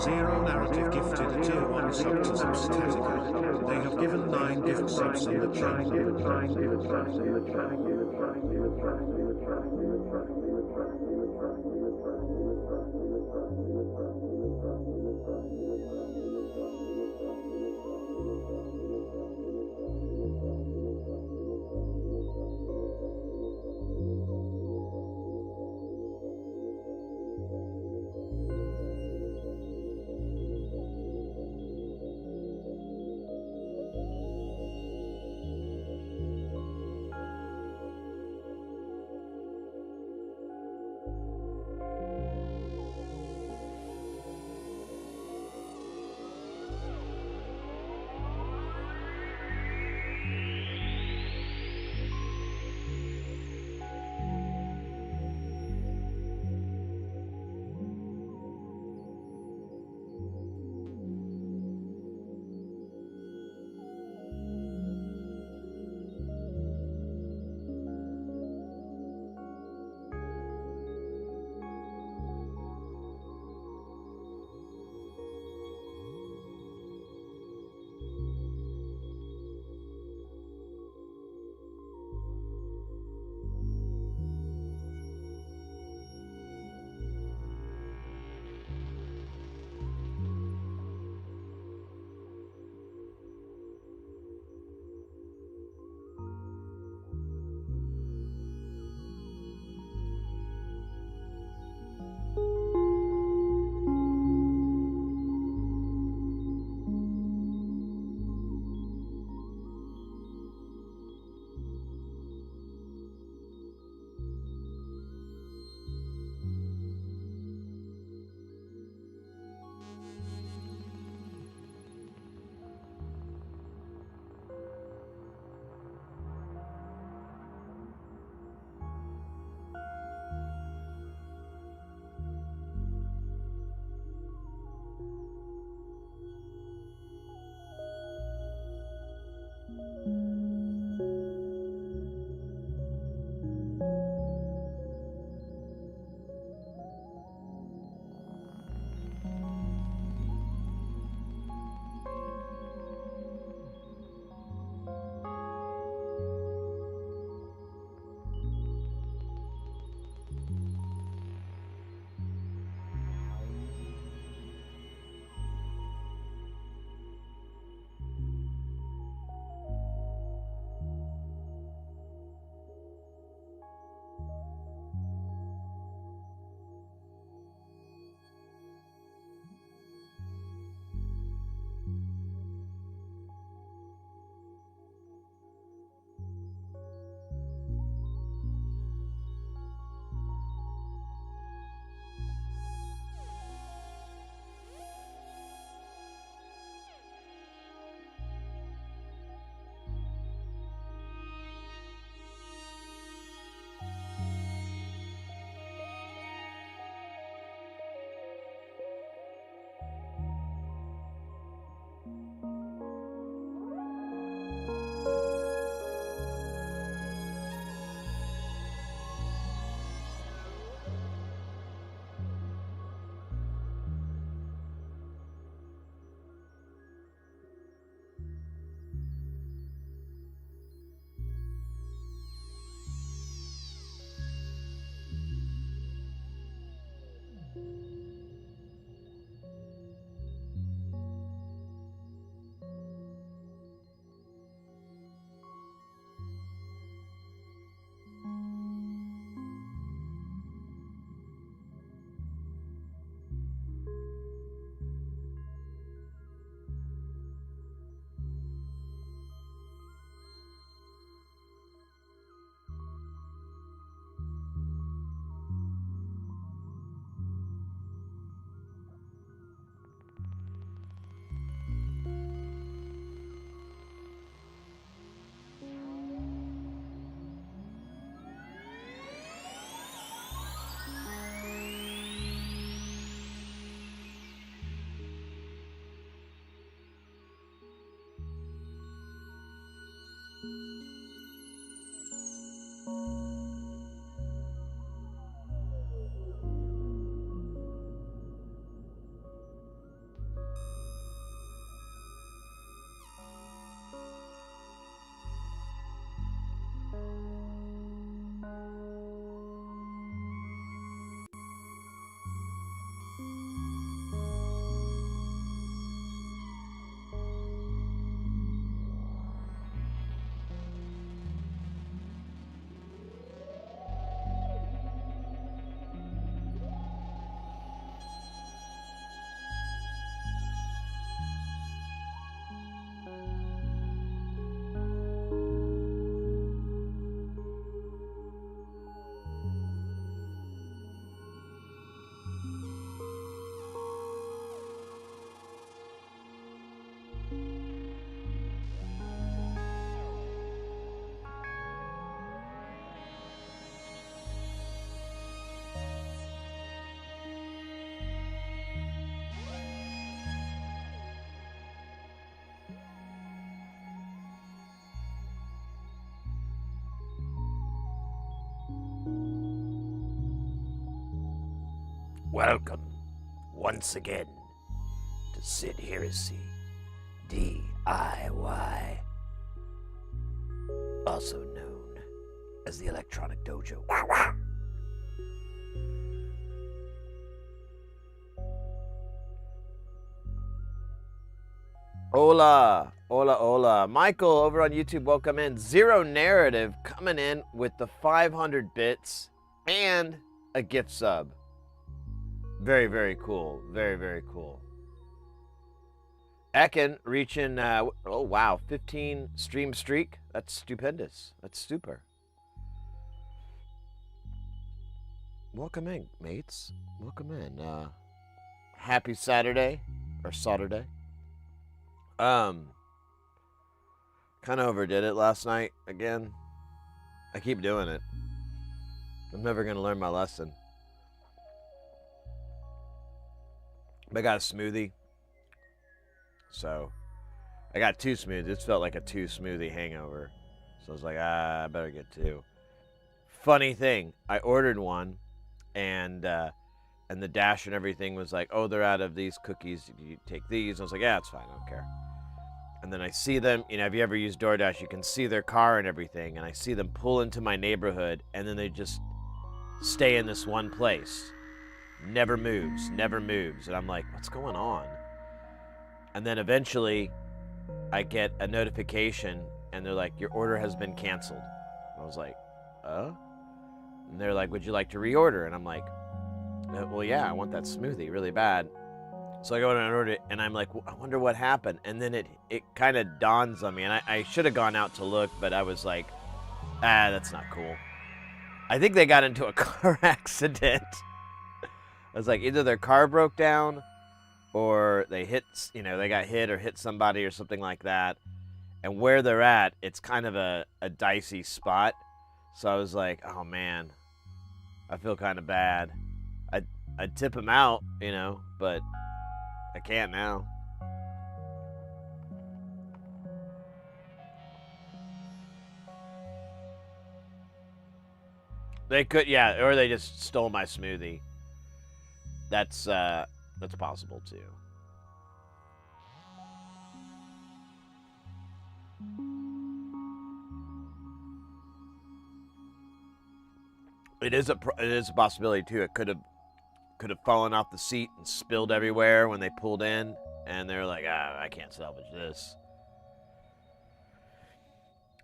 Zero narrative gifted a tier 1 sub to Substatica. They have given 9 gift subs in the chat. Welcome, once again, to Sid Heresy, DIY, also known as the Electronic Dojo. Hola, hola, hola. Michael over on YouTube, welcome in. Zero Narrative coming in with the 500 bits and a gift sub. Very, very cool. Very, very cool. Ekin reaching, oh wow, 15 stream streak. That's stupendous. That's super. Welcome in, mates. Welcome in. Happy Saturday, or Solderday. Kind of overdid it last night again. I keep doing it. I'm never going to learn my lesson. I got a smoothie. So, I got 2 smoothies. It felt like a 2 smoothie hangover. So I was like, I better get 2. Funny thing, I ordered one, and the dash and everything was like, oh, they're out of these cookies. You take these. I was like, yeah, it's fine. I don't care. And then I see them, you know, if you ever use DoorDash, you can see their car and everything. And I see them pull into my neighborhood, and then they just stay in this one place. Never moves, never moves. And I'm like, what's going on? And then eventually I get a notification, and they're like, your order has been canceled. And I was like, and they're like, would you like to reorder? And I'm like, well, yeah, I want that smoothie really bad. So I go in and order it, and I'm like, I wonder what happened. And then it kind of dawns on me, and I should have gone out to look, but I was like, that's not cool. I think they got into a car accident. I was like, either their car broke down, or they got hit or hit somebody or something like that. And where they're at, it's kind of a dicey spot. So I was like, oh man, I feel kind of bad. I'd tip them out, you know, but I can't now. They could, yeah, or they just stole my smoothie. That's possible too. It is a possibility too. It could have fallen off the seat and spilled everywhere when they pulled in, and they're like, I can't salvage this.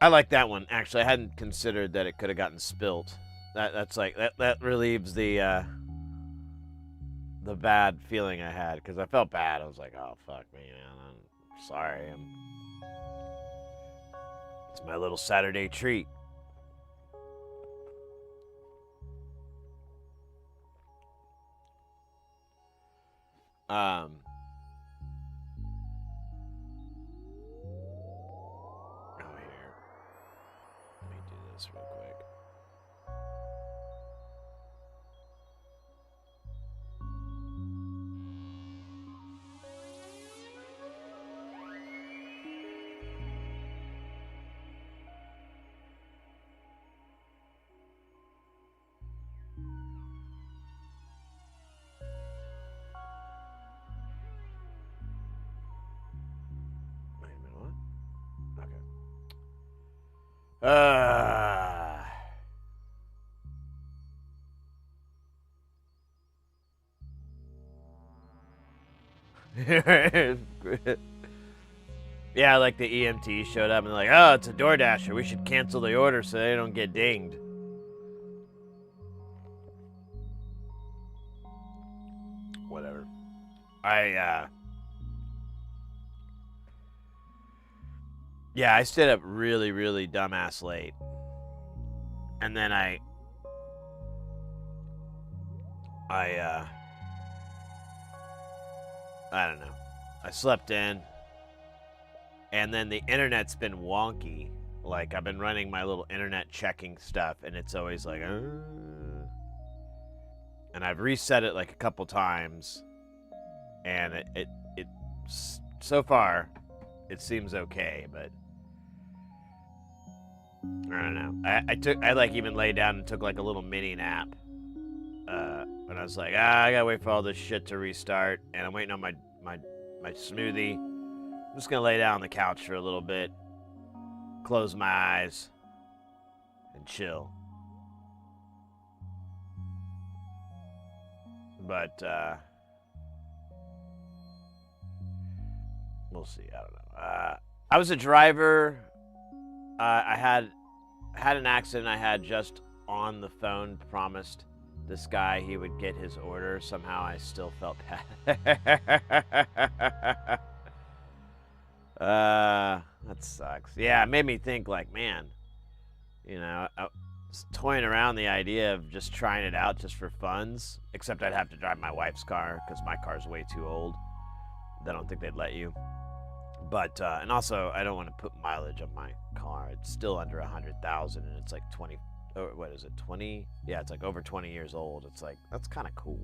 I like that one. Actually, I hadn't considered that it could have gotten spilt. That's like that relieves the bad feeling I had, because I felt bad. I was like, oh fuck me, man. I'm sorry. It's my little Saturday treat. Here. Let me do this real quick. Wait a minute, what? Okay. Yeah, like the EMT showed up and they're like, oh, it's a DoorDasher. We should cancel the order so they don't get dinged. Whatever. Yeah, I stayed up really, really dumbass late. And then I don't know. I slept in. And then the internet's been wonky. Like, I've been running my little internet checking stuff, and it's always like, And I've reset it like a couple times. And it so far, it seems okay, but I don't know. I like even lay down and took like a little mini nap. And I was like, I gotta wait for all this shit to restart, and I'm waiting on my smoothie. I'm just gonna lay down on the couch for a little bit, close my eyes, and chill. But we'll see. I don't know. I was a driver. I had an accident. I had just on the phone promised this guy he would get his order. Somehow I still felt bad. That sucks. Yeah, it made me think like, man, I was toying around the idea of just trying it out just for funds, except I'd have to drive my wife's car because my car's way too old. I don't think they'd let you. But, and also, I don't want to put mileage on my car. It's still under 100,000, and it's like 20, or what is it, 20? Yeah, it's like over 20 years old. It's like, that's kind of cool.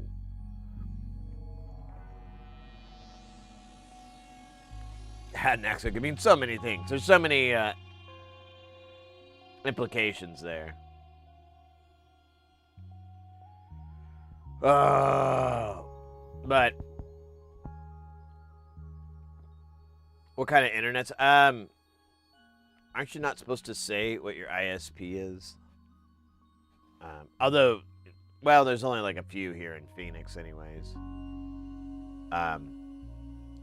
Had an accident. I mean, so many things. There's so many implications there. But what kind of internets? Aren't you not supposed to say what your ISP is? Although, well, there's only like a few here in Phoenix, anyways.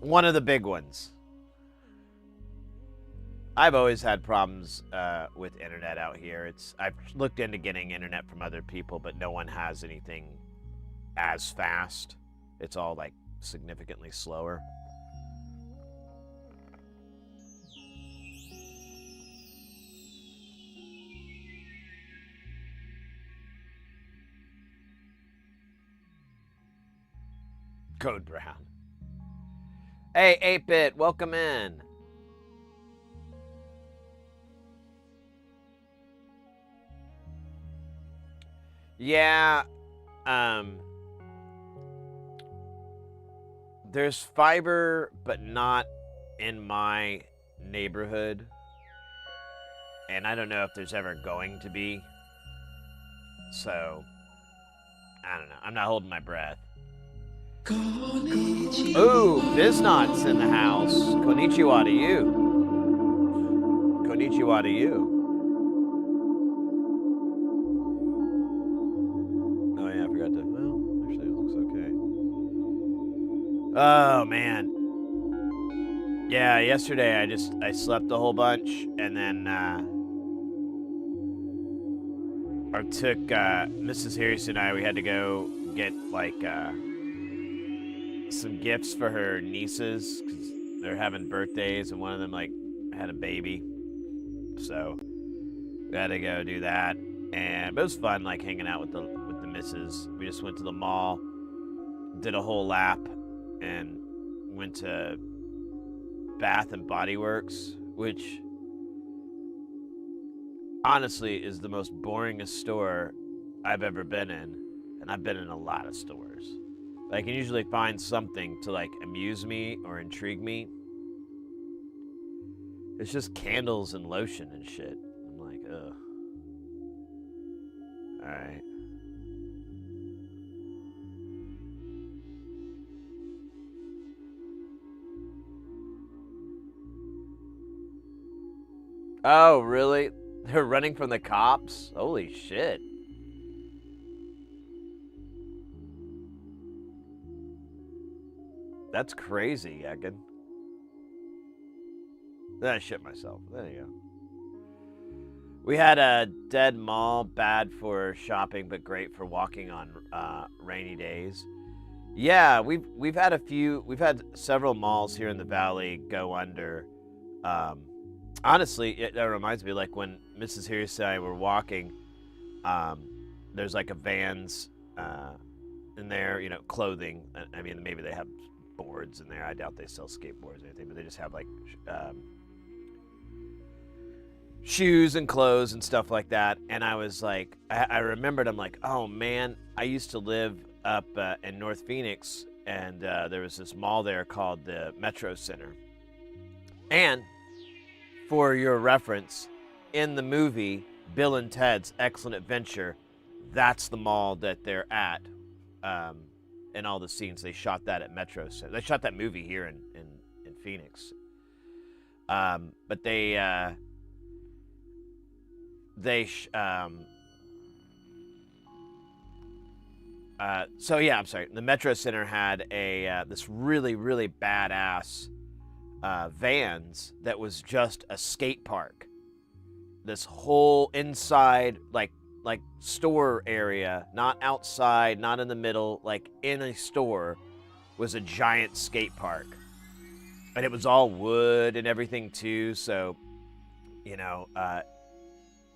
One of the big ones. I've always had problems with internet out here. I've looked into getting internet from other people, but no one has anything as fast. It's all like significantly slower. Code Brown. Hey, 8-Bit, welcome in. Yeah, there's fiber, but not in my neighborhood. And I don't know if there's ever going to be. So, I don't know. I'm not holding my breath. Ooh, Biznot's in the house. Konnichiwa to you. Konnichiwa to you. Oh yeah, I forgot to. Well, actually, it looks okay. Oh man. Yeah, yesterday I slept a whole bunch, and then I took Mrs. Harrison and I. We had to go get like some gifts for her nieces because they're having birthdays, and one of them like had a baby, so we had to go do that. And but it was fun, like hanging out with the missus. We just went to the mall, did a whole lap, and went to Bath and Body Works, which honestly is the most boringest store I've ever been in, and I've been in a lot of stores. I can usually find something to like amuse me or intrigue me. It's just candles and lotion and shit. I'm like, ugh. Alright. Oh, really? They're running from the cops? Holy shit. That's crazy, Egan. Then I shit myself. There you go. We had a dead mall, bad for shopping, but great for walking on rainy days. Yeah, we've had a few. We've had several malls here in the valley go under. Honestly, that reminds me, like when Mrs. Harris and I were walking. There's like a Vans in there, clothing. I mean, maybe they have boards in there. I doubt they sell skateboards or anything, but they just have like shoes and clothes and stuff like that. And I was like, I remembered, I'm like, oh man, I used to live up in North Phoenix, and there was this mall there called the Metro Center. And for your reference, in the movie Bill and Ted's Excellent Adventure, that's the mall that they're at. in all the scenes. They shot that at Metro Center. They shot that movie here in Phoenix. But so yeah, I'm sorry. The Metro Center had a this really really badass vans that was just a skate park. This whole inside like store area, not outside, not in the middle, like in a store, was a giant skate park, and it was all wood and everything too. So, you know,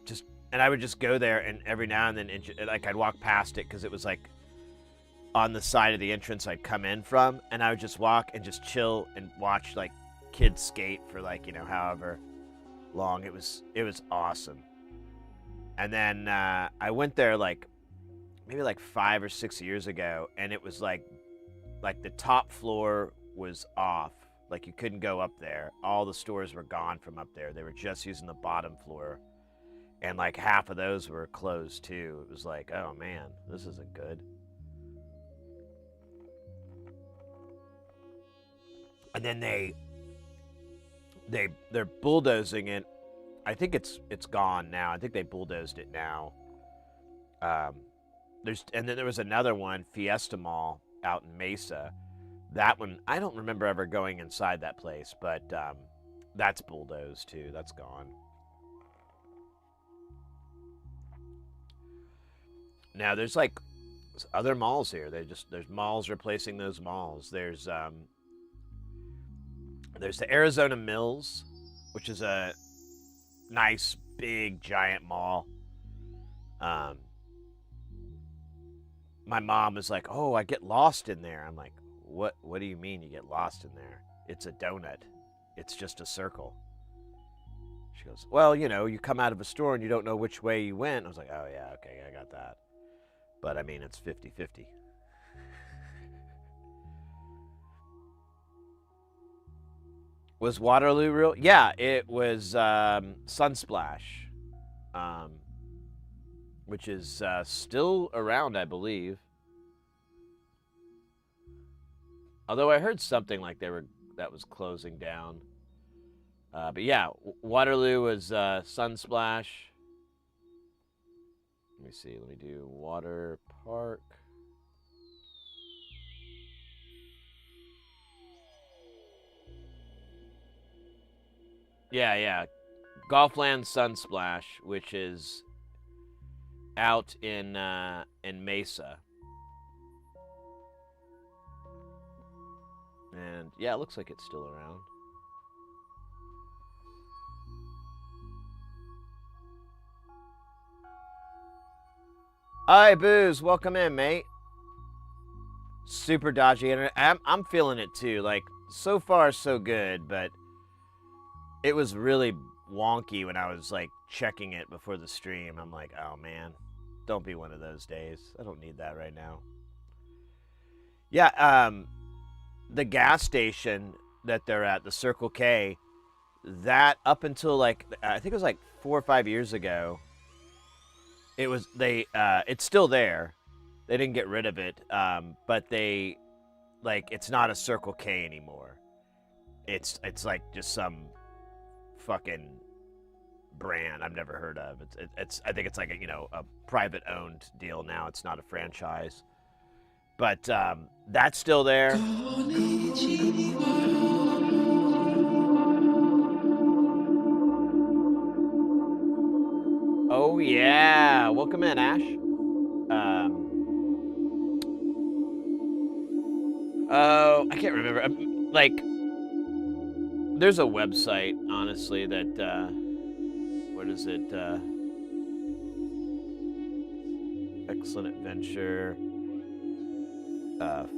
just and I would just go there, and every now and then, like I'd walk past it because it was like on the side of the entrance I'd come in from, and I would just walk and just chill and watch like kids skate for like however long. It was awesome. And then I went there like maybe like 5 or 6 years ago, and it was like the top floor was off. Like you couldn't go up there. All the stores were gone from up there. They were just using the bottom floor, and like half of those were closed too. It was like, oh man, this isn't good. And then they're bulldozing it. I think it's gone now. I think they bulldozed it now. And then there was another one, Fiesta Mall out in Mesa. That one, I don't remember ever going inside that place, but that's bulldozed too. That's gone. Now there's like other malls here. There's malls replacing those malls. There's the Arizona Mills, which is a nice, big, giant mall. My mom was like, "Oh, I get lost in there." I'm like, "What? What do you mean you get lost in there? It's a donut. It's just a circle." She goes, "Well, you come out of a store and you don't know which way you went." I was like, "Oh yeah, okay, I got that." But I mean, it's 50-50. Was Waterloo real? Yeah, it was Sunsplash, which is still around, I believe. Although I heard something like that was closing down. But yeah, Waterloo was Sunsplash. Let me see. Let me do Water Park. Yeah. Golfland Sunsplash, which is out in Mesa. And yeah, it looks like it's still around. Hi, Booze. Welcome in, mate. Super dodgy internet. I'm feeling it too. Like, so far, so good, but it was really wonky when I was like checking it before the stream. I'm like, oh man, don't be one of those days. I don't need that right now. Yeah, the gas station that they're at, the Circle K, that up until like I think it was like 4 or 5 years ago, it's still there. They didn't get rid of it, but it's not a Circle K anymore. It's like just some fucking brand I've never heard of. It's I think it's like a private owned deal now. It's not a franchise, but that's still there. Oh yeah, welcome in, Ash. Oh, I can't remember. There's a website, honestly, that what is it? Excellent Adventure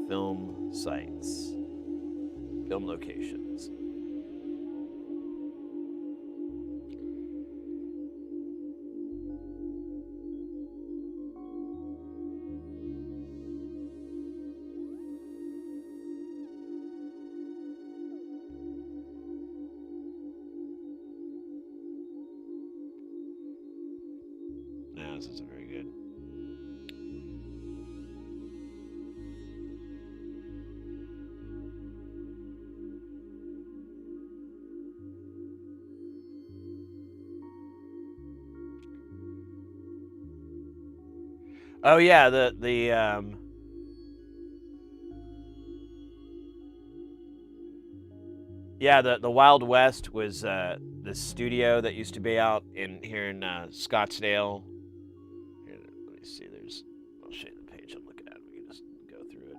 film sites, film locations. No, this isn't very good. Oh yeah, the Wild West was the studio that used to be out in here in Scottsdale. Here, let me see. I'll show you the page I'm looking at. We can just go through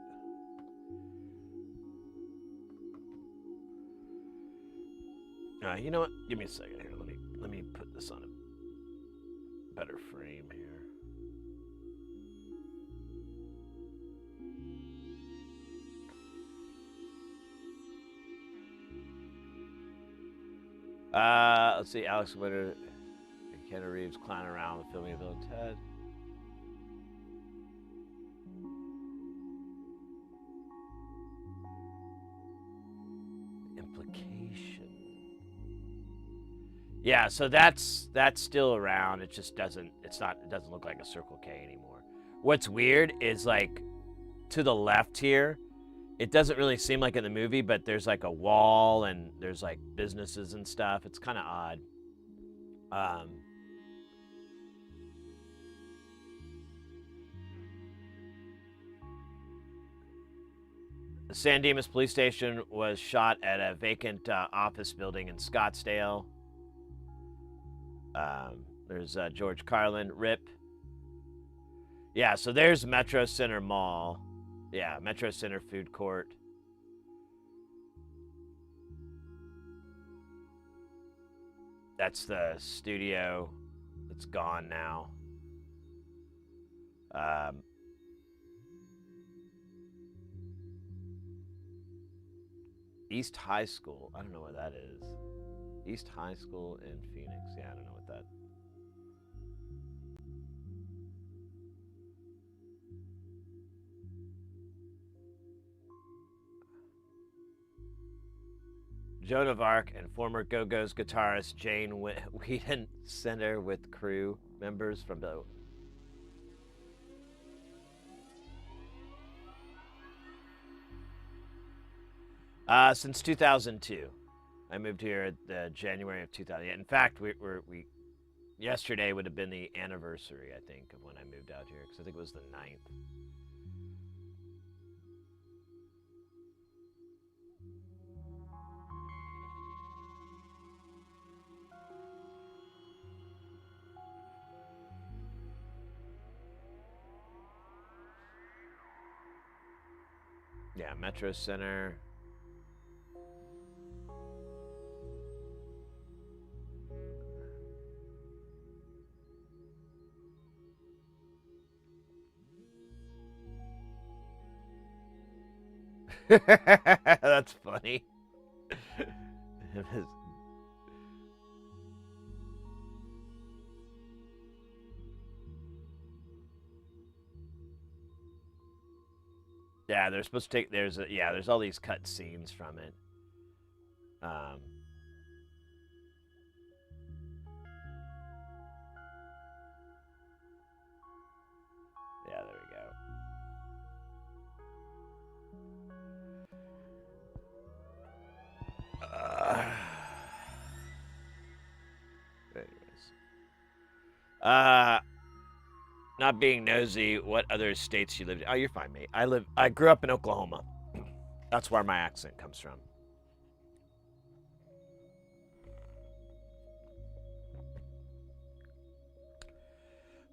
it. You know what? Give me a second here. Let me put this on a better frame here. Let's see. Alex Winter, Keanu Reeves clowning around the filming of Bill and Ted. Implication. Yeah, so that's still around. It just doesn't. It doesn't look like a Circle K anymore. What's weird is like to the left here. It doesn't really seem like in the movie, but there's like a wall and there's like businesses and stuff. It's kind of odd. The San Dimas police station was shot at a vacant office building in Scottsdale. There's George Carlin, RIP. Yeah, so there's Metro Center Mall. Yeah, Metro Center Food Court. That's the studio. It's gone now. East High School. I don't know what that is. East High School in Phoenix. Yeah, I don't know what that. Joan of Arc and former Go-Go's guitarist Jane Whedon Center with crew members from the. Since 2002. I moved here at January of 2000. In fact, we yesterday would have been the anniversary, I think, of when I moved out here, because I think it was the 9th. Yeah, Metro Center. That's funny. Yeah, they're supposed to take. There's all these cut scenes from it. Yeah, there we go. Anyways. Not being nosy, what other states you lived in? Oh, you're fine, mate. I grew up in Oklahoma. That's where my accent comes from.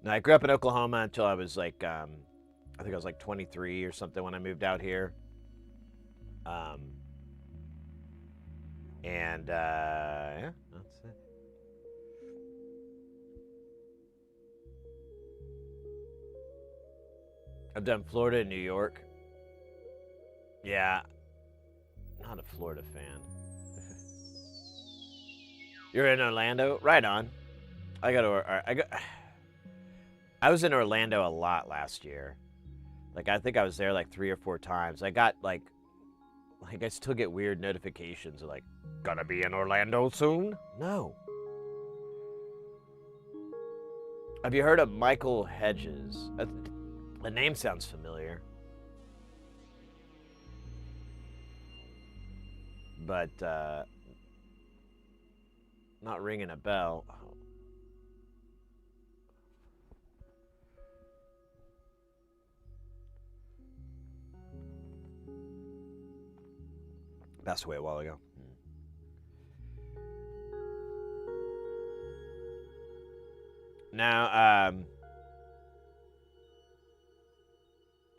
Now, I grew up in Oklahoma until I was like, I think I was like 23 or something when I moved out here. Yeah, that's it. I've done Florida and New York. Yeah, not a Florida fan. You're in Orlando? Right on. I was in Orlando a lot last year. Like, I think I was there like 3 or 4 times. I got like I still get weird notifications of like, gonna be in Orlando soon? No. Have you heard of Michael Hedges? The name sounds familiar. But not ringing a bell. Passed away a while ago. Now,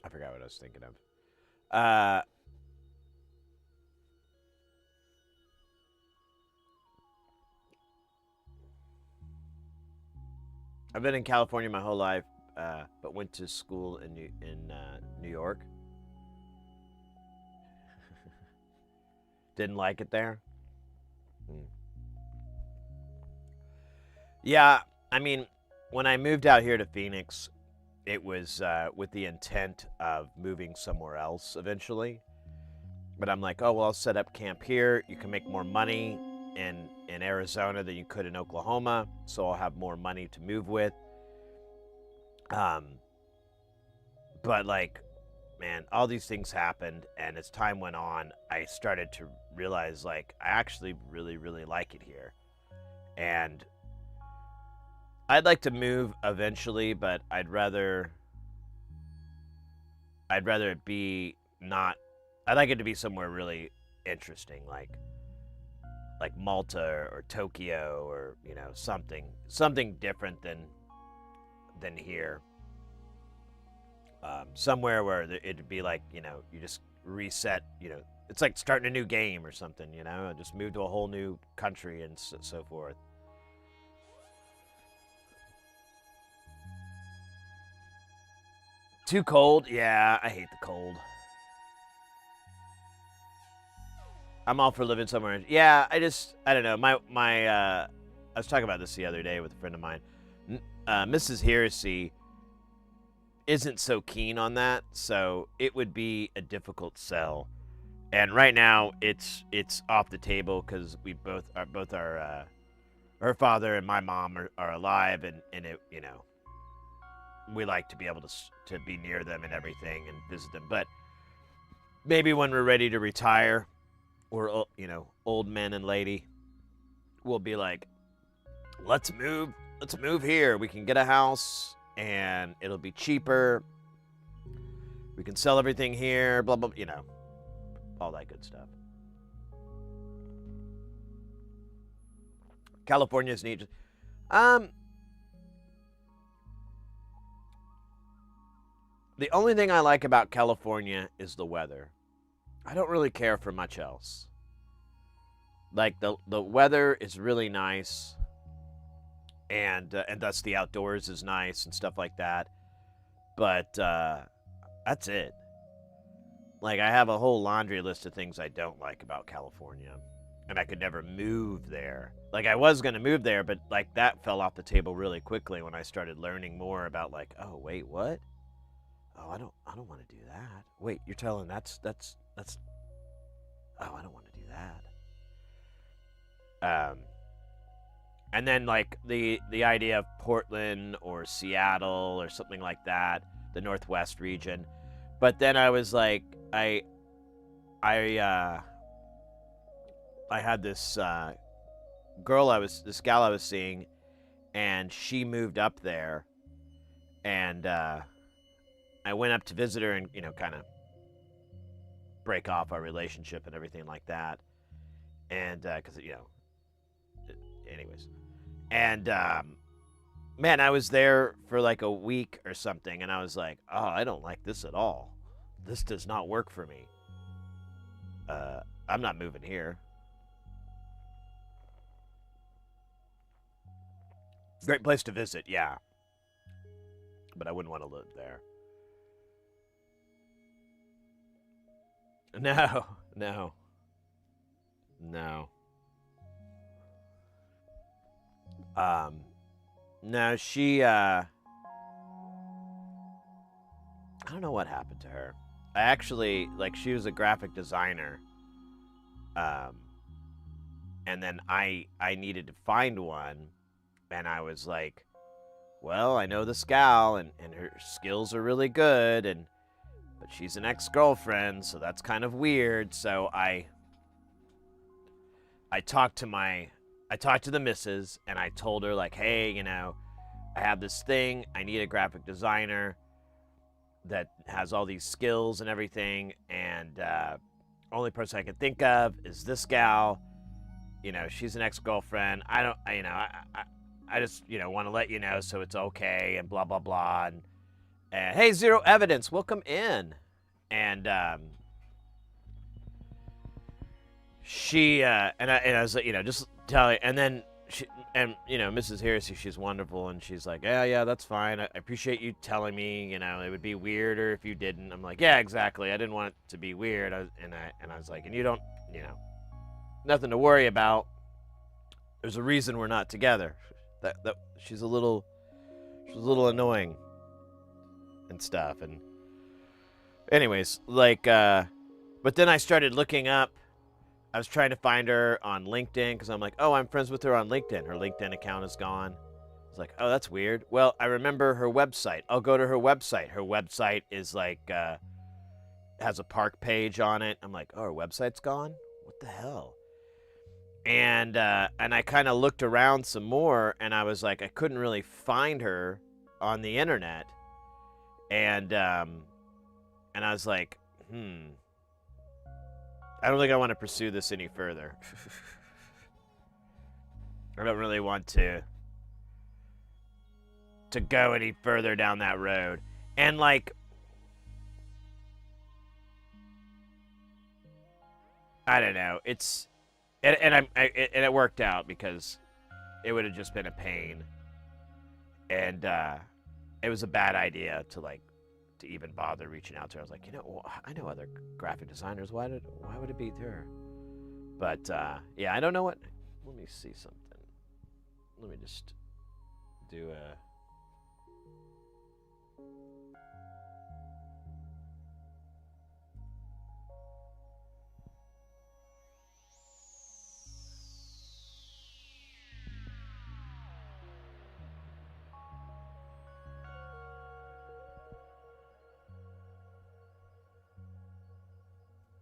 I forgot what I was thinking of. I've been in California my whole life, but went to school in New York. Didn't like it there. Yeah, I mean, when I moved out here to Phoenix, it was with the intent of moving somewhere else eventually. But I'm like, oh, well, I'll set up camp here. You can make more money in Arizona than you could in Oklahoma, so I'll have more money to move with. But like, man, all these things happened, and as time went on, I started to realize, like, I actually really, really like it here. And I'd like to move eventually, but I'd rather it be not. I'd like it to be somewhere really interesting, like Malta or Tokyo, or something different than here. Somewhere where it'd be like, you just reset. It's like starting a new game or something. Just move to a whole new country and so forth. Too cold? Yeah, I hate the cold. I'm all for living somewhere. Yeah, I don't know. I was talking about this the other day with a friend of mine. Mrs. Heresy isn't so keen on that, so it would be a difficult sell. And right now, it's off the table because we both our her father and my mom are alive, and it we like to be able to be near them and everything and visit them. But maybe when we're ready to retire, or old men and lady, we'll be like, let's move here. We can get a house and it'll be cheaper. We can sell everything here, blah blah, all that good stuff. California's neat. The only thing I like about California is the weather. I don't really care for much else. Like the weather is really nice, and thus the outdoors is nice and stuff like that. But that's it. Like, I have a whole laundry list of things I don't like about California, and I could never move there. Like, I was gonna move there, but like that fell off the table really quickly when I started learning more about, like, oh wait, what? Oh, I don't want to do that. Wait, you're telling that's oh, I don't want to do that. And then like the idea of Portland or Seattle or something like that, the Northwest region. But then I was like, I had this gal I was seeing, and she moved up there, and I went up to visit her and kind of break off our relationship and everything like that, and because anyways, and man, I was there for like a week or something, and I was like, oh, I don't like this at all. This does not work for me. I'm not moving here. Great place to visit, yeah, but I wouldn't want to live there. No, no, no. No, she, I don't know what happened to her. I actually, like, she was a graphic designer. And then I needed to find one, and I was like, well, I know this gal, and her skills are really good, but she's an ex-girlfriend, so that's kind of weird. So I talked to the missus, and I told her, like, hey, I have this thing. I need a graphic designer that has all these skills and everything, and only person I can think of is this gal. You know, she's an ex-girlfriend. I don't, I just, want to let you know so it's okay and blah, blah, blah. And hey, zero evidence, welcome in. And she, and I was like, just telling, and then she, and, Mrs. Harris, she's wonderful. And she's like, yeah, that's fine. I appreciate you telling me, it would be weirder if you didn't. I'm like, yeah, exactly. I didn't want it to be weird. And I was like, and you don't, nothing to worry about. There's a reason we're not together. That she's a little annoying and stuff. And anyways, like, but then I started looking up. I was trying to find her on LinkedIn because I'm like, oh, I'm friends with her on LinkedIn. Her LinkedIn account is gone. I was like, oh, that's weird. Well, I remember her website. I'll go to her website. Her website is like, has a park page on it. I'm like, oh, her website's gone? What the hell? And I kind of looked around some more, and I was like, I couldn't really find her on the internet. And I was like, I don't think I want to pursue this any further. I don't really want to go any further down that road. And like, I don't know. It's and it worked out because it would have just been a pain, and it was a bad idea to even bother reaching out to her. I was like, I know other graphic designers. Why would it be her? But yeah, I don't know what. Let me see something. Let me just do a.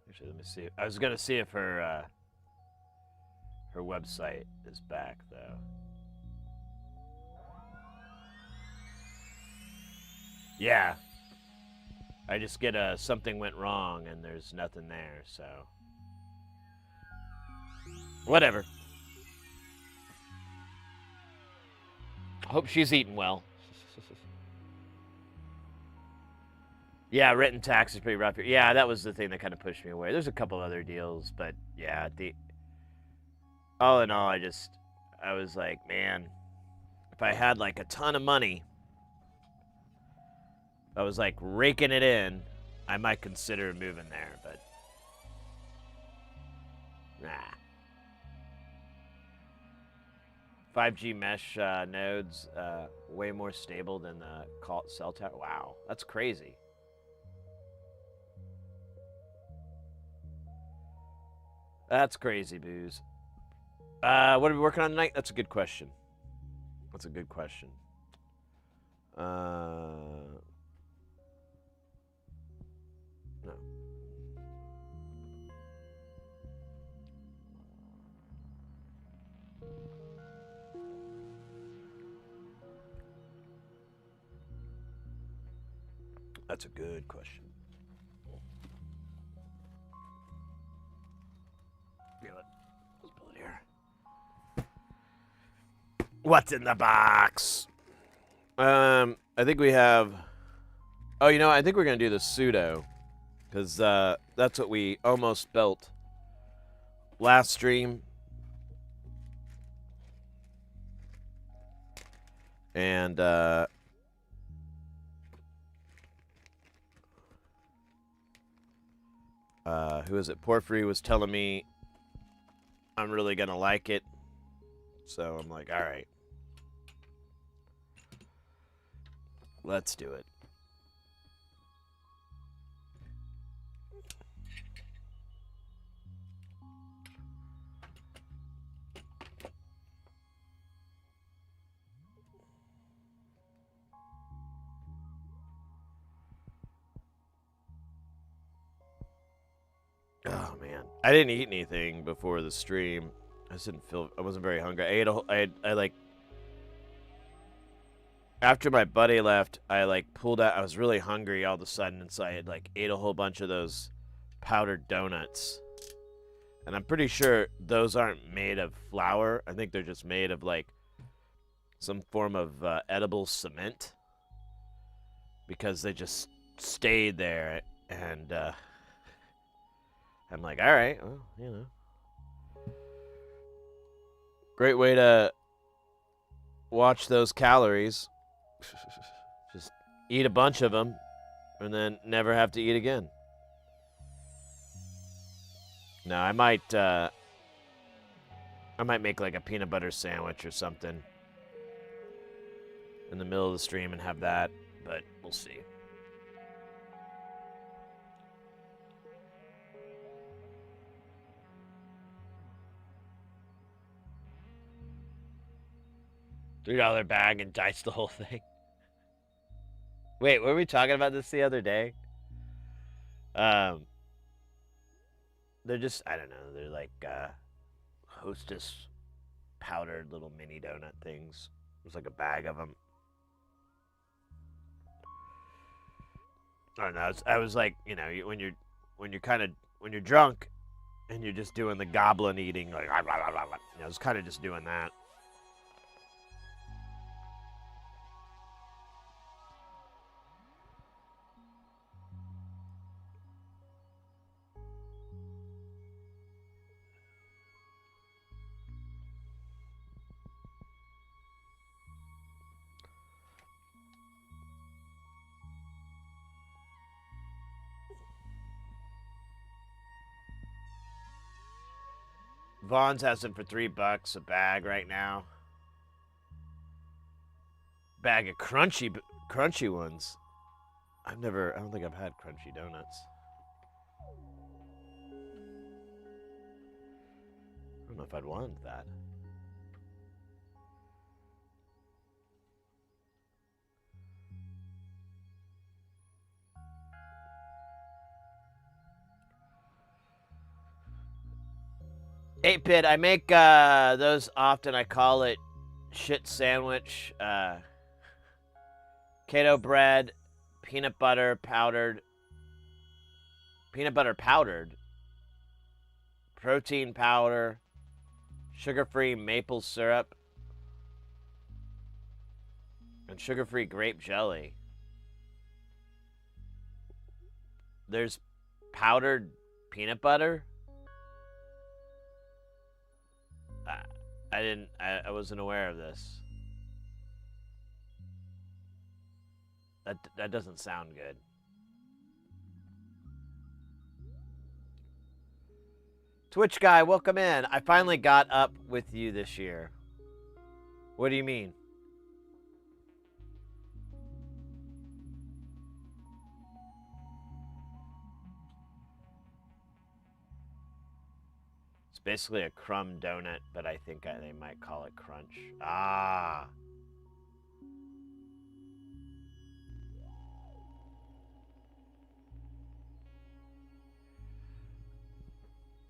Actually, let me see. I was gonna see if her website is back though. Yeah. I just get something went wrong and there's nothing there, so whatever. Hope she's eating well. Yeah, written tax is pretty rough here. Yeah, that was the thing that kind of pushed me away. There's a couple other deals, but yeah, all in all, I was like, man, if I had like a ton of money, I was like raking it in, I might consider moving there, but nah. 5G mesh nodes way more stable than the cell tower. Wow, that's crazy. That's crazy, Booze. What are we working on tonight? That's a good question. That's a good question. No. That's a good question. Let's pull it here. What's in the box? I think we have. Oh, I think we're gonna do the pseudo, because that's what we almost built last stream. And who is it? Porphyry was telling me I'm really gonna like it, so I'm like, all right, let's do it. Oh man, I didn't eat anything before the stream. I wasn't very hungry. I like after my buddy left, I like pulled out. I was really hungry all of a sudden, and so I had like ate a whole bunch of those powdered donuts. And I'm pretty sure those aren't made of flour. I think they're just made of like some form of edible cement, because they just stayed there. And I'm like, all right, well, you know. Great way to watch those calories. Just eat a bunch of them and then never have to eat again. No, I might make like a peanut butter sandwich or something in the middle of the stream and have that, but we'll see. $3 bag and dice the whole thing. Wait, were we talking about this the other day? They're just, I don't know, they're like Hostess powdered little mini donut things. There's like a bag of them. I don't know. I was like, you know, when you're drunk and you're just doing the goblin eating, like, you know, I was kind of just doing that. Vaughn's has them for $3 a bag right now. Bag of crunchy ones. I don't think I've had crunchy donuts. I don't know if I'd want that. Hey, Pit, I make those often. I call it shit sandwich. Keto bread, peanut butter powdered, protein powder, sugar-free maple syrup, and sugar-free grape jelly. There's powdered peanut butter. I wasn't aware of this. That doesn't sound good. Twitch guy, welcome in. I finally got up with you this year. What do you mean? It's basically a crumb donut, but I think they might call it crunch. Ah.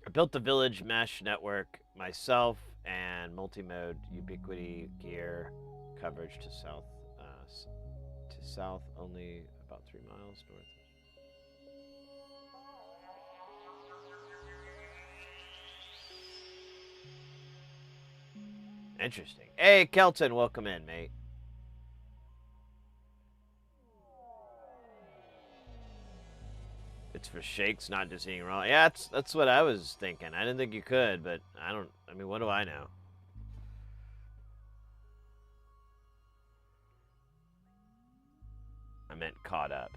I built the Village Mesh network myself and multi-mode ubiquity gear coverage to south only about 3 miles north. Interesting. Hey, Kelton, welcome in, mate. It's for shakes, not just eating raw. Yeah, that's what I was thinking. I didn't think you could, but I mean, what do I know? I meant caught up.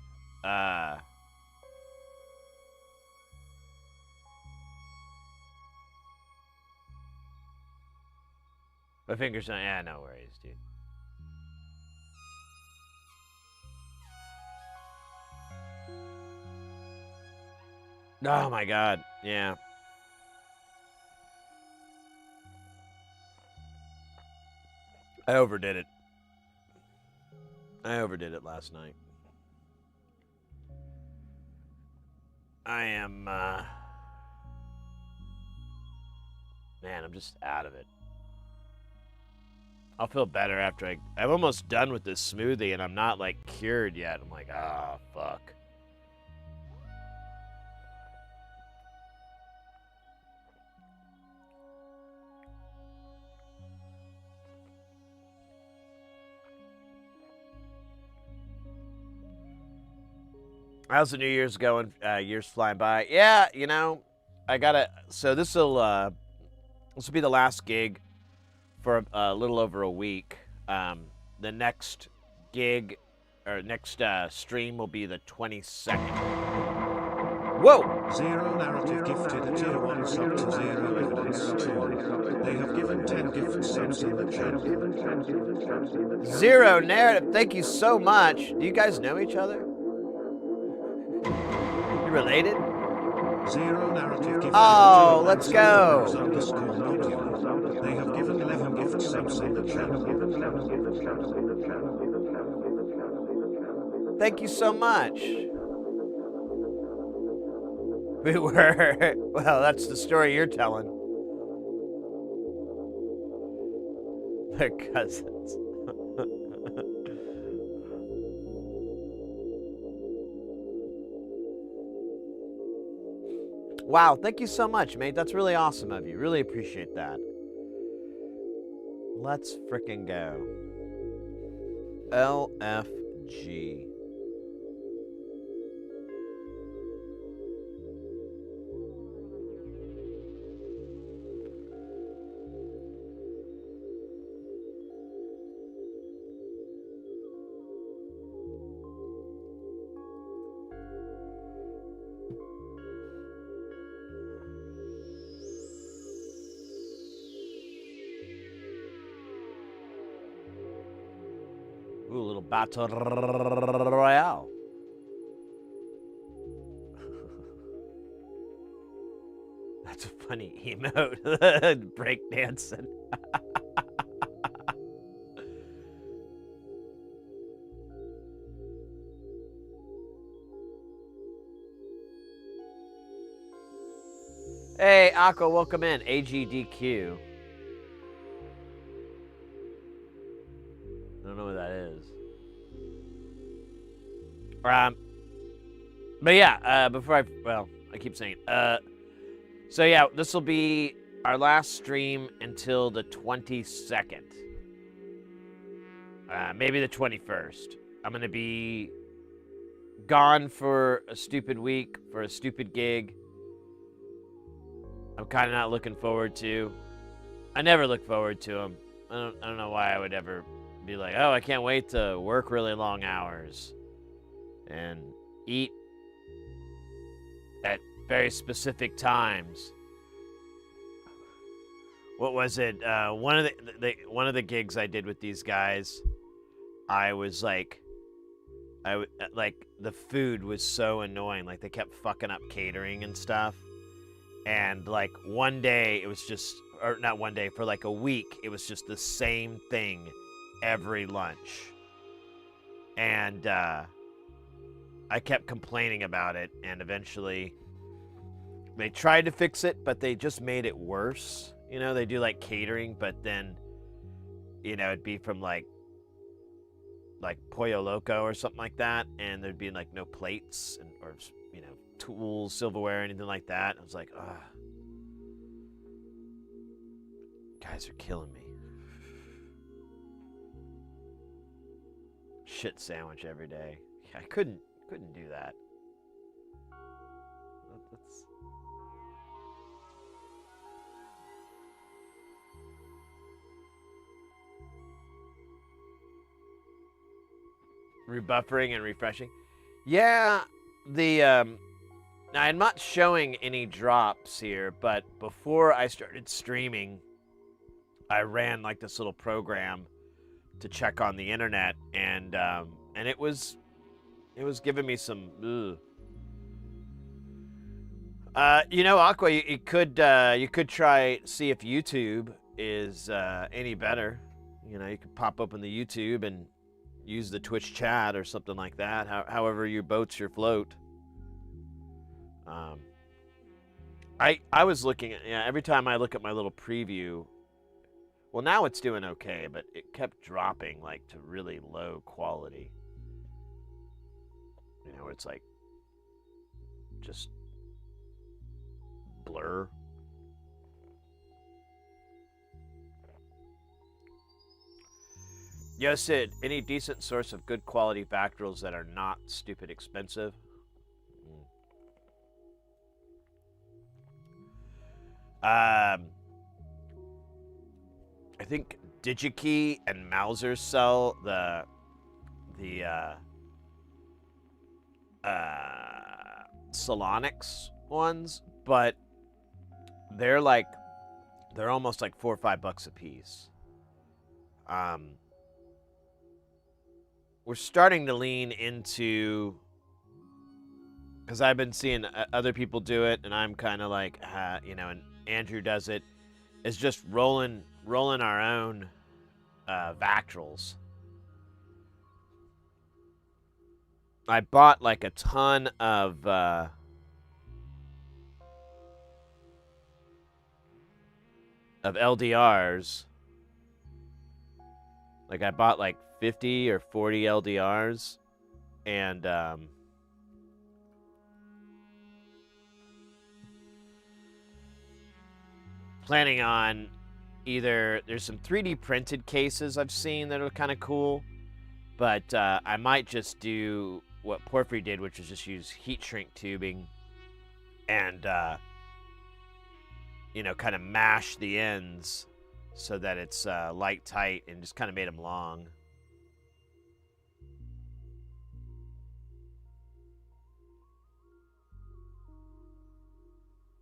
My fingers on. Yeah, no worries, dude. Oh my god. Yeah. I overdid it. Last night. I am man, I'm just out of it. I'll feel better after I'm almost done with this smoothie and I'm not like cured yet. I'm like, ah, fuck. How's the New Year's going? Years flying by. Yeah, you know, I gotta. So this will be the last gig for a little over a week. The next gig or next stream will be the 22nd. Whoa! Zero narrative gifted a tier 1 sub to Zero evidence 2. They have given 10 gift subs in the channel. Zero narrative. Thank you so much. Do you guys know each other? You related? Zero narrative gifted Oh, let's go. underscore module. They have given 11 gift subs in the channel. Thank you so much. We were, well, that's the story you're telling. They're cousins. Wow, thank you so much, mate. That's really awesome of you. Really appreciate that. Let's frickin' go. LFG. Ooh, a little battle royale. That's a funny emote. Breakdancing. Hey, Aqua, welcome in. AGDQ. I don't know what that is. But yeah, before I keep saying, so yeah, this will be our last stream until the 22nd. Maybe the 21st. I'm going to be gone for a stupid week, for a stupid gig. I'm kind of not looking forward to. I never look forward to them. I don't know why I would ever be like, oh, I can't wait to work really long hours and eat at very specific times. What was it? One of the gigs I did with these guys, I was like, the food was so annoying. Like they kept fucking up catering and stuff. And like one day it was just, or not one day, for like a week, it was just the same thing every lunch. And I kept complaining about it, and eventually they tried to fix it, but they just made it worse. You know, they do like catering, but then, you know, it'd be from like Pollo Loco or something like that, and there'd be like no plates or, you know, tools, silverware, anything like that. I was like, ugh. Guys are killing me. Shit sandwich every day. I couldn't do that. That's... Rebuffering and refreshing. Yeah, now, I'm not showing any drops here, but before I started streaming, I ran like this little program to check on the internet, and it was giving me some. You know, Aqua, you could try see if YouTube is any better. You know, you could pop open the YouTube and use the Twitch chat or something like that. However your boat's your float. I was looking at, every time I look at my little preview, well, now it's doing okay, but it kept dropping like to really low quality. You know, it's like just blur. Yo, Sid, any decent source of good quality Vactorals that are not stupid expensive? I think DigiKey and Mauser sell the Solonix ones, but they're almost like $4 or $5 a piece. We're starting to lean into, because I've been seeing other people do it, and I'm kind of like, and Andrew does it, is just rolling our own Vactrals. I bought like a ton of LDRs. Like I bought like 50 or 40 LDRs, and planning on either, there's some 3D printed cases I've seen that are kind of cool, but I might just do what Porphyry did, which is just use heat shrink tubing and kind of mash the ends so that it's light tight, and just kind of made them long.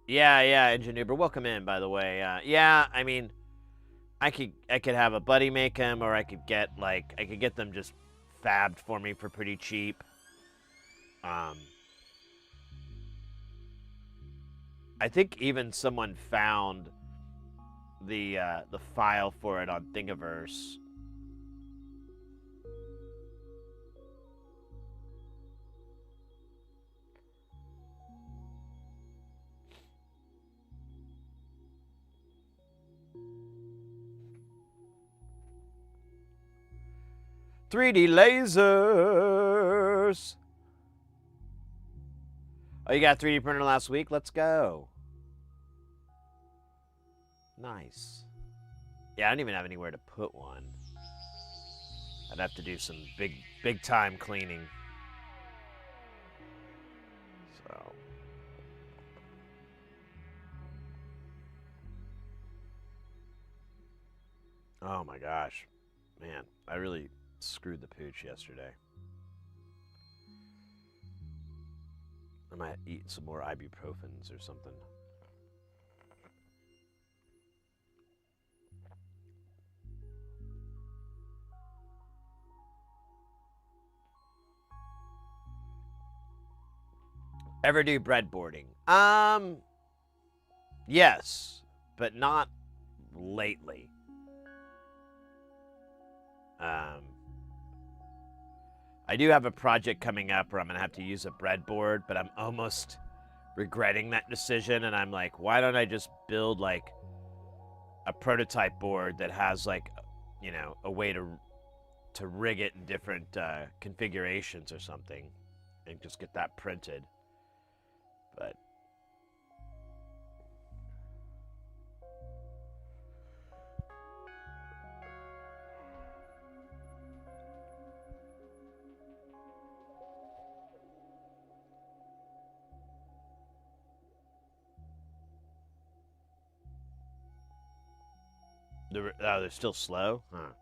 Yeah, Engineer, but welcome in, by the way. Yeah, I mean, I could have a buddy make them, or I could get them just fabbed for me for pretty cheap. I think even someone found the file for it on Thingiverse. "3D lasers." Oh, you got a 3D printer last week? Let's go. Nice. Yeah, I don't even have anywhere to put one. I'd have to do some big time cleaning. So. Oh my gosh. Man, I really screwed the pooch yesterday. I might eat some more ibuprofens or something. Ever do breadboarding? Yes, but not lately. I do have a project coming up where I'm gonna have to use a breadboard, but I'm almost regretting that decision, and I'm like, why don't I just build like a prototype board that has like, a way to rig it in different configurations or something, and just get that printed. But they're still slow, huh?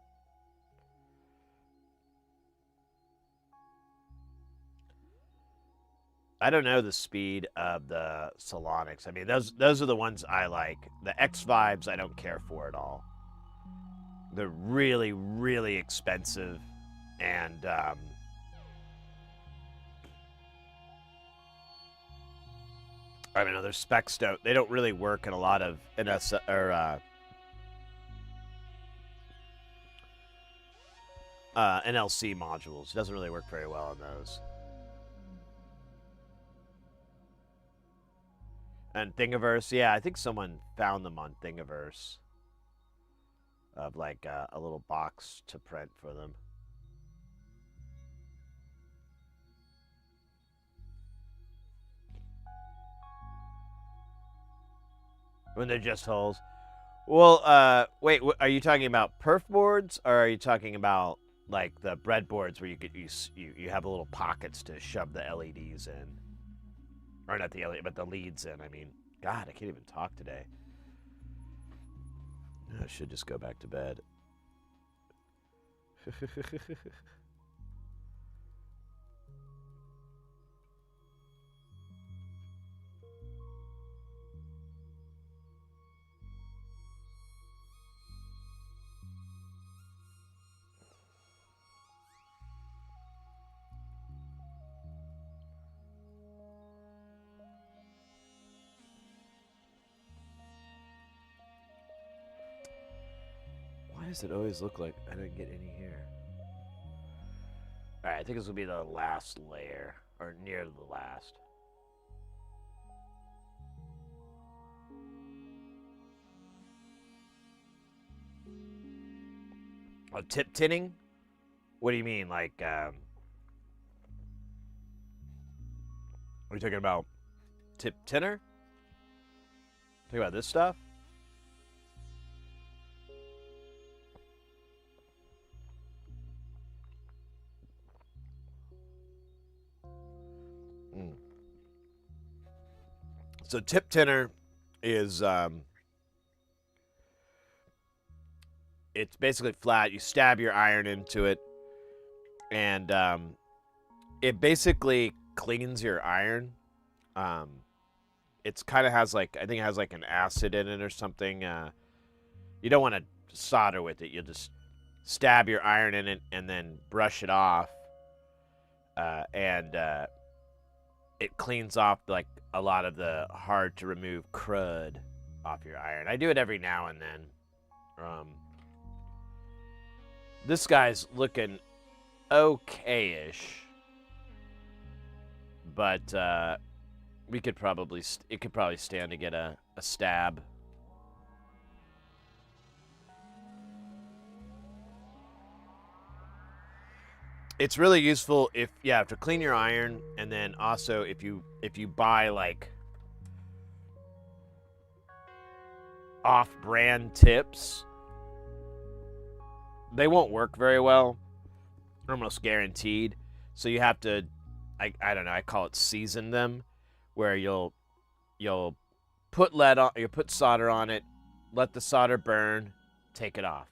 I don't know the speed of the Solonix. I mean, those are the ones I like. The X Vibes I don't care for at all. They're really, really expensive, and I mean, their specs they don't really work in a lot of NLC modules. It doesn't really work very well on those. And Thingiverse, yeah, I think someone found them on Thingiverse, of like a little box to print for them. When they're just holes. Well, wait, are you talking about perf boards, or are you talking about like the breadboards where you have little pockets to shove the LEDs in? Or not the LED, but the leads in. I mean, God, I can't even talk today. I should just go back to bed. Why does it always look like I didn't get any here? Alright, I think this will be the last layer, or near the last. Oh, tip tinning? What do you mean? Like, are you talking about tip tinner? Talking about this stuff? So tip tinner is it's basically flat. You stab your iron into it, and it basically cleans your iron. It's kind of has like, I think it has like an acid in it or something. You don't want to solder with it. You'll just stab your iron in it and then brush it off, and it cleans off like a lot of the hard to remove crud off your iron. I do it every now and then. This guy's looking okay-ish, but we could probably it could probably stand to get a stab. It's really useful if to clean your iron, and then also if you buy like off-brand tips, they won't work very well, almost guaranteed. So you have to, I don't know, I call it season them, where you'll put lead on, you put solder on it, let the solder burn, take it off.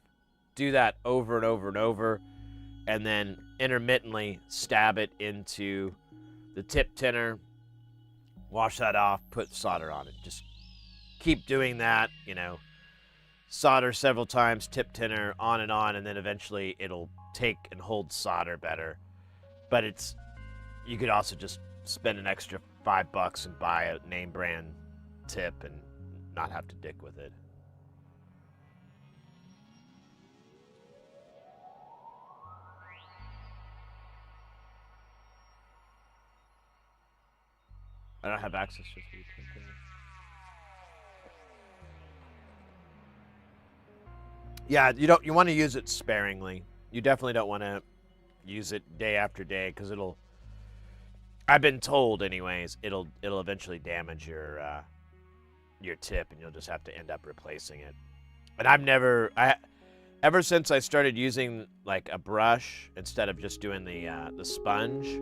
Do that over and over and over, and then intermittently stab it into the tip tinner, wash that off, put solder on it. Just keep doing that, solder several times, tip tinner, on, and then eventually it'll take and hold solder better. But you could also just spend an extra $5 and buy a name brand tip and not have to dick with it. I don't have access to the printer. Yeah, you want to use it sparingly. You definitely don't want to use it day after day, because I've been told anyways, it'll eventually damage your tip, and you'll just have to end up replacing it. And ever since I started using like a brush instead of just doing the sponge,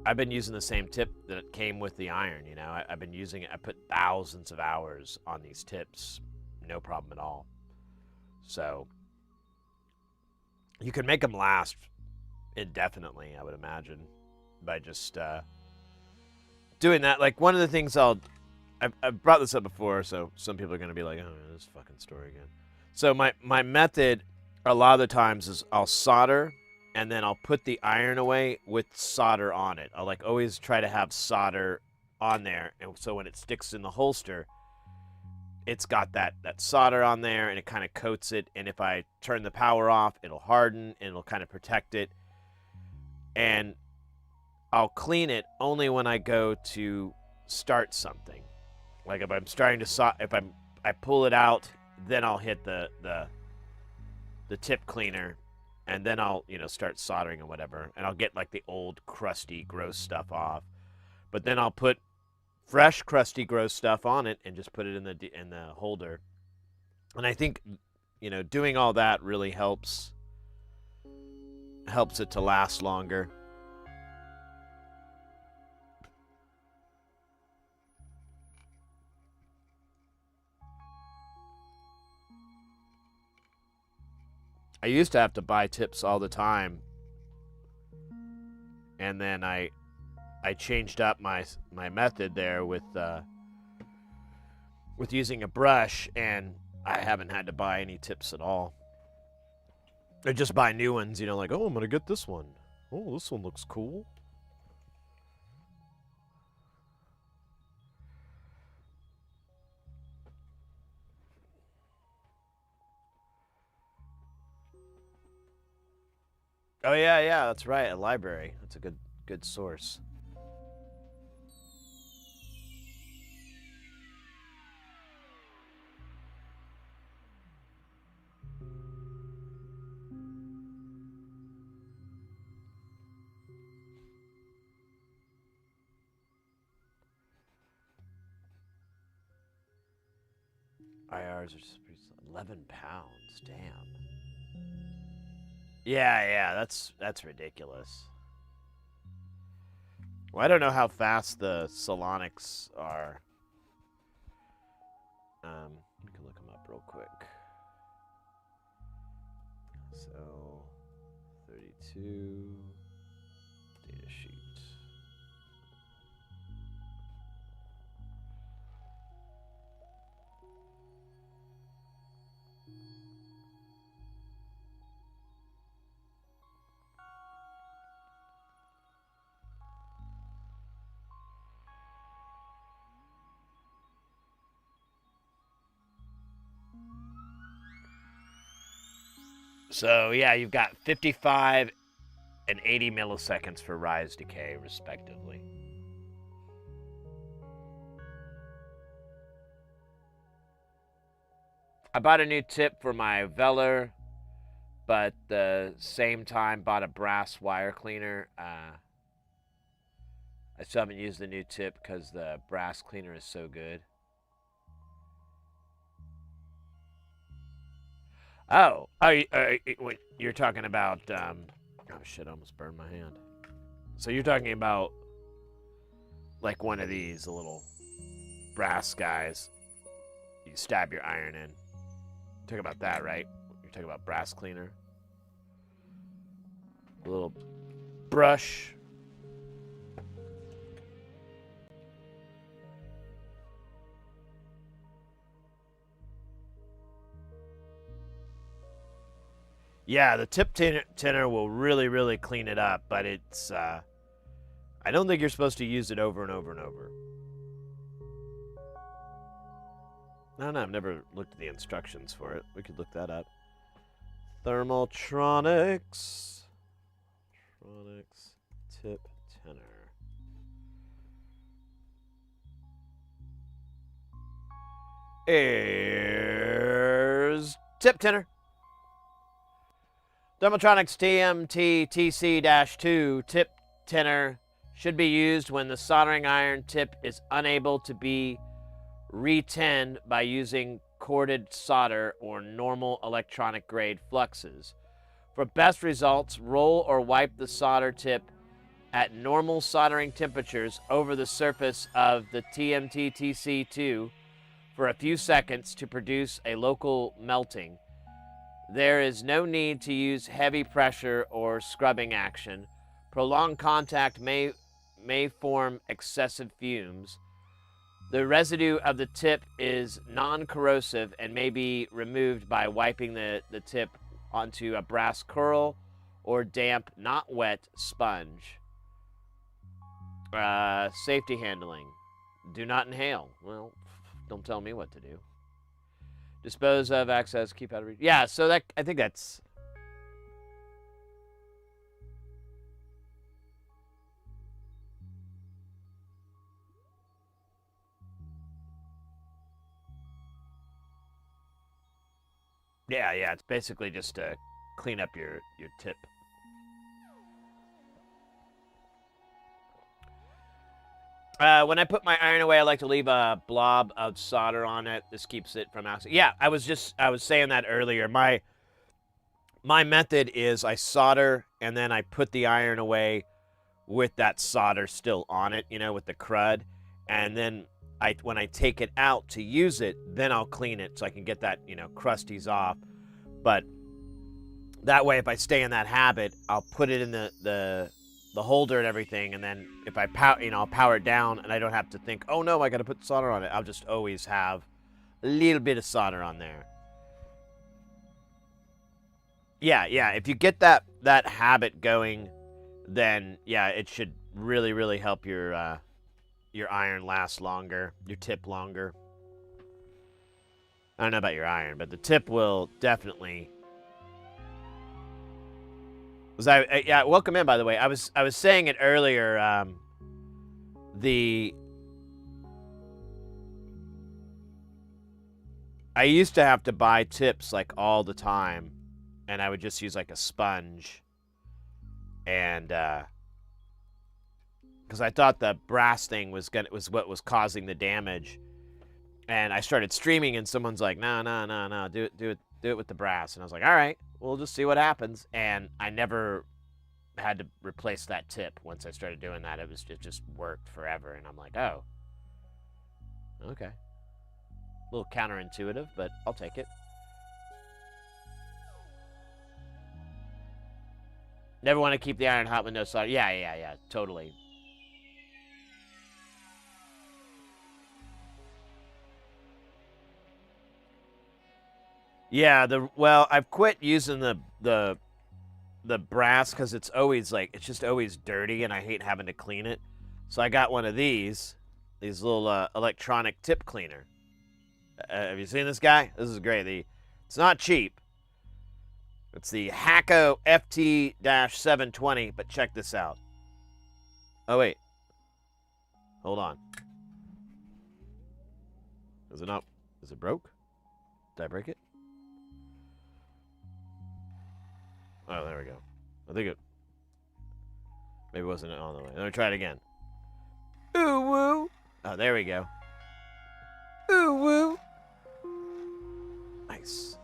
I've been using the same tip that came with the iron. I've been using it. I put thousands of hours on these tips, no problem at all. So you can make them last indefinitely, I would imagine, by just doing that. Like, one of the things I've brought this up before, so some people are going to be like, oh, this fucking story again. So my method a lot of the times is I'll solder, and then I'll put the iron away with solder on it. I'll like always try to have solder on there, and so when it sticks in the holster, it's got that solder on there, and it kind of coats it. And if I turn the power off, it'll harden, and it'll kind of protect it. And I'll clean it only when I go to start something. Like if I'm starting to I pull it out, then I'll hit the tip cleaner, and then I'll start soldering or whatever, and I'll get like the old crusty gross stuff off. But then I'll put fresh crusty gross stuff on it and just put it in the holder. And I think doing all that really helps it to last longer. I used to have to buy tips all the time, and then I changed up my method there with using a brush, and I haven't had to buy any tips at all. Or just buy new ones, you know, like, oh, I'm gonna get this one. Oh, this one looks cool. Oh yeah, that's right. A library. That's a good source. IRs are just pretty 11 pounds. Damn. Yeah, that's ridiculous. Well, I don't know how fast the Solonics are. We can look them up real quick. So, 32 data sheet. So, yeah, you've got 55 and 80 milliseconds for rise decay, respectively. I bought a new tip for my Veller, but the same time bought a brass wire cleaner. I still haven't used the new tip because the brass cleaner is so good. Oh, you're talking about, oh shit, I almost burned my hand. So you're talking about, like one of these little brass guys you stab your iron in. You're talking about that, right? You're talking about brass cleaner. A little brush. Yeah, the tip tinner will really, really clean it up, but it's, I don't think you're supposed to use it over and over and over. I don't know, I've never looked at the instructions for it. We could look that up. Thermaltronics. Tronics tip tinner. Here's tip tinner. Thermaltronics TMT TC-2 tip tinner should be used when the soldering iron tip is unable to be retinned by using corded solder or normal electronic grade fluxes. For best results, roll or wipe the solder tip at normal soldering temperatures over the surface of the TMT TC2 for a few seconds to produce a local melting. There is no need to use heavy pressure or scrubbing action. Prolonged contact may form excessive fumes. The residue of the tip is non-corrosive and may be removed by wiping the tip onto a brass curl or damp, not wet sponge. Safety handling. Do not inhale. Well, don't tell me what to do. Dispose of, access, keep out of reach. Yeah, so that, I think that's... Yeah, it's basically just to clean up your tip. When I put my iron away, I like to leave a blob of solder on it. This keeps it from accident. Yeah, I was saying that earlier. My method is I solder and then I put the iron away with that solder still on it, you know, with the crud. And then when I take it out to use it, then I'll clean it so I can get that, you know, crusties off. But That way, if I stay in that habit, I'll put it in the holder and everything, and then if I I'll power it down, and I don't have to think, oh no, I got to put solder on it. I'll just always have a little bit of solder on there. Yeah. If you get that habit going, then yeah, it should really help your iron last longer, your tip longer. I don't know about your iron, but the tip will definitely. Yeah, welcome in, by the way. I was saying it earlier. I used to have to buy tips like all the time, and I would just use like a sponge, and because I thought the brass thing was what was causing the damage, and I started streaming, and someone's like, no, do it with the brass, and I was like, all right, we'll just see what happens, and I never had to replace that tip. Once I started doing that, it just worked forever, and I'm like, oh, okay, a little counterintuitive, but I'll take it. Never want to keep the iron hot with no solder. Yeah, totally. Yeah, well, I've quit using the brass because it's always like, it's just always dirty, and I hate having to clean it. So I got one of these little electronic tip cleaner. Have you seen this guy? This is great. It's not cheap. It's the Hacko FT-720, but check this out. Oh, wait. Hold on. Is it not? Is it broke? Did I break it? Oh, there we go. I think it... Maybe it wasn't on the way. Let me try it again. Ooh, woo. Oh, there we go. Ooh, woo. Nice.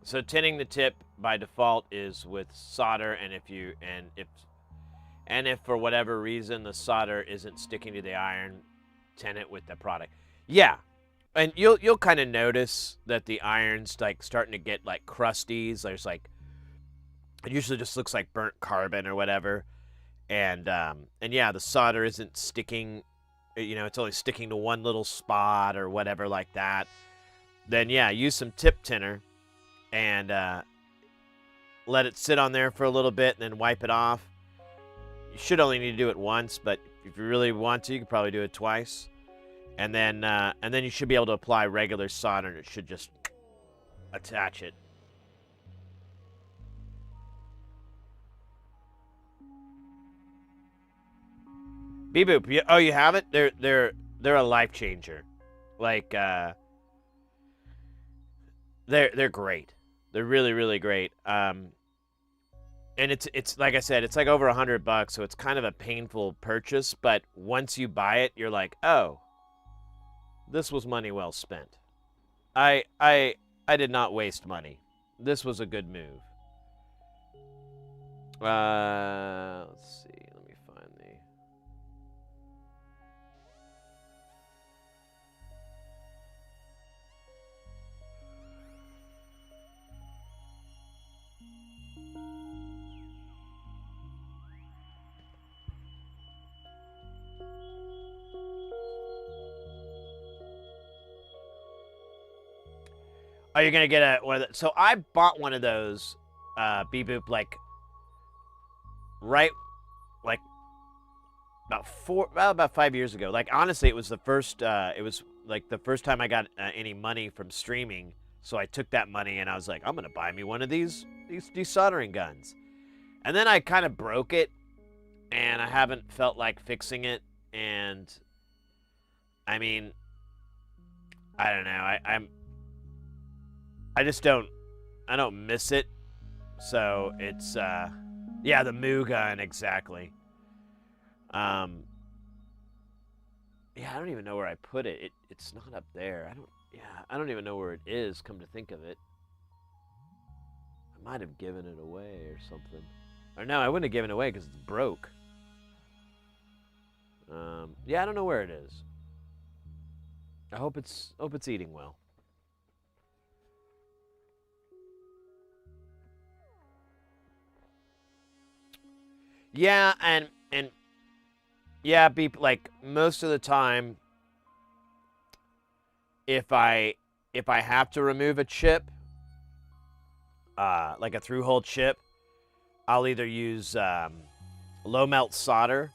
So tinning the tip by default is with solder, and if for whatever reason the solder isn't sticking to the iron, tin it with the product. Yeah, and you'll kind of notice that the iron's like starting to get like crusties. There's like, it usually just looks like burnt carbon or whatever, and yeah, the solder isn't sticking. It's only sticking to one little spot or whatever like that. Then yeah, use some tip tinner. And let it sit on there for a little bit, and then wipe it off. You should only need to do it once, but if you really want to, you can probably do it twice. And then you should be able to apply regular solder, and it should just attach it. Beep boop. Oh, you have it? They're a life changer. Like they're great. They're really great. And it's like I said, it's like over $100, so it's kind of a painful purchase. But once you buy it, you're like, oh, this was money well spent. I did not waste money. This was a good move. Let's see. Let me find the. Oh, you're gonna get one of the, so I bought one of those, Beep Boop, like about 5 years ago. Like honestly, it was the first time I got any money from streaming. So I took that money and I was like, I'm gonna buy me one of these desoldering guns. And then I kind of broke it, and I haven't felt like fixing it. And I mean, I don't know. I don't miss it. So it's yeah, the Moo gun, exactly. Yeah, I don't even know where I put it. It's not up there. I don't even know where it is, come to think of it. I might have given it away or something. Or no, I wouldn't have given it away because it's broke. Yeah, I don't know where it is. I hope it's eating well. Yeah, and yeah, like most of the time, if I have to remove a chip, like a through-hole chip, I'll either use low melt solder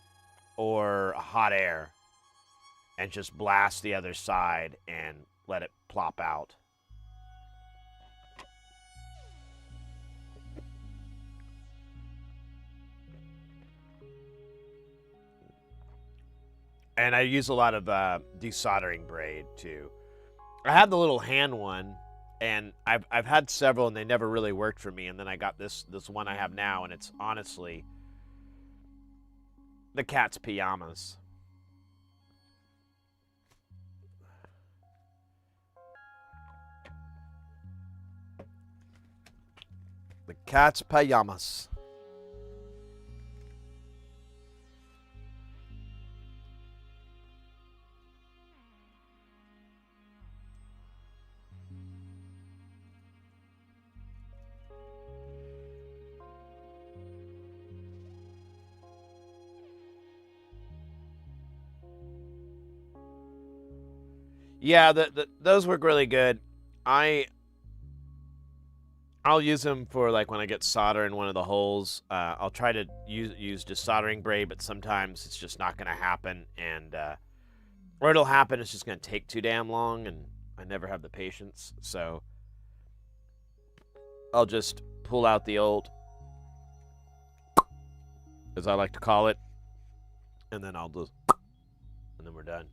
or hot air, and just blast the other side and let it plop out. And I use a lot of desoldering braid too. I had the little hand one, and I've had several, and they never really worked for me. And then I got this one I have now, and it's honestly the cat's pajamas. The cat's pajamas. Yeah, those work really good. I'll use them for like when I get solder in one of the holes. I'll try to use desoldering braid, but sometimes it's just not going to happen, and or it'll happen. It's just going to take too damn long, and I never have the patience. So I'll just pull out the old, as I like to call it, and then I'll just, and then we're done.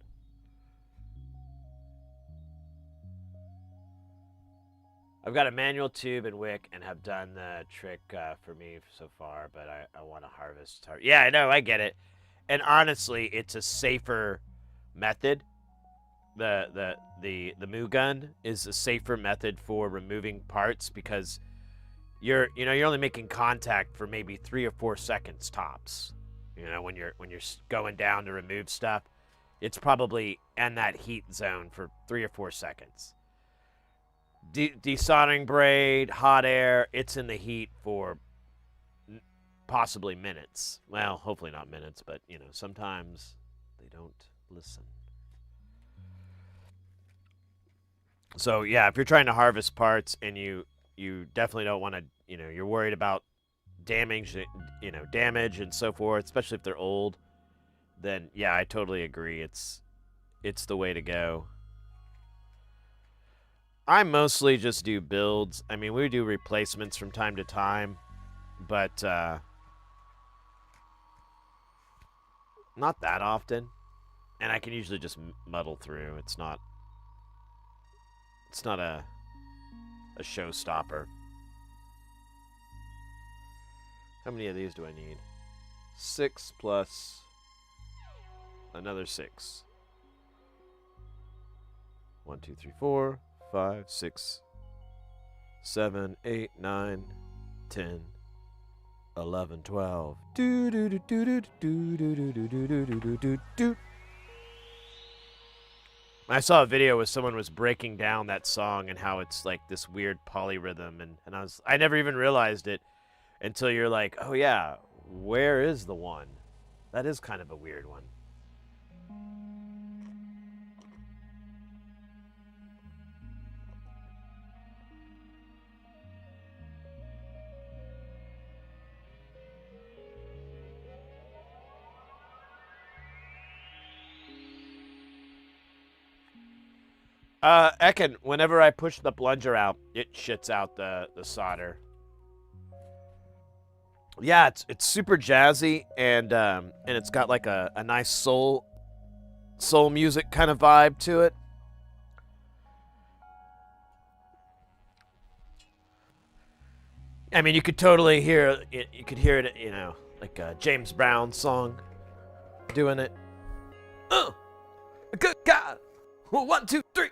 I've got a manual tube and wick and have done the trick for me so far, but I want to harvest. Yeah, I know, I get it. And honestly, it's a safer method. The Moo gun is a safer method for removing parts because you're only making contact for maybe 3 or 4 seconds tops. When you're going down to remove stuff, it's probably in that heat zone for 3 or 4 seconds. Desoldering braid, hot air, it's in the heat for possibly minutes. Well, hopefully not minutes, but sometimes they don't listen. So yeah, if you're trying to harvest parts and you definitely don't want to, you're worried about damage and so forth, especially if they're old, then yeah, I totally agree. It's the way to go. I mostly just do builds. I mean, we do replacements from time to time, but not that often. And I can usually just muddle through. It's not a showstopper. How many of these do I need? 6 plus another 6. 1, 2, 3, 4, 5, 6, 7, 8, 9, 10, 11, 12. Do do do do do do do do do do do do do. I saw a video where someone was breaking down that song and how it's like this weird polyrhythm, and I never even realized it until you're like, oh yeah, where is the one? That is kind of a weird one. Ekin, whenever I push the plunger out, it shits out the solder. Yeah, it's super jazzy, and it's got like a nice soul music kind of vibe to it. I mean, you could totally hear it. You could hear it, like a James Brown song doing it. 1, 2, 3.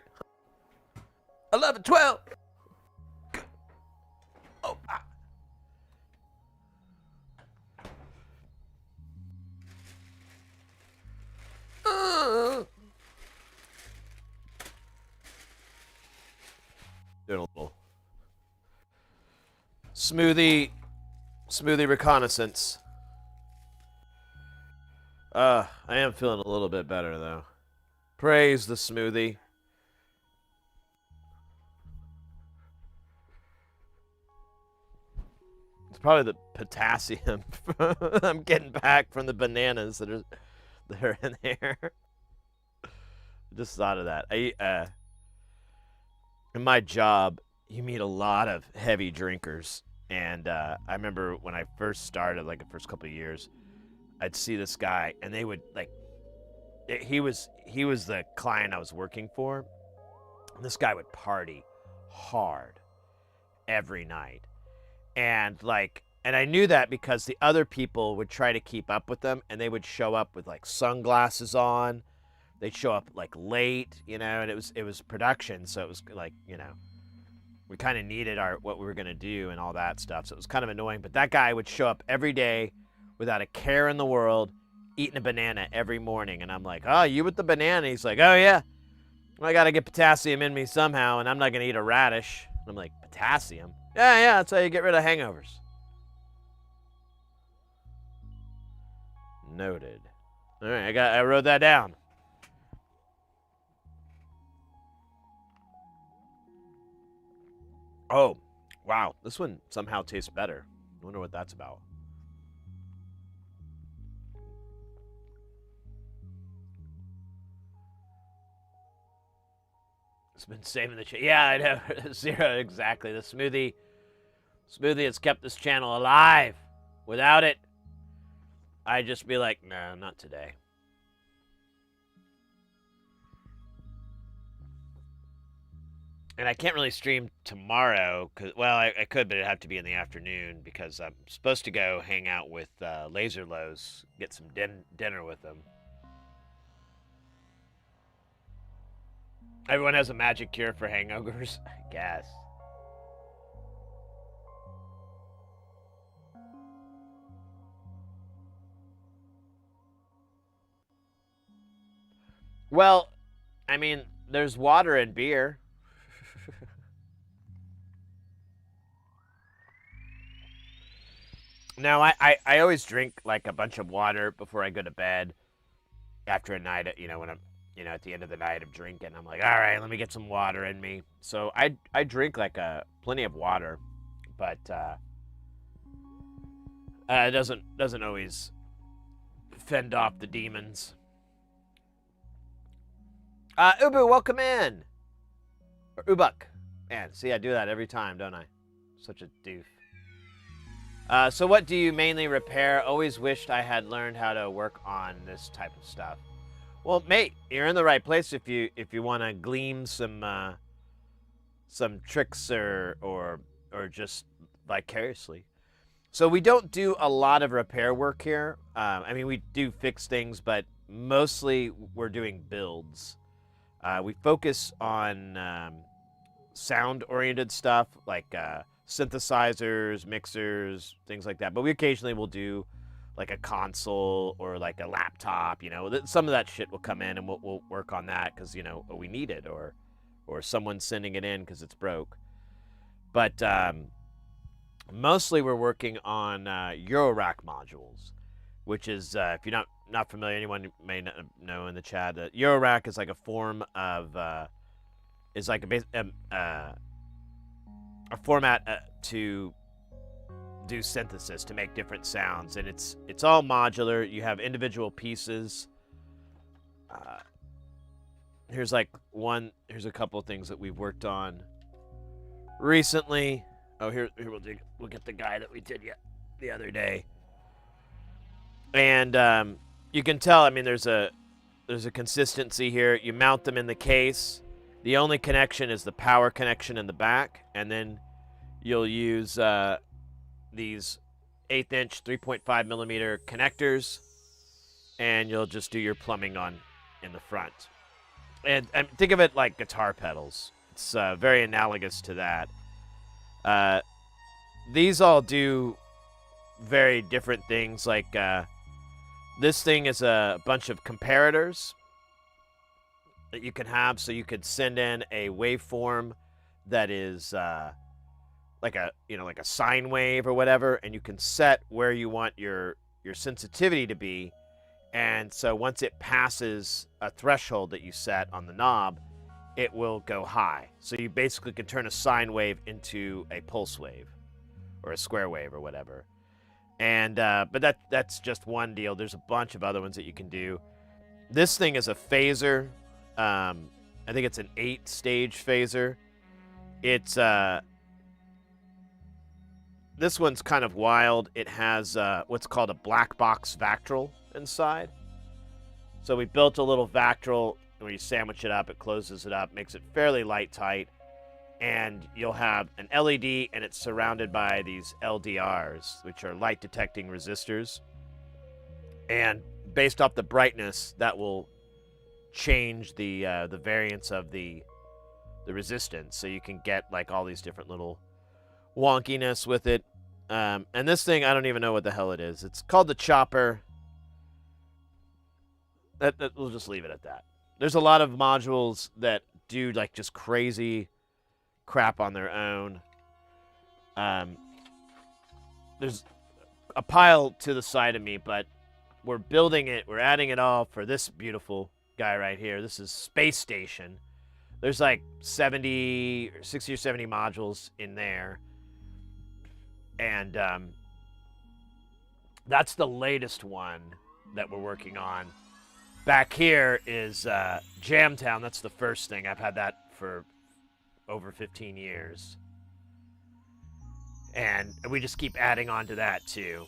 11, 12. Oh, ah. Doing a little smoothie reconnaissance. I am feeling a little bit better though. Praise the smoothie. It's probably the potassium I'm getting back from the bananas that are in there. Just thought of that. In my job, you meet a lot of heavy drinkers, and I remember when I first started, like the first couple of years, I'd see this guy, and they would like. He was the client I was working for. And this guy would party hard every night, and I knew that because the other people would try to keep up with them, and they would show up with like sunglasses on. They'd show up like late, and it was production, so it was like, we kind of needed what we were gonna do and all that stuff. So it was kind of annoying. But that guy would show up every day without a care in the world, eating a banana every morning. And I'm like, oh, you with the banana? He's like, oh yeah, well, I gotta get potassium in me somehow, and I'm not gonna eat a radish. And I'm like, potassium? Yeah, that's how you get rid of hangovers. Noted. All right, I wrote that down. Oh, wow. This one somehow tastes better. I wonder what that's about. It's been saving the yeah, I know. Zero, exactly. The smoothie has kept this channel alive. Without it, I'd just be like, no, not today. And I can't really stream tomorrow, because, well, I could, but it'd have to be in the afternoon, because I'm supposed to go hang out with Laser Lows, get some dinner with them. Everyone has a magic cure for hangovers, I guess. Well, I mean, there's water and beer. No, I always drink like a bunch of water before I go to bed. After a night, when I'm, at the end of the night of drinking, I'm like, all right, let me get some water in me. So I drink like plenty of water, but it doesn't always fend off the demons. Ubu, welcome in. Or Ubuk. Man, see, I do that every time, don't I? Such a doof. So what do you mainly repair? Always wished I had learned how to work on this type of stuff. Well, mate, you're in the right place if you want to glean some tricks or just vicariously. So we don't do a lot of repair work here. I mean, we do fix things, but mostly we're doing builds. We focus on sound-oriented stuff like synthesizers, mixers, things like that. But we occasionally will do like a console or like a laptop. Some of that shit will come in and we'll work on that because we need it, or someone's sending it in because it's broke. But mostly we're working on eurorack modules, which is if you're not familiar, anyone may not know in the chat, eurorack is like a form of is like a format to do synthesis, to make different sounds, and it's all modular. You have individual pieces. Here's a couple of things that we've worked on recently. Oh, here we'll get the guy that we did the other day, and you can tell. I mean, there's a consistency here. You mount them in the case. The only connection is the power connection in the back, and then you'll use these 1/8 inch 3.5 millimeter connectors, and you'll just do your plumbing in the front. And think of it like guitar pedals. It's very analogous to that. These all do very different things. Like this thing is a bunch of comparators that you can have, so you could send in a waveform that is like a like a sine wave or whatever, and you can set where you want your sensitivity to be. And so once it passes a threshold that you set on the knob, it will go high. So you basically can turn a sine wave into a pulse wave or a square wave or whatever. And but that's just one deal. There's a bunch of other ones that you can do. This thing is a phaser. I think it's an 8-stage phaser. It's this one's kind of wild. It has what's called a black box Vactral inside. So we built a little Vactral, where you sandwich it up, it closes it up, makes it fairly light tight, and you'll have an LED, and it's surrounded by these LDRs, which are light detecting resistors. And based off the brightness, that will change the variance of the resistance, so you can get like all these different little wonkiness with it. And this thing, I don't even know what the hell it is. It's called the Chopper. We'll just leave it at that. There's a lot of modules that do like just crazy crap on their own. There's a pile to the side of me, but we're building it. We're adding it all for this beautiful guy right here. This is Space Station. There's like 60 or 70 modules in there. And that's the latest one that we're working on. Back here is Jamtown. That's the first thing. I've had that for over 15 years. And we just keep adding on to that too.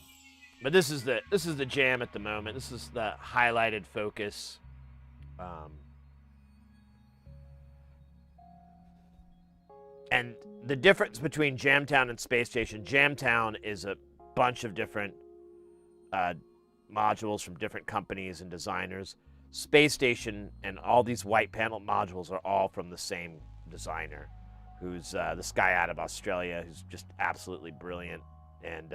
But this is the jam at the moment. This is the highlighted focus. And the difference between Jamtown and Space Station, Jamtown is a bunch of different modules from different companies and designers. Space Station and all these white panel modules are all from the same designer, who's this guy out of Australia who's just absolutely brilliant and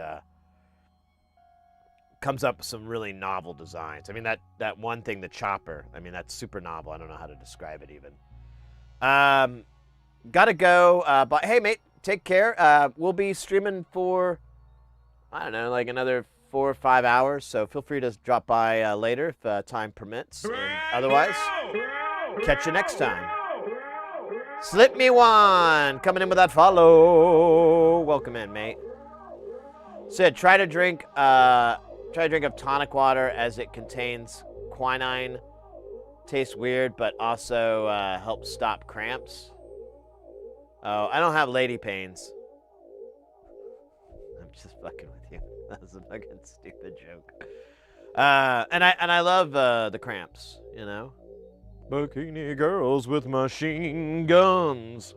comes up with some really novel designs. I mean, that one thing, the Chopper, I mean, that's super novel. I don't know how to describe it even. Gotta go, but hey, mate, take care. We'll be streaming for, I don't know, like another 4 or 5 hours, so feel free to drop by later if time permits. And otherwise, catch you next time. Slip me one, coming in with that follow. Welcome in, mate. Sid, try to drink of tonic water as it contains quinine. Tastes weird, but also helps stop cramps. Oh, I don't have lady pains. I'm just fucking with you. That was a fucking stupid joke. And I love the cramps, you know? Bikini girls with machine guns.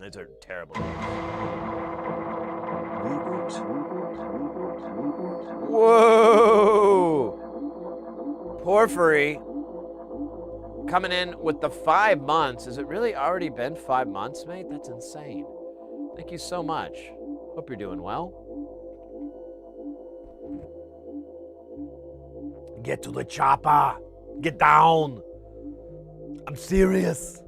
Those are terrible. Whoa! Porphyry coming in with the 5 months. Has it really already been 5 months, mate? That's insane. Thank you so much. Hope you're doing well. Get to the chopper. Get down. I'm serious.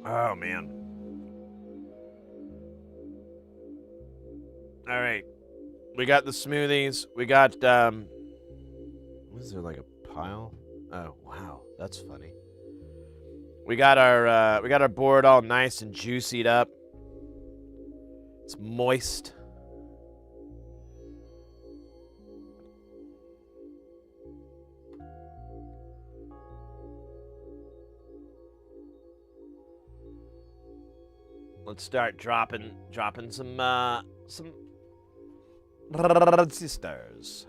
Oh, man. All right. We got the smoothies. We got, was there like a pile? Oh, wow. That's funny. We got our board all nice and juicied up. It's moist. Let's start dropping some transistors.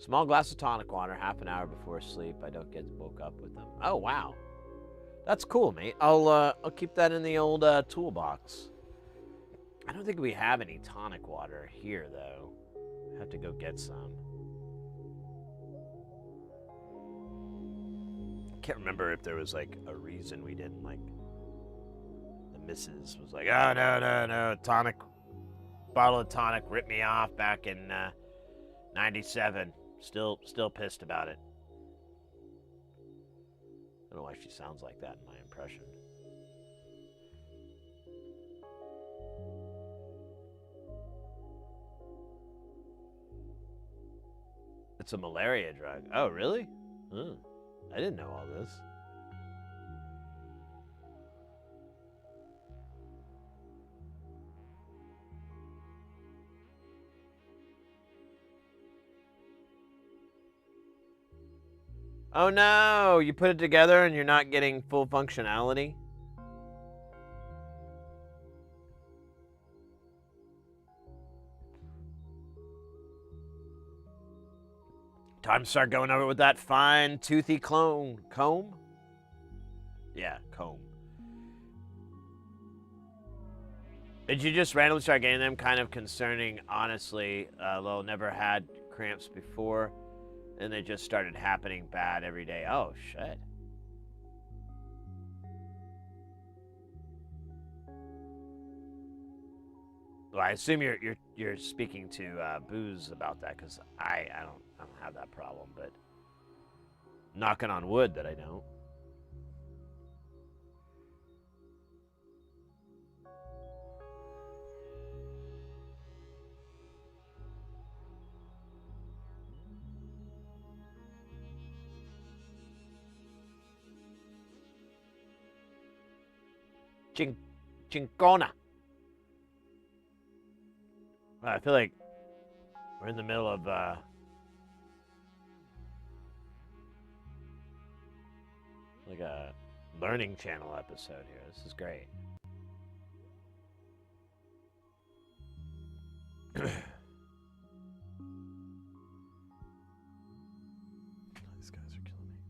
Small glass of tonic water, half an hour before sleep. I don't get woke up with them. Oh, wow. That's cool, mate. I'll keep that in the old toolbox. I don't think we have any tonic water here, though. I have to go get some. I can't remember if there was, like, a reason we didn't, like... The missus was like, oh, no, tonic... Bottle of tonic ripped me off back in, 97. Still pissed about it. I don't know why she sounds like that in my impression. It's a malaria drug. Oh, really? I didn't know all this. Oh no, you put it together and you're not getting full functionality? Time to start going over with that fine toothy comb. Yeah, comb. Did you just randomly start getting them? Kind of concerning, honestly. Lil never had cramps before. And they just started happening bad every day. Oh, shit. Well, I assume you're speaking to Booze about that, because I don't have that problem, but knocking on wood that I don't. Chincona. I feel like we're in the middle of like a learning channel episode here. This is great. These guys are killing me.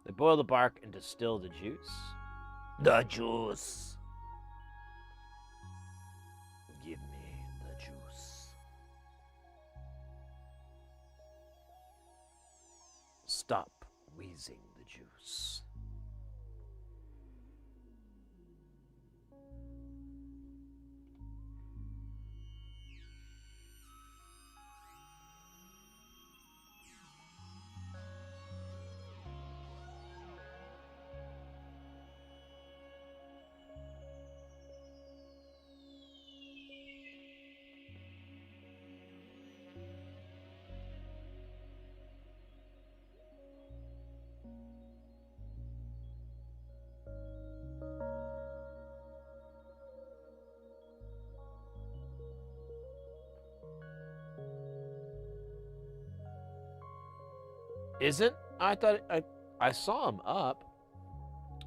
They boil the bark and distill the juice. The juice. Give me the juice. Stop wheezing the juice. Isn't? I thought I saw him up.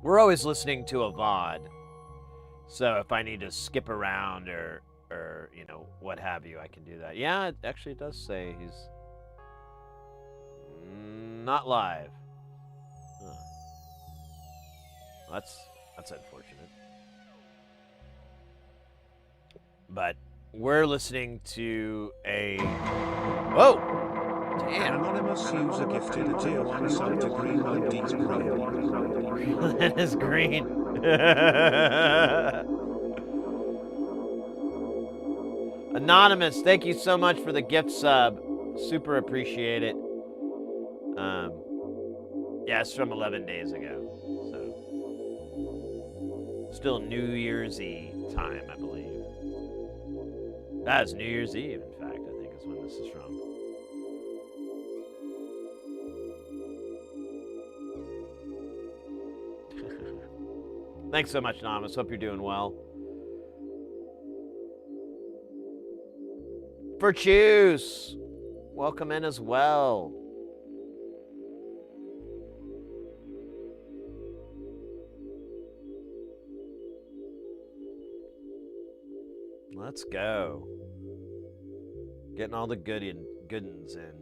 We're always listening to a VOD. So if I need to skip around or you know, what have you, I can do that. Yeah, it does say he's not live. Huh. That's unfortunate. But we're listening to a... Whoa! An Damn. anonymous user gifted a tier 1 sub to Greenland Deep Green. That is green. Anonymous, thank you so much for the gift sub. Super appreciate it. Yeah, it's from 11 days ago. So, still New Year's Eve time, I believe. That's New Year's Eve, in fact, I think is when this is from. Thanks so much, Anonymous. Hope you're doing well. Virtues, welcome in as well. Let's go. Getting all the goodins in.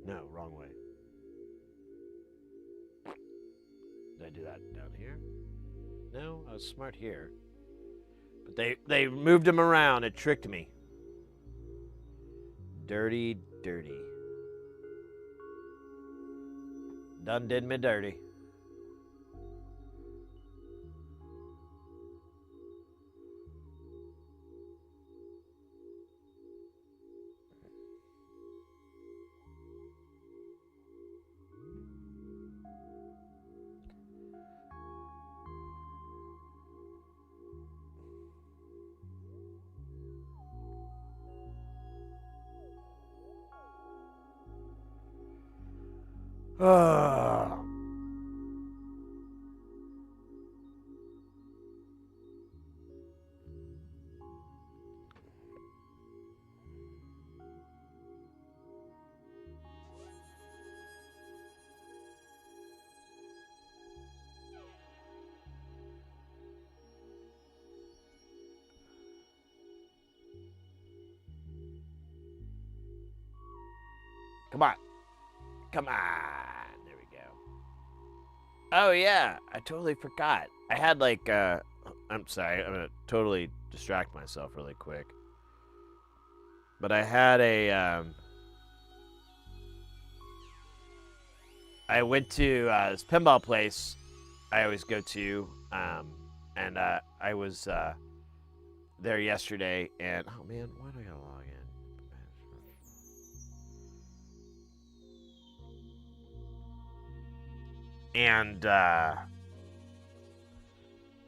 No, wrong way. Did I do that down here? No, I was smart here. But they moved him around. It tricked me. Dirty, dirty. Done did me dirty. Ah. Come on. Come on. There we go. Oh, yeah. I totally forgot. I had like, I'm sorry. I'm going to totally distract myself really quick. But I had I went to this pinball place I always go to, and I was there yesterday, and oh man, why do I gotta log in? And I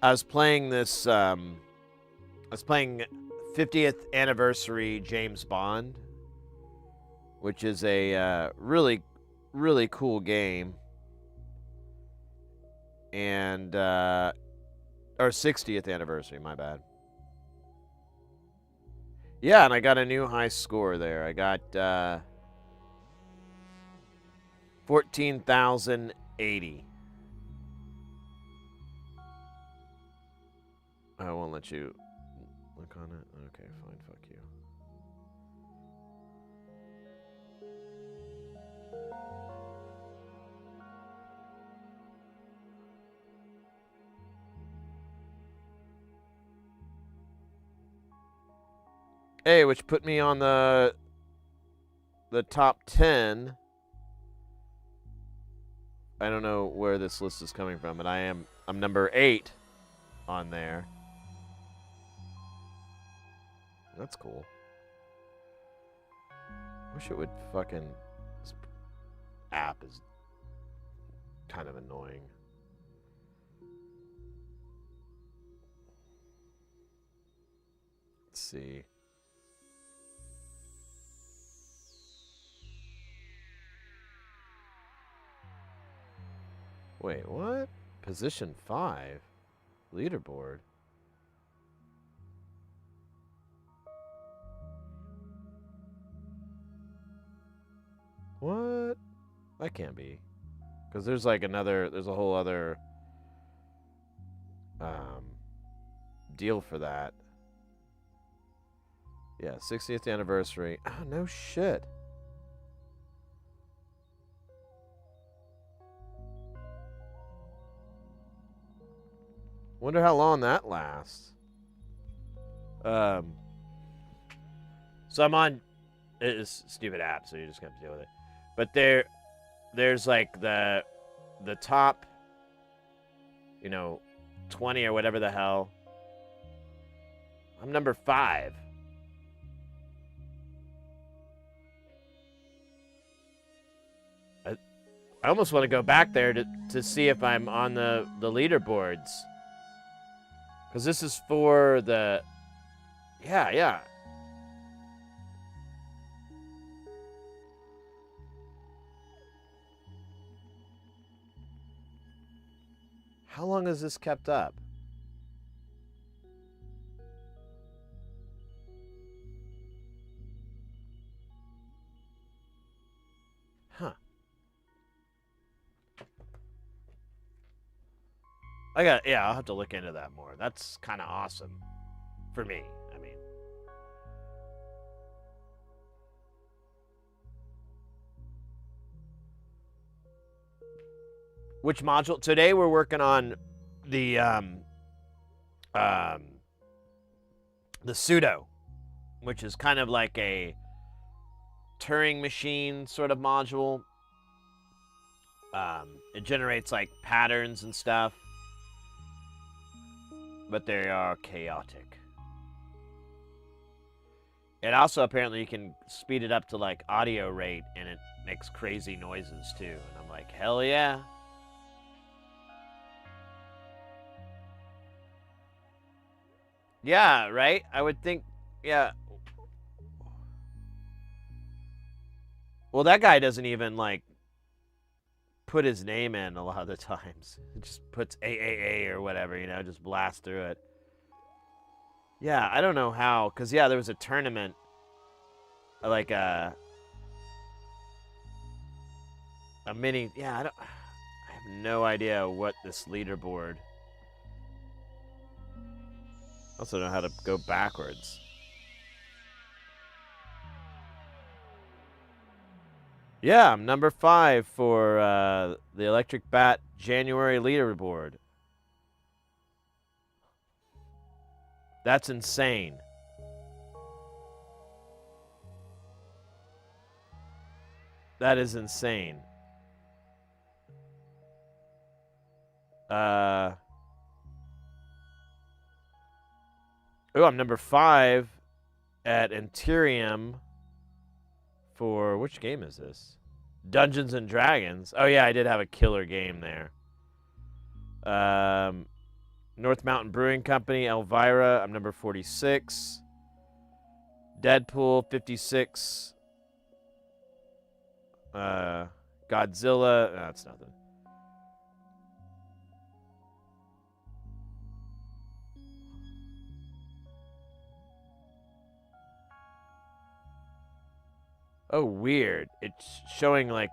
was playing this. I was playing 50th anniversary James Bond, which is a really, really cool game. And or 60th anniversary, my bad. Yeah, and I got a new high score there. I got 14,080. I won't let you look on it. Okay, fine. Fuck you. Hey, which put me on the top 10. I don't know where this list is coming from, but I'm number 8 on there. That's cool. Wish it would fucking. This app is kind of annoying. Let's see. Wait, what? Position 5? Leaderboard? What? That can't be. Because there's like there's a whole other deal for that. Yeah, 60th anniversary. Oh, no shit. Wonder how long that lasts. So I'm on. It's a stupid app, so you just have to deal with it. But there's like the top, 20 or whatever the hell. I'm number 5. I almost want to go back there to see if I'm on the leaderboards. Because this is for the... Yeah. How long has this kept up? Huh. I'll have to look into that more. That's kind of awesome for me. I mean, which module? Today we're working on the pseudo, which is kind of like a Turing machine sort of module. It generates like patterns and stuff, but they are chaotic. And also apparently you can speed it up to like audio rate and it makes crazy noises too. And I'm like, hell yeah. Yeah, right? I would think, yeah. Well, that guy doesn't even like put his name in a lot of the times. It just puts AAA or whatever, just blast through it. Yeah, I don't know how, because, yeah, there was a tournament, like a mini, yeah, I have no idea what this leaderboard. I also don't know how to go backwards. Yeah, I'm number 5 for the Electric Bat January leaderboard. That's insane. That is insane. Oh, I'm number 5 at Interium for which game is this? Dungeons and Dragons. Oh yeah, I did have a killer game there. North Mountain Brewing Company, Elvira. I'm number 46. Deadpool 56. Godzilla. No, that's nothing. Oh, weird. It's showing like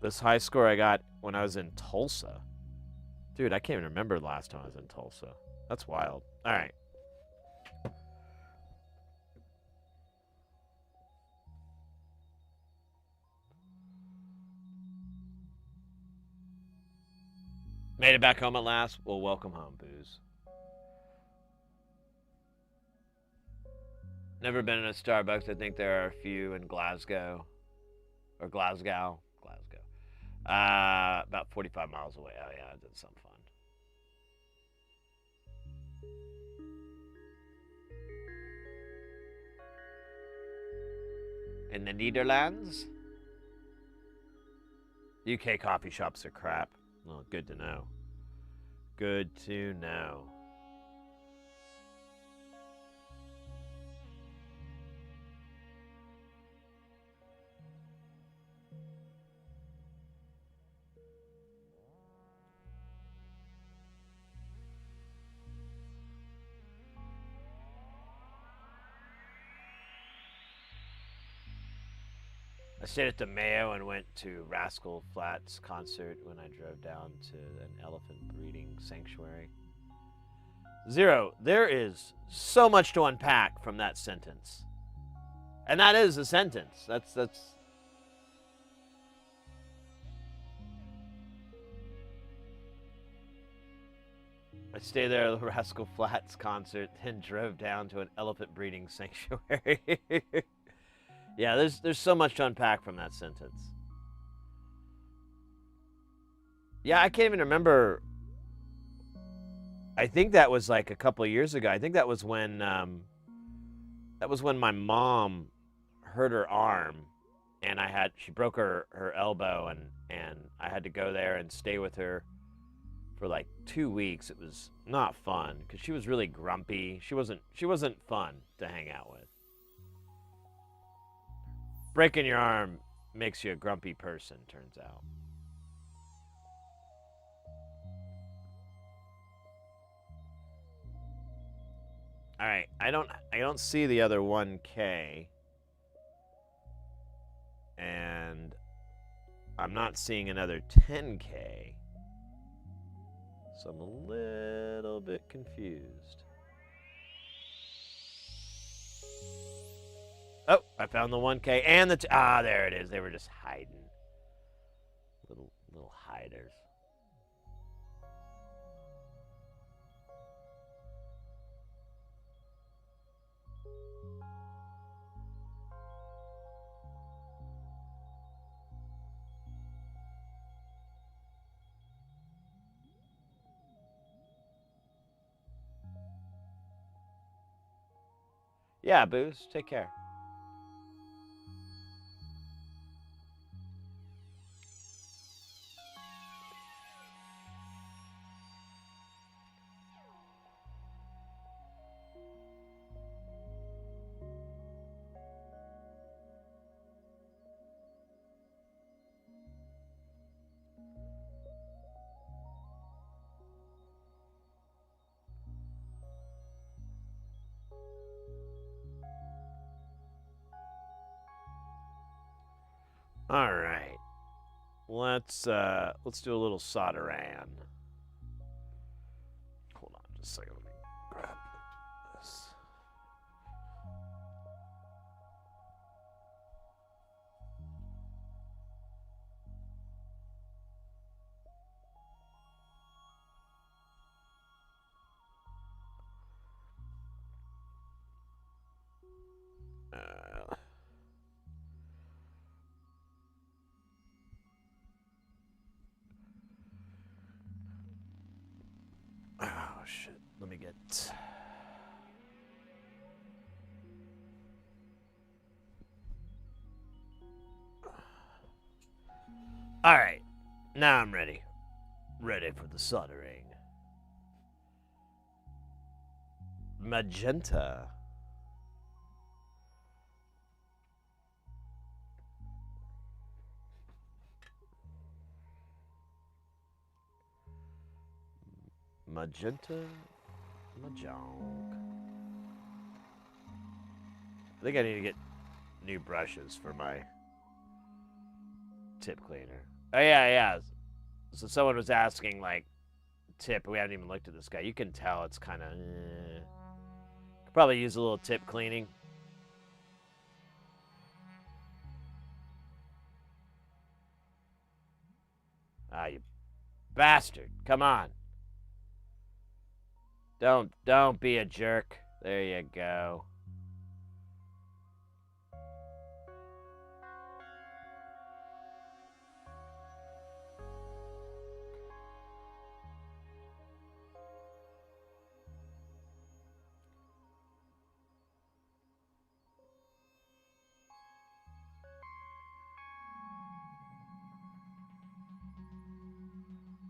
this high score I got when I was in Tulsa. Dude, I can't even remember the last time I was in Tulsa. That's wild. All right. Made it back home at last? Well, welcome home, Booze. Never been in a Starbucks. I think there are a few in Glasgow. Or Glasgow. About 45 miles away. Oh, yeah, I did some fun. In the Netherlands? UK coffee shops are crap. Well, good to know. Good to know. I stayed at the Mayo and went to Rascal Flatts concert when I drove down to an elephant breeding sanctuary. Zero, there is so much to unpack from that sentence. And that is a sentence. That's I stayed there at the Rascal Flatts concert, then drove down to an elephant breeding sanctuary. Yeah, there's so much to unpack from that sentence. Yeah, I can't even remember. I think that was like a couple of years ago. I think that was when my mom hurt her arm, and she broke her elbow, and I had to go there and stay with her for like 2 weeks. It was not fun because she was really grumpy. She wasn't fun to hang out with. Breaking your arm makes you a grumpy person, turns out. All right, I don't see the other 1K, and I'm not seeing another 10K. So I'm a little bit confused. Oh, I found the 1K and there it is. They were just hiding. Little hiders. Yeah, Booze, take care. All right. Let's do a little Solderday. Hold on just a second. Let me grab this. Oh shit. Let me get. All right. Now I'm ready. Ready for the soldering. Magenta. Magenta. Mahjong. I think I need to get new brushes for my tip cleaner. Oh, yeah. So someone was asking, like, tip. We haven't even looked at this guy. You can tell it's kind of... Could probably use a little tip cleaning. Ah, you bastard. Come on. Don't be a jerk. There you go.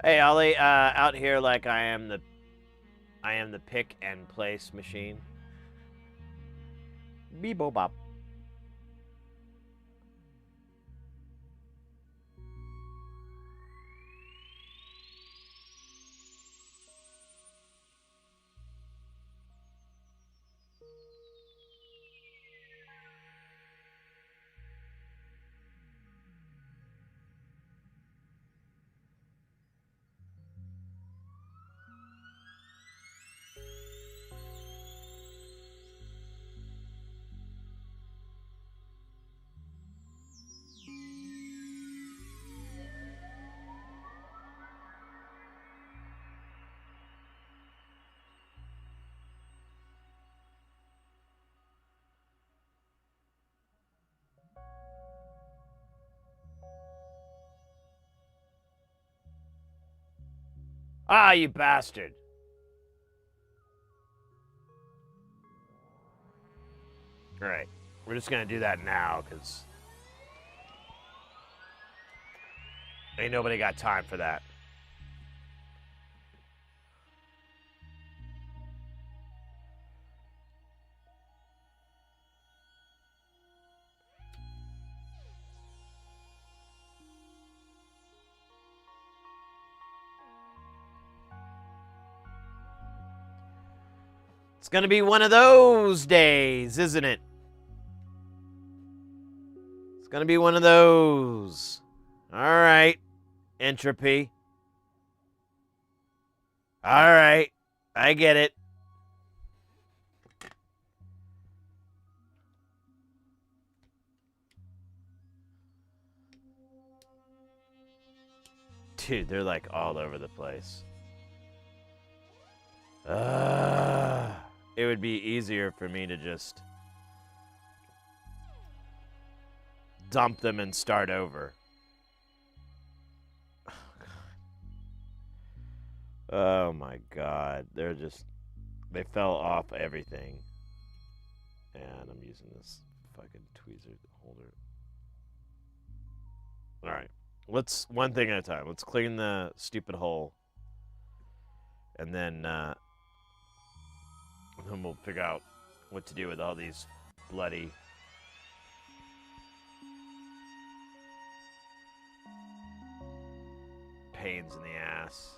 Hey Ollie, out here like I am the pick and place machine. Beebo bop. Ah, you bastard. All right. We're just going to do that now because ain't nobody got time for that. It's going to be one of those days, isn't it? It's going to be one of those. All right. Entropy. All right. I get it. Dude, they're like all over the place. It would be easier for me to just dump them and start over. Oh my god. They fell off everything. And I'm using this fucking tweezer holder. Alright. Let's, one thing at a time. Let's clean the stupid hole. And then we'll figure out what to do with all these bloody pains in the ass.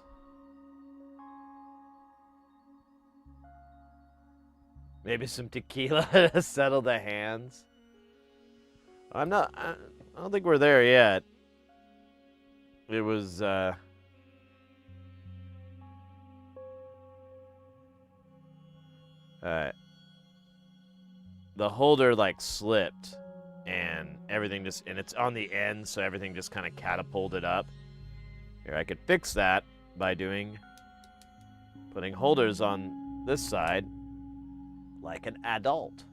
Maybe some tequila to settle the hands. I don't think we're there yet. It was, the holder like slipped and everything just, and it's on the end, so everything just kind of catapulted up. Here, I could fix that by putting holders on this side like an adult.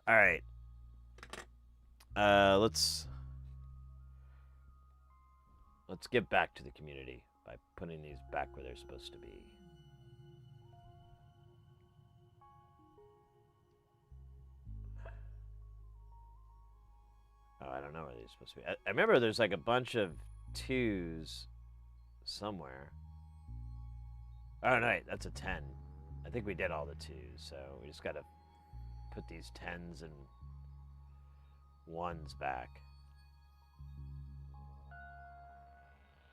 All right. Let's get back to the community by putting these back where they're supposed to be. Oh, I don't know where they're supposed to be. I remember there's like a bunch of 2s somewhere. Oh, no, wait, that's a 10. I think we did all the 2s, so we just got to put these 10s and 1s back.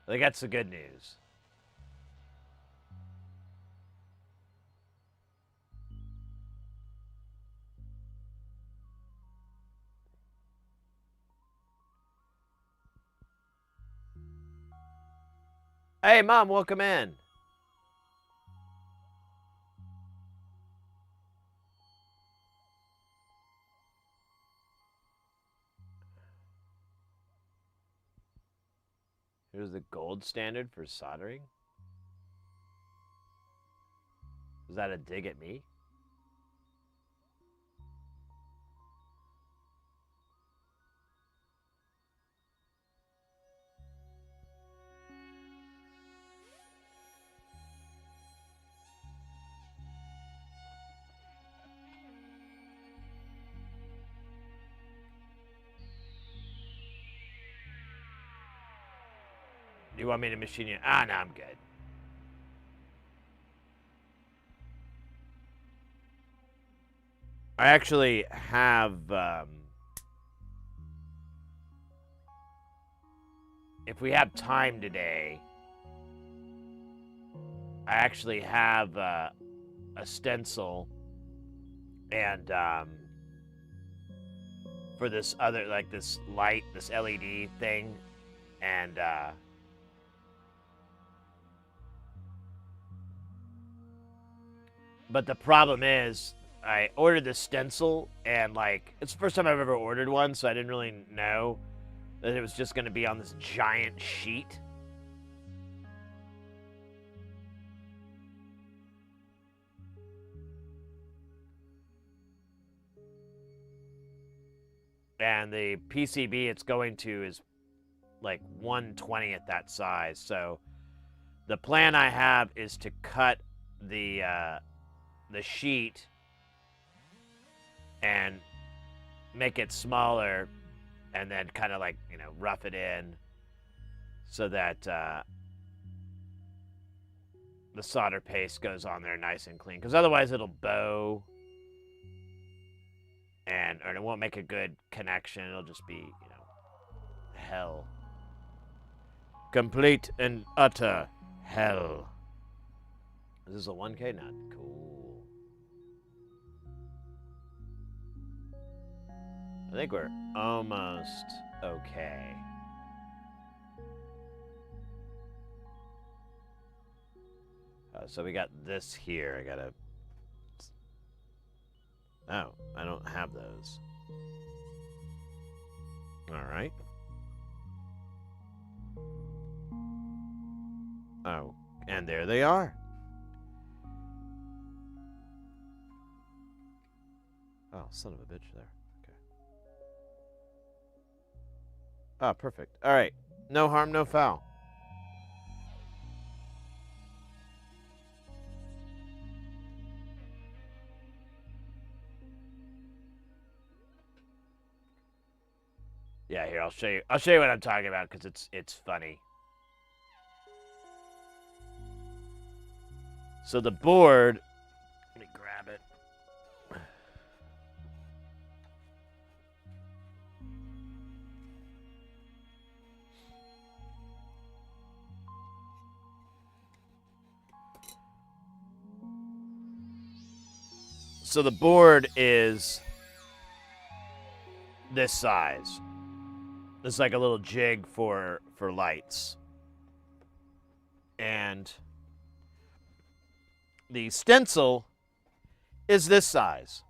I think that's the good news. Hey, Mom, welcome in. Here's the gold standard for soldering. Is that a dig at me? Do you want me to machine you? Ah, no, I'm good. I actually have, if we have time today, I actually have a stencil and for this other, like this light, this LED thing, and but the problem is I ordered the stencil and like it's the first time I've ever ordered one, so I didn't really know that it was just going to be on this giant sheet. And the PCB it's going to is like 1/20th that size. So the plan I have is to cut the sheet and make it smaller, and then kind of like, you know, rough it in so that the solder paste goes on there nice and clean. Because otherwise it'll bow, or it won't make a good connection. It'll just be, you know, hell. Complete and utter hell. Is this a 1K nut? Cool. I think we're almost okay. So we got this here. I gotta... Oh, I don't have those. Alright. Oh, and there they are. Oh, son of a bitch there. Okay. Oh, perfect. Alright. No harm, no foul. Yeah, here, I'll show you. I'll show you what I'm talking about because it's funny. So the board, let me grab it. So the board is this size. It's like a little jig for lights. And the stencil is this size.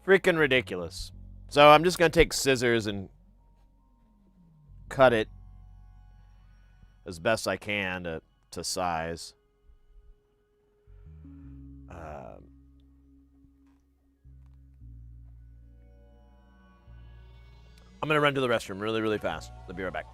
Freaking ridiculous. So I'm just going to take scissors and cut it as best I can to size. I'm going to run to the restroom really, really fast. I'll be right back.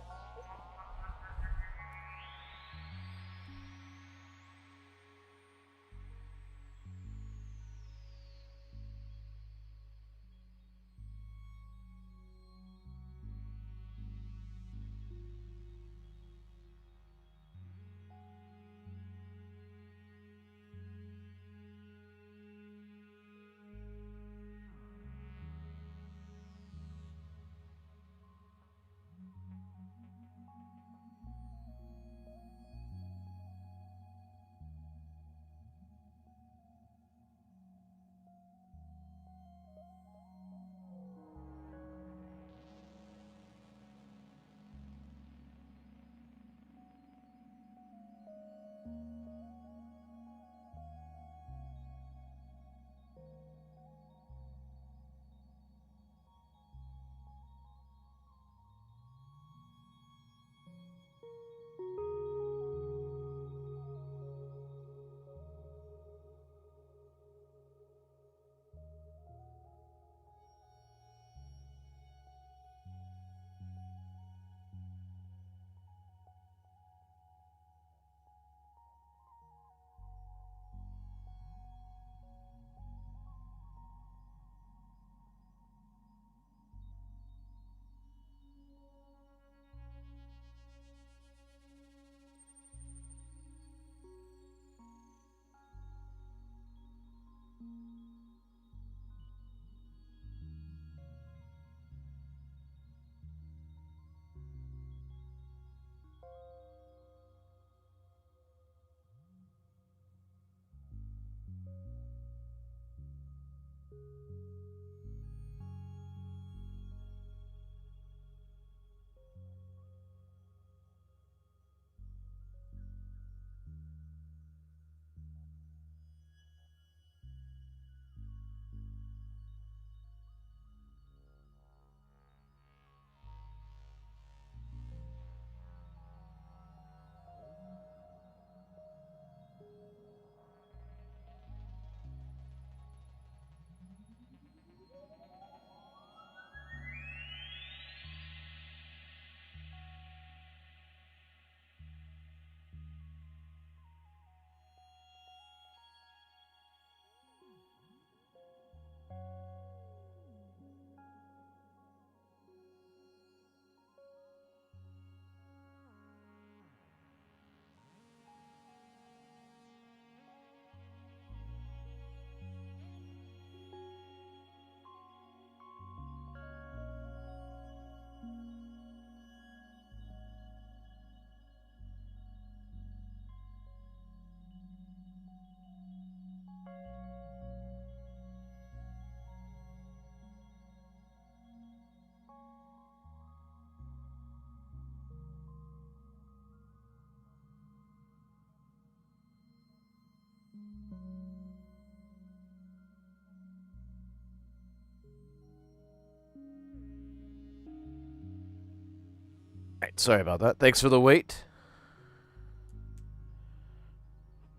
Sorry about that. Thanks for the wait.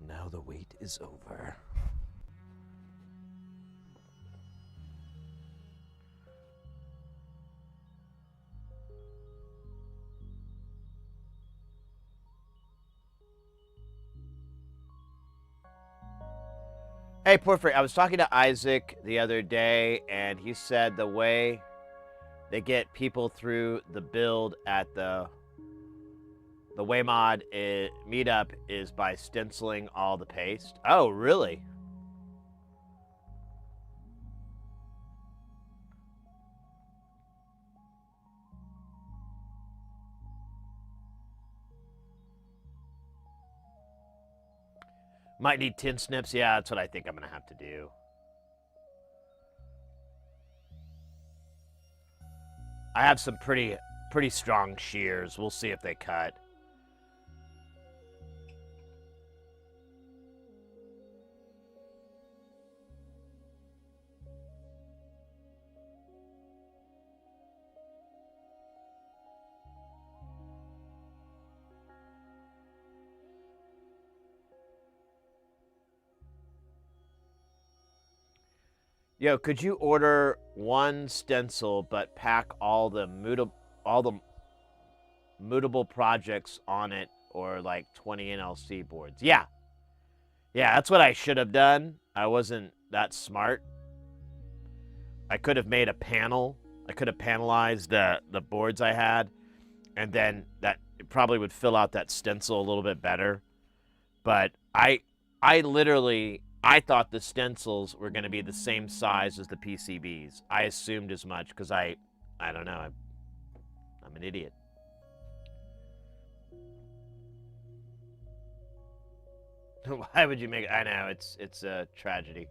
Now the wait is over. Hey, Porphyry, I was talking to Isaac the other day, and he said the way they get people through the build at the Waymod meetup is by stenciling all the paste. Oh, really? Might need tin snips. Yeah, that's what I think I'm going to have to do. I have some pretty strong shears. We'll see if they cut. Yo, could you order one stencil but pack all the mutable projects on it, or like 20 NLC boards? Yeah. Yeah, that's what I should have done. I wasn't that smart. I could have made a panel. I could have panelized the boards I had, and then that probably would fill out that stencil a little bit better. But I literally I thought the stencils were going to be the same size as the PCBs. I assumed as much because I don't know. I'm an idiot. Why would you make it? I know it's a tragedy.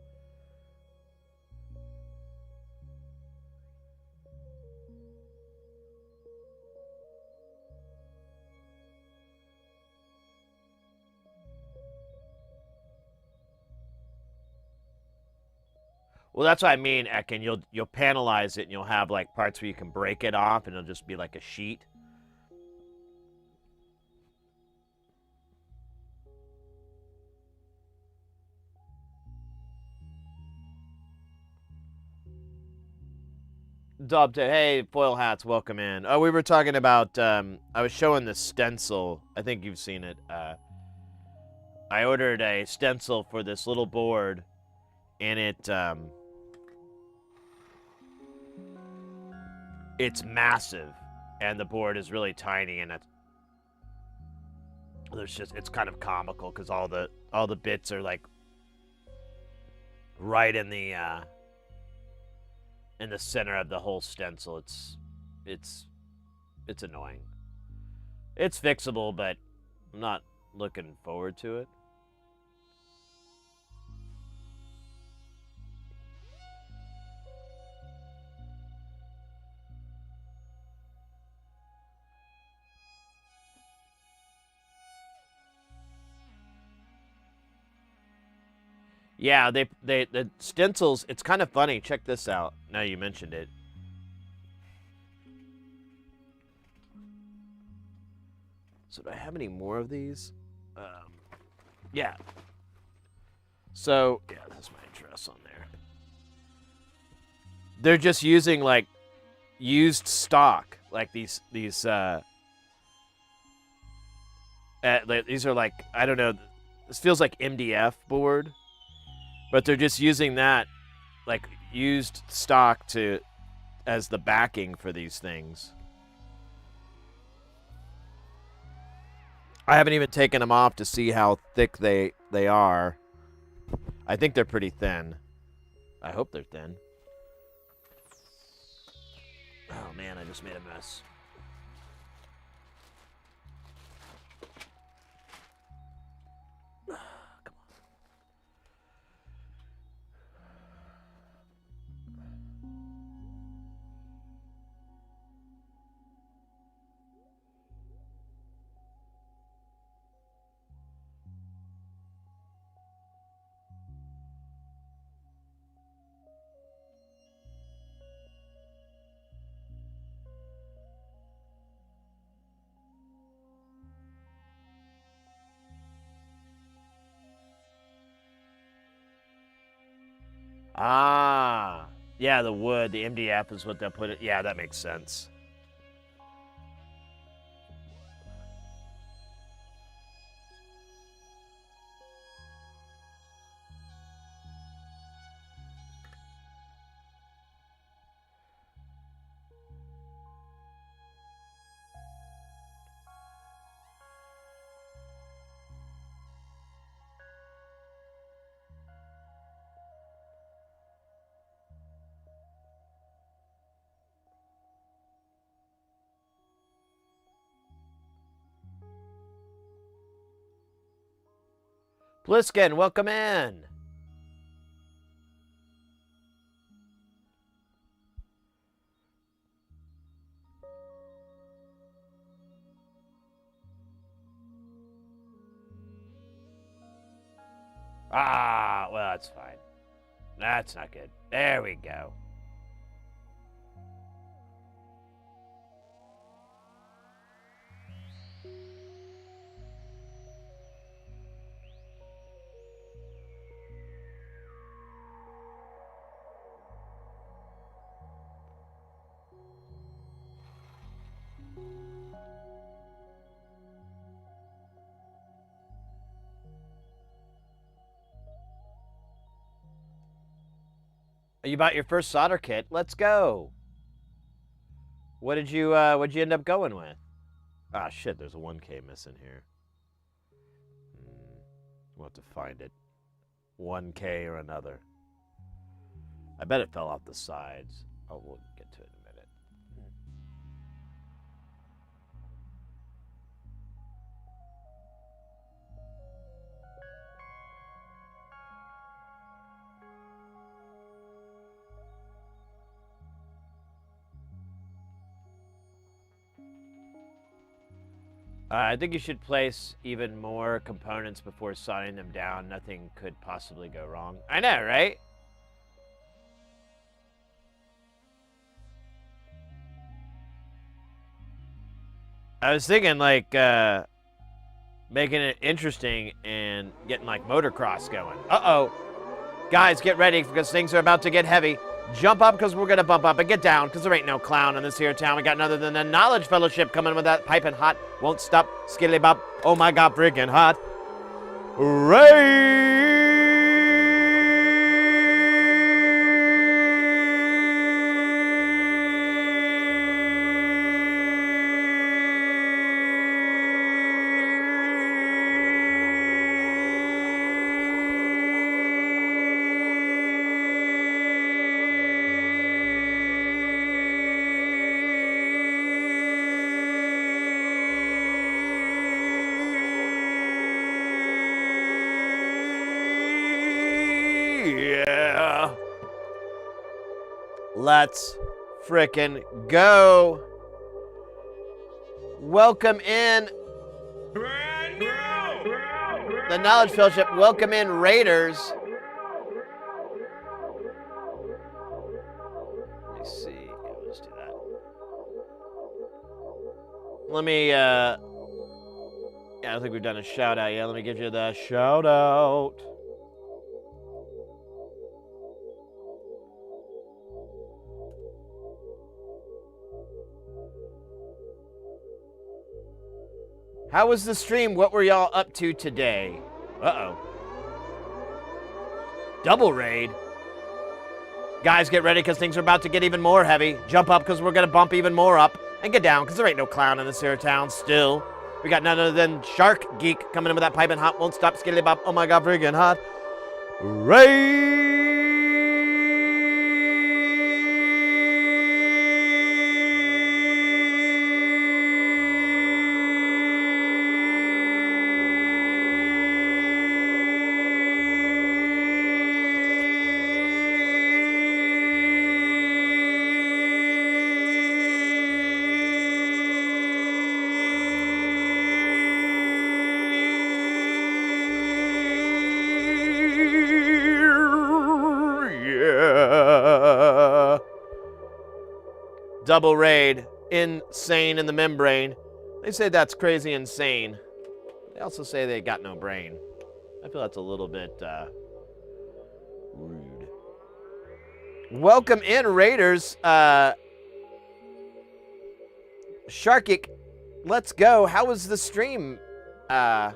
Well, that's what I mean, Ekin. You'll panelize it, and you'll have like parts where you can break it off, and it'll just be like a sheet. Dub to hey foil hats, welcome in. Oh, we were talking about. I was showing the stencil. I think you've seen it. I ordered a stencil for this little board, and it's massive, and the board is really tiny, and it's kind of comical because all the bits are like right in the center of the whole stencil. It's annoying. It's fixable, but I'm not looking forward to it. Yeah, the stencils. It's kind of funny. Check this out. Now you mentioned it. So do I have any more of these? Yeah. So yeah, that's my address on there. They're just using like used stock, like these these are like, I don't know. This feels like MDF board, but they're just using that like used stock as the backing for these things. I haven't even taken them off to see how thick they are. I think they're pretty thin. I hope they're thin. Oh man, I just made a mess. Ah. Yeah, the wood, the MDF is what they'll put it. Yeah, that makes sense. Bliskin, welcome in. Ah, well, that's fine. That's not good. There we go. You bought your first solder kit. Let's go. What'd you end up going with? Ah, shit, there's a 1K missing here. We'll have to find it. 1K or another. I bet it fell off the sides. Oh, we'll get to it in a minute. I think you should place even more components before soldering them down. Nothing could possibly go wrong. I know, right? I was thinking, like, making it interesting and getting, like, motocross going. Uh-oh. Guys, get ready because things are about to get heavy. Jump up because we're going to bump up and get down because there ain't no clown in this here town. We got none other than the Knowledge Fellowship coming with that piping hot. Won't stop. Skiddly bop. Oh my God, freaking hot. Yeah. Let's frickin' go. Welcome in. The Knowledge Fellowship. Welcome in, Raiders. Let me see. Yeah, let's do that. Let me, yeah, I don't think we've done a shout out yet. Let me give you the shout out. How was the stream? What were y'all up to today? Uh-oh. Double raid. Guys, get ready because things are about to get even more heavy. Jump up because we're going to bump even more up. And get down because there ain't no clown in this here town still. We got none other than Shark Geek coming in with that piping hot. Won't stop, skiddly bop. Oh my God, friggin' hot. Raid! Double raid. Insane in the membrane. They say that's crazy insane. They also say they got no brain. I feel that's a little bit rude. Welcome in, Raiders. Sharkic, let's go. How was the stream? I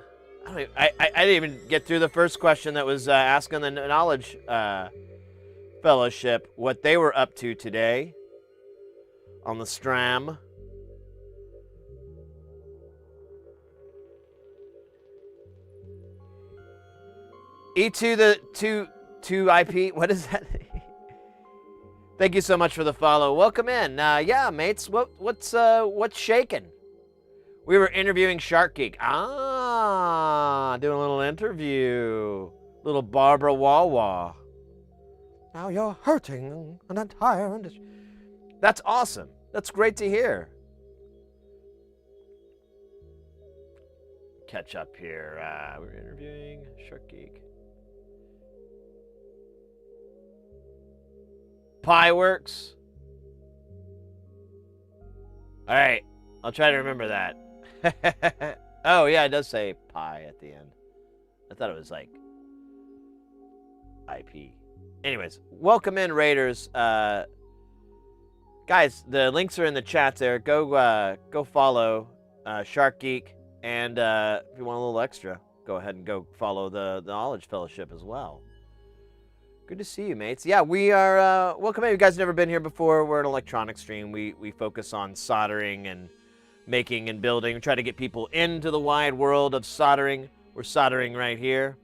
didn't even get through the first question that was asking the Knowledge Fellowship what they were up to today on the stram. E2 the 2 IP. What is that? Thank you so much for the follow. Welcome in. Yeah, mates. What's shaking? We were interviewing Shark Geek. Doing a little interview. Little Barbara Wawa. Now you're hurting an entire industry. That's awesome. That's great to hear. Catch up here. We're interviewing Shark Geek. Pie works. All right. I'll try to remember that. Oh, yeah, it does say pie at the end. I thought it was like IP. Anyways, welcome in, Raiders. Guys, the links are in the chat there. Go follow Shark Geek. And if you want a little extra, go ahead and go follow the Knowledge Fellowship as well. Good to see you, mates. Yeah, we are, welcome in. You guys have never been here before. We're an electronic stream. We focus on soldering and making and building. We try to get people into the wide world of soldering. We're soldering right here.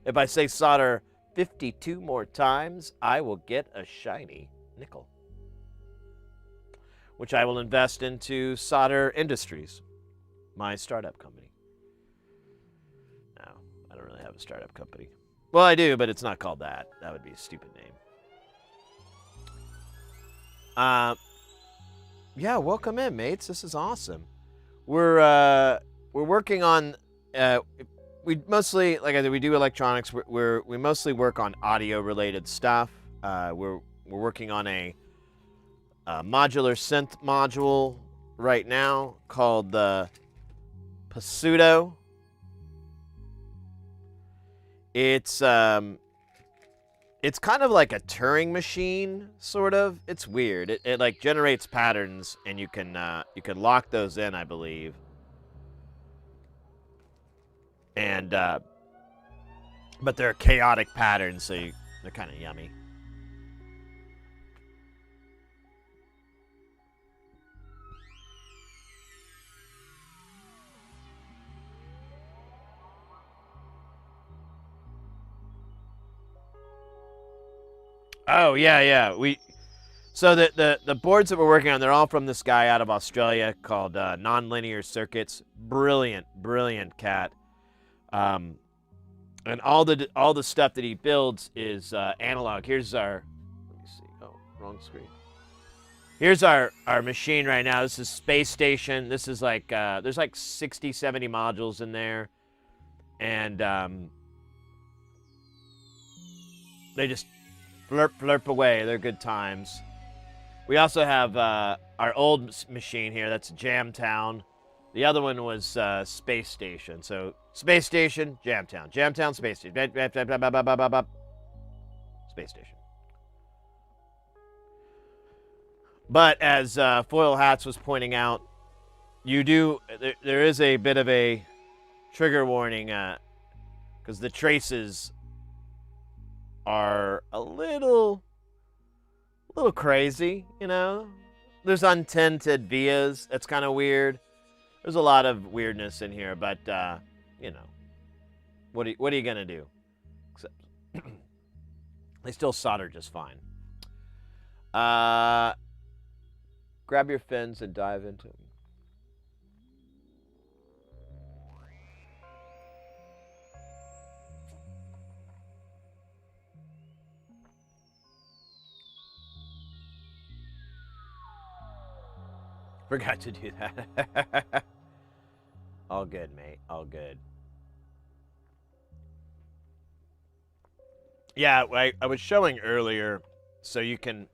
If I say solder 52 more times, I will get a shiny nickel, which I will invest into Solder Industries, my startup company. No, I don't really have a startup company. Well, I do, but it's not called that. That would be a stupid name. Yeah, welcome in, mates. This is awesome. We're working on. We mostly, like I said, we do electronics. We mostly work on audio related stuff. We're working on a modular synth module right now called the Pseudo. It's kind of like a Turing machine, sort of. It's weird. It like generates patterns, and you can lock those in, I believe. And but they're chaotic patterns, so they're kind of yummy. Oh yeah. So the boards that we're working on, they're all from this guy out of Australia called Nonlinear Circuits. Brilliant cat. And all the stuff that he builds is analog. Here's our. Let me see. Oh, wrong screen. Here's our machine right now. This is Space Station. This is like there's like 60, 70 modules in there, and they just flurp away. They're good times. We also have our old machine here. That's Jamtown. The other one was Space Station. So Space Station, Jamtown. Jamtown, Space Station. Space Station. But as Foil Hats was pointing out, there is a bit of a trigger warning because the traces are a little crazy, you know. There's untinted vias. That's kind of weird. There's a lot of weirdness in here, but you know, what are you gonna do? Except they still solder just fine. Grab your fins and dive into them. Forgot to do that. All good, mate. All good. Yeah, I was showing earlier, so you can,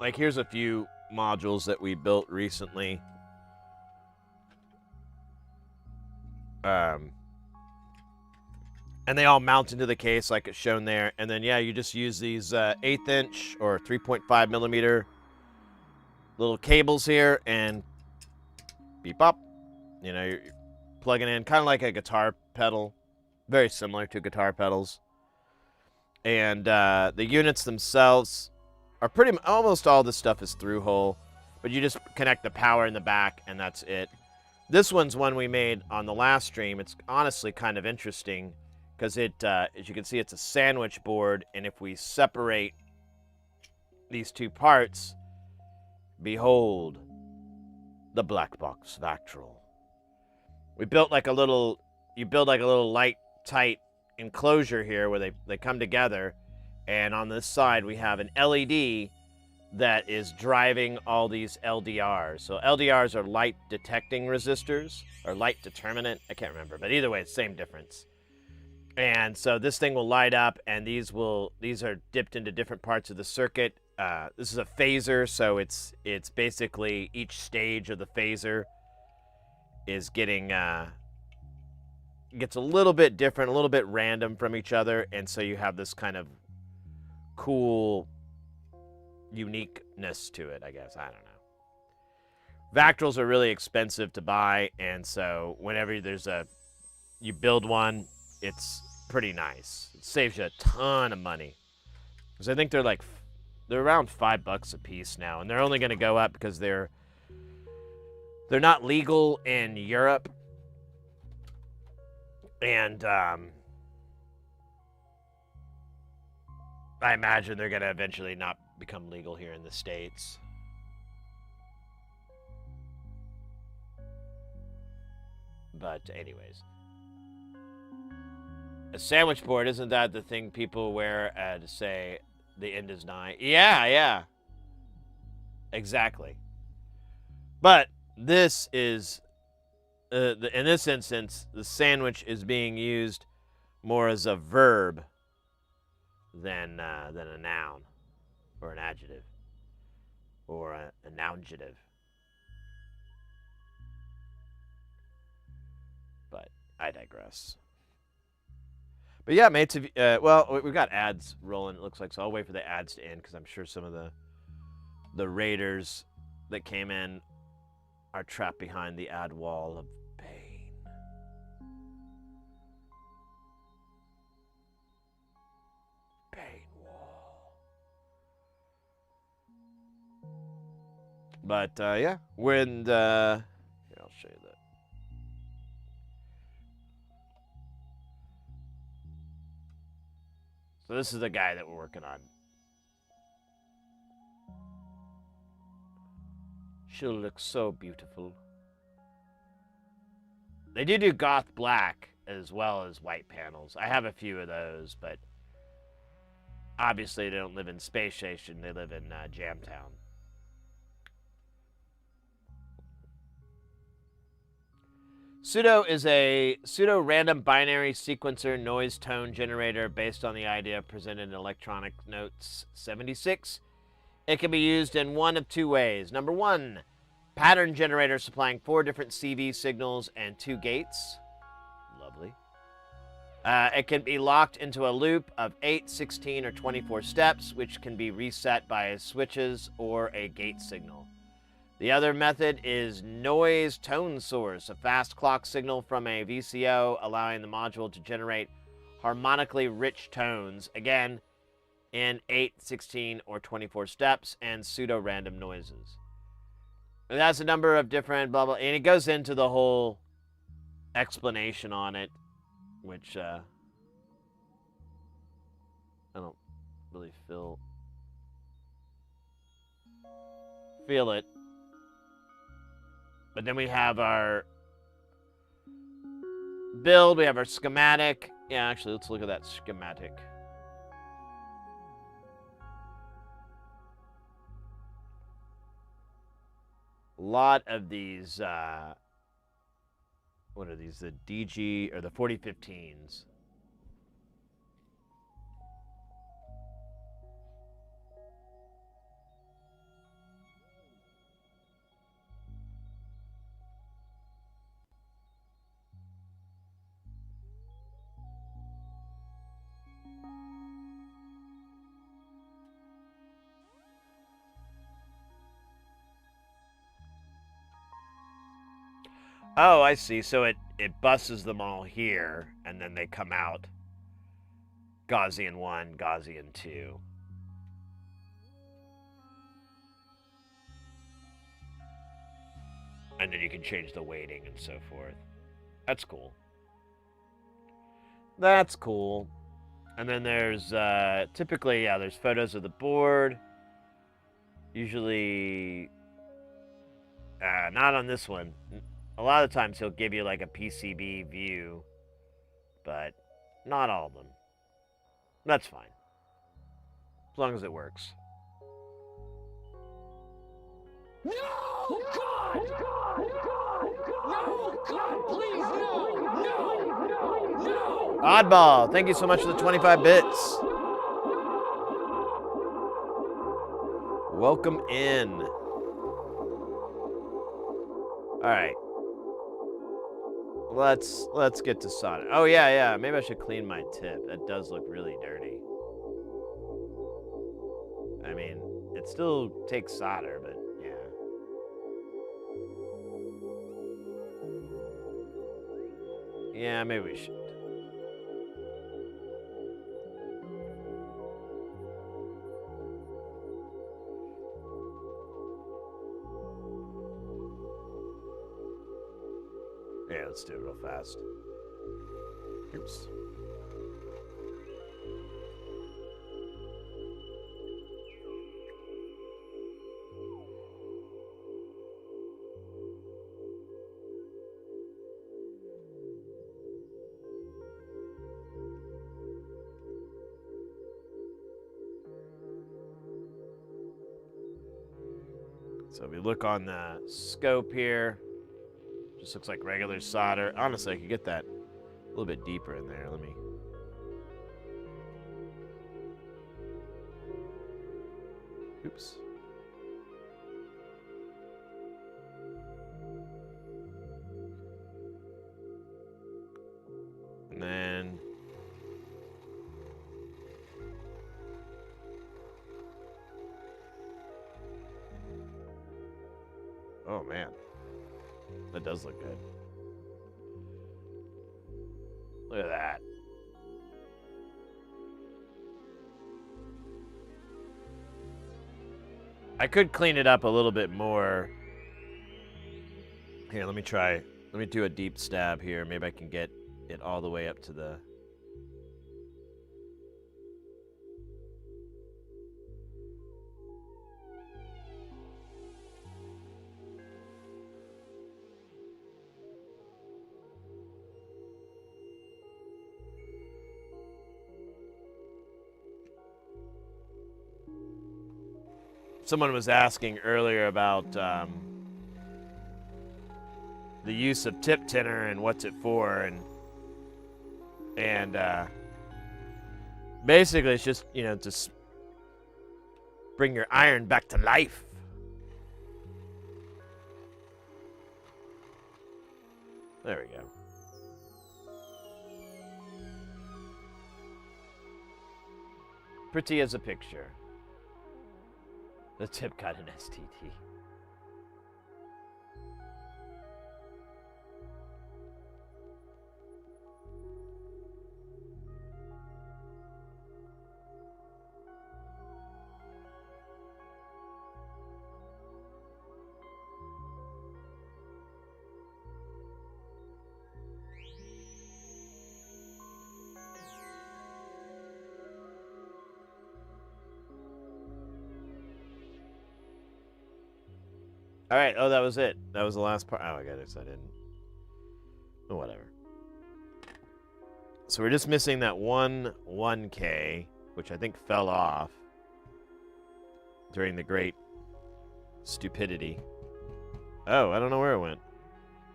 like, here's a few modules that we built recently. and they all mount into the case like it's shown there. And then, yeah, you just use these 1/8 inch or 3.5 millimeter little cables here and beep up. You know, you're plugging in kind of like a guitar pedal, very similar to guitar pedals. And the units themselves are almost all this stuff is through hole, but you just connect the power in the back and that's it. This one's one we made on the last stream. It's honestly kind of interesting because it, as you can see, it's a sandwich board, and if we separate these two parts, behold, the black box Vactrol. We built like a little, you build like a little light, tight enclosure here where they come together, and on this side we have an LED that is driving all these LDRs. So LDRs are light detecting resistors, or light determinant, I can't remember, but either way, it's same difference. And so this thing will light up, and these are dipped into different parts of the circuit. This is a phaser, so it's basically each stage of the phaser is gets a little bit different, a little bit random from each other, and so you have this kind of cool uniqueness to it, I guess. I don't know. Vactrols are really expensive to buy, and so whenever you build one, it's pretty nice. It saves you a ton of money. Because I think they're around $5 a piece now, and they're only going to go up because they're not legal in Europe. And I imagine they're going to eventually not become legal here in the States. But anyways. A sandwich board, isn't that the thing people wear to say the end is nigh? Yeah. Exactly. But this is, in this instance, the sandwich is being used more as a verb than a noun or an adjective or a noungative. But I digress. But yeah, mates, well, we've got ads rolling, it looks like, so I'll wait for the ads to end because I'm sure some of the raiders that came in are trapped behind the ad wall of pain. Pain wall. But yeah, when here, I'll show you that. So this is the guy that we're working on. She'll look so beautiful. They do goth black as well as white panels. I have a few of those, but obviously they don't live in Space Station. They live in Jamtown. Pseudo is a pseudo-random binary sequencer noise tone generator based on the idea presented in Electronic Notes 76. It can be used in one of two ways. Number one, pattern generator supplying 4 different CV signals and 2 gates. Lovely. It can be locked into a loop of 8, 16, or 24 steps, which can be reset by switches or a gate signal. The other method is noise tone source, a fast clock signal from a VCO, allowing the module to generate harmonically rich tones, again, in 8, 16, or 24 steps, and pseudo-random noises. And that's a number of different blah, blah, and it goes into the whole explanation on it, which I don't really feel it. But then we have our build, we have our schematic. Yeah, actually, let's look at that schematic. A lot of these, what are these? The DG, or the 4015s. Oh, I see. So it buses them all here, and then they come out Gaussian 1, Gaussian 2. And then you can change the weighting and so forth. That's cool. That's cool. And then there's, typically, yeah, there's photos of the board. Usually, not on this one. A lot of times he'll give you like a PCB view, but not all of them. That's fine. As long as it works. No! God! No! God, please, no! No! No! Oddball, thank you so much for the 25 bits. Welcome in. All right. Let's get to solder. Oh yeah. Maybe I should clean my tip. That does look really dirty. I mean, it still takes solder, but yeah. Yeah, maybe we should. Yeah, let's do it real fast. Oops. So if we look on the scope here, just looks like regular solder. Honestly, I could get that a little bit deeper in there. Let me. Oops. And then. Oh man. That does look good. Look at that. I could clean it up a little bit more. Here, let me try. Let me do a deep stab here. Maybe I can get it all the way up to the... Someone was asking earlier about the use of tip tinner and what's it for, and basically it's just, you know, to bring your iron back to life. There we go. Pretty as a picture. The tip got an STD. All right. Oh, that was it. That was the last part. Oh, I guess I didn't. Oh, whatever. So we're just missing that 1K, which I think fell off during the great stupidity. Oh, I don't know where it went.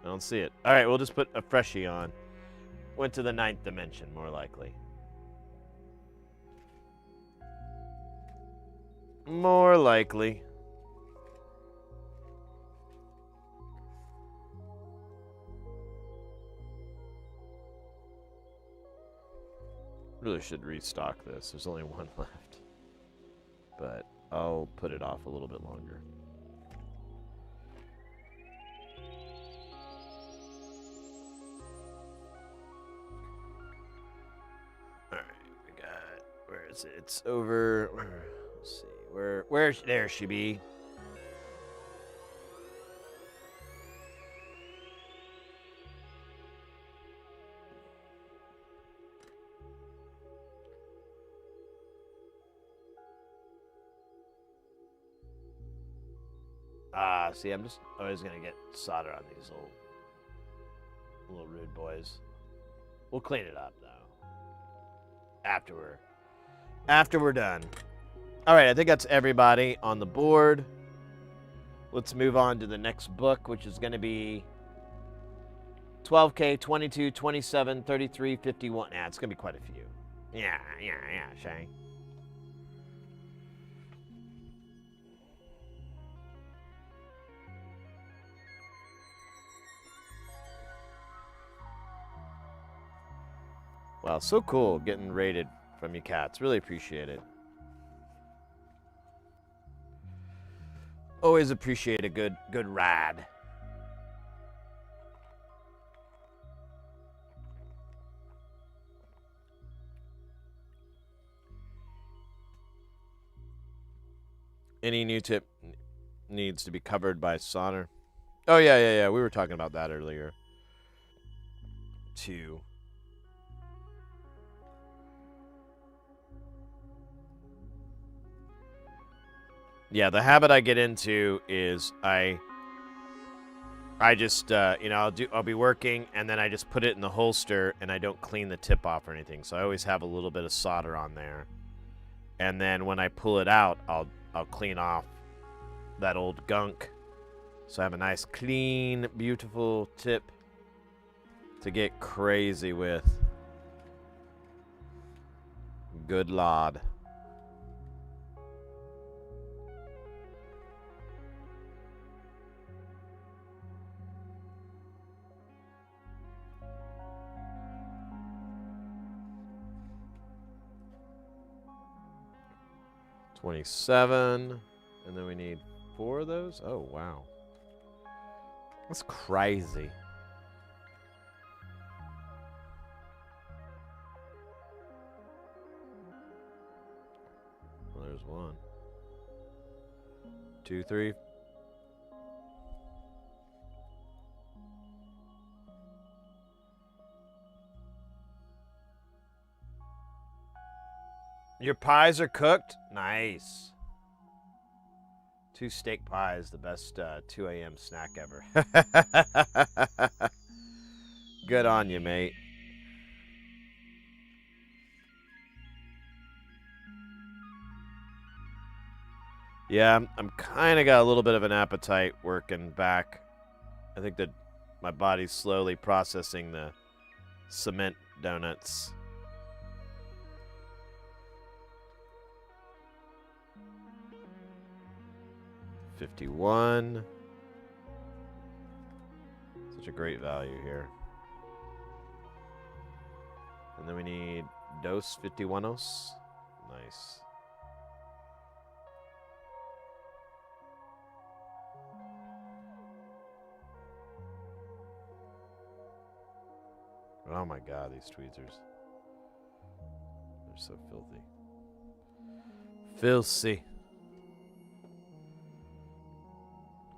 I don't see it. All right, we'll just put a freshie on. Went to the 9th dimension, more likely. More likely. Really should restock this. There's only one left. But I'll put it off a little bit longer. is it? It's over. Let's see. Where? There she be. See, I'm just always gonna get solder on these little rude boys. We'll clean it up though. After we're done. All right, I think that's everybody on the board. Let's move on to the next book, which is gonna be 12K, 22, 27, 33, 51. Yeah, it's gonna be quite a few. Yeah, Shay. Wow, so cool getting rated from you cats. Really appreciate it. Always appreciate a good ride. Any new tip needs to be covered by solder? Oh, yeah. We were talking about that earlier. Too. Yeah, the habit I get into is I just I'll be working and then I just put it in the holster and I don't clean the tip off or anything. So I always have a little bit of solder on there. And then when I pull it out, I'll clean off that old gunk. So I have a nice clean, beautiful tip to get crazy with. Good Lord. $27, and then we need 4 of those. Oh wow, that's crazy. Well, there's 1, 2, 3. Your pies are cooked? Nice. 2 steak pies, the best 2 a.m. snack ever. Good on you, mate. Yeah, I'm kind of got a little bit of an appetite working back. I think that my body's slowly processing the cement donuts. $51. Such a great value here. And then we need dos 51os. Nice. Oh my god, these tweezers. They're so filthy. Filthy.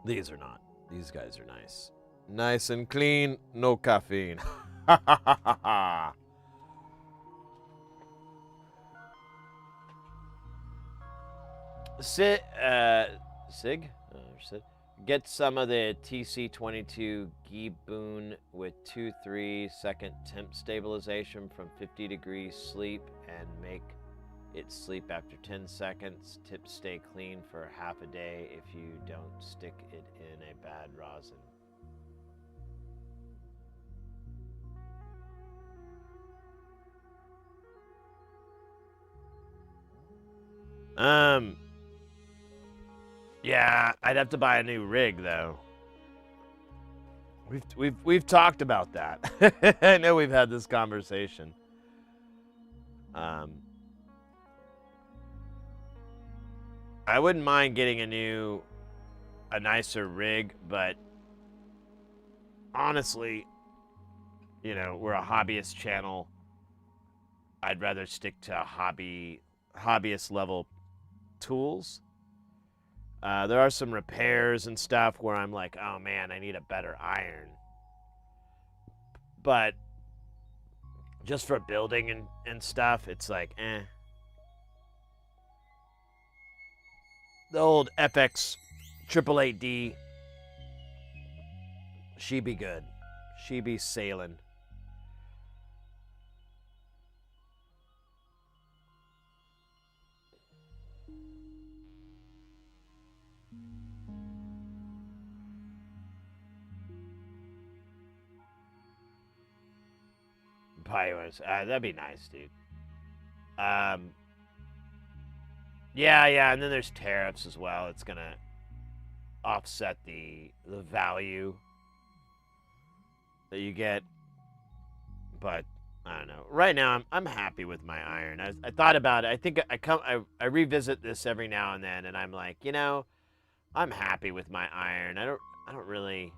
These are not. These guys are nice. Nice and clean, no caffeine. Ha ha ha ha ha. Sig? Sid? Get some of the TC22 Giboon with 2-3 second temp stabilization from 50 degrees sleep and make it sleep after 10 seconds. Tips stay clean for half a day if you don't stick it in a bad rosin. Yeah, I'd have to buy a new rig though. We've talked about that. I know we've had this conversation. I wouldn't mind getting a nicer rig, but honestly, we're a hobbyist channel. I'd rather stick to hobby hobbyist level tools. There are some repairs and stuff where I'm like, oh man, I need a better iron. But just for building and stuff, it's like, eh. The old FX 888D, she be good. She be sailing. That'd be nice, dude. Yeah, and then there's tariffs as well. It's gonna offset the value that you get. But I don't know. Right now, I'm happy with my iron. I thought about it. I think I revisit this every now and then, and I'm like, you know, I'm happy with my iron. I don't really.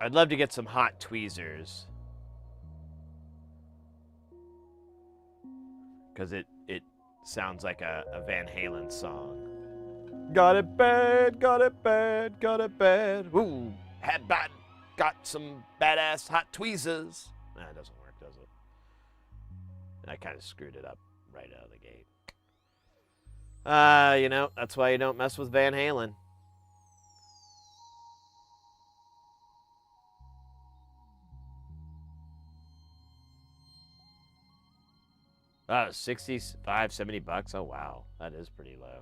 I'd love to get some hot tweezers. Because it sounds like a Van Halen song. Got it bad, got it bad, got it bad. Ooh, got some badass hot tweezers. Nah, it doesn't work, does it? I kind of screwed it up right out of the gate. You know, that's why you don't mess with Van Halen. Oh, 65, 70 bucks. Oh, wow. That is pretty low.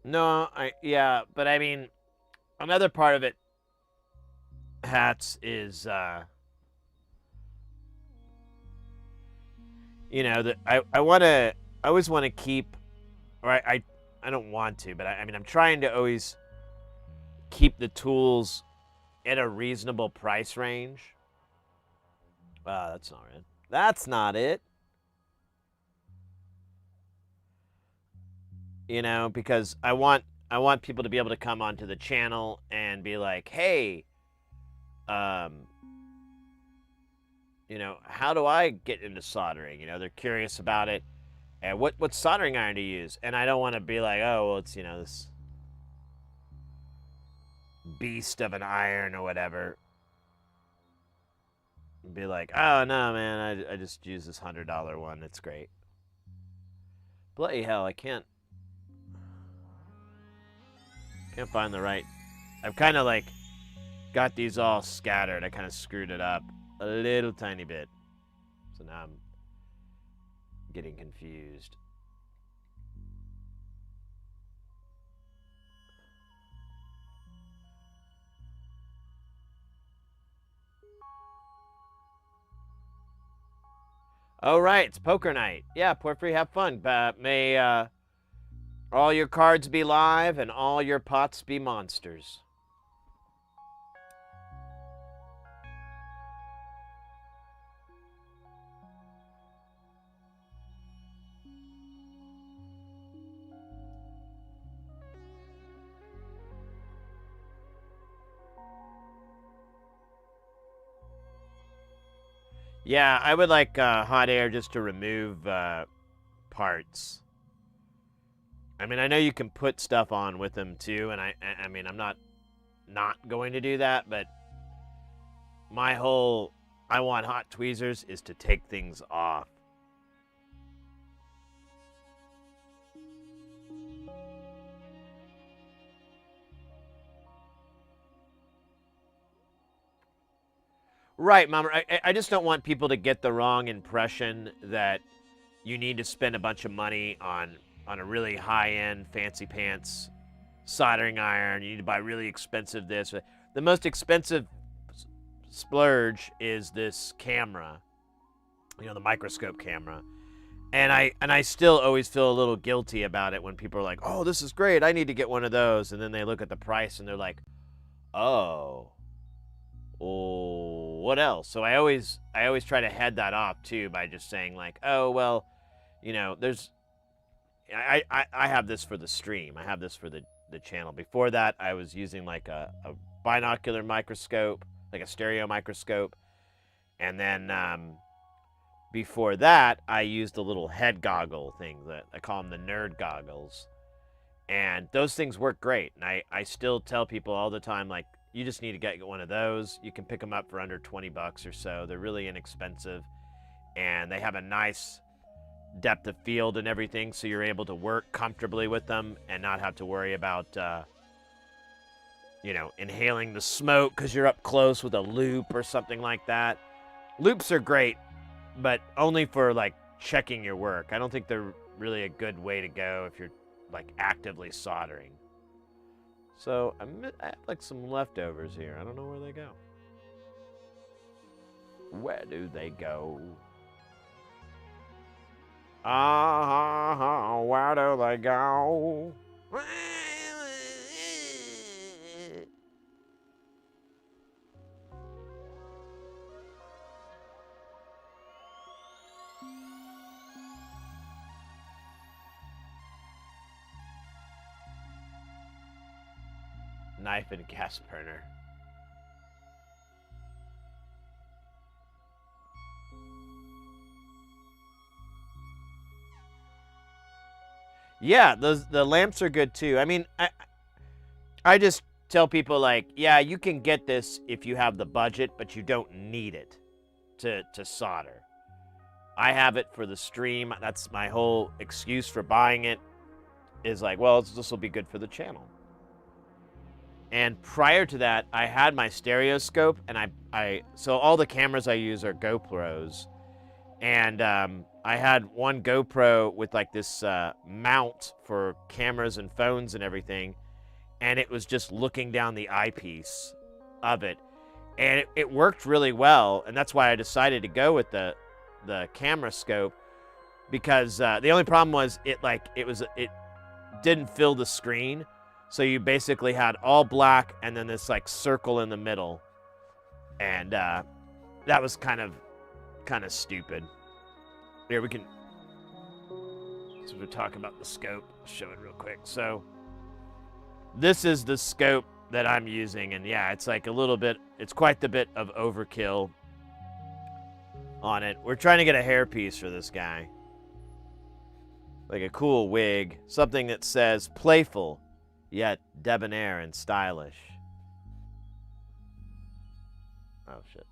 No, but I mean, another part of it, hats, is you know, that I always want to keep, or I don't want to, but I mean, I'm trying to always keep the tools at a reasonable price range. That's not it. That's not it. You know, because I want people to be able to come onto the channel and be like, hey, you know, how do I get into soldering? You know, they're curious about it. And what soldering iron to use? And I don't want to be like, oh, well, it's, you know, this beast of an iron or whatever. Be like, oh, no, man, I just use this $100 one. It's great. Bloody hell, I can't find the right. I've kind of like got these all scattered. I kind of screwed it up a little tiny bit. So now I'm getting confused. Oh, right, it's poker night. Yeah, Porphyry, have fun. May all your cards be live and all your pots be monsters. Yeah, I would like hot air just to remove parts. I mean, I know you can put stuff on with them too, and I mean, I'm not going to do that, but my whole I want hot tweezers is to take things off. Right, Mama. I just don't want people to get the wrong impression that you need to spend a bunch of money on a really high-end, fancy pants soldering iron. You need to buy really expensive this. The most expensive splurge is this camera. the microscope camera. And I still always feel a little guilty about it when people are like, "Oh, this is great. I need to get one of those." And then they look at the price and they're like, "Oh, what else?" So I always try to head that off too by just saying like, "Oh, well, there's I have this for the stream. I have this for the channel. Before that, I was using like a binocular microscope, like a stereo microscope. And then before that, I used a little head goggle thing that I call them the nerd goggles. And those things work great. And I still tell people all the time, like, you just need to get one of those. You can pick them up for under 20 bucks or so. They're really inexpensive. And they have a nice depth of field and everything, so you're able to work comfortably with them and not have to worry about, inhaling the smoke because you're up close with a loop or something like that. Loops are great, but only for, like, checking your work. I don't think they're really a good way to go if you're, like, actively soldering. So, I have, like, some leftovers here. I don't know where they go. Where do they go? Where do they go? Knife and gas burner. Yeah, the lamps are good too. I mean, I just tell people, like, yeah, you can get this if you have the budget, but you don't need it to solder. I have it for the stream. That's my whole excuse for buying it, is like, well, this will be good for the channel. And prior to that, I had my stereoscope, and so all the cameras I use are GoPros. And I had one GoPro with like this mount for cameras and phones and everything, and it was just looking down the eyepiece of it, and it worked really well. And that's why I decided to go with the camera scope, because the only problem was it didn't fill the screen, so you basically had all black and then this like circle in the middle, and that was kind of stupid. Here, we can, so we're talking about the scope, show it real quick. So this is the scope that I'm using, and yeah, it's like it's quite the bit of overkill on it. We're trying to get a hairpiece for this guy. Like a cool wig, something that says playful, yet debonair and stylish. Oh shit,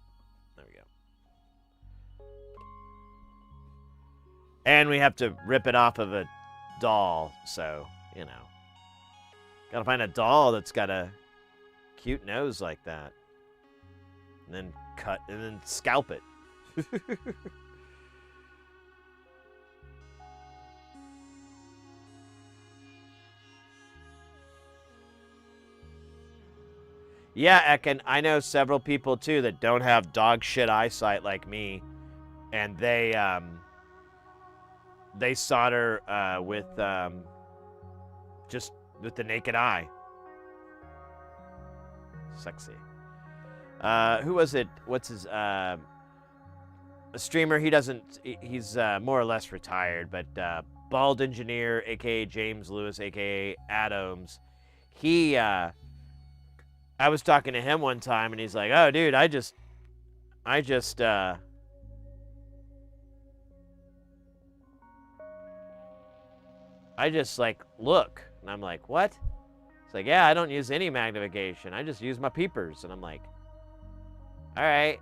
there we go. And we have to rip it off of a doll, so, gotta find a doll that's got a cute nose like that. And then cut, and then scalp it. Yeah, Ekin, I know several people, too, that don't have dog shit eyesight like me, and they solder with just with the naked eye. Sexy. Who was it? What's his a streamer? He's more or less retired, but Bald Engineer, aka James Lewis, aka Adams. I was talking to him one time, and he's like, "Oh, dude, I just like look," and I'm like, "What?" It's like, "Yeah, I don't use any magnification. I just use my peepers," and I'm like, "All right,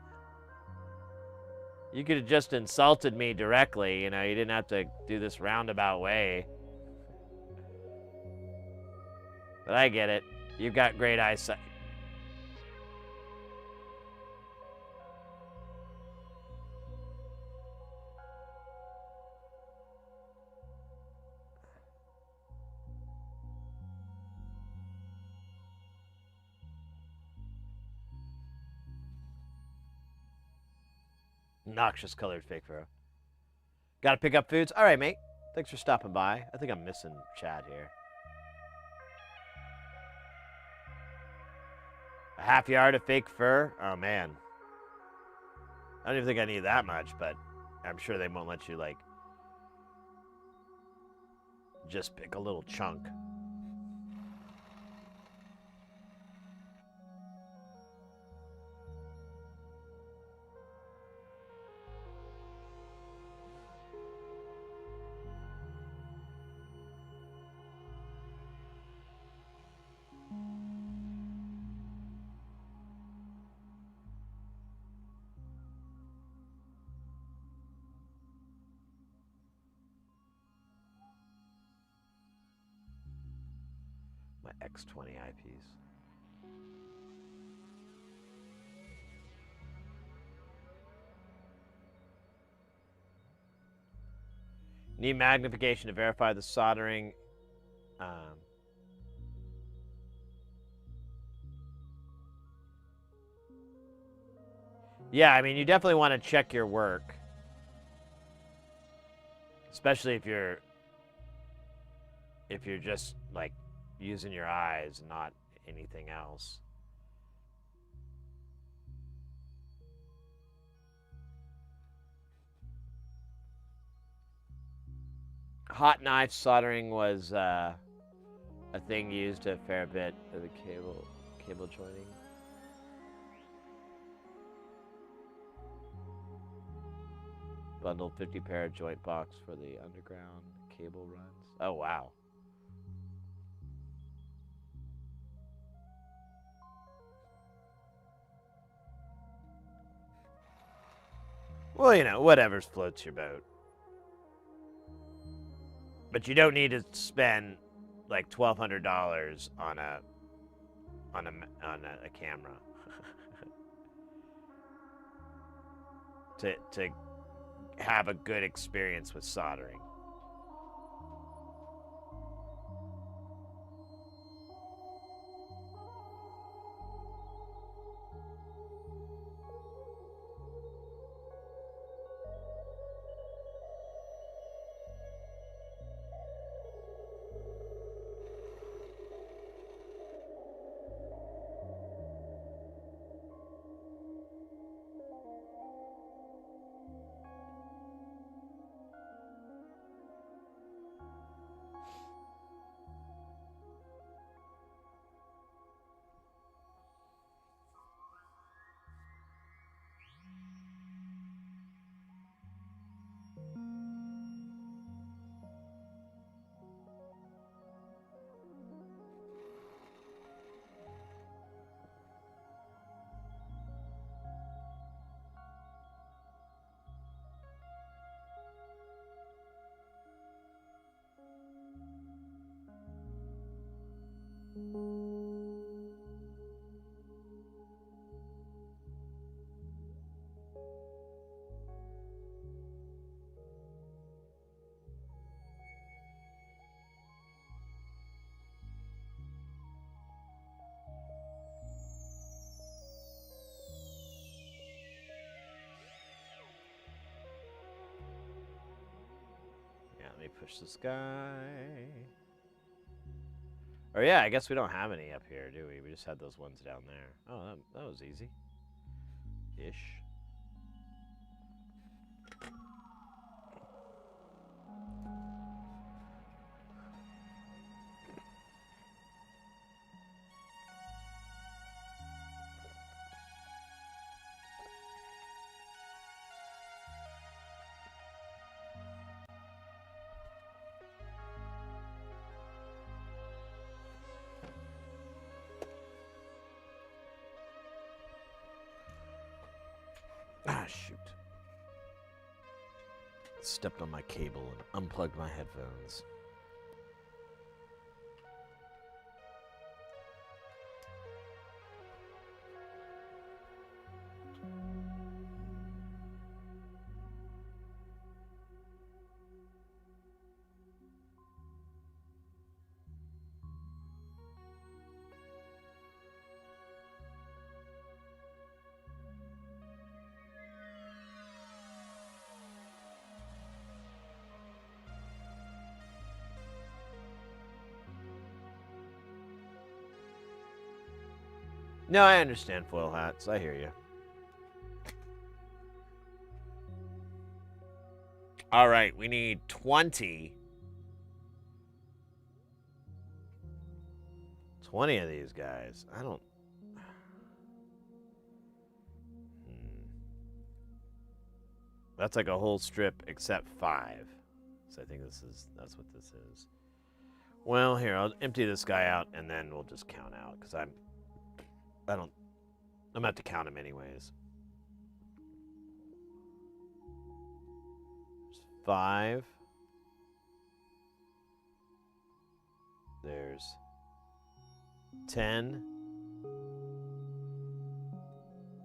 you could have just insulted me directly. You didn't have to do this roundabout way." But I get it. You've got great eyesight. Noxious colored fake fur. Gotta pick up foods? All right, mate. Thanks for stopping by. I think I'm missing Chad here. A half yard of fake fur? Oh, man. I don't even think I need that much, but I'm sure they won't let you, like, just pick a little chunk. My X20 eyepiece. Need magnification to verify the soldering. Yeah, I mean, you definitely want to check your work. Especially if you're just, like, using your eyes, not anything else. Hot knife soldering was a thing used a fair bit of the cable joining. Bundled 50 pair joint box for the underground cable runs. Oh, wow. Well, you know, whatever floats your boat. But you don't need to spend like $1,200 on a camera to have a good experience with soldering. Yeah, let me push this guy. Or yeah, I guess we don't have any up here, do we? We just had those ones down there. Oh, that was easy. Ish. Ah, shoot. Stepped on my cable and unplugged my headphones. No, I understand foil hats. I hear you. All right, we need 20. 20 of these guys. I don't... That's like a whole strip except 5. So I think that's what this is. Well, here, I'll empty this guy out and then we'll just count out because I'm about to count him anyways. There's 5. There's 10.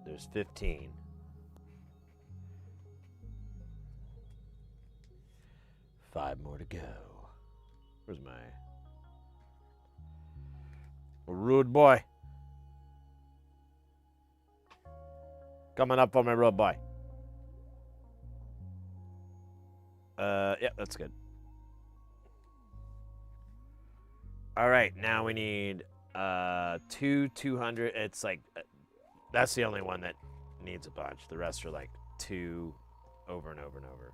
There's 15. 5 more to go. Where's my rude boy? Coming up on my rude boy. Yeah, that's good. All right, now we need 200. It's like that's the only one that needs a bunch. The rest are like 2 over and over and over.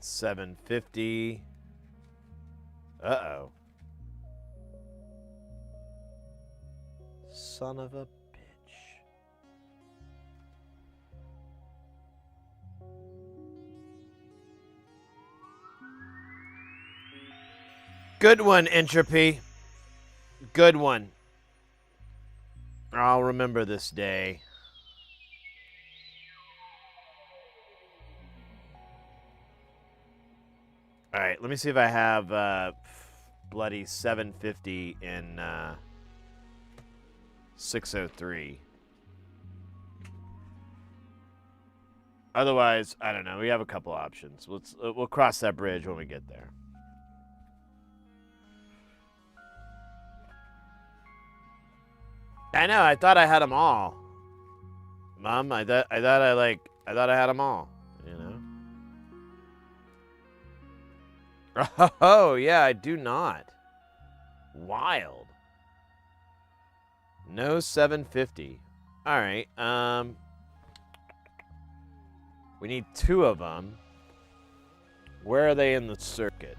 $750. Uh-oh. Son of a bitch. Good one, Entropy. Good one. I'll remember this day. All right, let me see if I have bloody 750 in 603. Otherwise, I don't know. We have a couple options. We'll cross that bridge when we get there. I know. I thought I had them all, Mom. I thought I had them all. You know. Oh, yeah, I do not. Wild. No 750. All right. We need 2 of them. Where are they in the circuit?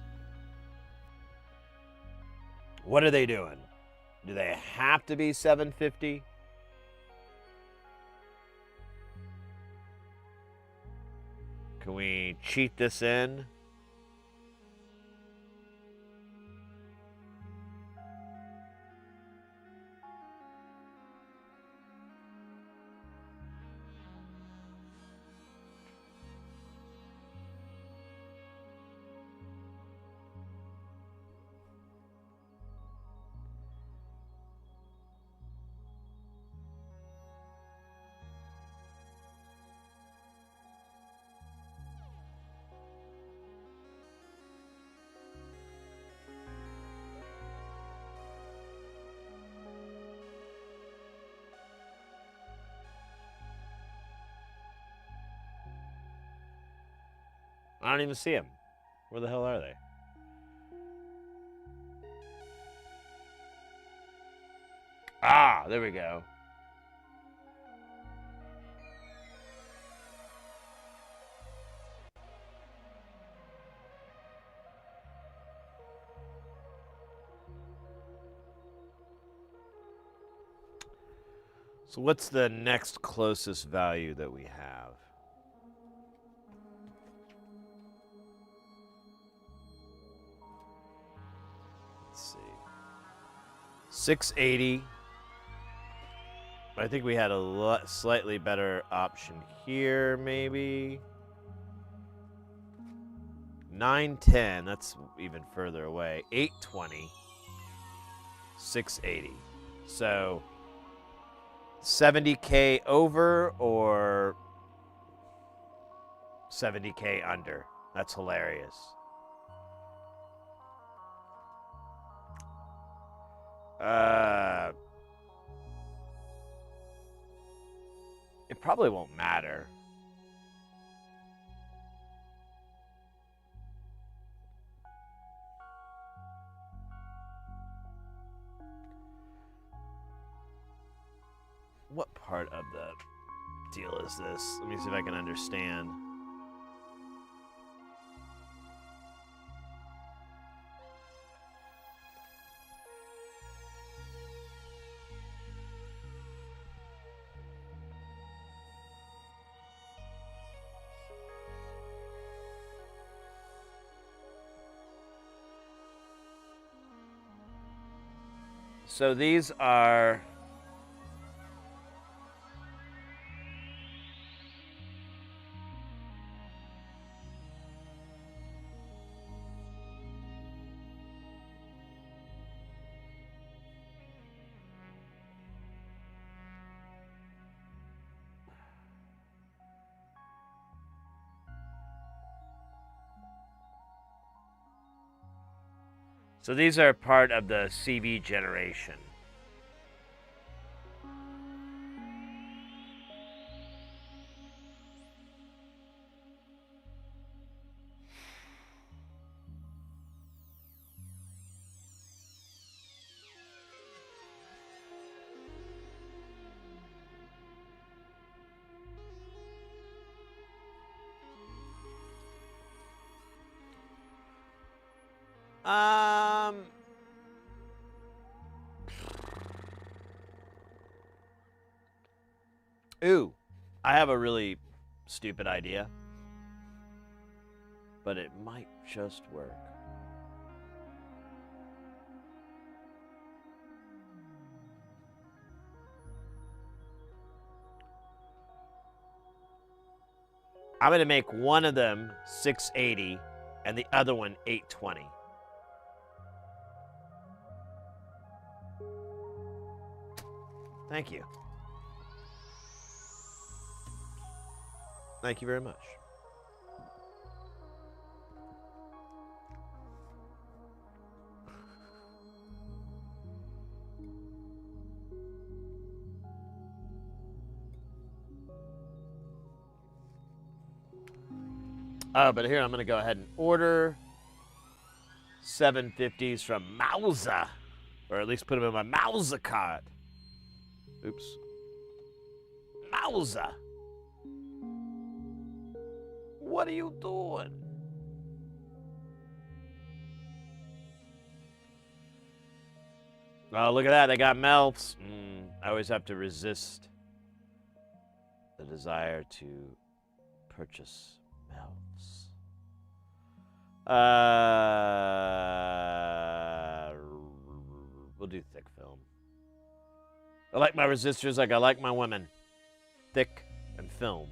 What are they doing? Do they have to be 750? Can we cheat this in? I don't even see them. Where the hell are they? Ah, there we go. So what's the next closest value that we have? Let's see. 680. I think we had a slightly better option here, maybe. 910, that's even further away. 820. 680. So 70K over or 70K under. That's hilarious. It probably won't matter. What part of the deal is this? Let me see if I can understand. So these are part of the CV generation. Ooh, I have a really stupid idea, but it might just work. I'm going to make one of them 680 and the other one 820. Thank you. Thank you very much. But here I'm going to go ahead and order 750s from Mauser, or at least put them in my Mauser cart. Oops. Mauser. What are you doing? Oh, look at that. They got melts. I always have to resist the desire to purchase melts. We'll do thick film. I like my resistors like I like my women. Thick and film.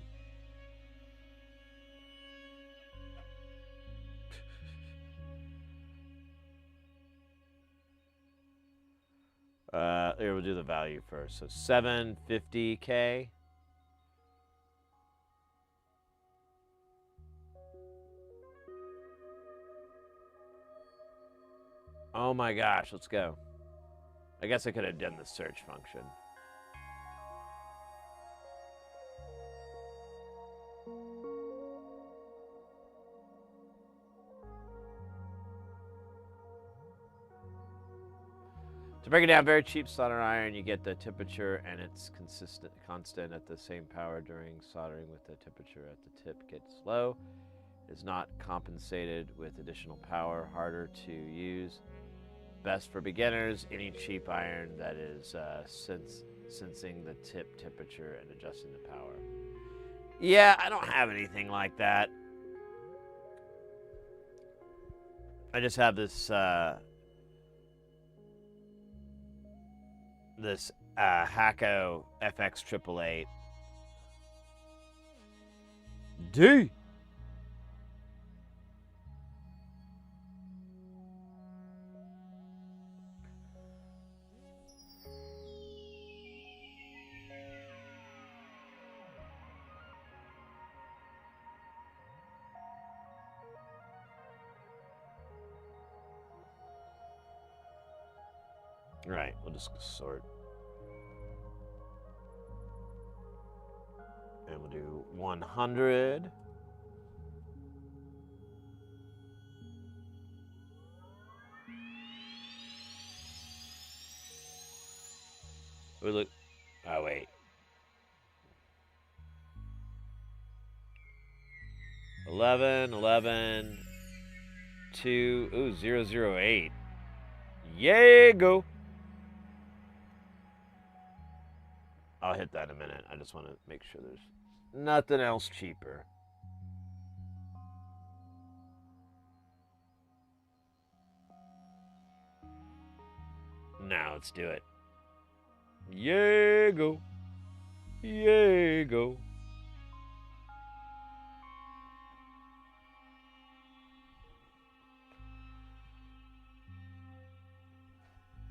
Here, we'll do the value first. So 750K. Oh my gosh, let's go. I guess I could have done the search function. To break it down, very cheap solder iron, you get the temperature and it's constant at the same power during soldering with the temperature at the tip gets low. It is not compensated with additional power, harder to use. Best for beginners, any cheap iron that is sensing the tip temperature and adjusting the power. Yeah, I don't have anything like that. I just have this Hacko FX 888. D. Right, we'll just sort. And we'll do 100. We look. Oh, wait. 11, 11, 2. Ooh, 008. Yay, go. I'll hit that in a minute. I just want to make sure there's nothing else cheaper. Now let's do it. Yay, go. Yay, go.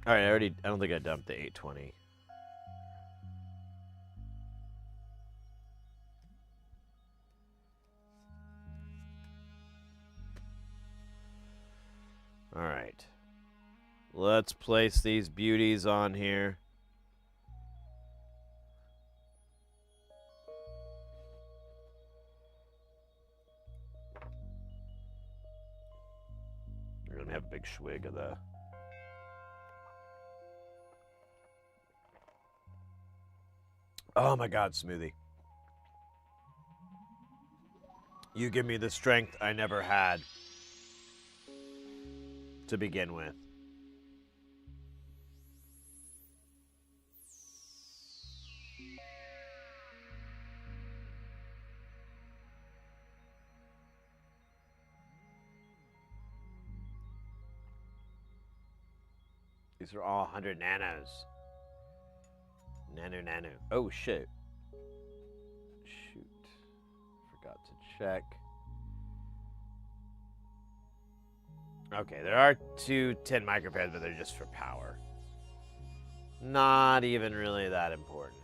All right, I don't think I dumped the 820. All right. Let's place these beauties on here. We're going to have a big swig of the... Oh my God, smoothie. You give me the strength I never had to begin with. These are all 100 nanos. Nano. Oh, shit. Shoot. Forgot to check. Okay, there are two 10 microfarads, but they're just for power. Not even really that important.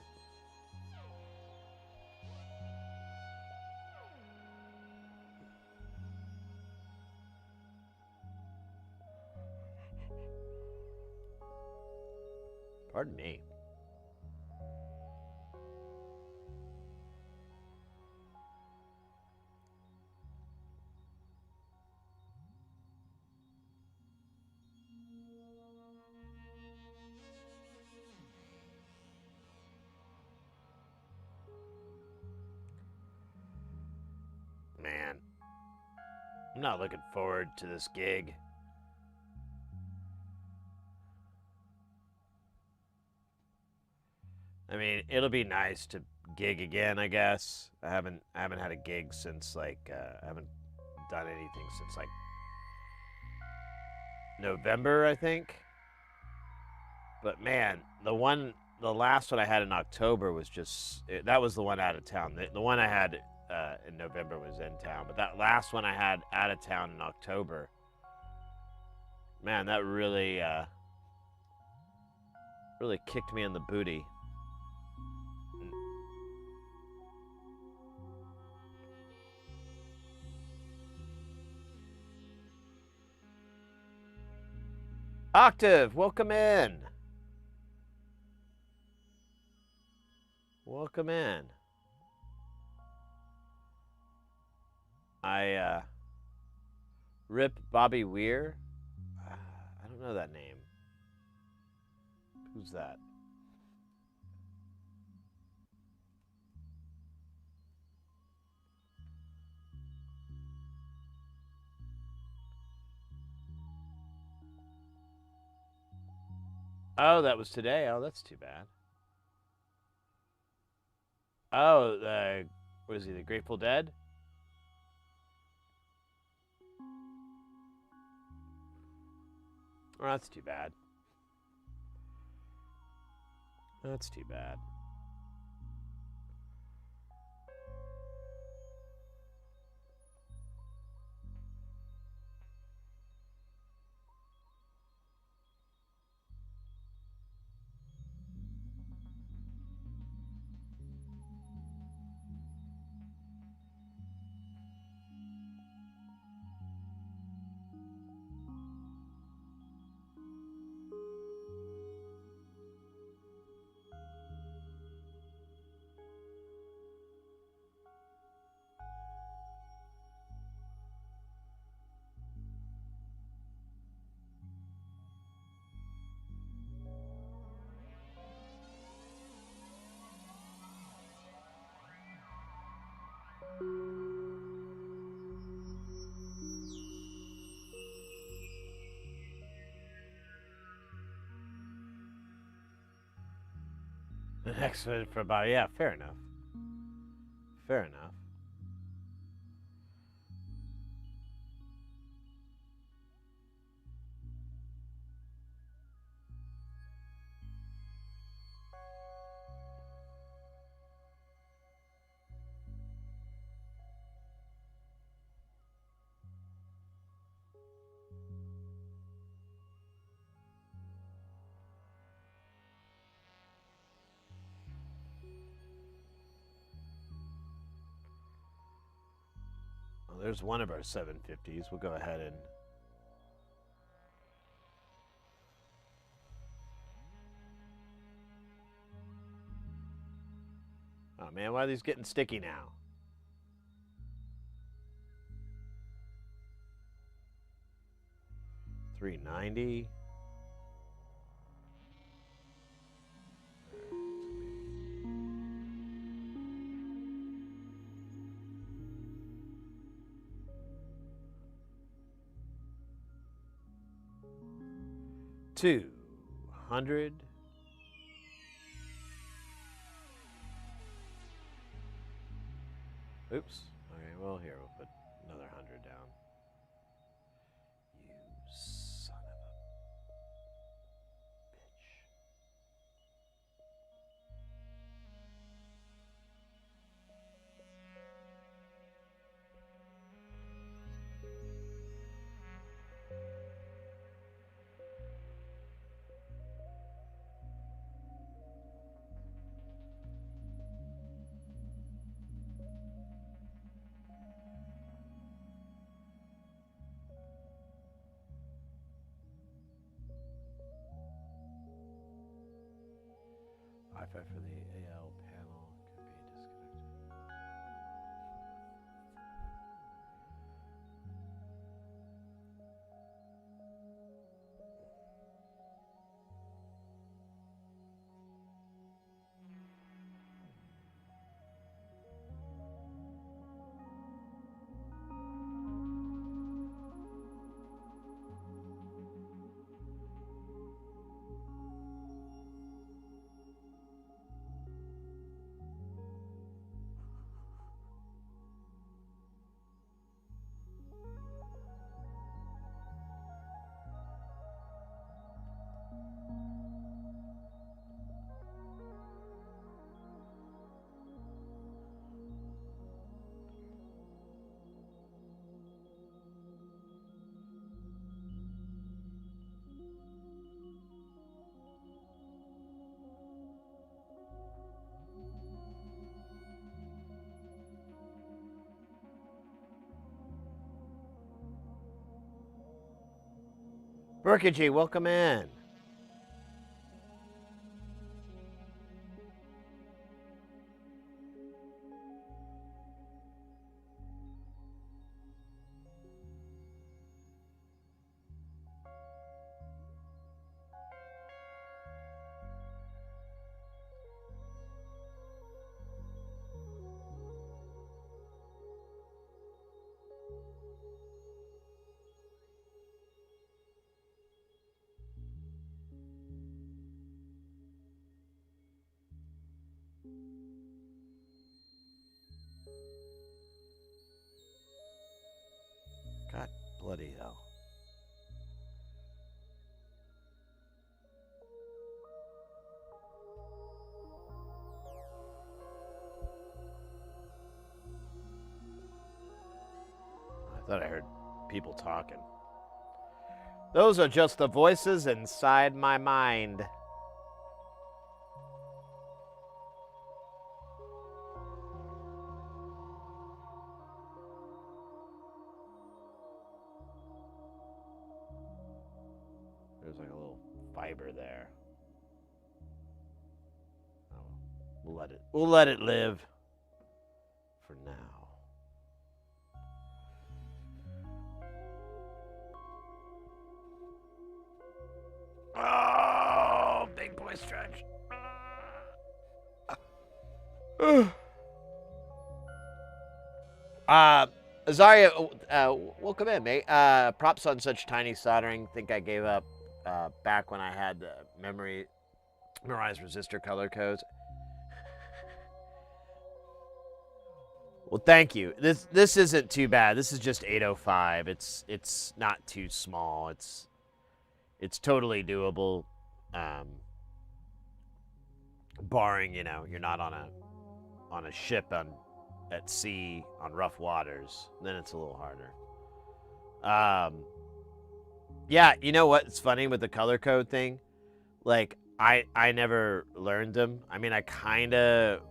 Pardon me. Man, I'm not looking forward to this gig. I mean, it'll be nice to gig again, I guess. I haven't had a gig since like I haven't done anything since like November, I think. But man, the last one I had in October was that was the one out of town. The one I had in November was in town, but that last one I had out of town in October, man, that really kicked me in the booty. Octave, welcome in. Welcome in. Rip Bobby Weir. I don't know that name. Who's that? Oh, that was today. Oh, that's too bad. Oh, what is he, the Grateful Dead? Oh, that's too bad. That's too bad. The next one for about, yeah, fair enough. Fair enough. Well, there's one of our 750s. We'll go ahead and... Oh man, why are these getting sticky now? $390. $200. Oops. Okay, well, here, we'll put another 100 down. You son of a bitch. Wi-Fi for the AL panel could be disconnected. Burkage, welcome in. God bloody hell. I thought I heard people talking. Those are just the voices inside my mind. There's like a little fiber there. Oh, we'll let it live for now. Oh, big boy stretch. Azaria, welcome in, mate. Props on such tiny soldering. Think I gave up back when I had memorized resistor color codes. Well, thank you. This isn't too bad. This is just 805. It's not too small. It's totally doable. Barring, you're not on a ship at sea on rough waters, then it's a little harder. Yeah, you know what? It's funny with the color code thing. Like I never learned them. I mean, I kind of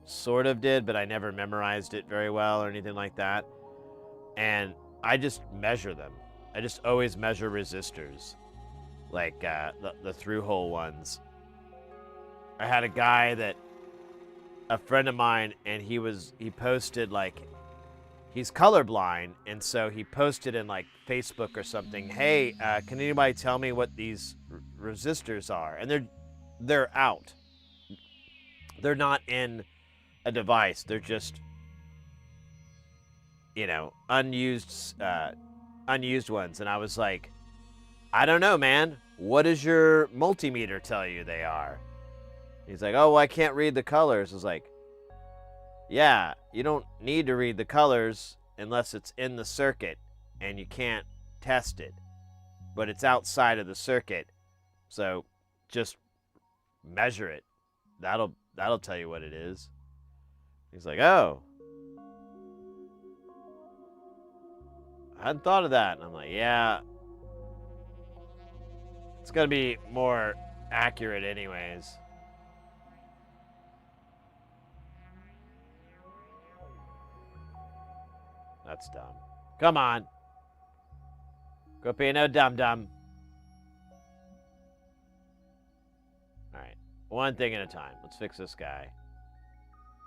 sort of did, but I never memorized it very well or anything like that. And I just measure them. I just always measure resistors, like the through hole ones. I had a friend of mine, and he posted like he's colorblind, and so he posted in like Facebook or something, hey, can anybody tell me what these resistors are? And they're out. They're not in a device. They're just unused ones. And I was like, I don't know, man. What does your multimeter tell you they are? He's like, oh, well, I can't read the colors. I was like, yeah, you don't need to read the colors unless it's in the circuit and you can't test it. But it's outside of the circuit, so just measure it. That'll tell you what it is. He's like, oh, I hadn't thought of that. And I'm like, yeah, it's gonna be more accurate anyways. That's dumb. Come on. Go be no dum-dum. Alright. One thing at a time. Let's fix this guy.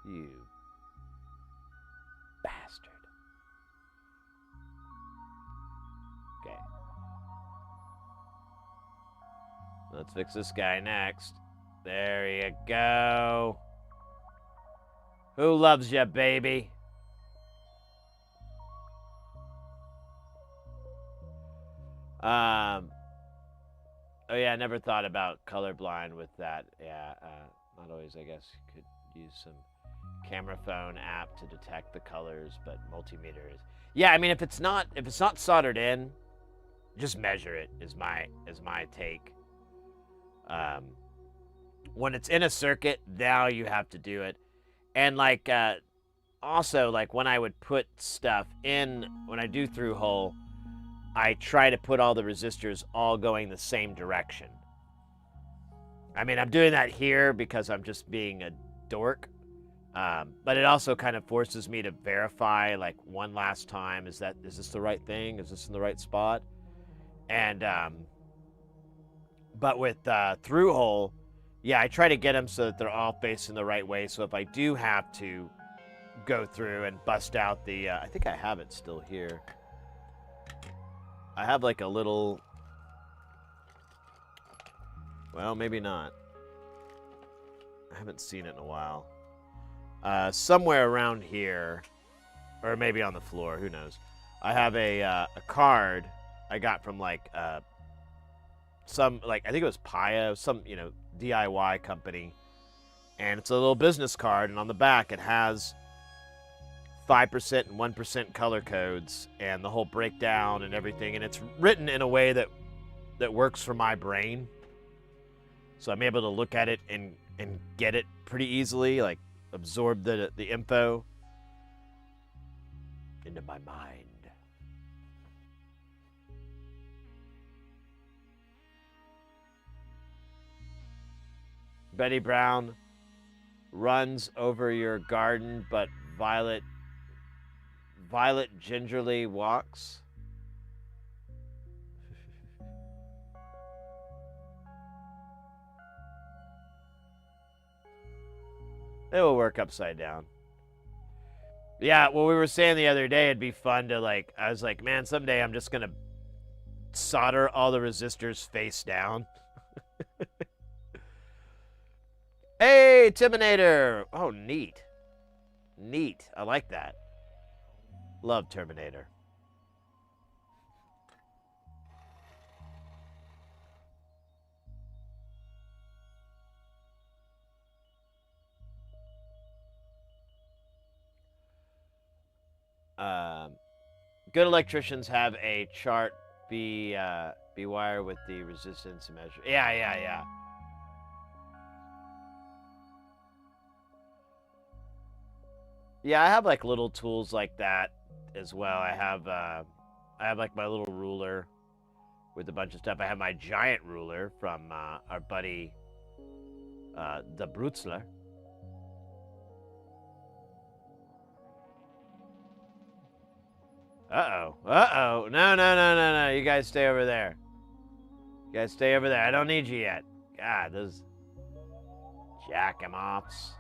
You bastard. Okay. Let's fix this guy next. There you go. Who loves you, baby? Oh yeah, I never thought about colorblind with that. Yeah, not always. I guess you could use some camera phone app to detect the colors, but multimeter is. Yeah, I mean, if it's not soldered in, just measure it. Is my take. When it's in a circuit, now you have to do it, and like also like when I would put stuff in when I do through hole. I try to put all the resistors all going the same direction. I mean, I'm doing that here because I'm just being a dork. But it also kind of forces me to verify, like, one last time, is this the right thing? Is this in the right spot? And, but with through hole, yeah, I try to get them so that they're all facing the right way. So if I do have to go through and bust out the, I think I have it still here. I have like a little, well, maybe not. I haven't seen it in a while. Somewhere around here, or maybe on the floor, who knows. I have a card I got from like some, like, I think it was Paya, some, DIY company. And it's a little business card, and on the back it has 5% and 1% color codes and the whole breakdown and everything, and it's written in a way that works for my brain, so I'm able to look at it and get it pretty easily, like absorb the info into my mind. Betty Brown runs over your garden, but Violet gingerly walks. It will work upside down. Yeah, well, we were saying the other day it'd be fun to, like, I was like, man, someday I'm just gonna solder all the resistors face down. Hey, Terminator! Oh, neat. Neat. I like that. Love Terminator. Good electricians have a chart be wired with the resistance measure. Yeah. Yeah, I have like little tools like that as well. I have like my little ruler with a bunch of stuff. I have my giant ruler from our buddy the Brutzler. No. You guys stay over there. You guys stay over there. I don't need you yet. God, those jack-em-offs.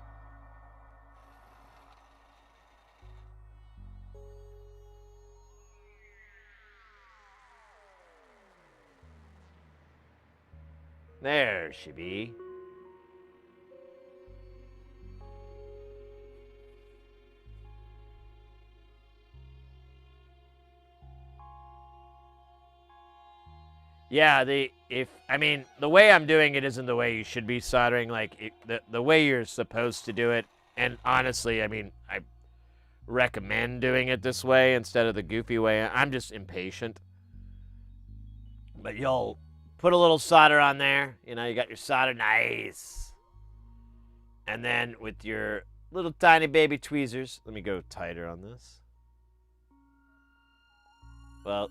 There she be. Yeah, the way I'm doing it isn't the way you should be soldering. Like the way you're supposed to do it. And honestly, I recommend doing it this way instead of the goofy way. I'm just impatient. But you'll put a little solder on there. You know, you got your solder, nice. And then with your little tiny baby tweezers, let me go tighter on this. Well,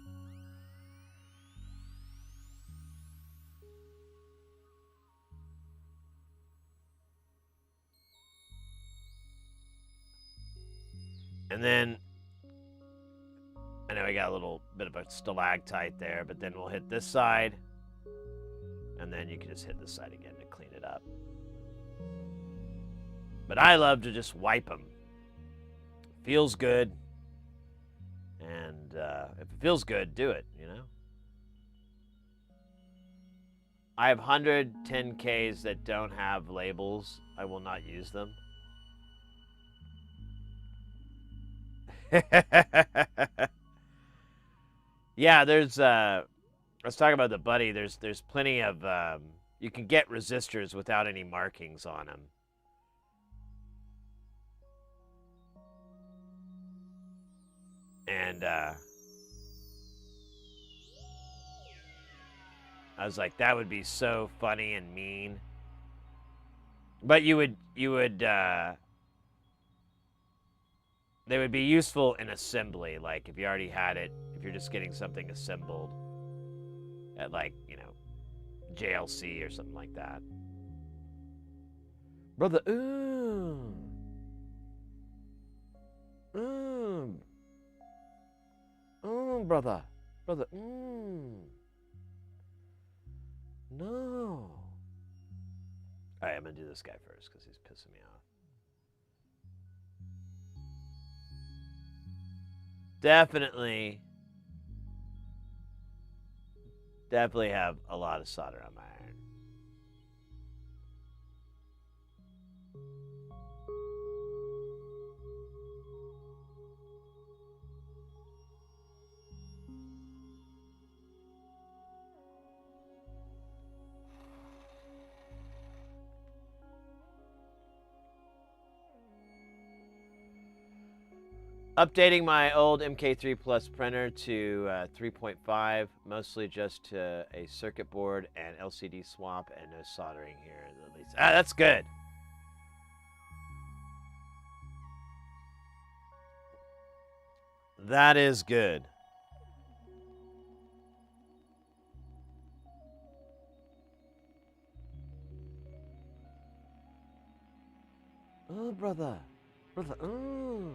and then I know we got a little bit of a stalactite there, but then we'll hit this side, and then you can just hit this side again to clean it up. But I love to just wipe them. Feels good, and if it feels good, do it, you know? I have 110Ks that don't have labels. I will not use them. Yeah, there's let's talk about the buddy. There's plenty of you can get resistors without any markings on them. And I was like, that would be so funny and mean. But you would they would be useful in assembly, like if you already had it, if you're just getting something assembled at, like, you know, JLC or something like that. Brother, brother, no. All right, I'm gonna do this guy first because he's pissing me off. Definitely have a lot of solder on my iron. Updating my old MK3 Plus printer to 3.5, mostly just to a circuit board and LCD swap, and no soldering here at least. That's good. That is good. Oh, brother. Oh.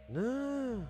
No.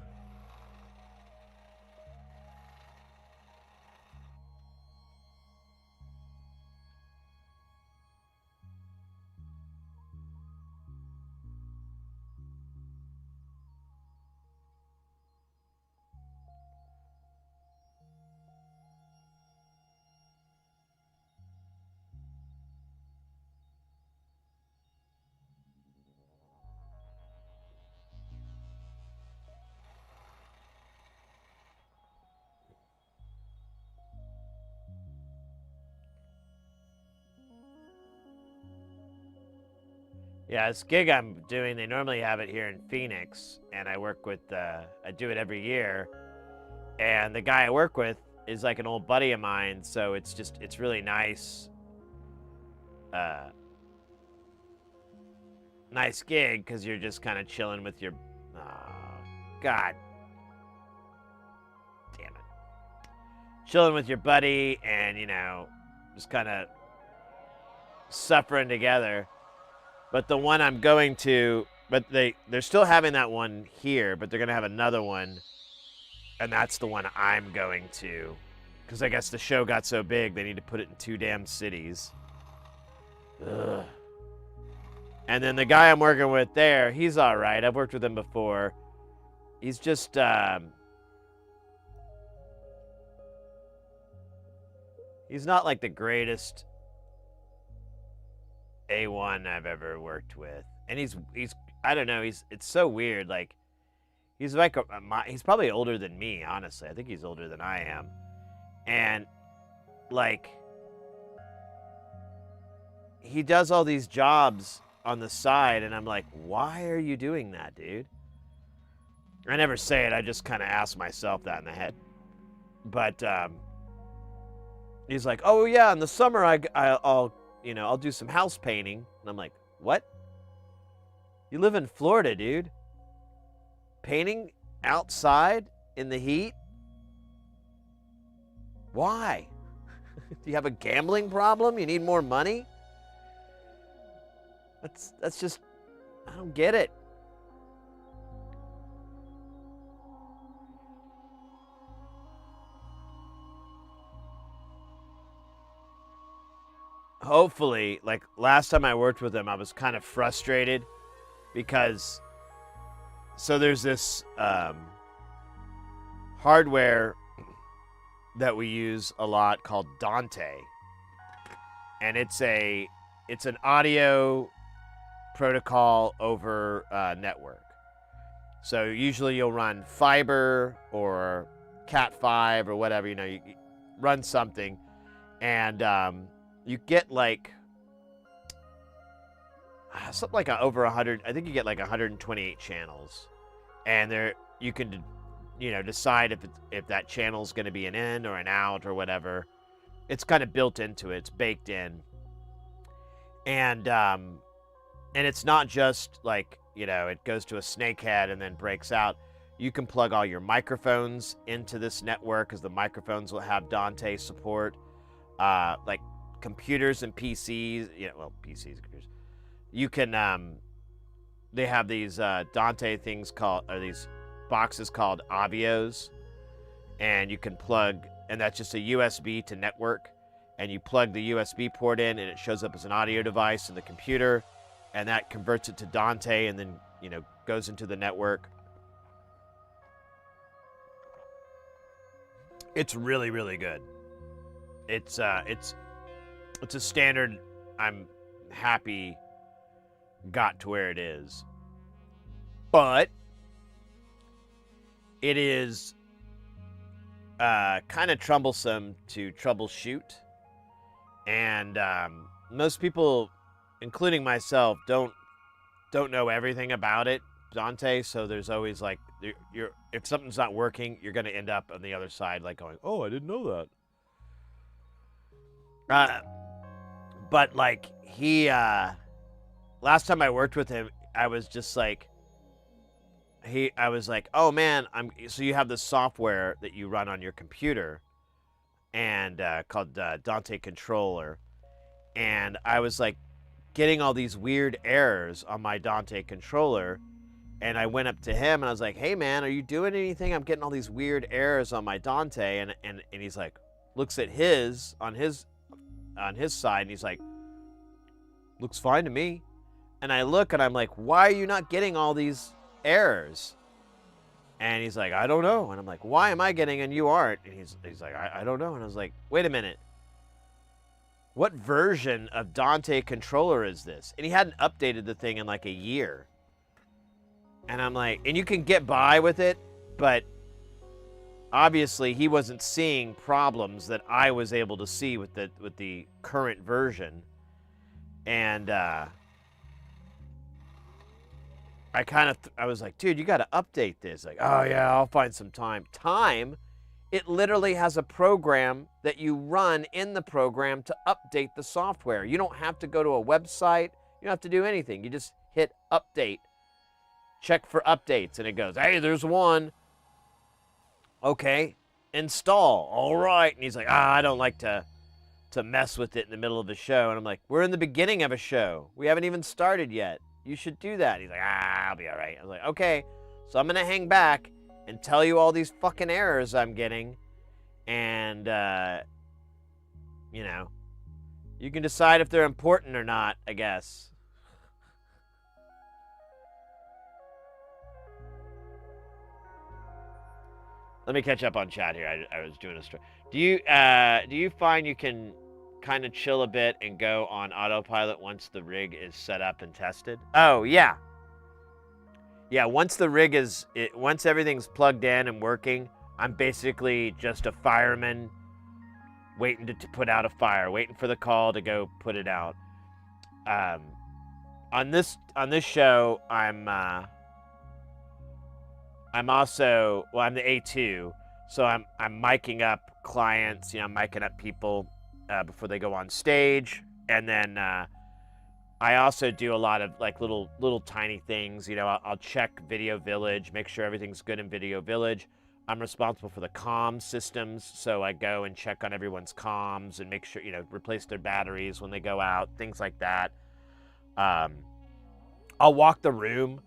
Yeah, this gig I'm doing, they normally have it here in Phoenix, and I work with, I do it every year, and the guy I work with is like an old buddy of mine, so it's really nice, nice gig, because you're just kind of chilling with your, oh, God damn it. Chilling with your buddy, and, you know, just kind of suffering together. But the one I'm going to, but they're still having that one here, but they're going to have another one, and that's the one I'm going to. Because I guess the show got so big, they need to put it in 2 damn cities. Ugh. And then the guy I'm working with there, he's all right. I've worked with him before. He's just, he's not like the greatest A1 I've ever worked with. And he's I don't know, it's so weird. Like, he's like, he's probably older than me, honestly. I think he's older than I am. And, like, he does all these jobs on the side, and I'm like, why are you doing that, dude? I never say it, I just kind of ask myself that in the head. But, he's like, oh yeah, in the summer I'll you know, I'll do some house painting. And I'm like, what? You live in Florida, dude. Painting outside in the heat? Why? Do you have a gambling problem? You need more money? That's just, I don't get it. Hopefully, like last time I worked with him, I was kind of frustrated because, so there's this hardware that we use a lot called Dante, and it's an audio protocol over network. So usually you'll run fiber or Cat5 or whatever, you know, you run something, and you get like something like over 100. I think you get like 128 channels, and there you can, you know, decide if that channel is going to be an in or an out or whatever. It's kind of built into it. It's baked in, and it's not just like, you know, it goes to a snakehead and then breaks out. You can plug all your microphones into this network because the microphones will have Dante support, like computers and PCs, you know, well, PCs, computers. You can, they have these Dante things called, or these boxes called Avios, and you can plug, and that's just a USB to network, and you plug the USB port in, and it shows up as an audio device in the computer, and that converts it to Dante, and then, you know, goes into the network. It's really, really good. It's a standard I'm happy got to where it is. But it is kind of troublesome to troubleshoot. And most people, including myself, don't know everything about it, Dante, so there's always like, if something's not working, you're going to end up on the other side like going, oh, I didn't know that. But like he, last time I worked with him, I was just like, I was like, oh man, so you have this software that you run on your computer, and called Dante Controller, and I was like getting all these weird errors on my Dante controller, and I went up to him and I was like, hey man, are you doing anything? I'm getting all these weird errors on my Dante, and he's like, looks at his on his side, and he's like, looks fine to me. And I look and I'm like, why are you not getting all these errors? And he's like, I don't know. And I'm like, why am I getting and you aren't? And he's like, I don't know. And I was like, wait a minute. What version of Dante Controller is this? And he hadn't updated the thing in like a year. And I'm like, and you can get by with it, but obviously he wasn't seeing problems that I was able to see with the current version. And I was like, dude, you got to update this. Like, oh yeah, I'll find some time. Time, it literally has a program that you run in the program to update the software. You don't have to go to a website. You don't have to do anything. You just hit update, check for updates, and it goes, hey, there's one. Okay, install. All right. And he's like, I don't like to mess with it in the middle of the show. And I'm like, we're in the beginning of a show. We haven't even started yet. You should do that. He's like, I'll be all right. I was like, okay. So I'm going to hang back and tell you all these fucking errors I'm getting. And, you know, you can decide if they're important or not, I guess. Let me catch up on chat here. I was doing a story. Do you find you can kind of chill a bit and go on autopilot once the rig is set up and tested? Oh yeah, yeah. Once the rig once everything's plugged in and working, I'm basically just a fireman waiting to put out a fire, waiting for the call to go put it out. On this show, I'm also, well, I'm the A2, so I'm miking up clients, I'm miking up people before they go on stage, and then I also do a lot of like little tiny things. I'll check Video Village, make sure everything's good in Video Village. I'm responsible for the comm systems, so I go and check on everyone's comms and make sure, replace their batteries when they go out, things like that. I'll walk the room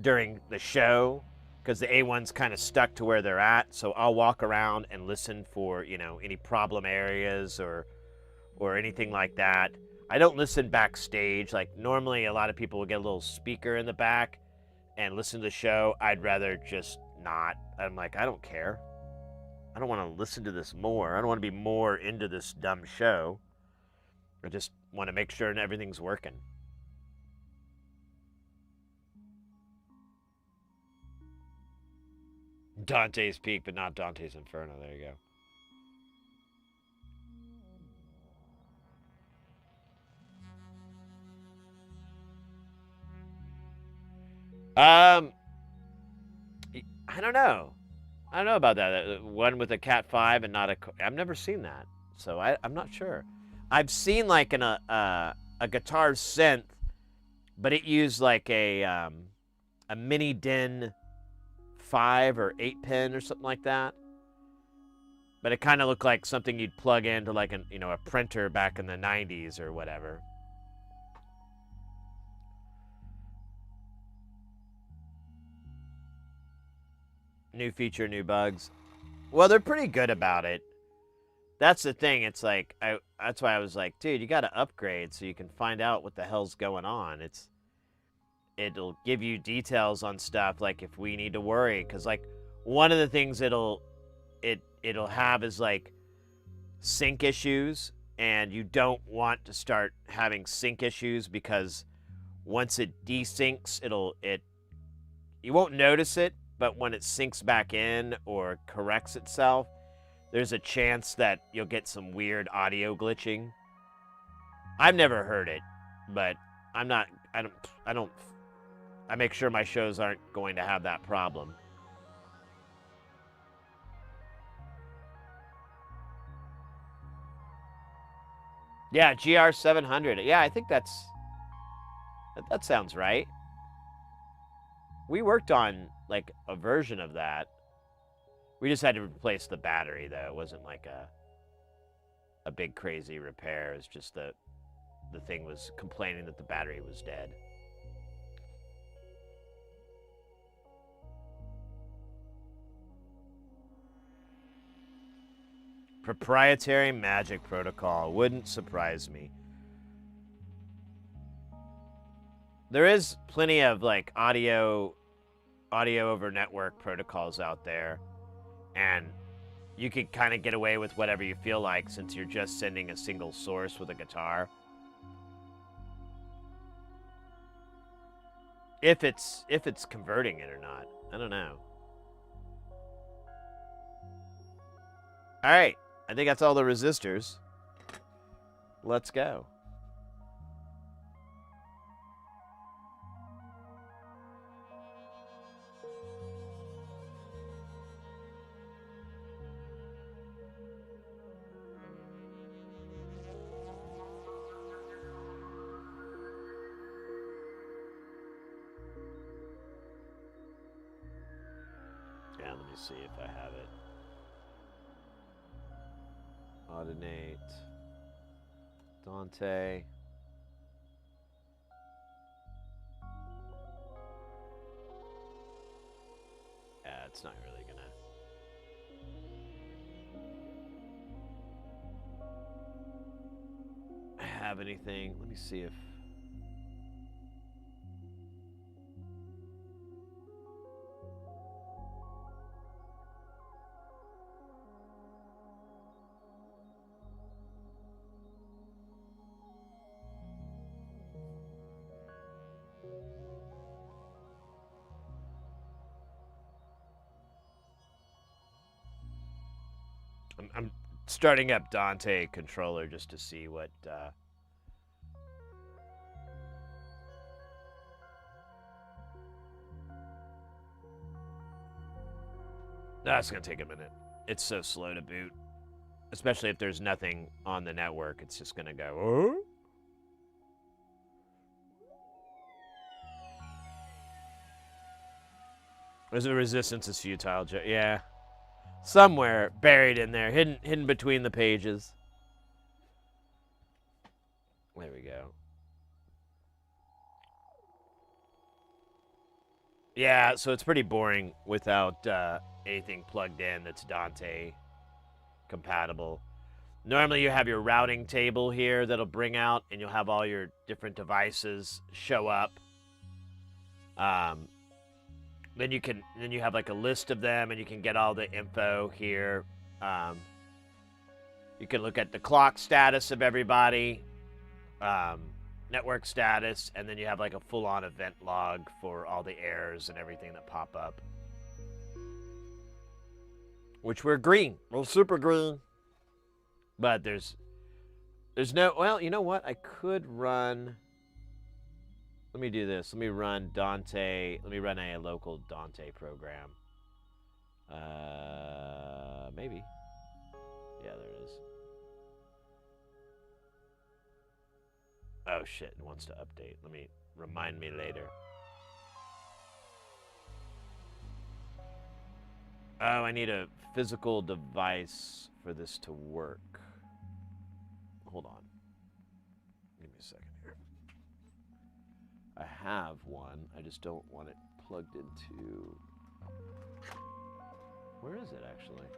during the show, because the A1's kind of stuck to where they're at. So I'll walk around and listen for, any problem areas or anything like that. I don't listen backstage. Like, normally a lot of people will get a little speaker in the back and listen to the show. I'd rather just not. I'm like, I don't care. I don't want to listen to this more. I don't want to be more into this dumb show. I just want to make sure everything's working. Dante's Peak, but not Dante's Inferno. There you go. I don't know. I don't know about that. One with a Cat 5 and not a... I've never seen that, so I'm not sure. I've seen like a guitar synth, but it used like a mini DIN 5 or 8 pin or something like that. But it kind of looked like something you'd plug into like a printer back in the 90s or whatever. New feature, new bugs. Well, they're pretty good about it. That's the thing. It's like that's why I was like, dude, you got to upgrade so you can find out what the hell's going on. It'll give you details on stuff, like if we need to worry, because like one of the things it'll have is like sync issues, and you don't want to start having sync issues, because once it desyncs, you won't notice it, but when it syncs back in or corrects itself, there's a chance that you'll get some weird audio glitching. I've never heard it, but I make sure my shows aren't going to have that problem. Yeah, GR700. Yeah, I think that sounds right. We worked on like a version of that. We just had to replace the battery, though. It wasn't like a big crazy repair. It's just the thing was complaining that the battery was dead. Proprietary Magic Protocol. Wouldn't surprise me. There is plenty of like audio over network protocols out there, and you could kind of get away with whatever you feel like, since you're just sending a single source with a guitar. If it's converting it or not, I don't know. All right, I think that's all the resistors. Let's go. Let me see if I have it. Audinate. Dante. Yeah, it's not really gonna. Have anything. Let me see if. I'm starting up Dante controller just to see what. That's gonna take a minute. It's so slow to boot, especially if there's nothing on the network. It's just gonna go. Oh? There's a resistance is futile. Yeah, somewhere buried in there, hidden between the pages. There we go. Yeah, so it's pretty boring without anything plugged in that's Dante compatible. Normally you have your routing table here that'll bring out, and you'll have all your different devices show up. Then you have like a list of them, and you can get all the info here. You can look at the clock status of everybody, network status, and then you have like a full-on event log for all the errors and everything that pop up. Which we're green. We're super green. But there's no, well, you know what? I could run, let me do this. Let me run Dante, let me run a local Dante program. Maybe. Yeah, there it is. Oh shit, it wants to update. Let me, remind me later. Oh, I need a physical device for this to work. Hold on. Give me a second here. I have one. I just don't want it plugged into... Where is it, actually?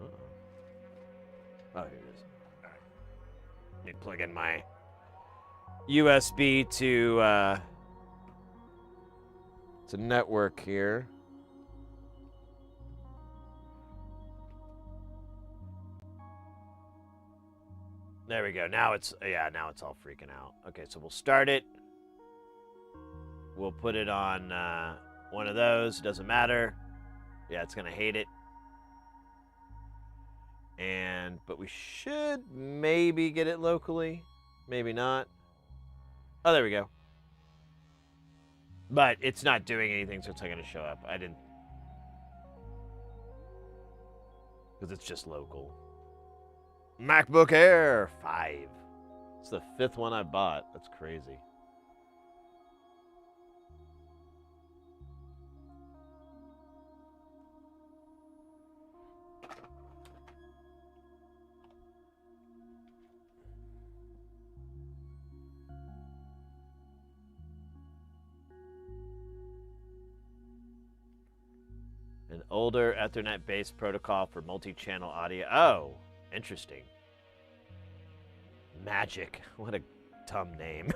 Uh-oh. Oh, here it is. All right. Let me plug in my USB to network here. There we go. Now it's all freaking out. Okay, so we'll start it. We'll put it on one of those. Doesn't matter. Yeah, it's gonna hate it. But we should maybe get it locally. Maybe not. Oh, there we go. But it's not doing anything, so it's not gonna show up. I didn't. Because it's just local. MacBook Air 5. It's the 5th one I bought. That's crazy. An older Ethernet-based protocol for multi-channel audio. Oh, interesting. Magic. What a dumb name.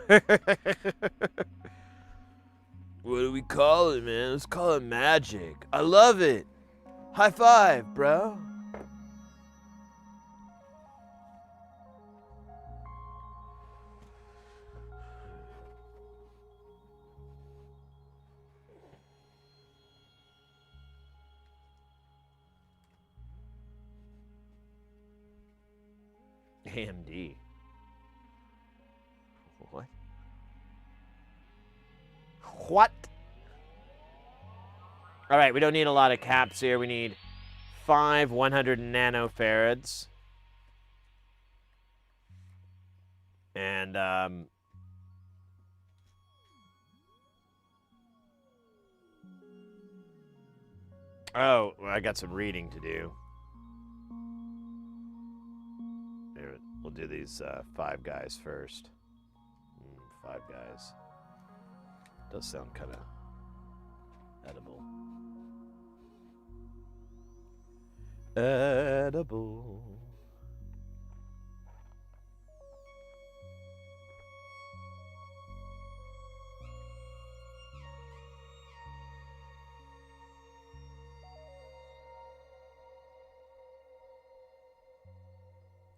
What do we call it, man? Let's call it Magic. I love it. High five, bro. AMD. What? What? All right, we don't need a lot of caps here. We need 5 100 nanofarads. And, Oh, well, I got some reading to do. Here, we'll do these 5 guys first. 5 guys. Does sound kind of edible. Edible.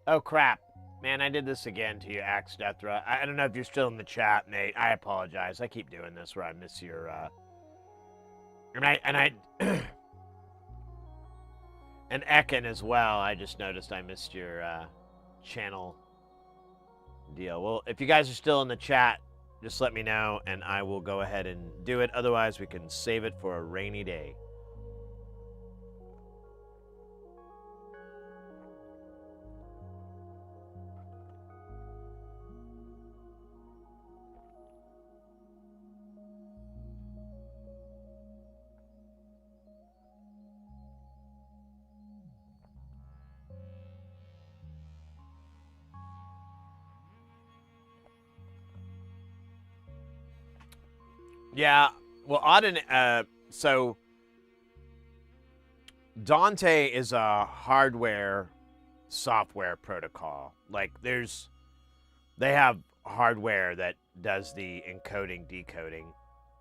Oh, crap. Man, I did this again to you, Axe Deathra. I don't know if you're still in the chat, Nate. I apologize. I keep doing this where I miss your, And and Ekin as well. I just noticed I missed your, channel deal. Well, if you guys are still in the chat, just let me know, and I will go ahead and do it. Otherwise, we can save it for a rainy day. Yeah, well, Auden, so Dante is a hardware software protocol. Like, they have hardware that does the encoding, decoding.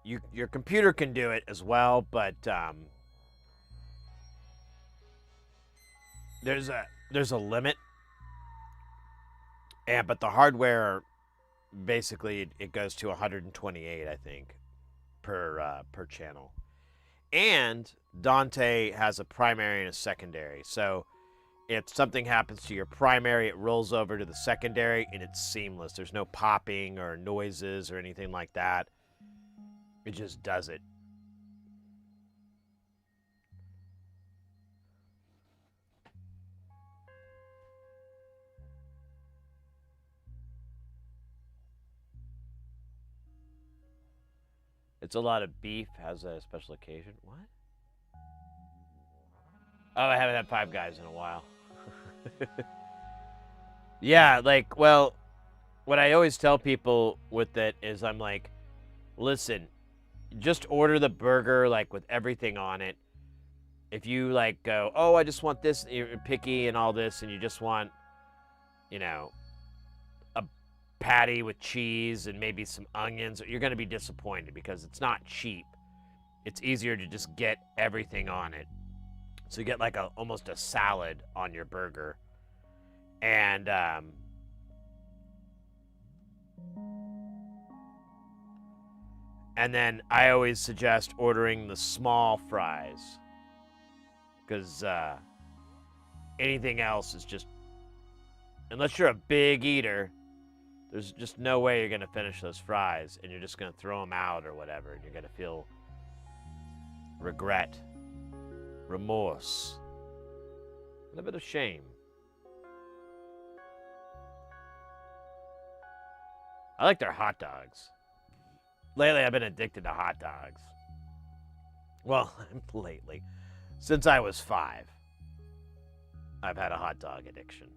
Your computer can do it as well, but there's a limit. But the hardware, basically, it goes to 128, I think, per channel. And Dante has a primary and a secondary. So if something happens to your primary, it rolls over to the secondary, and it's seamless. There's no popping or noises or anything like that. It just does it. It's a lot of beef, has a special occasion. What? Oh, I haven't had 5 guys in a while. Yeah, like, well, what I always tell people with it is I'm like, listen, just order the burger, like, with everything on it. If you, like, go, oh, I just want this, you're picky and all this, and you just want, you know, a patty with cheese and maybe some onions, you're going to be disappointed because it's not cheap. It's easier to just get everything on it. So you get, like, almost a salad on your burger. And, and then I always suggest ordering the small fries. Because anything else is just, unless you're a big eater, there's just no way you're going to finish those fries. And you're just going to throw them out or whatever. And you're going to feel regret, remorse, and a bit of shame. I like their hot dogs. Lately, I've been addicted to hot dogs. Well, lately. Since I was 5, I've had a hot dog addiction.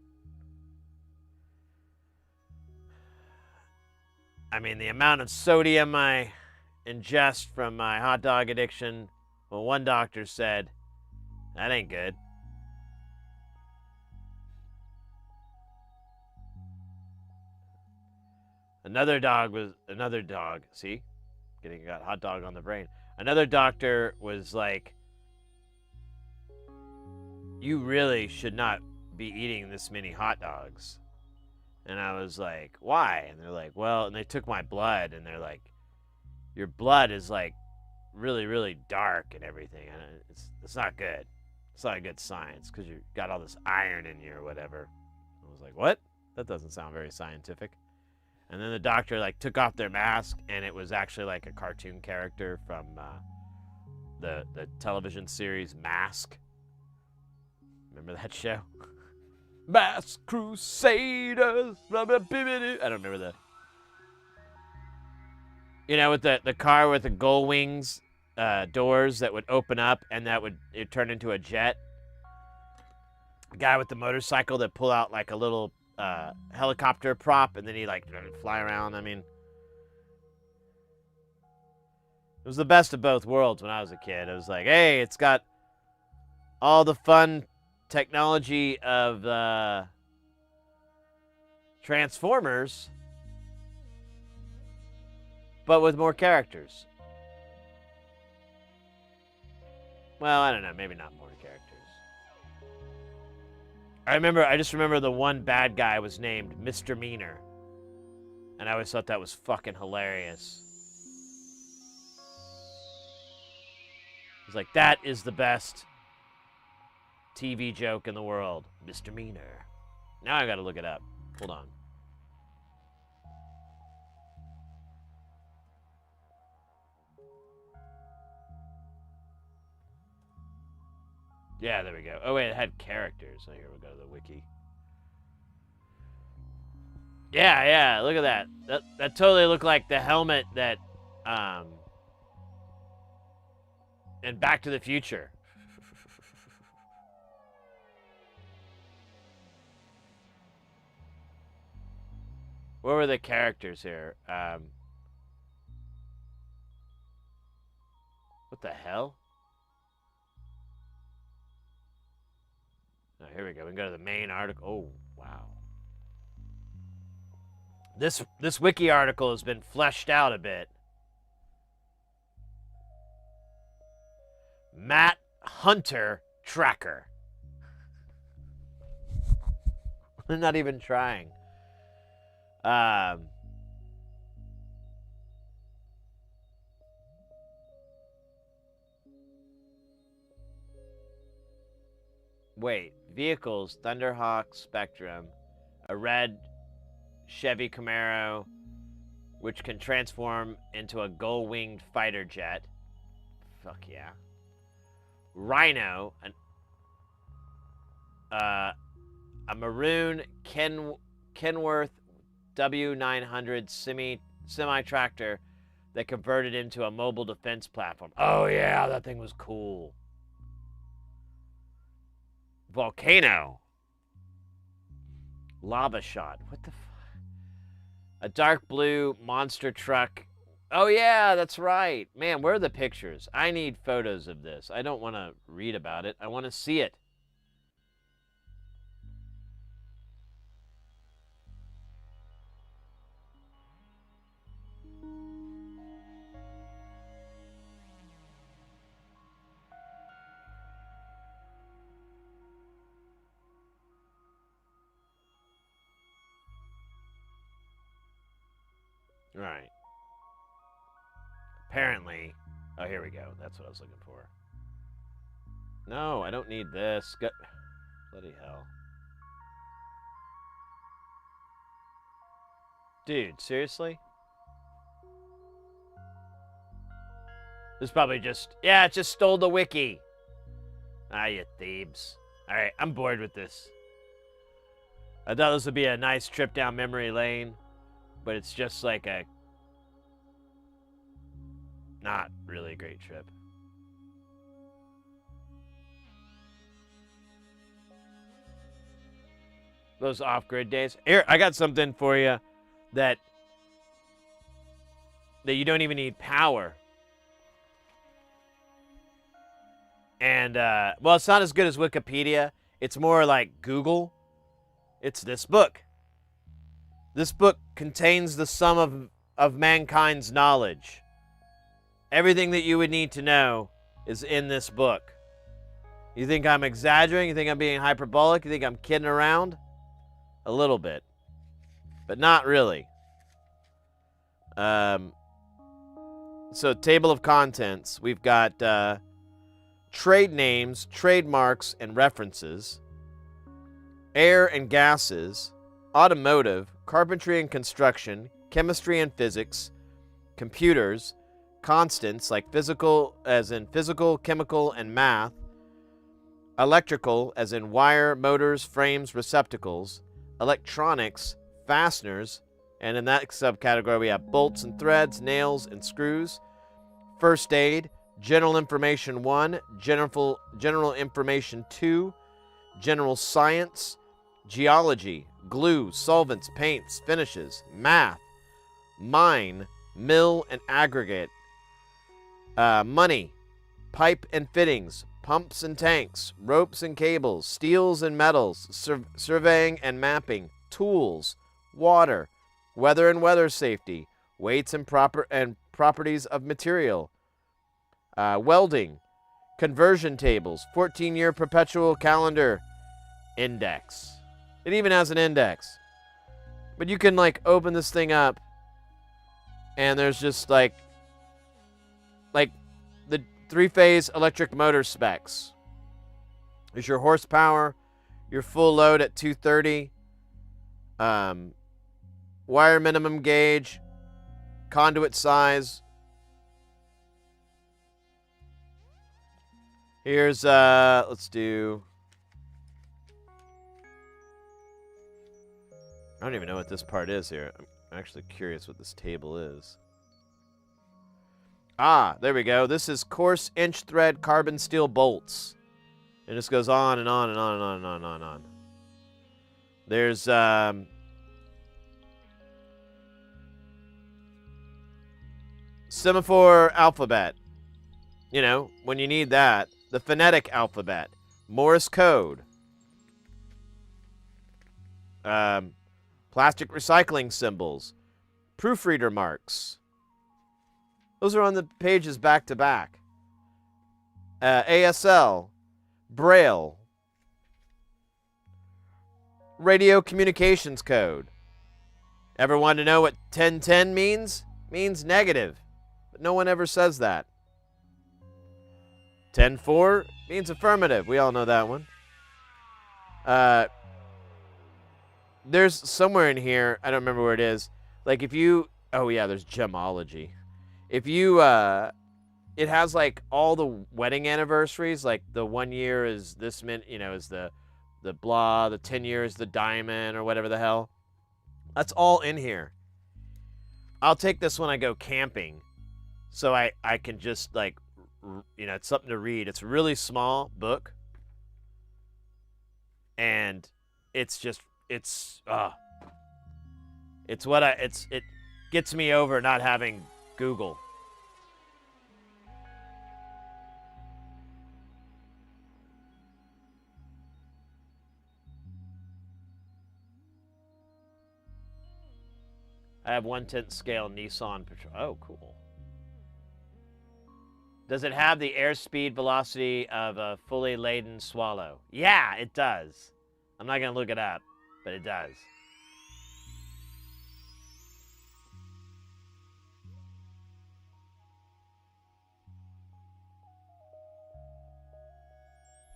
I mean, the amount of sodium I ingest from my hot dog addiction, well, one doctor said, that ain't good. Another dog, see? Got hot dog on the brain. Another doctor was like, you really should not be eating this many hot dogs. And I was like, why? And they're like, well, and they took my blood, and they're like, your blood is like really, really dark and everything. And it's not good. It's not a good science because you got all this iron in you or whatever. I was like, what? That doesn't sound very scientific. And then the doctor, like, took off their mask, and it was actually like a cartoon character from the television series Mask. Remember that show? Mask Crusaders. I don't remember the. You know, with the car with the gull wings doors that would open up and it turn into a jet. A guy with the motorcycle that pull out like a little helicopter prop and then he like fly around. I mean, it was the best of both worlds when I was a kid. It was like, hey, it's got all the fun technology of Transformers, but with more characters. Well, I don't know. Maybe not more characters. I just remember the one bad guy was named Mr. Meaner. And I always thought that was fucking hilarious. I was like, that is the best TV joke in the world. Mr. Meaner. Now I gotta look it up. Hold on. Yeah, there we go. Oh, wait, it had characters. So here we go to the wiki. Yeah, look at that. That totally looked like the helmet that, in Back to the Future. What were the characters here? What the hell? Oh, here we go. We can go to the main article. Oh, wow. This wiki article has been fleshed out a bit. Matt Hunter Tracker. I'm not even trying. Wait, vehicles, Thunderhawk Spectrum, a red Chevy Camaro, which can transform into a gull-winged fighter jet. Fuck yeah. Rhino, a maroon Kenworth W900 semi-tractor that converted into a mobile defense platform. Oh yeah, that thing was cool. Volcano. Lava shot. What the fuck? A dark blue monster truck. Oh yeah, that's right. Man, where are the pictures? I need photos of this. I don't want to read about it. I want to see it. Right. Apparently. Oh, here we go. That's what I was looking for. No, I don't need this. Bloody hell. Dude, seriously? This probably just... Yeah, it just stole the wiki. Ah, you thieves. Alright, I'm bored with this. I thought this would be a nice trip down memory lane, but it's just like a... not really a great trip. Those off-grid days. Here, I got something for you that you don't even need power. And, well, it's not as good as Wikipedia. It's more like Google. It's this book. This book contains the sum of mankind's knowledge. Everything that you would need to know is in this book. You think I'm exaggerating? You think I'm being hyperbolic? You think I'm kidding around? A little bit. But not really. So, table of contents. We've got trade names, trademarks, and references. Air and gases. Automotive. Carpentry and construction. Chemistry and physics. Computers. Constants like physical, as in physical, chemical, and math. Electrical, as in wire, motors, frames, receptacles. Electronics, fasteners, and in that subcategory we have bolts and threads, nails and screws. First aid, General Information 1, General Information 2, General Science, Geology, Glue, Solvents, Paints, Finishes, Math, Mine, Mill and Aggregate, Money, Pipe and Fittings, Pumps and Tanks, Ropes and Cables, Steels and Metals, Surveying and Mapping, Tools, Water, Weather and Weather Safety, Weights and Properties of Material, Welding, Conversion Tables, 14-year Perpetual Calendar, Index. It even has an index. But you can like open this thing up and there's just like the 3-phase electric motor specs. There's your horsepower, your full load at 230, wire minimum gauge, conduit size. Here's let's do, I don't even know what this part is here. I'm actually curious what this table is. Ah, there we go. This is coarse inch thread carbon steel bolts. And this goes on and on and on and on and on and on and on. There's semaphore alphabet. You know, when you need that. The phonetic alphabet. Morse code. Plastic recycling symbols. Proofreader marks. Those are on the pages back to back. ASL. Braille. Radio communications code. Ever want to know what 1010 means? Means negative. But no one ever says that. 10-4 means affirmative. We all know that one. There's somewhere in here, I don't remember where it is. Like if you, oh yeah, there's gemology. If you, it has like all the wedding anniversaries. Like the 1 year is this mint, you know, is the blah. The 10 years the diamond or whatever the hell. That's all in here. I'll take this when I go camping, so I can just like, you know, it's something to read. It's a really small book, and it's just it gets me over not having Google. I have 1/10 scale Nissan Patrol. Oh, cool. Does it have the airspeed velocity of a fully laden swallow? Yeah, it does. I'm not going to look it up, but it does.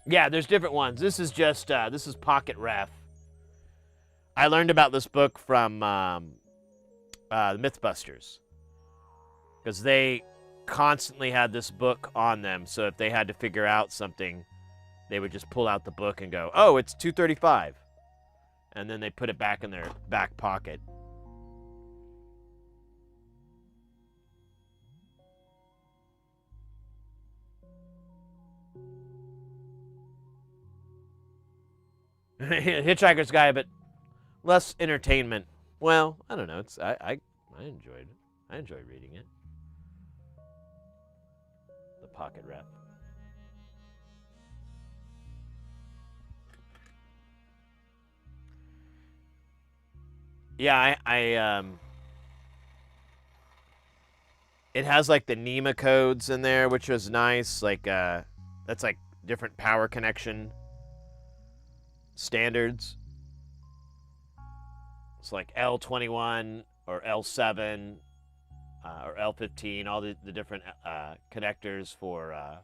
Yeah, there's different ones. This is just, this is Pocket Ref. I learned about this book from the Mythbusters, because they constantly had this book on them, so if they had to figure out something, they would just pull out the book and go, oh, it's 235. And then they put it back in their back pocket. Hitchhiker's Guide, but less entertainment. Well, I don't know. It's I enjoyed it. I enjoyed reading it. The Pocket Ref. Yeah, it has like the NEMA codes in there, which was nice. Like that's like different power connection standards. It's like L21 or L7 or L15, all the different connectors for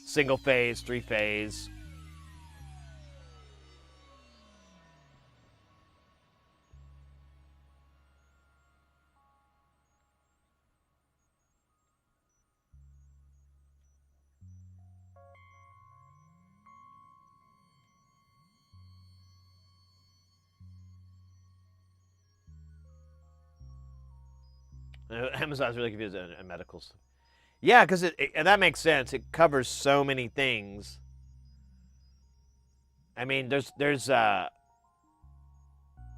single phase, 3-phase. Amazon's really confused in medical stuff. Yeah, because and that makes sense. It covers so many things. I mean, there's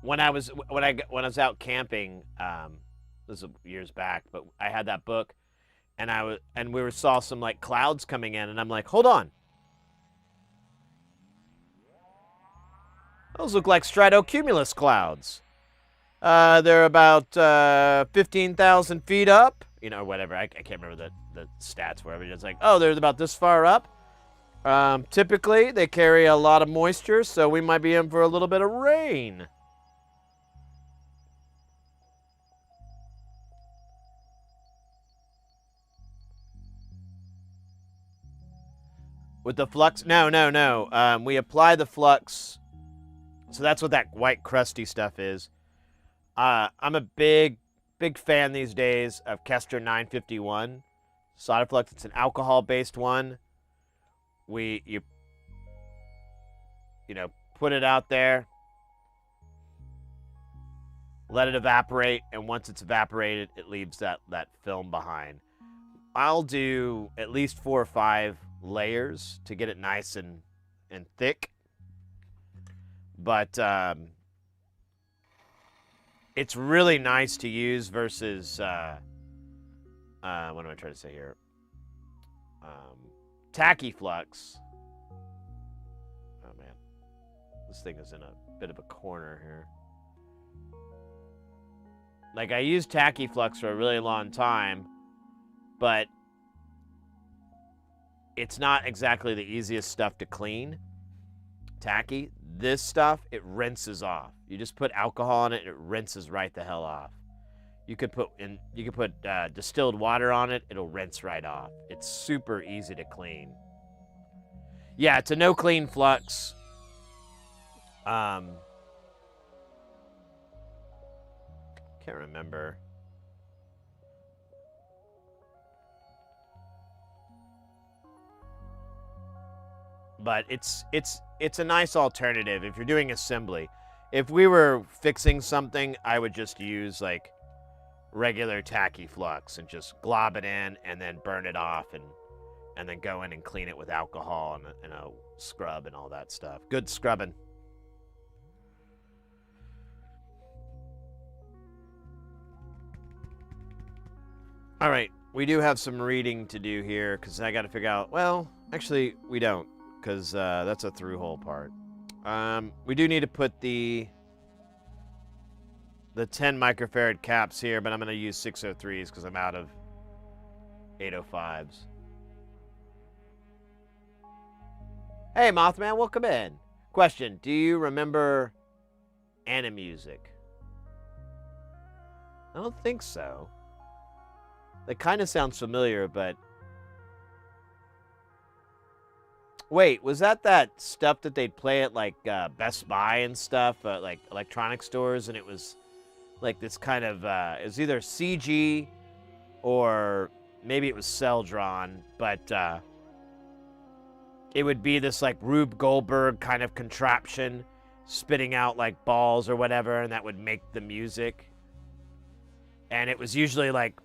when I was out camping, this was years back, but I had that book, and we saw some like clouds coming in, and I'm like, hold on, those look like stratocumulus clouds. They're about 15,000 feet up, whatever. I can't remember the stats for it. But it's like, oh, they're about this far up. Typically, they carry a lot of moisture, so we might be in for a little bit of rain. With the flux? No. We apply the flux, so that's what that white crusty stuff is. I'm a big fan these days of Kester 951 solder flux. It's an alcohol-based one. You put it out there, let it evaporate, and once it's evaporated, it leaves that film behind. I'll do at least 4 or 5 layers to get it nice and thick. But it's really nice to use versus what am I trying to say here? Tacky flux. Oh man, this thing is in a bit of a corner here. Like, I used tacky flux for a really long time, but it's not exactly the easiest stuff to clean. Tacky, this stuff, it rinses off. You just put alcohol in it, and it rinses right the hell off. You could put distilled water on it, it'll rinse right off. It's super easy to clean. Yeah, it's a no clean flux. Can't remember. But it's a nice alternative if you're doing assembly. If we were fixing something, I would just use like regular tacky flux and just glob it in and then burn it off and then go in and clean it with alcohol and a scrub and all that stuff. Good scrubbing. All right, we do have some reading to do here because I got to figure out, well, actually we don't, because that's a through hole part. We do need to put the 10 microfarad caps here, but I'm going to use 603s because I'm out of 805s. Hey, Mothman, welcome in. Question, do you remember Animusic? I don't think so. That kind of sounds familiar, but... Wait, was that stuff that they'd play at, like, Best Buy and stuff? Like, electronic stores, and it was... like this kind of, it was either CG or maybe it was cell drawn, but it would be this like Rube Goldberg kind of contraption spitting out like balls or whatever, and that would make the music. And it was usually like,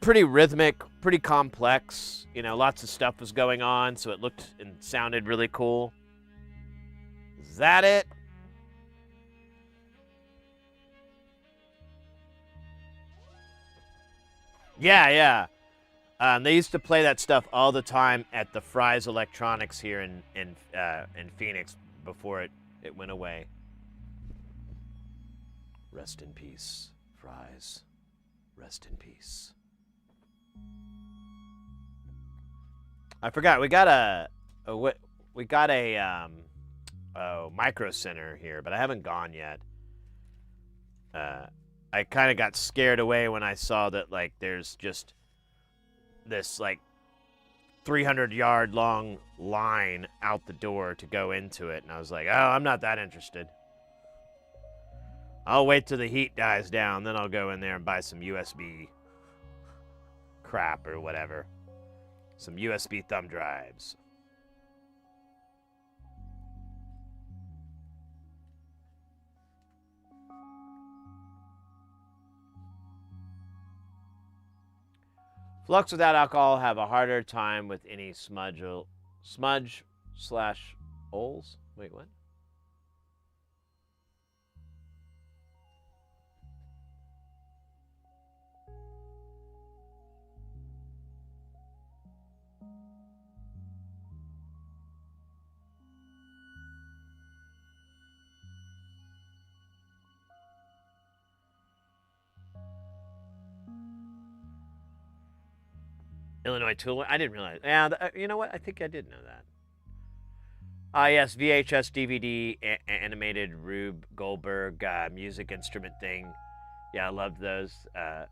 pretty rhythmic, pretty complex, lots of stuff was going on, so it looked and sounded really cool. Is that it? Yeah. They used to play that stuff all the time at the Fry's Electronics here in Phoenix before it went away. Rest in peace, Fry's. Rest in peace. I forgot we got a micro center here, but I haven't gone yet. I kind of got scared away when I saw that, like, there's just this, like, 300-yard long line out the door to go into it. And I was like, oh, I'm not that interested. I'll wait till the heat dies down, then I'll go in there and buy some USB crap or whatever. Some USB thumb drives. Flux without alcohol have a harder time with any smudge slash oils. Wait, what? Illinois Tool. I didn't realize. Yeah, you know what? I think I did know that. Yes, VHS, DVD, animated Rube Goldberg music instrument thing. Yeah, I loved those. I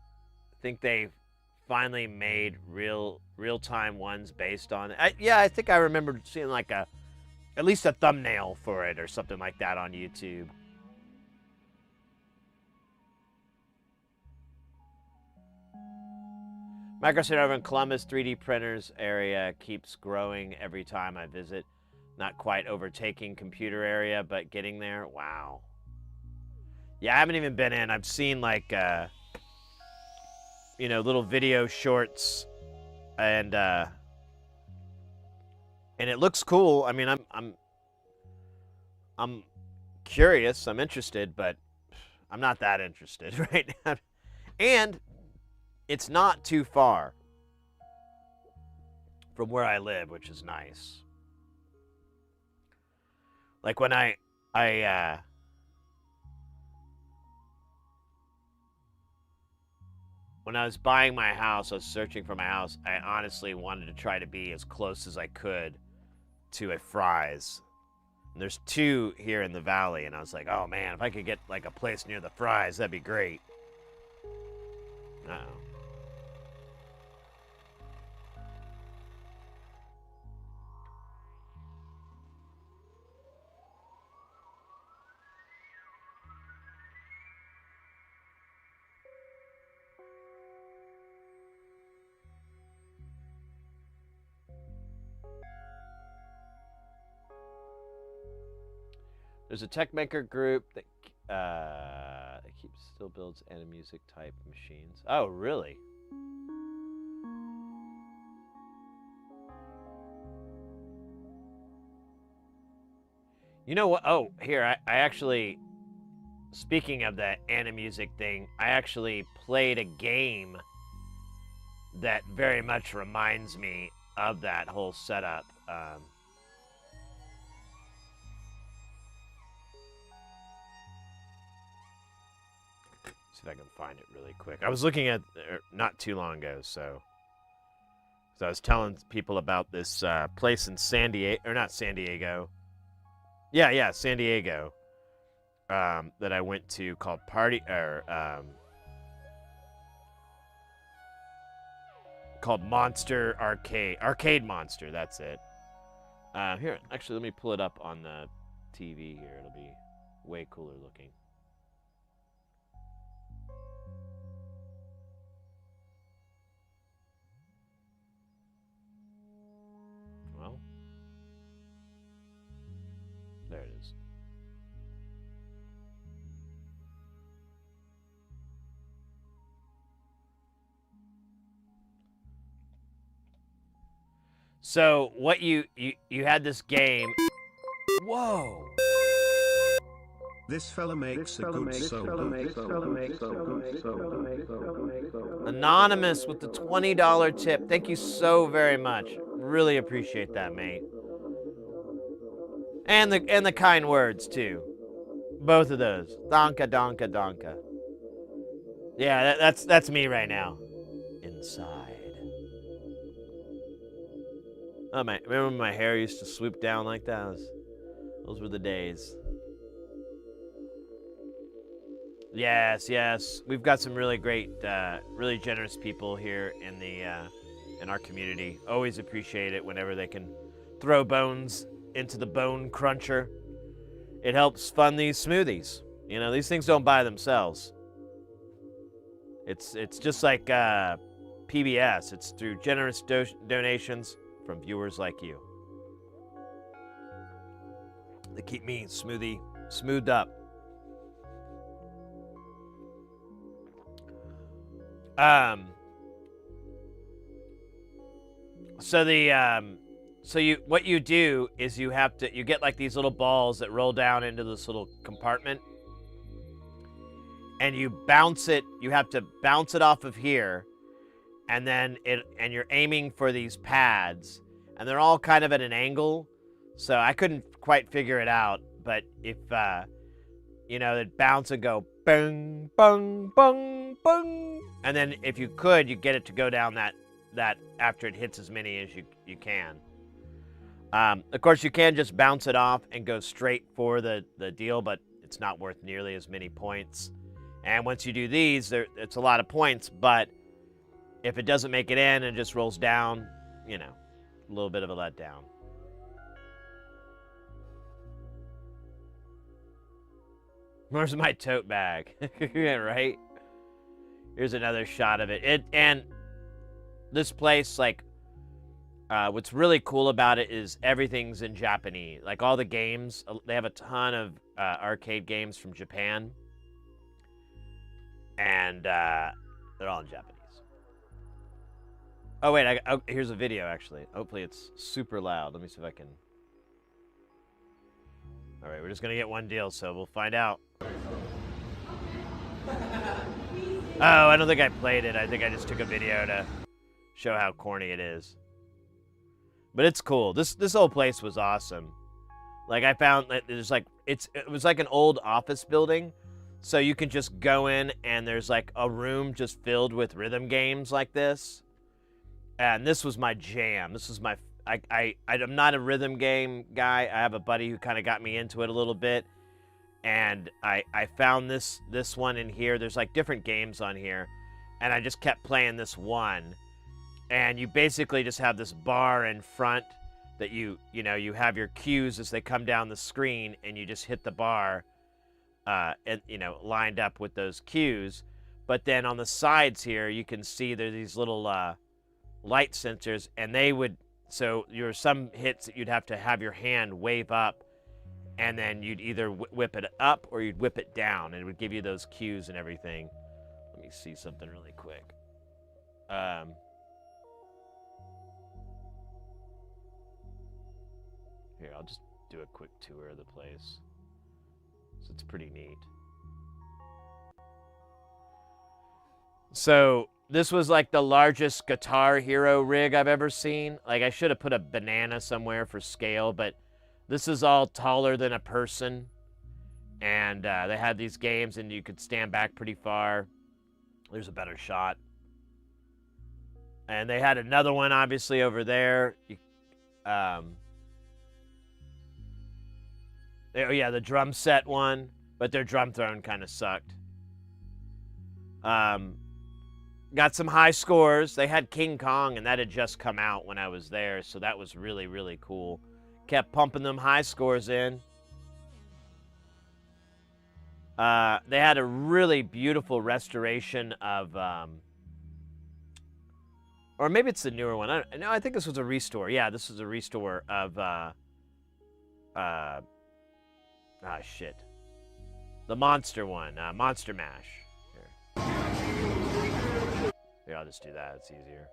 think they finally made real-time ones based on it. Yeah, I think I remember seeing like at least a thumbnail for it or something like that on YouTube. Microsoft over in Columbus 3D printers area keeps growing every time I visit. Not quite overtaking computer area, but getting there. Wow. Yeah, I haven't even been in. I've seen like little video shorts and it looks cool. I mean, I'm curious. I'm interested, but I'm not that interested right now. And it's not too far from where I live, which is nice. Like when I when I was buying my house, I was searching for my house, I honestly wanted to try to be as close as I could to a Fry's. And there's 2 here in the valley, and I was like, oh man, if I could get like a place near the Fry's, that'd be great. Uh-oh. There's a tech maker group that still builds music type machines. Oh, really? You know what? Oh, here, I actually, speaking of that music thing, I actually played a game that very much reminds me of that whole setup. See if I can find it really quick. I was looking at not too long ago, so I was telling people about this place in San Diego, or not San Diego. Yeah, San Diego. That I went to called called Monster Arcade Monster. That's it. Here, actually, let me pull it up on the TV here. It'll be way cooler looking. Well, there it is. So what you had this game. Whoa. This fella makes a good solder. Anonymous with the $20 tip. Thank you so very much. Really appreciate that, mate. And the kind words too. Both of those. Donka, donka, donka. Yeah, that's me right now. Inside. Oh man, remember when my hair used to swoop down like that? Those were the days. Yes. We've got some really great, really generous people here in our community. Always appreciate it whenever they can throw bones into the bone cruncher. It helps fund these smoothies. You know, these things don't buy themselves. It's just like PBS. It's through generous donations from viewers like you. They keep me smoothed up. So the what you do is you get like these little balls that roll down into this little compartment, and you bounce it. You have to bounce it off of here, and then you're aiming for these pads, and they're all kind of at an angle. So I couldn't quite figure it out, but if it'd bounce and go bang, bang, bang, bang, and then if you could, you get it to go down that after it hits as many as you can. Of course, you can just bounce it off and go straight for the deal, but it's not worth nearly as many points. And once you do these, it's a lot of points, but if it doesn't make it in and just rolls down, a little bit of a letdown. Where's my tote bag? Yeah, right? Here's another shot of it. And this place, like, what's really cool about it is everything's in Japanese. Like, all the games, they have a ton of arcade games from Japan. And they're all in Japanese. Oh, wait, here's a video, actually. Hopefully it's super loud. Let me see if I can... All right, we're just going to get one deal, so we'll find out. Oh, I don't think I played it. I think I just took a video to show how corny it is. But it's cool. This whole place was awesome. Like, I found that there's like it was like an old office building, so you can just go in and there's like a room just filled with rhythm games like this. And this was my jam. This was my I'm not a rhythm game guy. I have a buddy who kind of got me into it a little bit. And I found this one in here. There's like different games on here. And I just kept playing this one. And you basically just have this bar in front that you have your cues as they come down the screen, and you just hit the bar, and lined up with those cues. But then on the sides here, you can see there's these little light sensors, and so some hits that you'd have to have your hand wave up, and then you'd either whip it up or you'd whip it down, and it would give you those cues and everything. Let me see something really quick. Here, I'll just do a quick tour of the place. So it's pretty neat. So this was like the largest Guitar Hero rig I've ever seen. Like, I should have put a banana somewhere for scale, but this is all taller than a person. And they had these games, and you could stand back pretty far. There's a better shot. And they had another one, obviously, over there. Oh, yeah, the drum set one, but their drum throne kind of sucked. Got some high scores. They had King Kong, and that had just come out when I was there, so that was really, really cool. Kept pumping them high scores in. They had a really beautiful restoration of... or maybe it's the newer one. I think this was a restore. Yeah, this was a restore of... shit. The monster one. Monster Mash. Here, I'll just do that. It's easier.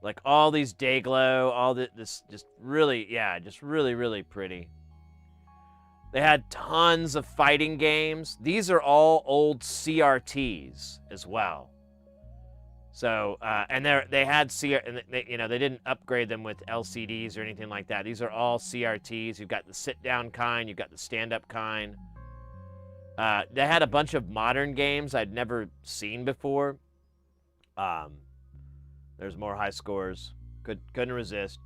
Like, all these Dayglow, all this, just really, yeah, just really, really pretty. They had tons of fighting games. These are all old CRTs as well. So, and they had they didn't upgrade them with LCDs or anything like that. These are all CRTs. You've got the sit-down kind. You've got the stand-up kind. They had a bunch of modern games I'd never seen before. There's more high scores. Couldn't resist.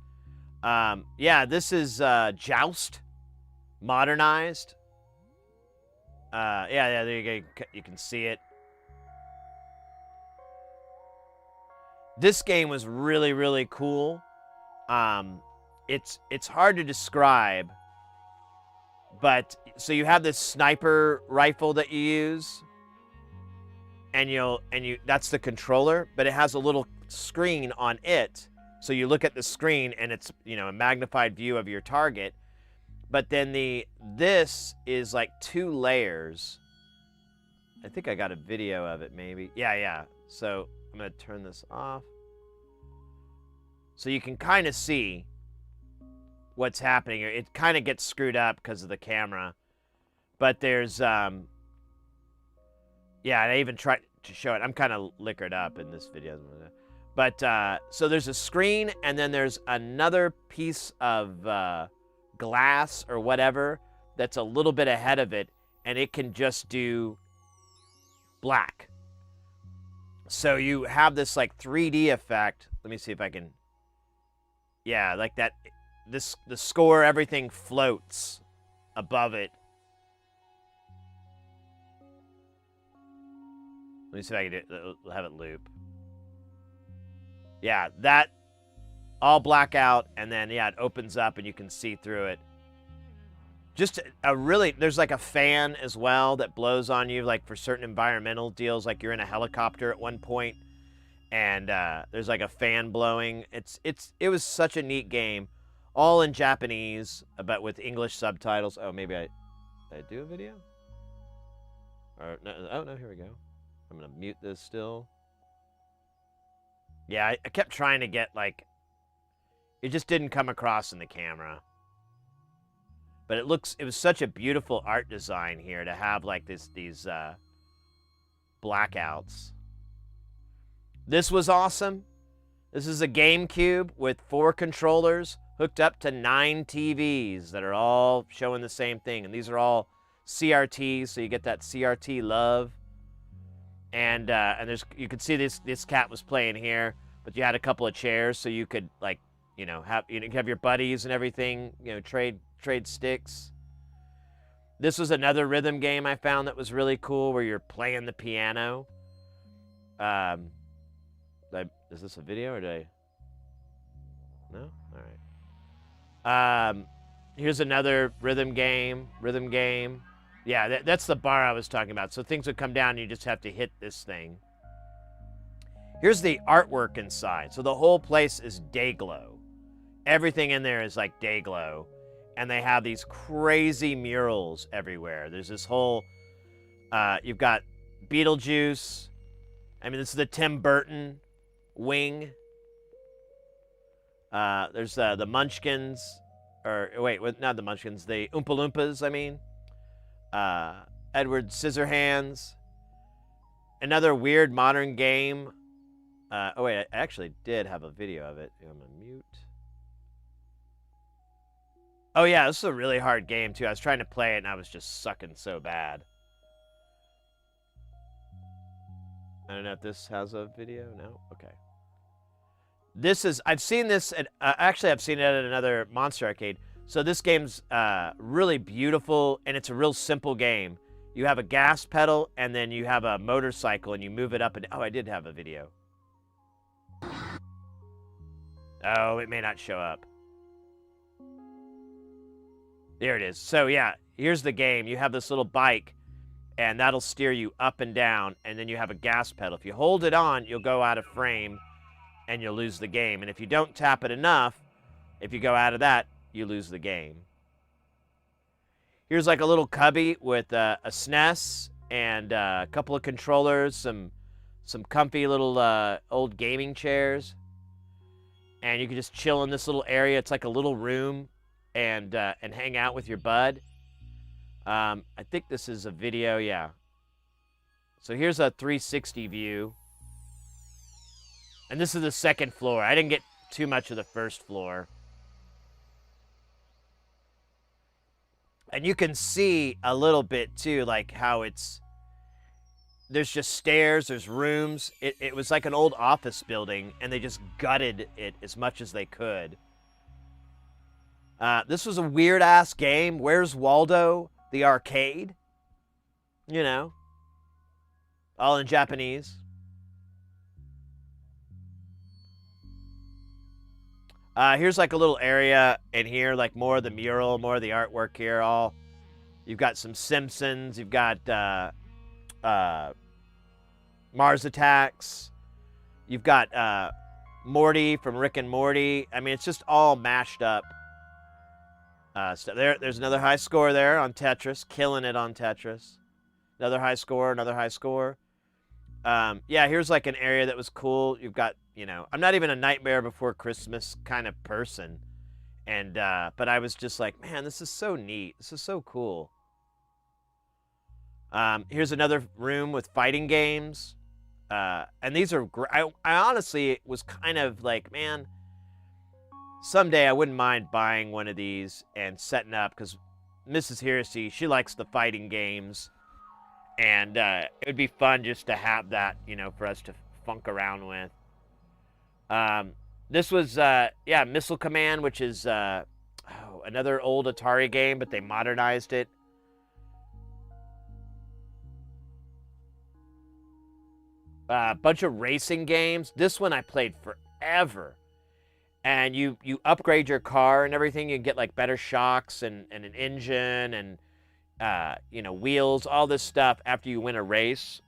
Yeah, this is Joust, modernized. Yeah, there you go. You can see it. This game was really, really cool. It's hard to describe, but so you have this sniper rifle that you use, and that's the controller, but it has a little screen on it. So you look at the screen, and it's a magnified view of your target. But then this is like 2 layers. I think I got a video of it, maybe. Yeah. So I'm gonna turn this off. So you can kind of see what's happening. It kind of gets screwed up because of the camera. But there's, yeah, I even tried to show it. I'm kind of liquored up in this video. But, so there's a screen, and then there's another piece of glass or whatever that's a little bit ahead of it, and it can just do black. So you have this like 3D effect. Let me see if I can, yeah, like that. The score, everything floats above it. Let me see if I can have it loop. Yeah, that all black out, and then, yeah, it opens up and you can see through it. Just a really, there's like a fan as well that blows on you, like for certain environmental deals, like you're in a helicopter at one point, and there's like a fan blowing. It was such a neat game, all in Japanese, but with English subtitles. Oh, maybe I do a video? Or no, oh no, here we go. I'm gonna mute this still. Yeah, I kept trying to get, like, it just didn't come across in the camera. But it was such a beautiful art design here to have, like, these blackouts. This was awesome. This is a GameCube with 4 controllers hooked up to 9 TVs that are all showing the same thing. And these are all CRTs, so you get that CRT love. And you could see this cat was playing here, but you had a couple of chairs, so you could, like, you know, have your buddies and everything, you know, trade sticks. This was another rhythm game I found that was really cool, where you're playing the piano. Is this a video or did I? No? All right. Here's another rhythm game. Yeah, that's the bar I was talking about. So things would come down and you just have to hit this thing. Here's the artwork inside. So the whole place is Dayglow. Everything in there is like Dayglow. And they have these crazy murals everywhere. There's this whole, you've got Beetlejuice. I mean, this is the Tim Burton wing. There's the Munchkins. Or, wait, not the Munchkins. The Oompa Loompas, I mean. Edward Scissorhands. Another weird modern game. Oh wait, I actually did have a video of it. I'm gonna mute. Oh yeah, this is a really hard game too. I was trying to play it and I was just sucking so bad. I don't know if this has a video. No? Okay. This is, I've seen this at, actually I've seen it at another Monster Arcade. So this game's really beautiful, and it's a real simple game. You have a gas pedal, and then you have a motorcycle, and you move it up and... Oh, I did have a video. Oh, it may not show up. There it is. So, yeah, here's the game. You have this little bike, and that'll steer you up and down, and then you have a gas pedal. If you hold it on, you'll go out of frame, and you'll lose the game. And if you don't tap it enough, if you go out of that, you lose the game. Here's like a little cubby with a SNES and a couple of controllers, some comfy little old gaming chairs, and you can just chill in this little area. It's like a little room, and hang out with your bud. I think this is a video, yeah. So here's a 360 view, and this is the second floor. I didn't get too much of the first floor. And you can see a little bit, too, like how there's just stairs, there's rooms. It was like an old office building, and they just gutted it as much as they could. This was a weird-ass game. Where's Waldo? The arcade? You know. All in Japanese. Here's like a little area in here, like more of the mural, more of the artwork here. You've got some Simpsons, you've got Mars Attacks, you've got Morty from Rick and Morty. I mean, it's just all mashed up stuff. There's another high score there on Tetris, killing it on Tetris. Another high score, another high score. Yeah, here's like an area that was cool. You've got you know, I'm not even a Nightmare Before Christmas kind of person. And, but I was just like, man, this is so neat. This is so cool. Here's another room with fighting games. And these are great. I honestly was kind of like, man, someday I wouldn't mind buying one of these and setting up, because Mrs. Heresy, she likes the fighting games. And it would be fun just to have that, you know, for us to funk around with. This was, yeah, Missile Command, which is another old Atari game, but they modernized it. A bunch of racing games. This one I played forever. And you upgrade your car and everything. You get like better shocks and an engine and you know, wheels, all this stuff after you win a race.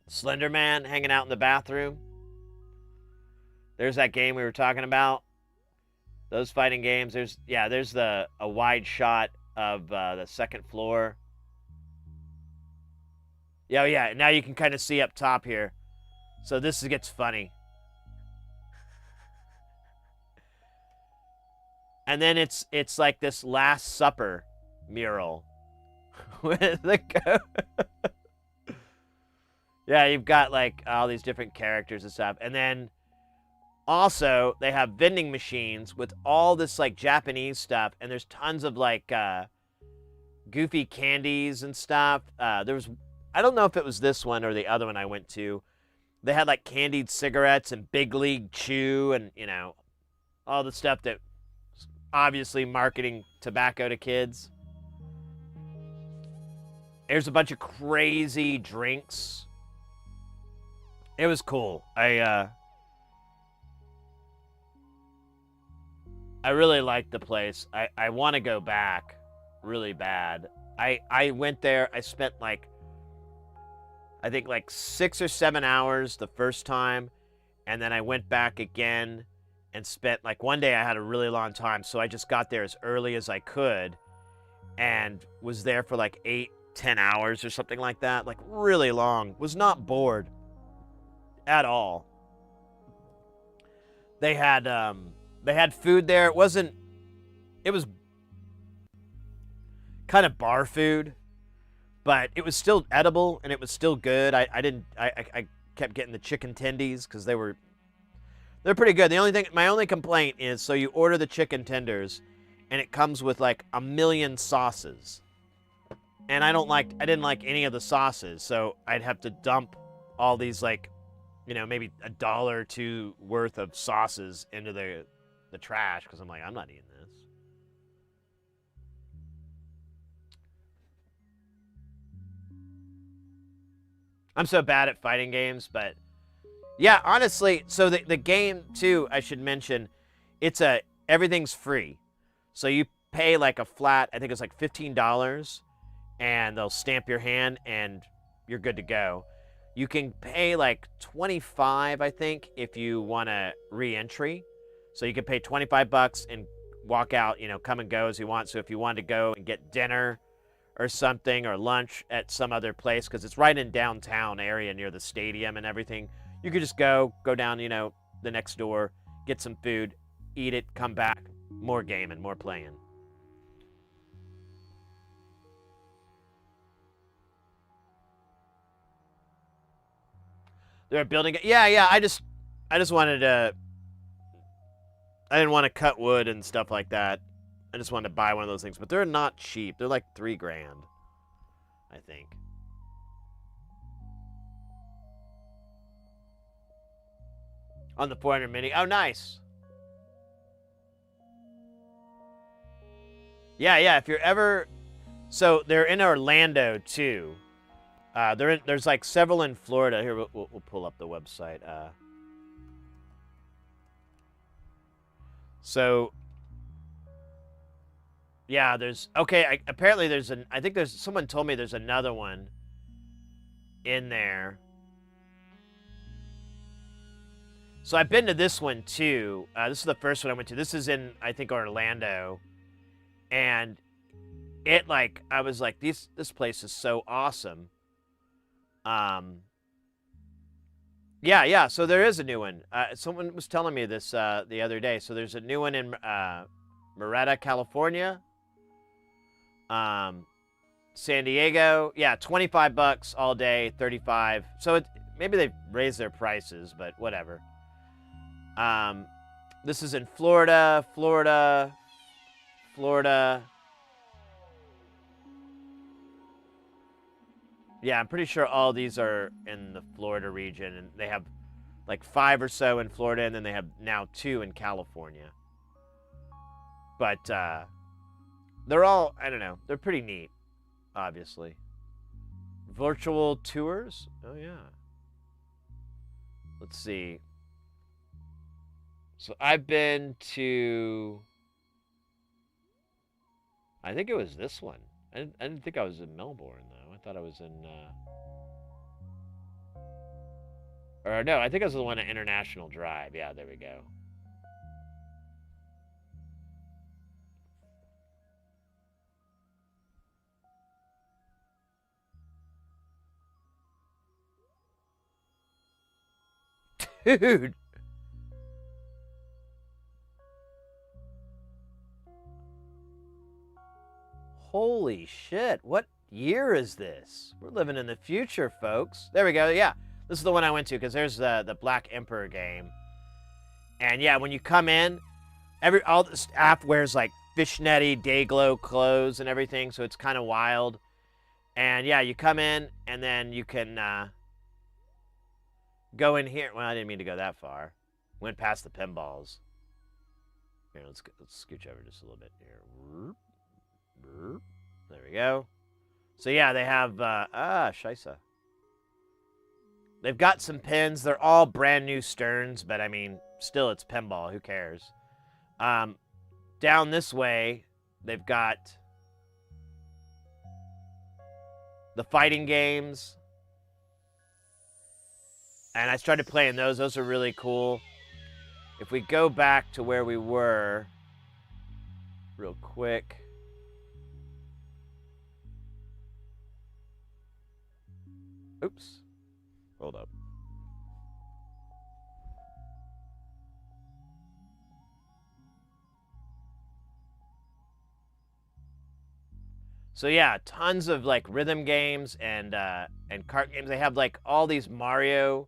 Slender Man hanging out in the bathroom. There's that game we were talking about. Those fighting games. There's a wide shot of the second floor. Yeah. Now you can kind of see up top here. So this gets funny. And then it's like this Last Supper mural with the yeah, you've got like all these different characters and stuff. And then also they have vending machines with all this like Japanese stuff, and there's tons of like goofy candies and stuff. There was, I don't know if it was this one or the other one I went to. They had like candied cigarettes and Big League Chew and, you know, all the stuff that obviously marketing tobacco to kids. There's a bunch of crazy drinks. It was cool. I really liked the place. I want to go back really bad. I went there. I spent like, I think like 6 or 7 hours the first time, and then I went back again and spent like, one day I had a really long time, so I just got there as early as I could and was there for like 8-10 hours or something like that, like really long. Was not bored at all. They had food there. It was kind of bar food, but it was still edible and it was still good. I kept getting the chicken tendies because they're pretty good. My only complaint is, so you order the chicken tenders and it comes with like a million sauces. And I didn't like any of the sauces, so I'd have to dump all these, like, you know, maybe $1 or $2 worth of sauces into the trash, because I'm like, I'm not eating this. I'm so bad at fighting games, but yeah, honestly, so the game too, I should mention, everything's free. So you pay like a flat, I think it's like $15, and they'll stamp your hand and you're good to go. You can pay like $25, I think, if you want a re-entry. So you can pay $25 and walk out, you know, come and go as you want. So if you want to go and get dinner or something, or lunch at some other place, because it's right in downtown area near the stadium and everything, you could just go down, you know, the next door, get some food, eat it, come back, more gaming, more playing. They're building it. Yeah. I just wanted to. I didn't want to cut wood and stuff like that. I just wanted to buy one of those things, but they're not cheap. They're like $3,000, I think. On the 400 mini. Oh, nice. Yeah. If you're ever, so they're in Orlando too. There's like several in Florida. Here, we'll pull up the website. So, yeah, apparently I think someone told me there's another one in there. So I've been to this one too. This is the first one I went to. This is in, I think, Orlando. And I was like, this place is so awesome. Yeah. So there is a new one. Someone was telling me this the other day. So there's a new one in Murrieta, California. San Diego, yeah, $25 all day, 35. So maybe they've raised their prices, but whatever. This is in Florida. Yeah, I'm pretty sure all these are in the Florida region, and they have like 5 or so in Florida, and then they have now 2 in California. But they're all, I don't know, they're pretty neat, obviously. Virtual tours? Oh, yeah. Let's see. So I've been to, I think it was this one. I didn't think I was in Melbourne, though. I thought I was in, or no, I think it was the one at International Drive. Yeah, there we go. Dude. Holy shit. What year is this? We're living in the future, folks. There we go. Yeah. This is the one I went to because there's the Black Emperor game. And yeah, when you come in, all the staff wears like fishnetty Dayglow clothes and everything, so it's kind of wild. And yeah, you come in and then you can go in here. Well, I didn't mean to go that far. Went past the pinballs. Here, let's scooch over just a little bit here. There we go. So yeah, they have Scheisse. They've got some pins. They're all brand new Sterns, but I mean, still, it's pinball. Who cares? Down this way, they've got the fighting games. And I started playing those. Those are really cool. If we go back to where we were real quick. Oops. Hold up. So yeah, tons of like rhythm games and kart games. They have like all these Mario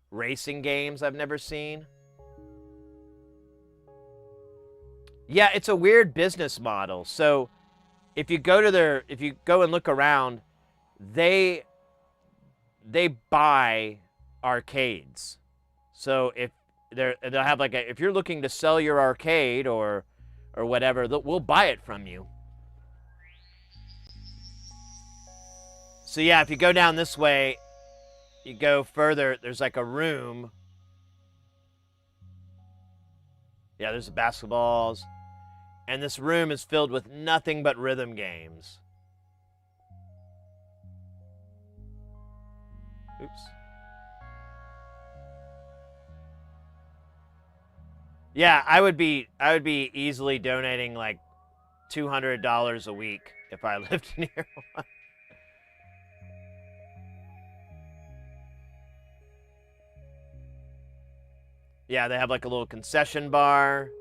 racing games I've never seen. Yeah, it's a weird business model. So if you go and look around, they buy arcades. So if they'll have like if you're looking to sell your arcade or whatever, we'll buy it from you. So yeah, if you go down this way, you go further, there's like a room. Yeah, there's the basketballs. And this room is filled with nothing but rhythm games. Oops. Yeah, I would be easily donating like $200 a week if I lived near one. Yeah, they have like a little concession bar.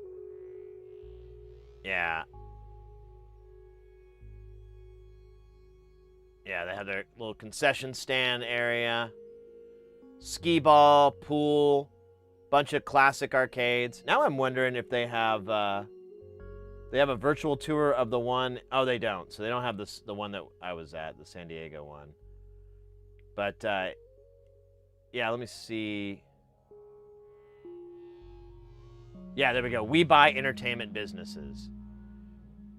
Yeah. Yeah, they have their little concession stand area. Skee ball, pool, bunch of classic arcades. Now I'm wondering if they have a virtual tour of the one. Oh, they don't. So they don't have the one that I was at, the San Diego one. But yeah, let me see. Yeah, there we go. We buy entertainment businesses.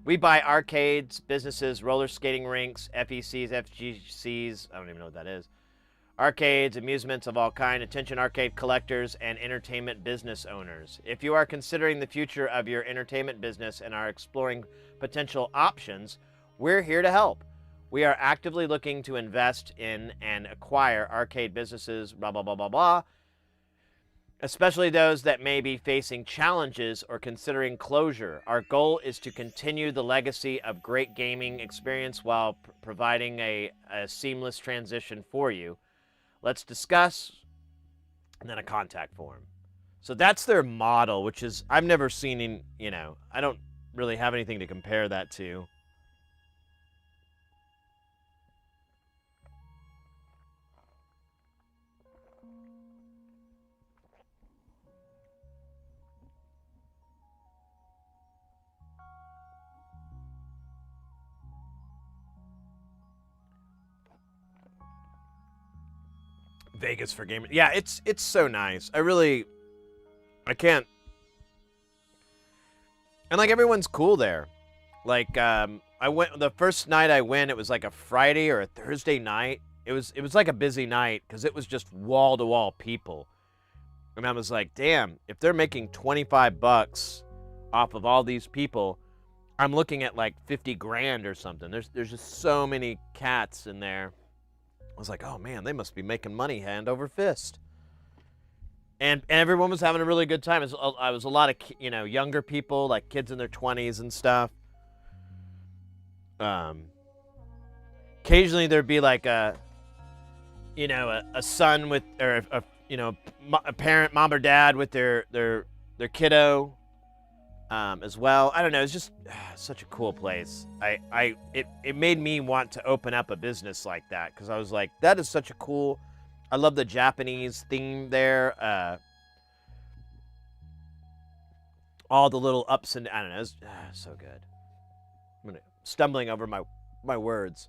We buy arcades, businesses, roller skating rinks, FECs, FGCs. I don't even know what that is. Arcades, amusements of all kind, attention arcade collectors, and entertainment business owners. If you are considering the future of your entertainment business and are exploring potential options, we're here to help. We are actively looking to invest in and acquire arcade businesses, blah, blah, blah, blah, blah, especially those that may be facing challenges or considering closure. Our goal is to continue the legacy of great gaming experience while providing a seamless transition for you. Let's discuss. and then a contact form. So that's their model, which is, I've never seen, I don't really have anything to compare that to. Vegas for gaming. Yeah, it's so nice. I can't. And like everyone's cool there. Like I went the first night I went, it was like a Friday or a Thursday night. It was like a busy night because it was just wall to wall people. And I was like, damn, if they're making $25 off of all these people, I'm looking at like 50 grand or something. There's just so many cats in there. I was like, oh man, they must be making money hand over fist. And everyone was having a really good time. I was a lot of younger people, like kids in their 20s and stuff. Occasionally there'd be like a son with, or a parent, mom or dad with their kiddo, as well. I don't know. It's just such a cool place. It made me want to open up a business like that because I was like, that is such a cool. I love the Japanese theme there. All the little ups and I don't know. It's so good. I'm stumbling over my words.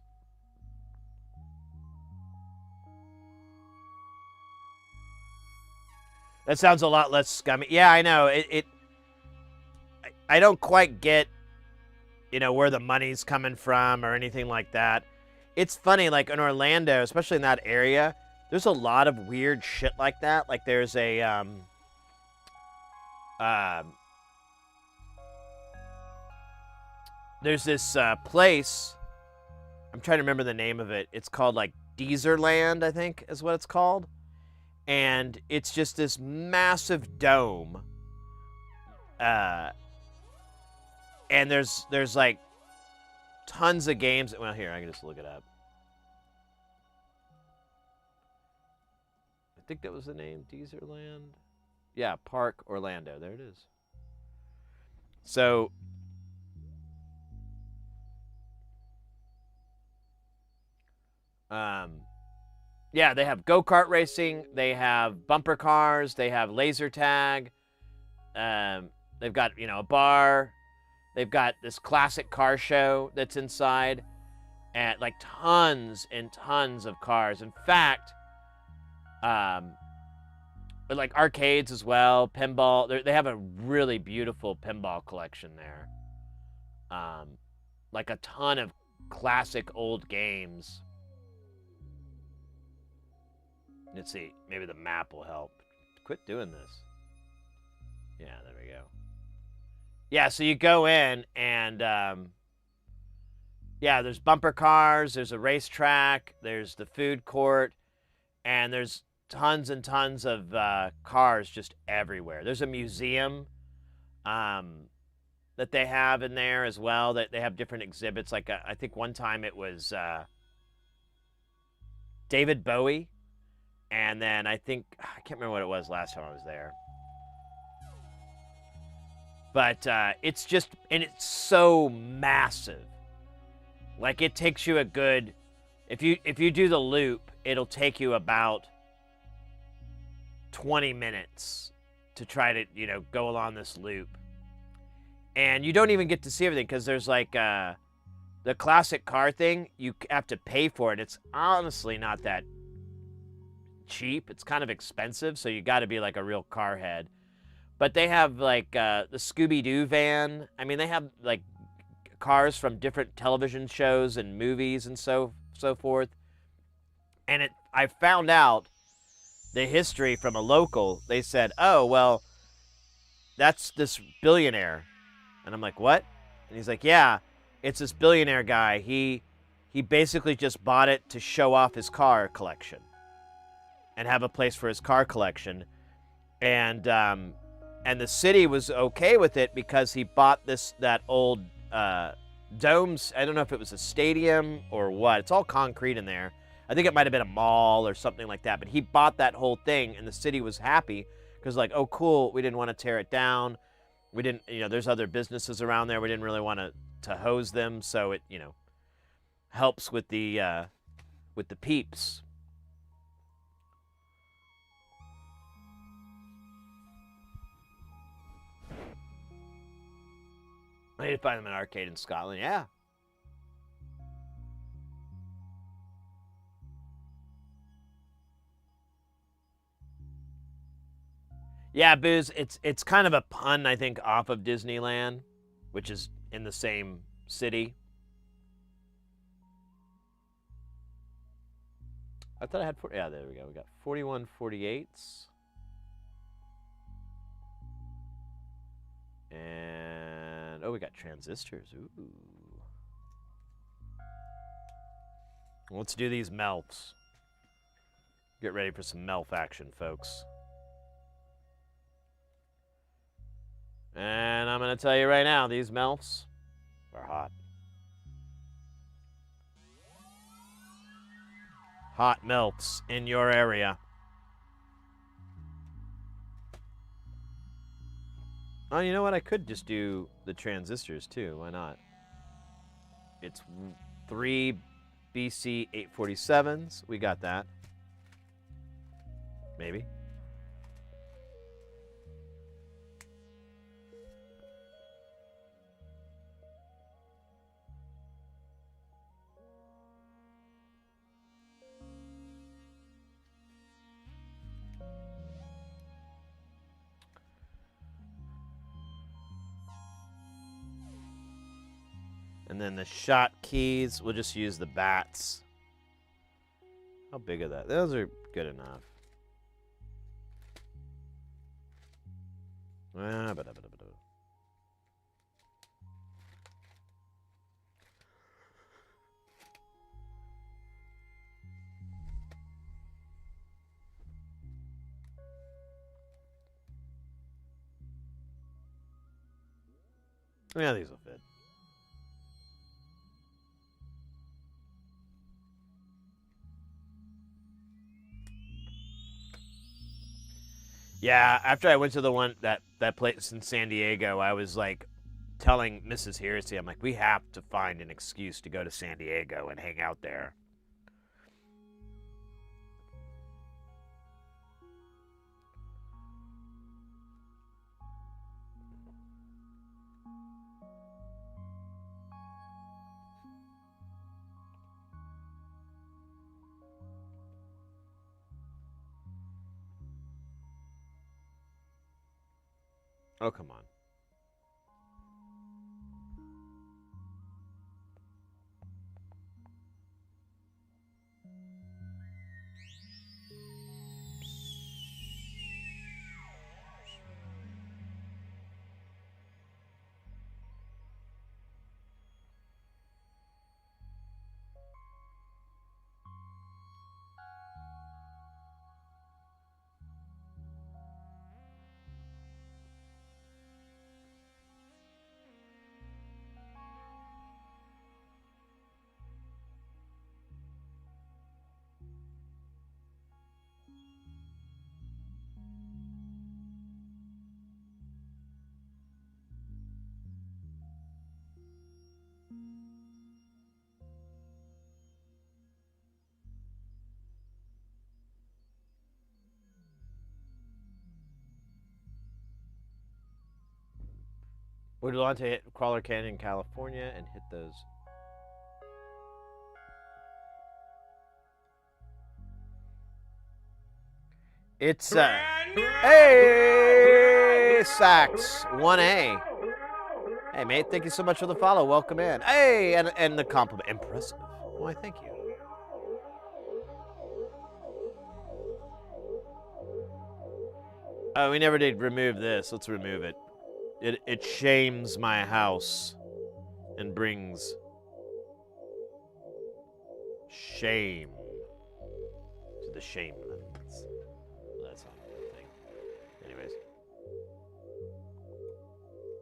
That sounds a lot less scummy. Yeah, I know. I don't quite get, where the money's coming from or anything like that. It's funny, like in Orlando, especially in that area, there's a lot of weird shit like that. Like there's a there's this place. I'm trying to remember the name of it. It's called like Deezerland, I think is what it's called. And it's just this massive dome. And there's like tons of games. Well, here, I can just look it up. I think that was the name, Deezerland. Yeah, Park Orlando. There it is. So, yeah, they have go-kart racing. They have bumper cars. They have laser tag. They've got, a bar. They've got this classic car show that's inside. And, like, tons and tons of cars. In fact, like arcades as well, pinball. They have a really beautiful pinball collection there. Like a ton of classic old games. Let's see, maybe the map will help. Quit doing this. Yeah, there we go. Yeah, so you go in and yeah, there's bumper cars, there's a racetrack, there's the food court, and there's tons and tons of cars just everywhere. There's a museum that they have in there as well. That they have different exhibits. Like I think one time it was David Bowie, and then I can't remember what it was last time I was there. But it's just, and it's so massive. Like it takes you a good, if you do the loop, it'll take you about 20 minutes to try to, go along this loop. And you don't even get to see everything because there's like the classic car thing, you have to pay for it. It's honestly not that cheap. It's kind of expensive, so you got to be like a real car head. But they have like the Scooby-Doo van. I mean, they have like cars from different television shows and movies and so forth. And I found out the history from a local. They said, oh, well, that's this billionaire. And I'm like, what? And he's like, yeah, it's this billionaire guy. He basically just bought it to show off his car collection and have a place for his car collection. And the city was okay with it because he bought that old domes. I don't know if it was a stadium or what. It's all concrete in there. I think it might have been a mall or something like that. But he bought that whole thing, and the city was happy because, like, oh, cool, we didn't want to tear it down. We didn't, there's other businesses around there. We didn't really want to hose them, so it, helps with the peeps. I need to find them in an arcade in Scotland. Yeah. Yeah, Booze, it's kind of a pun, I think, off of Disneyland, which is in the same city. I thought I had yeah, there we go. We got 4148s. And oh, we got transistors. Ooh. Let's do these melts. Get ready for some melf action, folks. And I'm going to tell you right now, these melts are hot. Hot melts in your area. Oh, you know what? I could just do the transistors too. Why not? It's 3 BC 847s. We got that. Maybe. And then the shot keys, we'll just use the bats. How big are that? Those are good enough. Yeah, these will fit. Yeah, after I went to the one that place in San Diego, I was like telling Mrs. Heresy, I'm like, we have to find an excuse to go to San Diego and hang out there. Oh, come on. Would you want to hit Crawler Canyon, California, and hit those? It's hey, Sax 1A. Hey, mate, thank you so much for the follow. Welcome in. Hey, and the compliment. Impressive. Why, thank you. Oh, we never did remove this. Let's remove it. It shames my house and brings shame to the shameless. That's not a good thing. Anyways.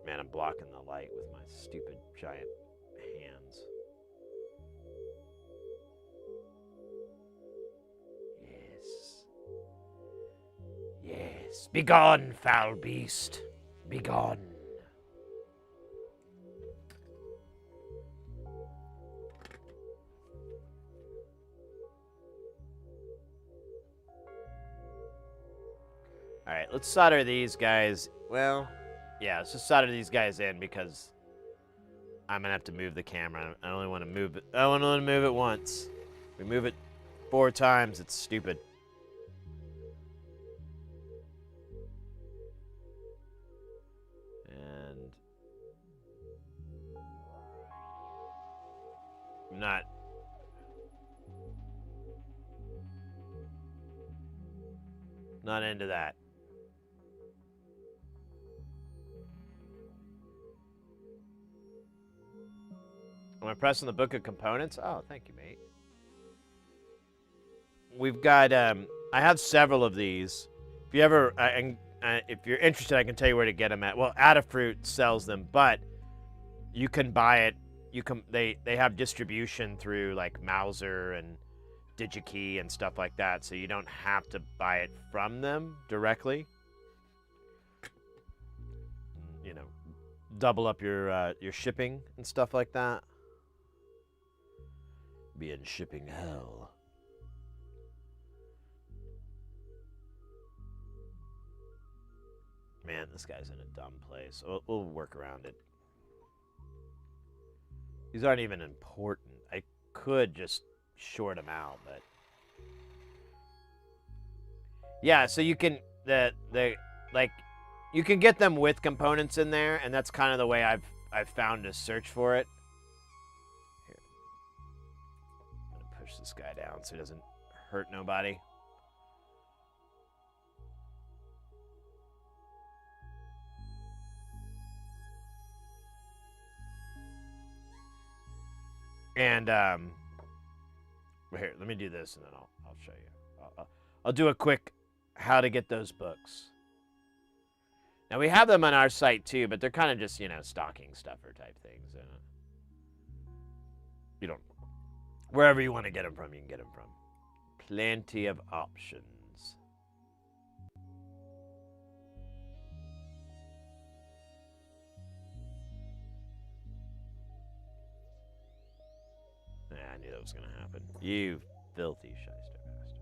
Man, I'm blocking the light with my stupid giant hands. Begone, foul beast. Begone. All right, let's solder these guys. Well, yeah, let's just solder these guys in because I'm gonna have to move the camera. I only want to move it. I only want to move it once. We move it 4 times. It's stupid. And I'm not into that. Am I pressing the book of components? Oh, thank you, mate. We've got, I have several of these. If you ever, if you're interested, I can tell you where to get them at. Well, Adafruit sells them, but you can buy it. They have distribution through like Mauser and DigiKey and stuff like that, so you don't have to buy it from them directly. You know, double up your shipping and stuff like that. Be in shipping hell. Man, this guy's in a dumb place. We'll work around it. These aren't even important. I could just short them out, but yeah. So you can you can get them with components in there, and that's kind of the way I've found to search for it. Here, I'm gonna push this guy down so he doesn't hurt nobody. And here, let me do this, and then I'll show you. I'll do a quick how to get those books. Now we have them on our site too, but they're kind of just stocking stuffer type things. You don't wherever you want to get them from, you can get them from. Plenty of options. I knew that was going to happen. You filthy shyster bastard.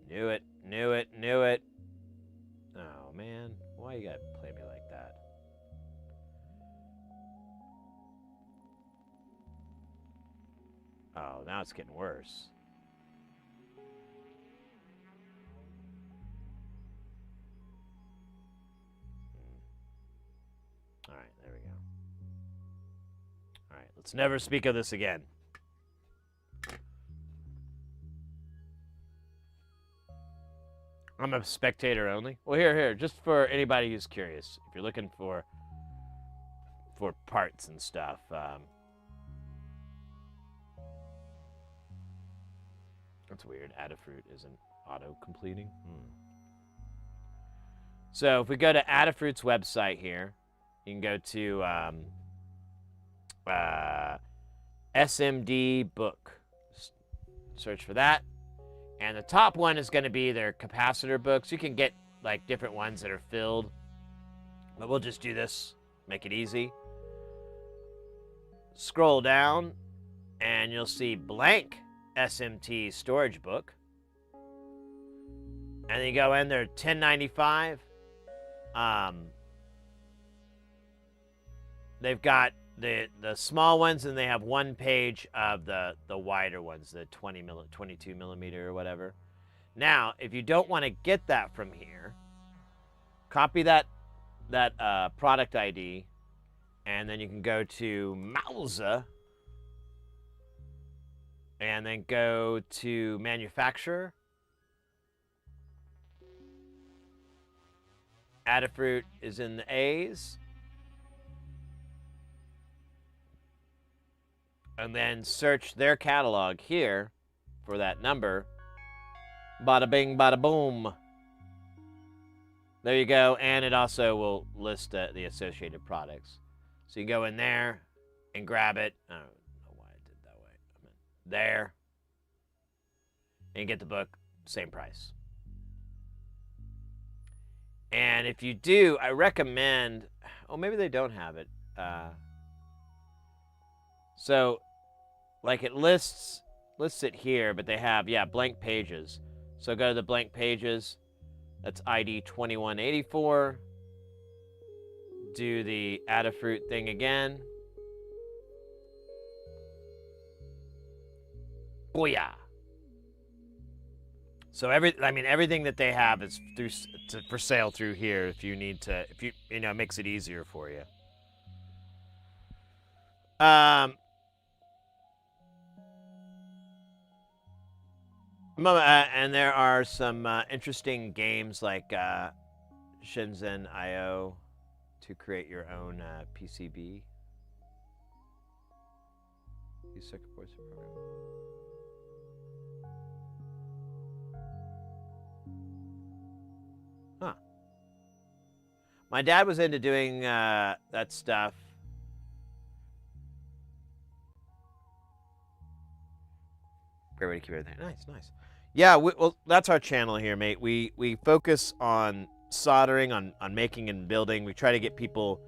Knew it, knew it, knew it. Oh, man. Why you gotta play me like that? Oh, now it's getting worse. All right, there we go. All right, let's never speak of this again. I'm a spectator only. Well, here, just for anybody who's curious, if you're looking for parts and stuff. That's weird. Adafruit isn't auto-completing. So if we go to Adafruit's website here, you can go to SMD book. Search for that. And the top one is going to be their capacitor books. You can get like different ones that are filled. But we'll just do this. Make it easy. Scroll down and you'll see blank SMT storage book. And then you go in there, 1095. They've got the small ones, and they have one page of the wider ones, the 22 millimeter or whatever. Now, if you don't want to get that from here, copy that product ID, and then you can go to Mauser, and then go to manufacturer. Adafruit is in the A's. And then search their catalog here for that number. Bada bing, bada boom. There you go. And it also will list the associated products. So you go in there and grab it. I don't know why I did it that there, and you get the book, same price. And if you do, I recommend, oh, maybe they don't have it. So, like it lists it here, but they have, yeah, blank pages. So go to the blank pages. That's ID 2184. Do the Adafruit thing again. Booyah! So everything that they have is for sale through here. If you need to, it makes it easier for you. And there are some interesting games like Shenzhen IO to create your own PCB. Use circuit boards for programming. Huh. My dad was into doing that stuff. Great way to keep everything. Nice. Yeah, well, that's our channel here, mate. We focus on soldering, on making and building. We try to get people,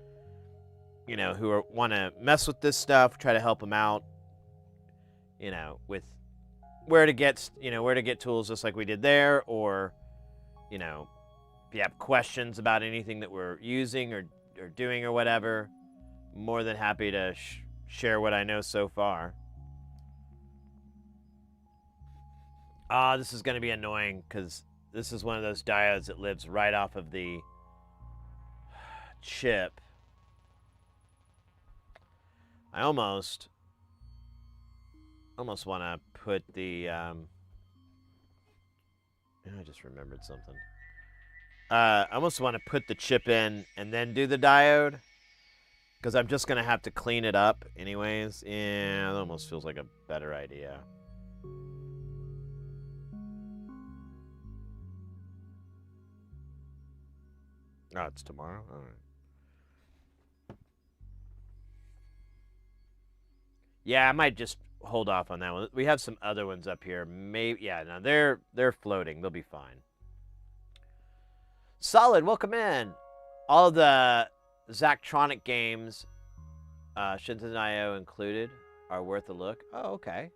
who want to mess with this stuff. Try to help them out, with where to get tools, just like we did there, or, if you have questions about anything that we're using or doing or whatever, more than happy to share what I know so far. This is going to be annoying because this is one of those diodes that lives right off of the chip. I almost want to put the... I just remembered something. I almost want to put the chip in and then do the diode, because I'm just going to have to clean it up anyways. Yeah, that almost feels like a better idea. Oh, it's tomorrow? All right. Yeah, I might just hold off on that one. We have some other ones up here. Maybe, yeah, no, they're floating. They'll be fine. Solid, welcome in. All of the Zachtronic games, Shenzhen IO included, are worth a look. Oh, okay.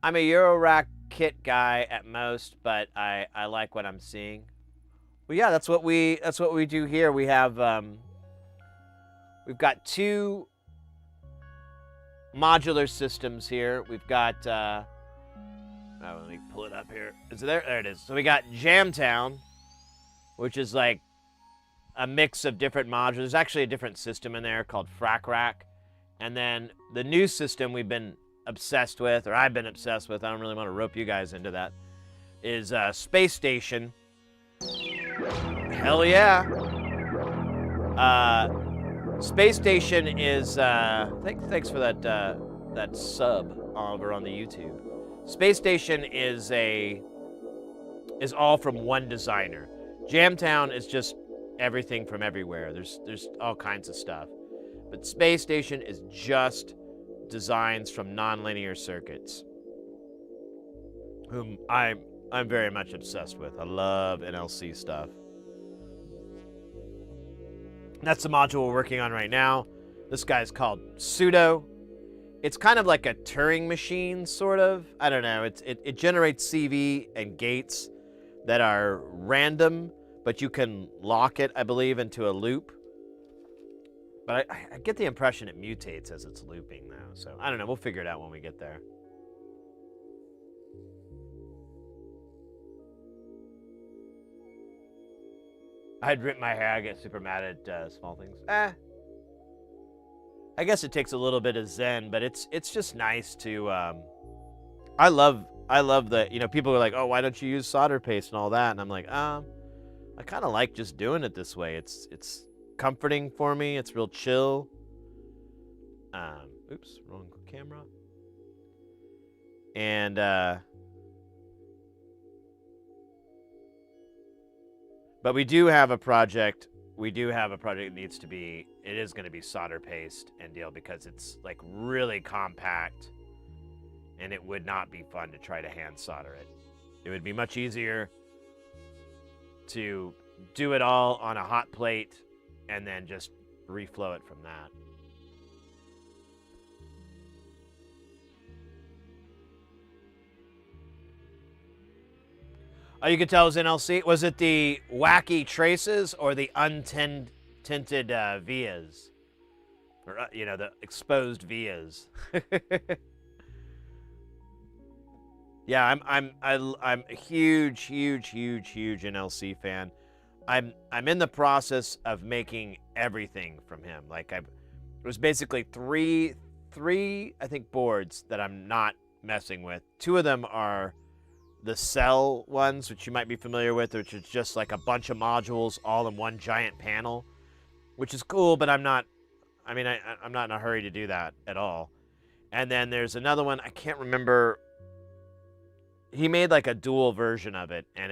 I'm a eurorack kit guy at most, but I like what I'm seeing. Well, yeah, that's what we do here. We have we've got two modular systems here. We've got oh, let me pull it up here. Is it there? There it is. So we got Jamtown, which is like a mix of different modules. There's actually a different system in there called Frac Rack, and then the new system we've been obsessed with, or I've been obsessed with, I don't really want to rope you guys into that, is Space Station. Hell yeah. Space Station is, thanks for that sub over on the YouTube. Space Station is all from one designer. Jamtown is just everything from everywhere. There's all kinds of stuff. But Space Station is just designs from nonlinear circuits, whom I'm very much obsessed with. I love NLC stuff. That's the module we're working on right now. This guy's called Pseudo. It's kind of like a Turing machine, sort of. I don't know. It generates CV and gates that are random, but you can lock it, I believe, into a loop. But I get the impression it mutates as it's looping now. So I don't know. We'll figure it out when we get there. I'd rip my hair. I get super mad at small things. I guess it takes a little bit of zen, but it's just nice to. I love the people are like, oh, why don't you use solder paste and all that, and I'm like, I kind of like just doing it this way. It's comforting for me. It's real chill. Oops, wrong camera. And but we do have a project we do have a project that needs to be, it is going to be solder paste and deal because it's like really compact and it would not be fun to try to hand solder it. It would be much easier to do it all on a hot plate and then just reflow it from that. Oh, you could tell it was NLC. Was it the wacky traces or the untinted vias? Or, you know, the exposed vias. Yeah, I'm a huge NLC fan. I'm in the process of making everything from him. Like it was basically three I think boards that I'm not messing with. Two of them are the cell ones, which you might be familiar with, which is just like a bunch of modules all in one giant panel, which is cool, but I'm not in a hurry to do that at all. And then there's another one, I can't remember. He made like a dual version of it, and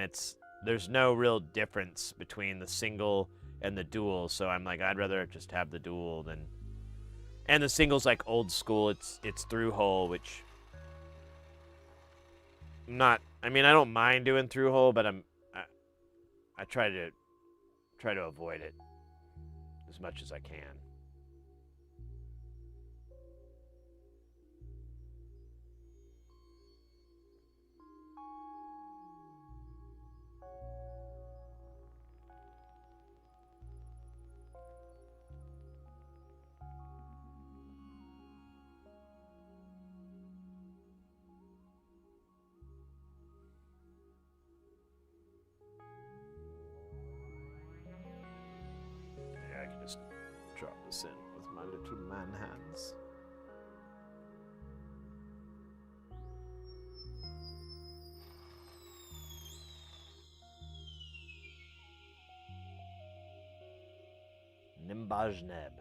there's no real difference between the single and the dual, so I'm like, I'd rather just have the dual than. And the single's like old school, it's through hole, which I don't mind doing through hole, but I try to avoid it as much as I can. I can just drop this in with my little man hands. Nimbajneb.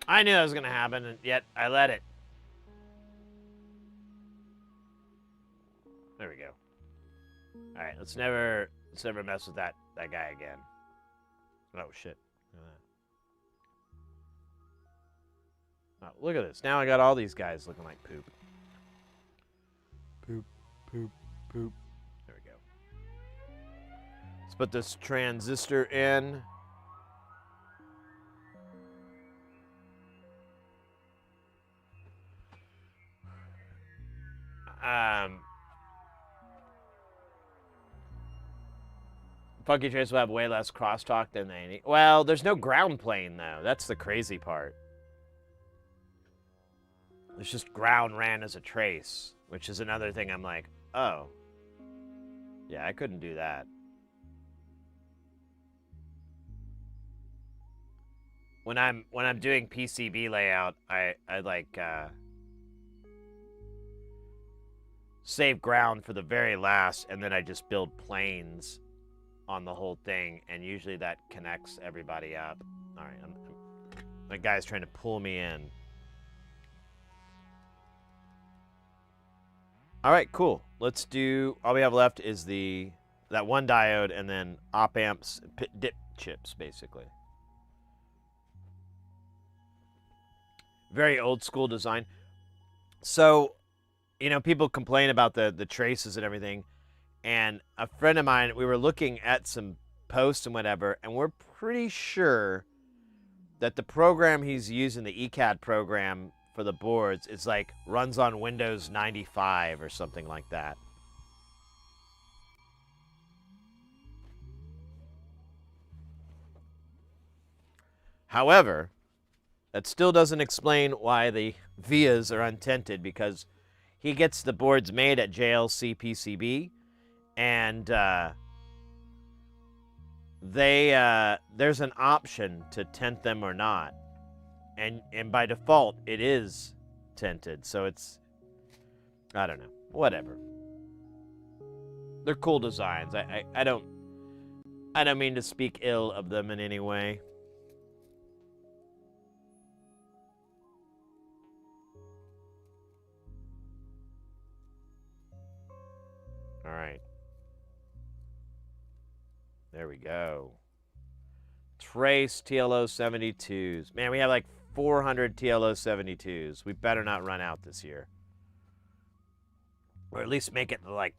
I knew that was going to happen, and yet I let it. There we go. All right, let's never mess with that guy again. Oh shit! Oh, look at this. Now I got all these guys looking like poop. Poop, poop, poop. There we go. Let's put this transistor in. Funky Trace will have way less crosstalk than they need. Well, there's no ground plane, though. That's the crazy part. There's just ground ran as a trace, which is another thing I'm like, oh. Yeah, I couldn't do that. When I'm doing PCB layout, I like save ground for the very last, and then I just build planes on the whole thing, and usually that connects everybody up. All right, my guy's trying to pull me in. All right, cool. Let's do, all we have left is that one diode and then op amps, dip chips, basically. Very old school design. So, you know, people complain about the traces and everything. And a friend of mine, we were looking at some posts and whatever, and we're pretty sure that the program he's using, the ECAD program for the boards, is like runs on Windows 95 or something like that. However, that still doesn't explain why the vias are untinted, because he gets the boards made at JLC PCB, And there's an option to tint them or not. And by default, it is tinted. So it's, I don't know, whatever. They're cool designs. I don't mean to speak ill of them in any way. All right. There we go. Trace TLO 72s. Man, we have like 400 TLO 72s. We better not run out this year. Or at least make it to like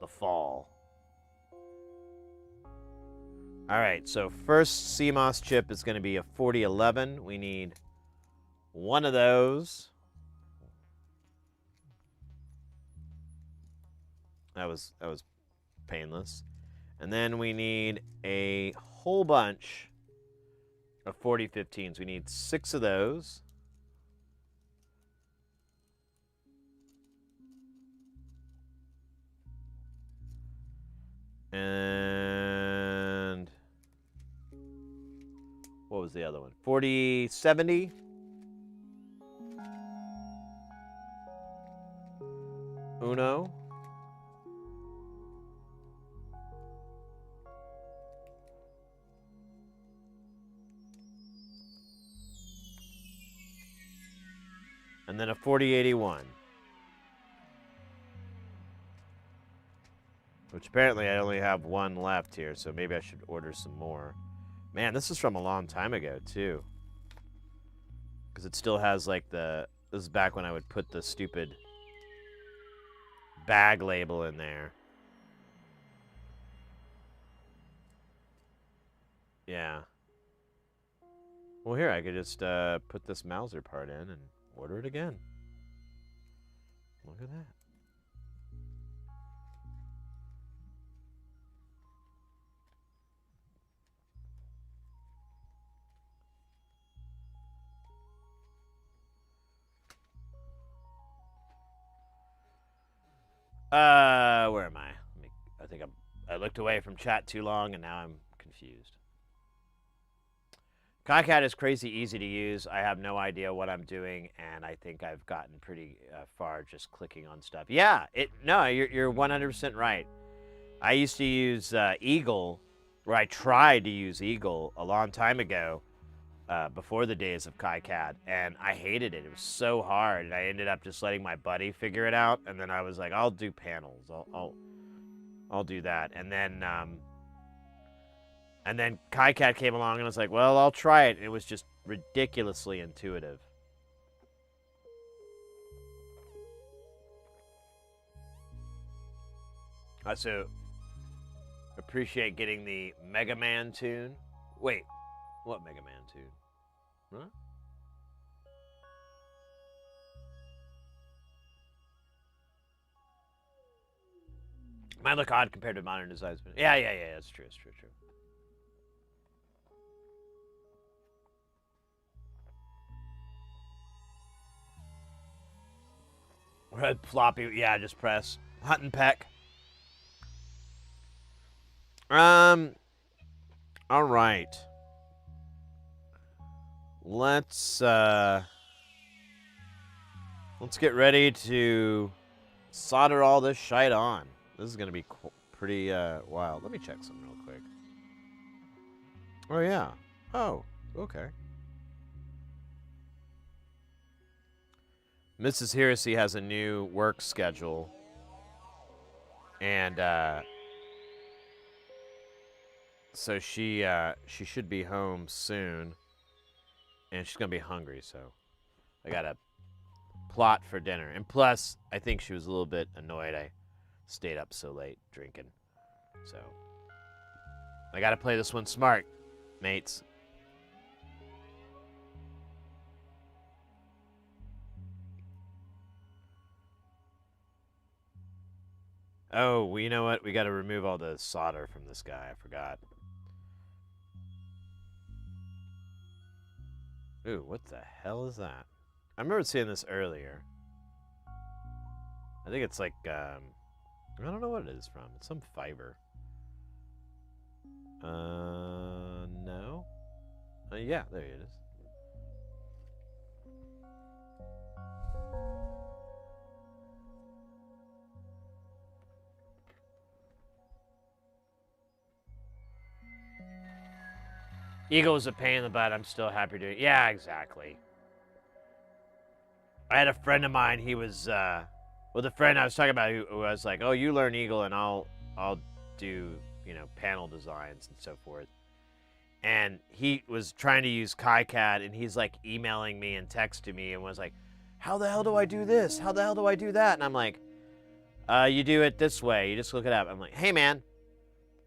the fall. All right, so first CMOS chip is going to be a 4011. We need one of those. That was painless. And then we need a whole bunch of 4015s. We need 6 of those. And what was the other one? 4070. Uno. And then a 4081. Which apparently I only have one left here, so maybe I should order some more. Man, this is from a long time ago, too. Because it still has, like, this is back when I would put the stupid bag label in there. Yeah. Well, here, I could just put this Mauser part in and order it again. Look at that. Where am I? I think I looked away from chat too long, and now I'm confused. KiCad is crazy easy to use. I have no idea what I'm doing, and I think I've gotten pretty far just clicking on stuff. Yeah, no, you're 100% right. I used to use Eagle, or I tried to use Eagle a long time ago, before the days of KiCad, and I hated it. It was so hard, and I ended up just letting my buddy figure it out, and then I was like, I'll do panels. I'll do that, and then KiCad came along, and I was like, well, I'll try it. And it was just ridiculously intuitive. I also appreciate getting the Mega Man tune. Wait, what Mega Man tune? Huh? Might look odd compared to modern designs, but yeah, that's true, true. Red floppy, yeah, just press. Hunt and peck. All right. Let's get ready to solder all this shite on. This is gonna be pretty wild. Let me check something real quick. Oh yeah. Oh, okay. Mrs. Heresy has a new work schedule, and so she should be home soon, and she's gonna be hungry. So I gotta plot for dinner. And plus, I think she was a little bit annoyed I stayed up so late drinking. So I gotta play this one smart, mates. Oh, well, you know what? We gotta remove all the solder from this guy. I forgot. Ooh, what the hell is that? I remember seeing this earlier. I think it's like, I don't know what it is from. It's some fiber. No. Yeah, there it is. Eagle was a pain in the butt. I'm still happy to. Yeah, exactly. I had a friend of mine. He was, well, the friend I was talking about who was like, "Oh, you learn Eagle, and I'll do, panel designs and so forth." And he was trying to use KiCad, and he's like emailing me and texting me, and was like, "How the hell do I do this? How the hell do I do that?" And I'm like, "You do it this way. You just look it up." I'm like, "Hey, man."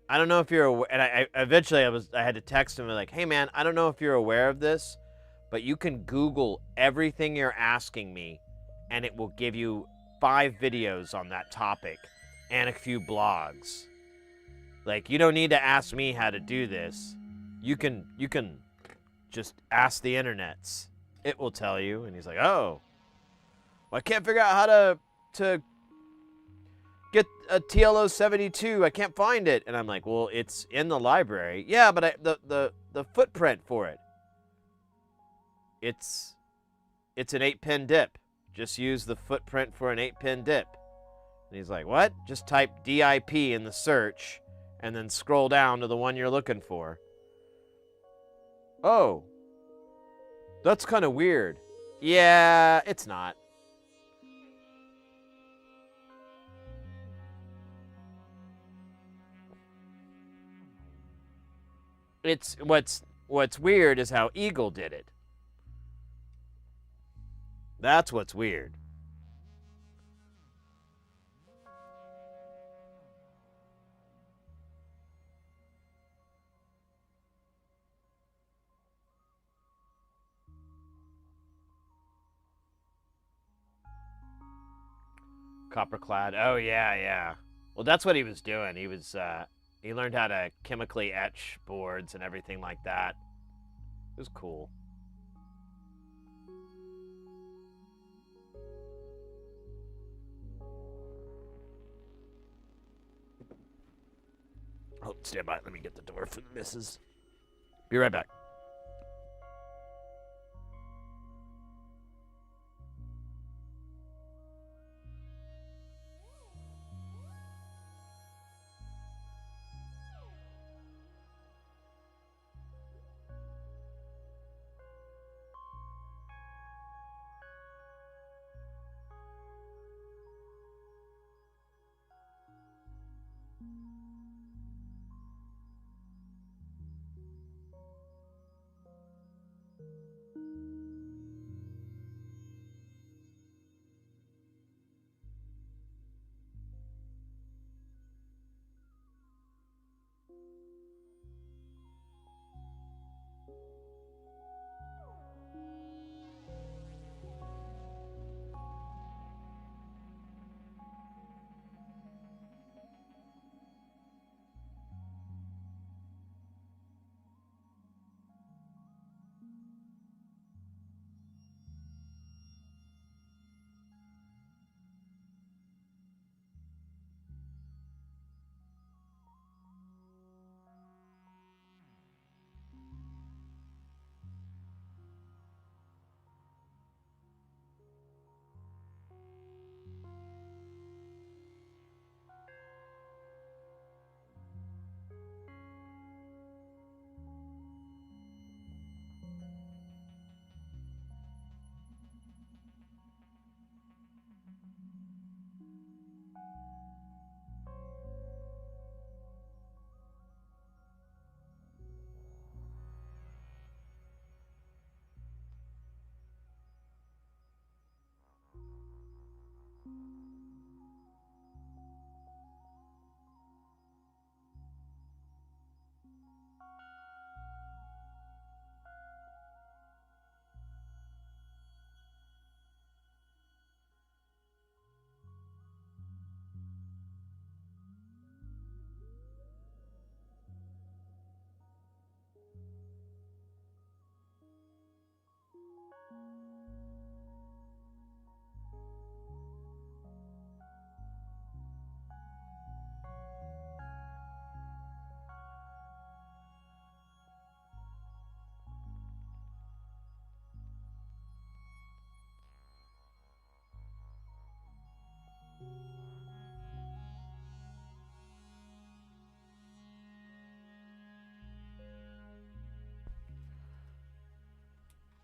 I don't know if you're aware, and I eventually I had to text him like, "Hey man, I don't know if you're aware of this, but you can Google everything you're asking me, and it will give you 5 videos on that topic and a few blogs. Like you don't need to ask me how to do this. You can just ask the internets. It will tell you." And he's like, "Oh, well, I can't figure out how to get a TLO 72. I can't find it." And I'm like, "Well, it's in the library." "Yeah, but the footprint for it. It's an 8-pin dip. Just use the footprint for an 8-pin dip." And he's like, "What?" "Just type DIP in the search and then scroll down to the one you're looking for." "Oh, that's kind of weird." "Yeah, it's not." It's what's weird is how Eagle did it. That's what's weird. Copperclad. Oh yeah, yeah. Well, that's what he was doing. He learned how to chemically etch boards and everything like that. It was cool. Oh, stand by. Let me get the door for the missus. Be right back.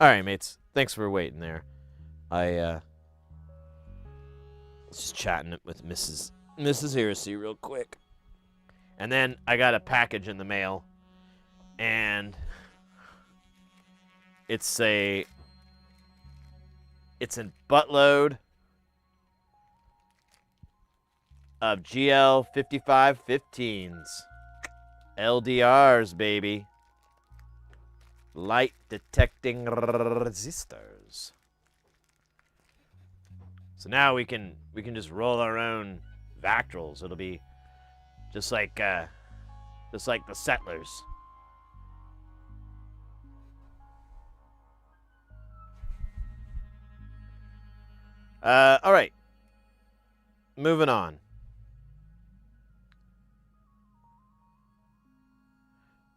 All right, mates. Thanks for waiting there. I was just chatting with Mrs. Heresy real quick. And then I got a package in the mail, and it's a buttload of GL 5515s. LDRs, baby. Light detecting resistors. So now we can just roll our own Vactrals. It'll be just like the Settlers. All right. Moving on.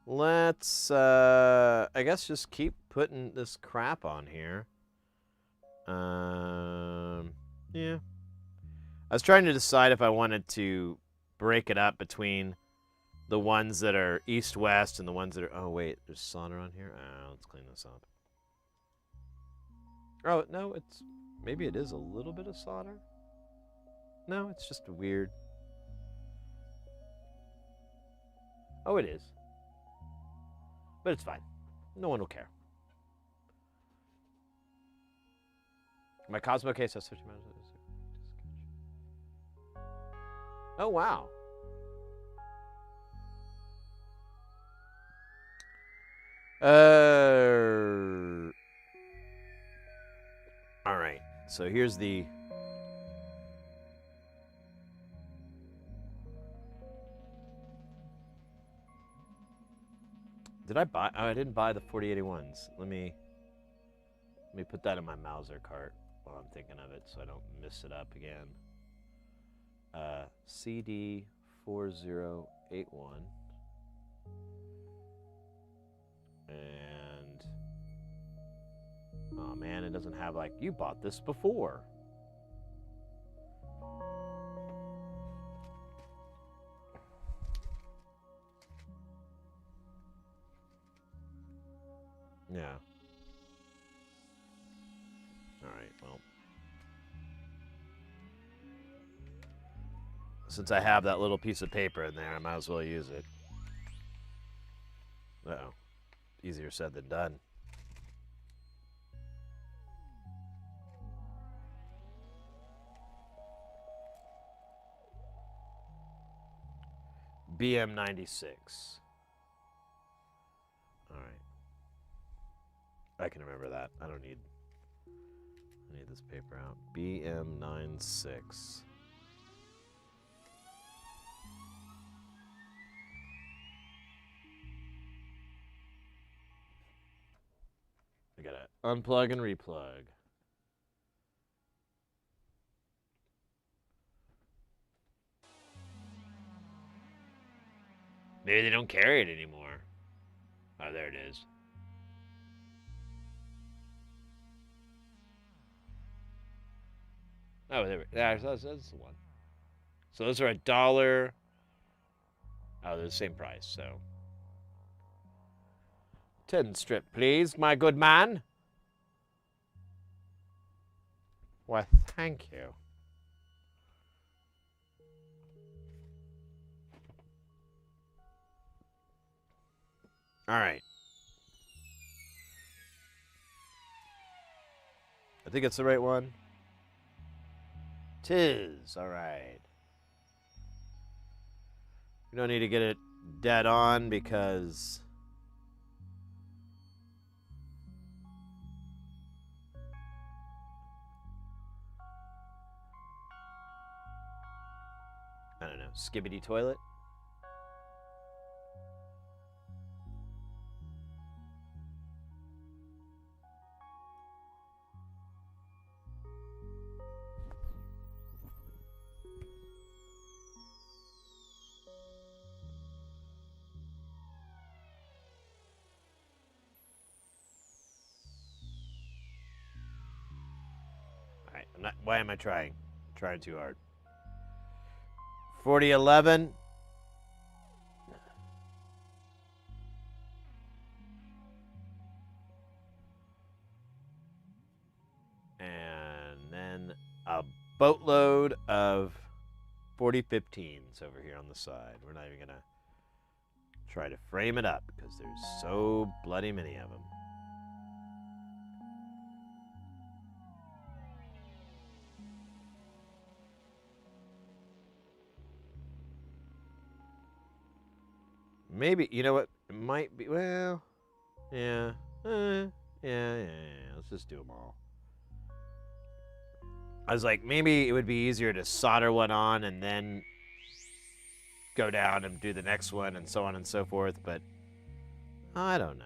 Let's, I guess, just keep putting this crap on here. Yeah. I was trying to decide if I wanted to break it up between the ones that are east-west and the ones that are... Oh, wait, there's solder on here? Let's clean this up. Oh, no, it's... Maybe it is a little bit of solder? No, it's just weird. Oh, it is. But it's fine. No one will care. My Cosmo case has 50 minutes. Oh, wow. All right. So here's the... Did I buy... Oh, I didn't buy the 4081s. Let me put that in my Mauser cart while I'm thinking of it so I don't mess it up again. CD 4081. And... Oh, man, it doesn't have, like, you bought this before. Yeah. All right, well. Since I have that little piece of paper in there, I might as well use it. Uh-oh. Easier said than done. BM96. All right. I can remember that. I need this paper out. BM96. I gotta unplug and replug. Maybe they don't carry it anymore. Oh, there it is. Oh, there. Yeah, that's the one. So those are $1. Oh, they're the same price. So 10 strip, please, my good man. Why, thank you. All right. I think it's the right one. 'Tis. All right. We don't need to get it dead on because... I don't know. Skibbity toilet? Alright, why am I trying? I'm trying too hard. 4011. a boatload of 4015s over here on the side. We're not even going to try to frame it up because there's so bloody many of them. Maybe, you know what? It might be, well, yeah. Yeah. Let's just do them all. I was like, maybe it would be easier to solder one on and then go down and do the next one and so on and so forth, but I don't know.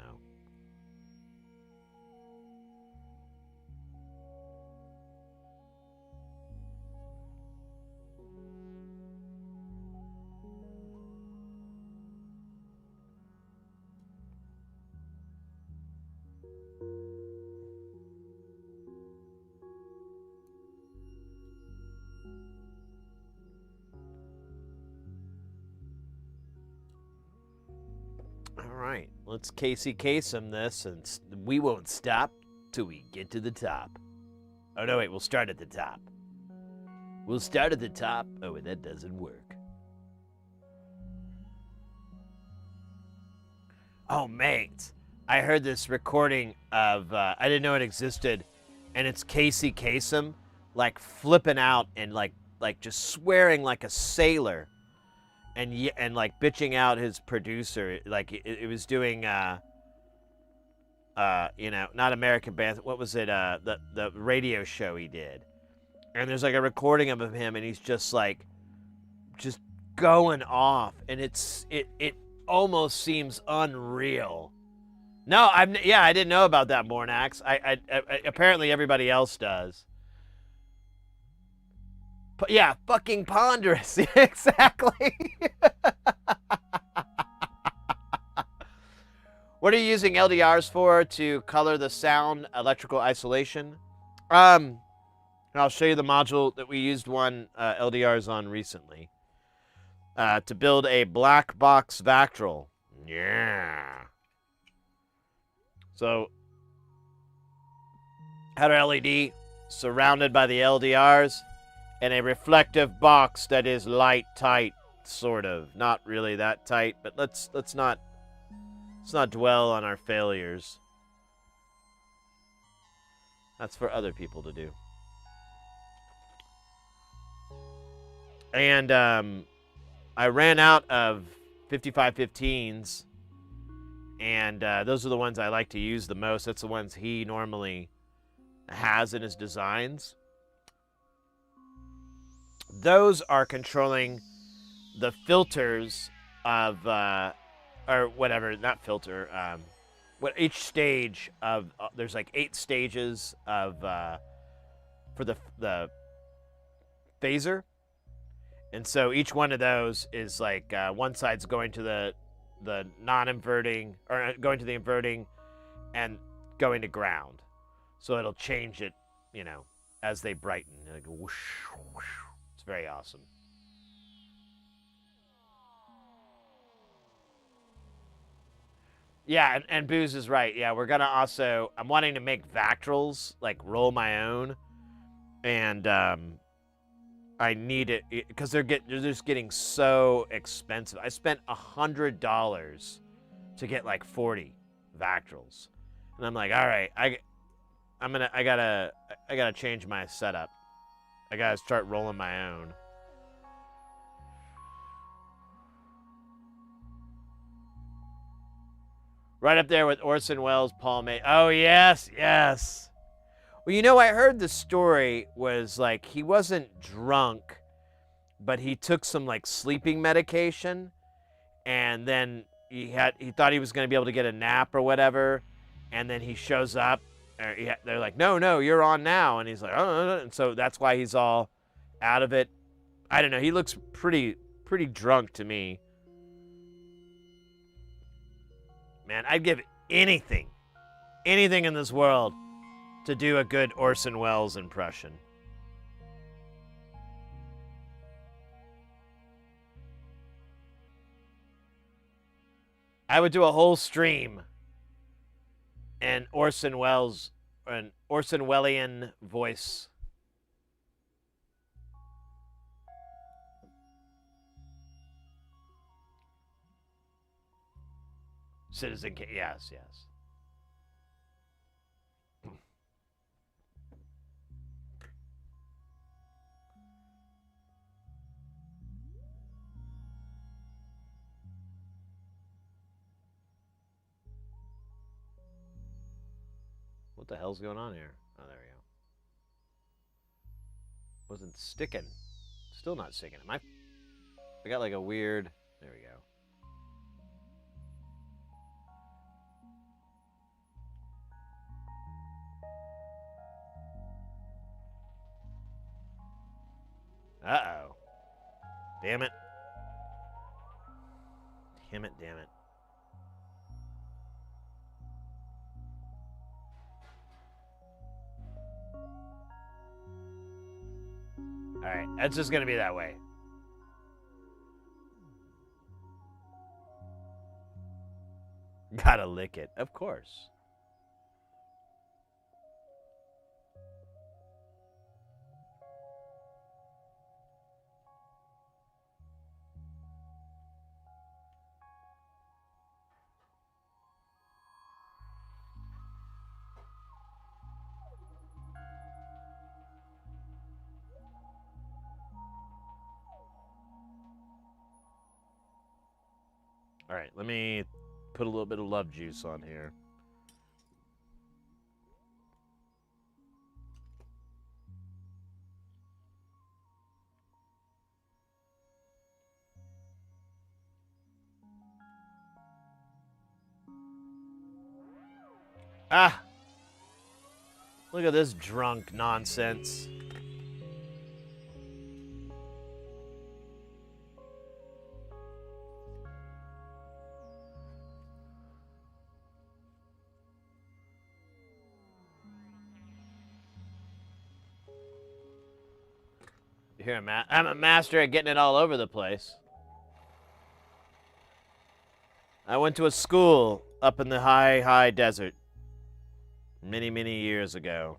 All right, let's Casey Kasem this, and we won't stop till we get to the top. Oh, no, wait, we'll start at the top. We'll start at the top. Oh, wait, that doesn't work. Oh, mate, I heard this recording of, I didn't know it existed, and it's Casey Kasem, like, flipping out and, like just swearing like a sailor. And like bitching out his producer, like it was doing, you know, not American Band. What was it? The radio show he did. And there's like a recording of him, and he's just like, just going off, and it almost seems unreal. No, I didn't know about that, Mornax. I apparently everybody else does. Yeah, fucking ponderous. Exactly. What are you using LDRs for to color the sound electrical isolation? I'll show you the module that we used one LDRs on recently. To build a black box Vactral. Yeah. So, had our LED surrounded by the LDRs. And a reflective box that is light tight, sort of. Not really that tight, but let's not dwell on our failures. That's for other people to do. And I ran out of 5515s, and those are the ones I like to use the most. That's the ones he normally has in his designs. Those are controlling the filters of, or whatever, not filter, what each stage of, there's like 8 stages of, for the phaser. And so each one of those is like, one side's going to the non-inverting, or going to the inverting and going to ground. So it'll change it, you know, as they brighten. Like whoosh, whoosh. It's very awesome. Yeah, and Booze is right. Yeah, we're gonna also, I'm wanting to make Vactrals, like roll my own, and I need it because they're just getting so expensive. I spent $100 to get like 40 Vactrals, and I'm like, all right, I gotta change my setup. I gotta start rolling my own. Right up there with Orson Welles, Paul May. Oh, yes, yes. Well, you know, I heard the story was like he wasn't drunk, but he took some like sleeping medication, and then he thought he was going to be able to get a nap or whatever, and then he shows up. They're like, no, you're on now. And he's like, oh, and so that's why he's all out of it. I don't know. He looks pretty drunk to me. Man, I'd give anything in this world to do a good Orson Welles impression. I would do a whole stream and Orson Welles, an Orson Wellian voice. Citizen Kane. Yes, yes. What the hell's going on here? Oh, there we go. Wasn't sticking. Still not sticking. I got like a weird... There we go. Uh-oh. Damn it. Damn it, damn it. Alright, that's just gonna be that way. Gotta lick it, of course. Alright, let me put a little bit of love juice on here. Ah! Look at this drunk nonsense. Here, I'm a master at getting it all over the place. I went to a school up in the high desert many, many years ago.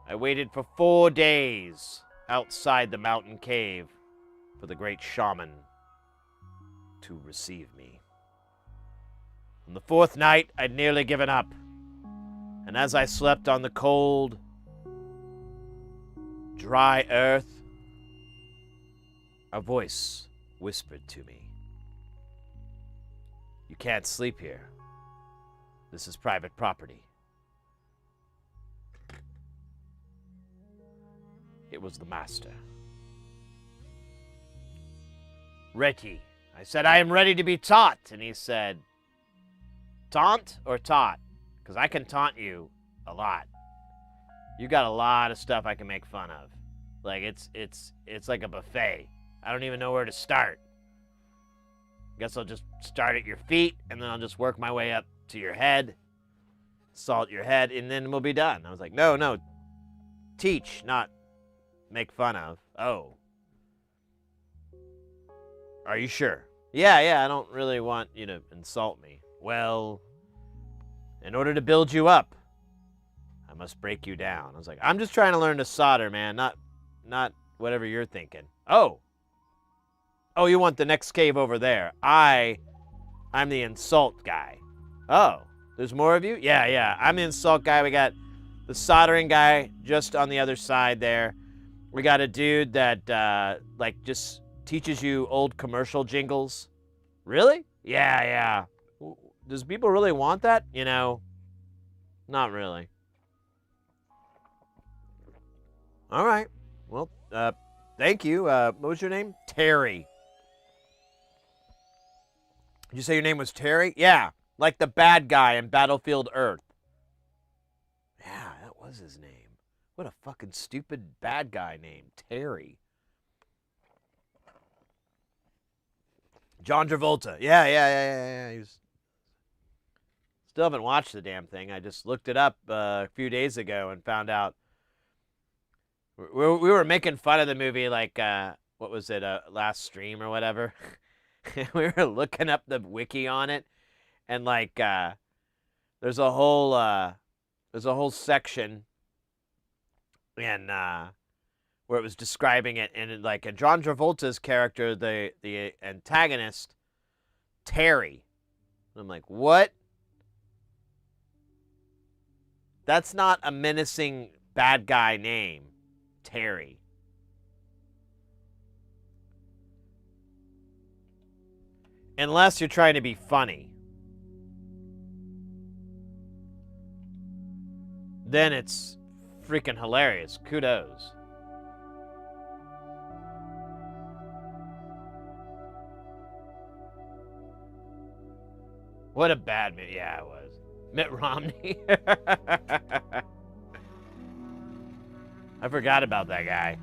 I waited for 4 days outside the mountain cave for the great shaman to receive me. On the 4th night, I'd nearly given up. And as I slept on the cold, dry earth, a voice whispered to me, "You can't sleep here. This is private property." It was the master. "Ready." I said, "I am ready to be taught." And he said, "Taunt or taught? Because I can taunt you a lot. You got a lot of stuff I can make fun of. Like, it's like a buffet. I don't even know where to start. Guess I'll just start at your feet, and then I'll just work my way up to your head, salt your head, and then we'll be done." I was like, no, teach, not make fun of. Oh. Are you sure? Yeah, I don't really want you to insult me. Well, in order to build you up, I must break you down. I was like, I'm just trying to learn to solder, man, not whatever you're thinking. Oh, you want the next cave over there. I'm the insult guy. Oh, there's more of you? Yeah, I'm the insult guy. We got the soldering guy just on the other side there. We got a dude that, like, just teaches you old commercial jingles. Really? Yeah. Does people really want that? You know, not really. All right. Well, thank you. What was your name? Terry. Did you say your name was Terry? Yeah, like the bad guy in Battlefield Earth. Yeah, that was his name. What a fucking stupid bad guy name, Terry. John Travolta. Yeah. Still haven't watched the damn thing. I just looked it up a few days ago and found out we were making fun of the movie, like, what was it, last stream or whatever. We were looking up the wiki on it, and like, there's a whole section and where it was describing it, and like a John Travolta's character, the antagonist, Terry. And I'm like, what? That's not a menacing bad guy name, Terry. Unless you're trying to be funny. Then it's freaking hilarious. Kudos. What a bad movie. Yeah, it was. Mitt Romney. I forgot about that guy.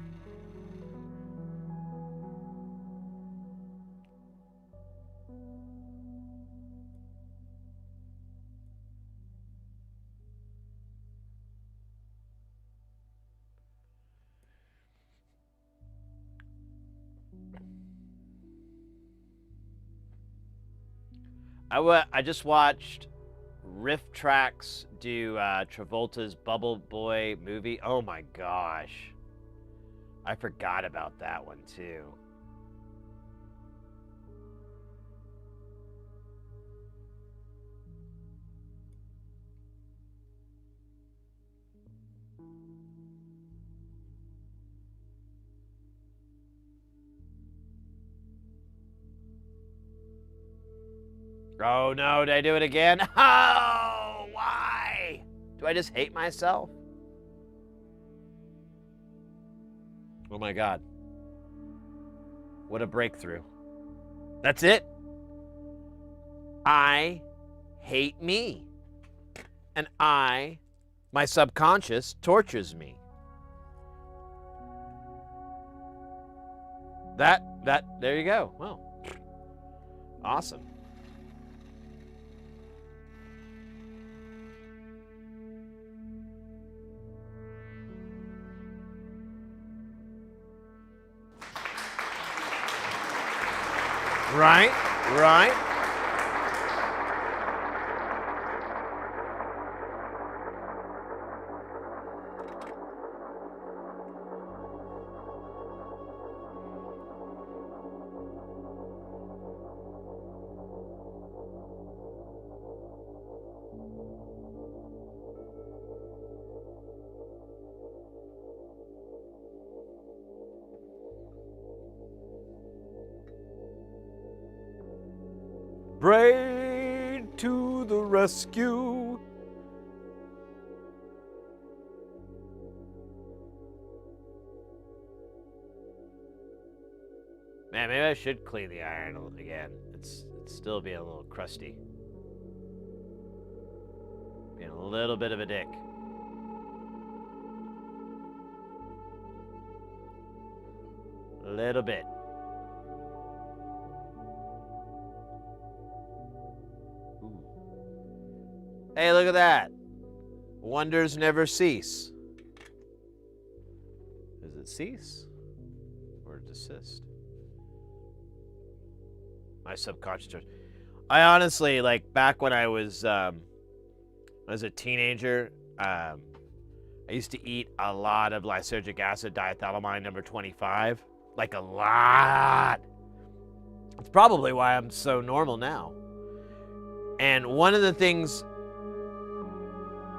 I just watched Riff Tracks do Travolta's Bubble Boy movie. Oh my gosh. I forgot about that one too. Oh no, did I do it again? Oh, why? Do I just hate myself? Oh my God. What a breakthrough. That's it. I hate me. And my subconscious tortures me. There you go. Well, awesome. Right. Brain to the rescue. Man, maybe I should clean the iron again. It's still being a little crusty. Being a little bit of a dick. A little bit. Hey, look at that. Wonders never cease. Does it cease? Or desist? My subconscious. I honestly, like, back when I was a teenager, I used to eat a lot of lysergic acid diethylamine number 25. Like, a lot. It's probably why I'm so normal now. And one of the things...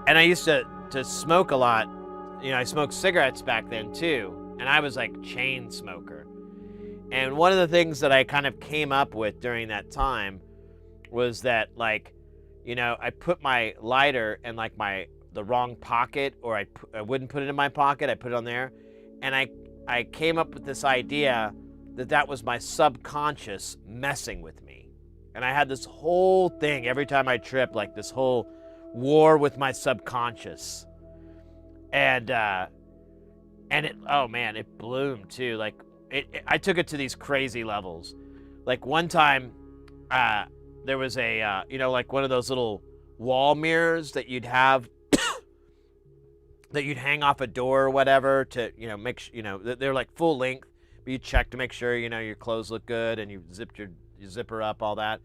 And I used to smoke a lot. You know, I smoked cigarettes back then too. And I was like chain smoker. And one of the things that I kind of came up with during that time was that, like, you know, I put my lighter in like the wrong pocket, or I wouldn't put it in my pocket. I put it on there. And I came up with this idea that was my subconscious messing with me. And I had this whole thing every time I tripped, like this whole war with my subconscious. And it, oh man, it bloomed too. Like I took it to these crazy levels. Like one time, there was a, you know, like one of those little wall mirrors that you'd have that you'd hang off a door or whatever to, you know, make sure, you know, they're like full length, but you check to make sure, you know, your clothes look good and you zipped your zipper up, all that.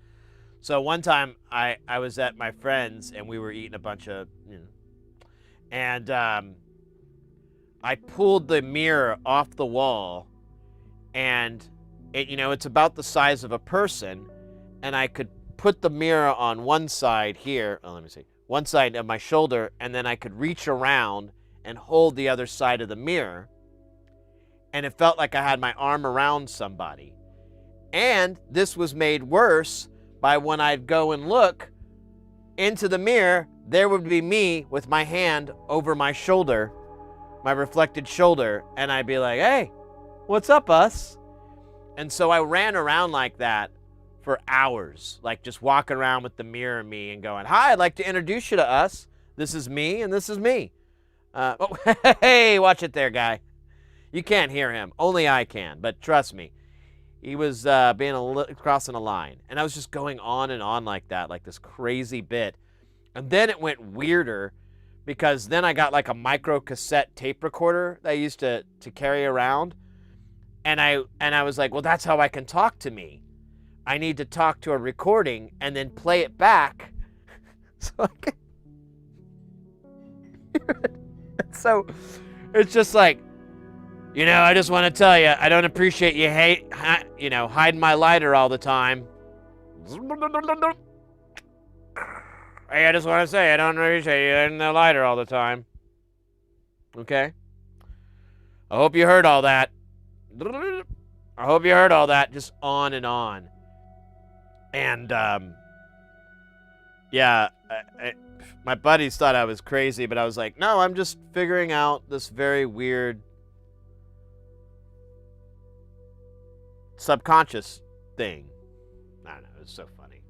So one time I was at my friend's and we were eating a bunch of, you know, and I pulled the mirror off the wall, and it's about the size of a person, and I could put the mirror on one side here. Oh, let me see. One side of my shoulder, and then I could reach around and hold the other side of the mirror, and it felt like I had my arm around somebody. And this was made worse by when I'd go and look into the mirror, there would be me with my hand over my shoulder, my reflected shoulder, and I'd be like, hey, what's up, us? And so I ran around like that for hours, like just walking around with the mirror of me and going, hi, I'd like to introduce you to us. This is me, and this is me. Oh, hey, watch it there, guy. You can't hear him. Only I can, but trust me. He was crossing a line. And I was just going on and on like that, like this crazy bit. And then it went weirder because then I got like a micro cassette tape recorder that I used to carry around. And I was like, well, that's how I can talk to me. I need to talk to a recording and then play it back. So I can hear it. So it's just like, I just want to tell you, I don't appreciate you hiding my lighter all the time. Hey, I just want to say, I don't appreciate you hiding the lighter all the time. Okay? I hope you heard all that. I hope you heard all that. Just on and on. And, yeah, my buddies thought I was crazy, but I was like, no, I'm just figuring out this very weird subconscious thing. I don't know, it's so funny.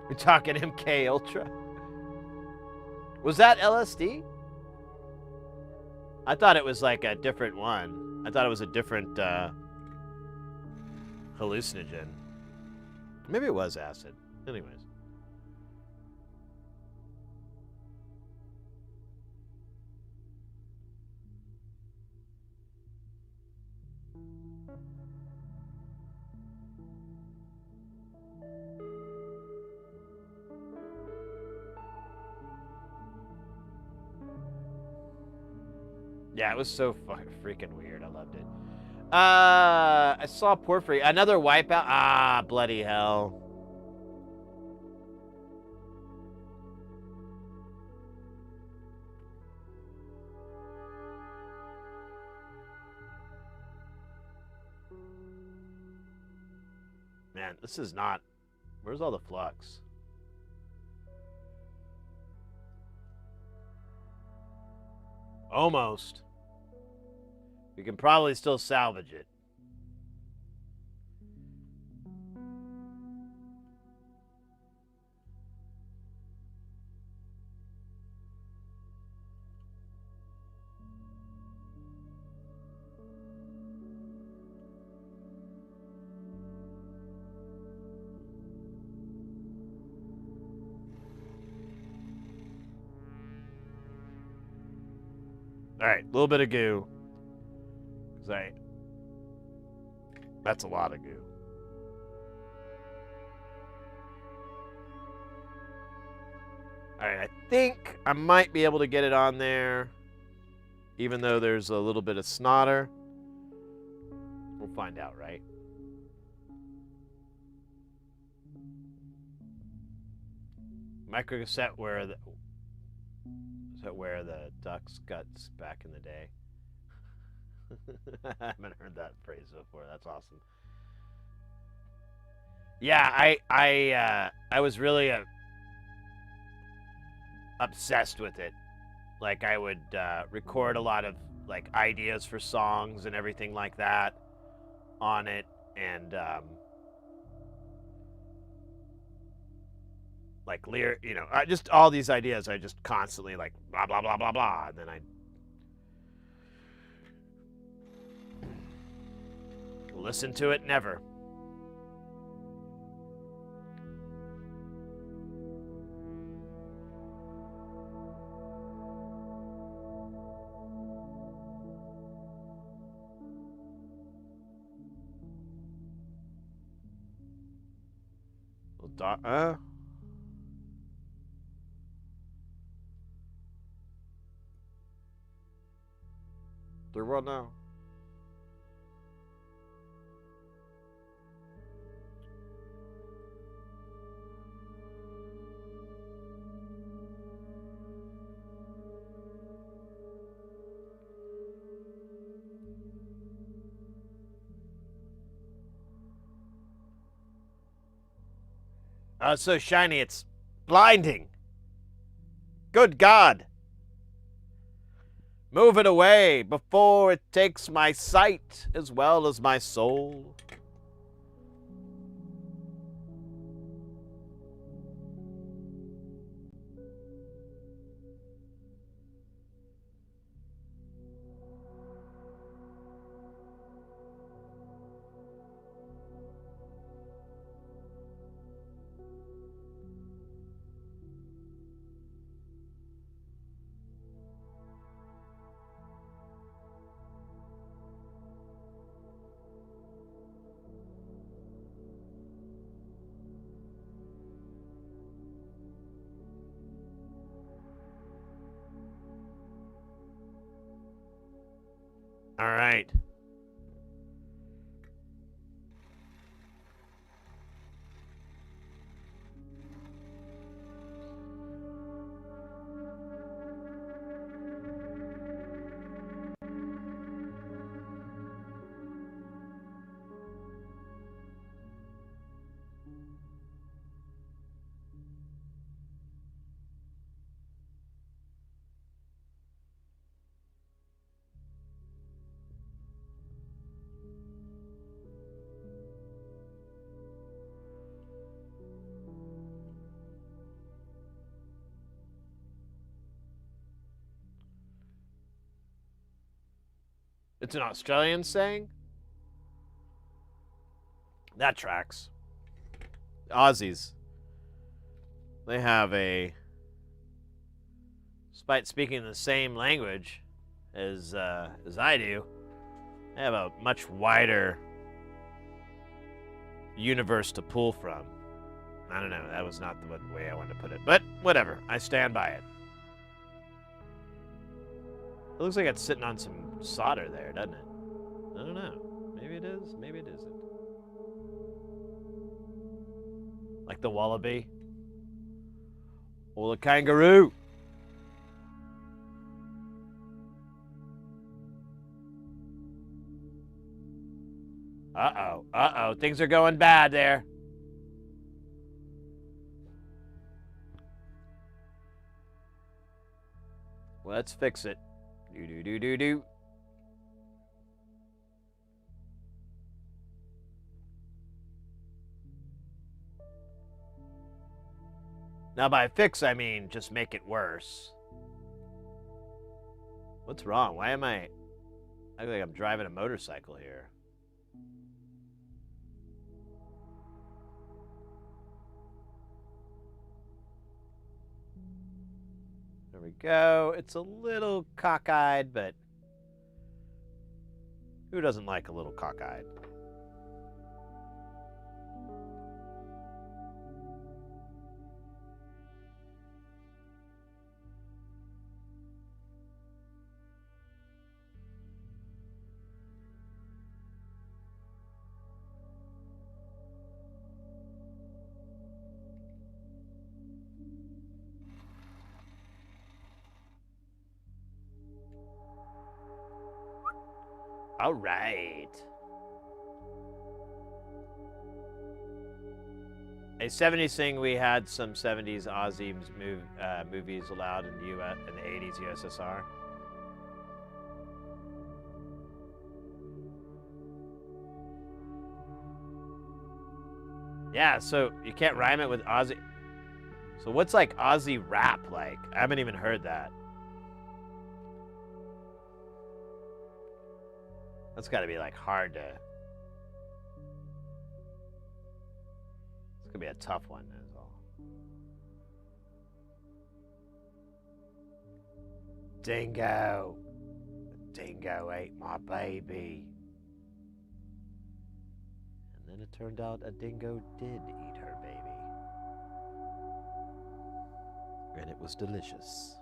We're talking MK Ultra. Was that LSD? I thought it was like a different one. I thought it was a different hallucinogen. Maybe it was acid. Anyways. Yeah, it was so freaking weird. I loved it. I saw Porphyry. Another wipeout. Ah, bloody hell. Man, this is not... Where's all the flux? Almost. We can probably still salvage it. All right, a little bit of goo. That's a lot of goo. All right, I think I might be able to get it on there, even though there's a little bit of snotter. We'll find out, right? Microcassette where the ducks guts back in the day. I haven't heard that phrase before. That's awesome. Yeah, I was really obsessed with it. Like I would record a lot of like ideas for songs and everything like that on it, and like just all these ideas. I just constantly like blah blah blah blah blah, and then I listen to it never. Third world now. Oh, it's so shiny, it's blinding. Good God. Move it away before it takes my sight as well as my soul. All right. It's an Australian saying? That tracks. Aussies. They have despite speaking the same language as I do, they have a much wider universe to pull from. I don't know, that was not the way I wanted to put it, but whatever, I stand by it. It looks like it's sitting on some solder there, doesn't it? I don't know. Maybe it is, maybe it isn't. Like the wallaby. Or the kangaroo. Uh-oh, things are going bad there. Let's fix it. Do. Now by fix, I mean just make it worse. What's wrong? Why am I look like I'm driving a motorcycle here? There we go. It's a little cockeyed, but who doesn't like a little cockeyed? All right. A 70s thing, we had some 70s Aussie movies allowed in the US in the 80s USSR. Yeah, so you can't rhyme it with Aussie. So what's like Aussie rap like? I haven't even heard that. That's got to be like hard to. It's gonna be a tough one as well. Dingo. Dingo ate my baby. And then it turned out a dingo did eat her baby. And it was delicious.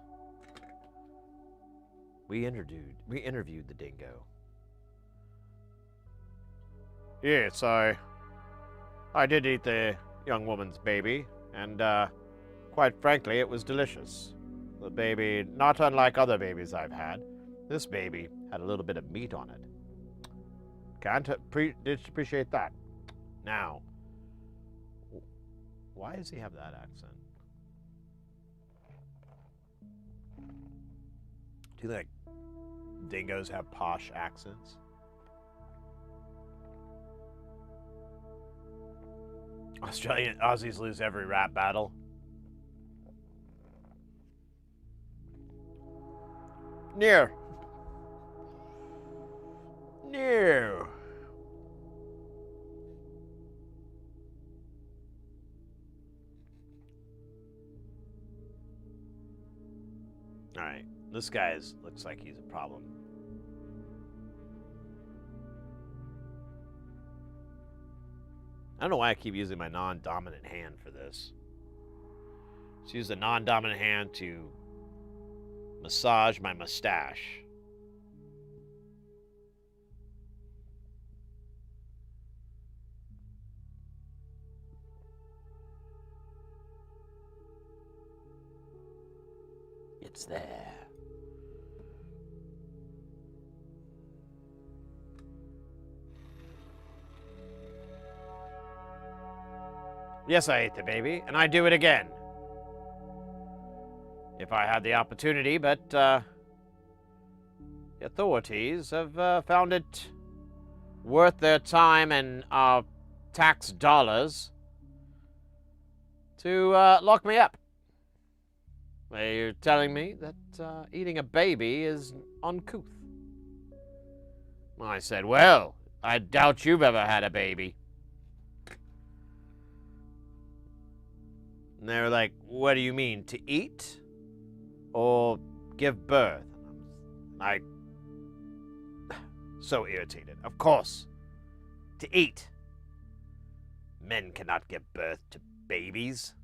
We interviewed the dingo. Yes, I did eat the young woman's baby, and quite frankly, it was delicious. The baby, not unlike other babies I've had, this baby had a little bit of meat on it. Did appreciate that. Now, why does he have that accent? Do you think dingoes have posh accents? Aussies lose every rap battle. No. No. All right, this guy looks like he's a problem. I don't know why I keep using my non-dominant hand for this. Let's use the non-dominant hand to massage my mustache. It's there. Yes, I ate the baby, and I'd do it again. If I had the opportunity, but the authorities have found it worth their time and our tax dollars to lock me up. They're telling me that eating a baby is uncouth. I said, well, I doubt you've ever had a baby. And they were like, what do you mean, to eat or give birth? I so irritated. Of course, to eat. Men cannot give birth to babies.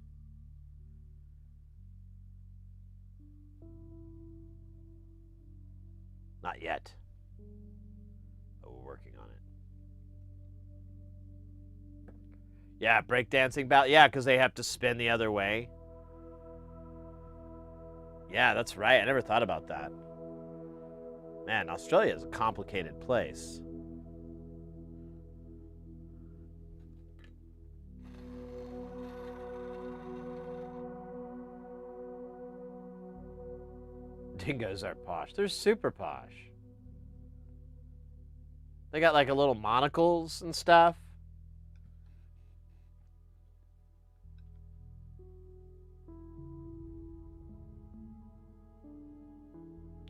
Not yet. But we're working on it. Yeah, breakdancing battle. Yeah, because they have to spin the other way. Yeah, that's right. I never thought about that. Man, Australia is a complicated place. Dingoes are posh. They're super posh. They got like a little monocles and stuff.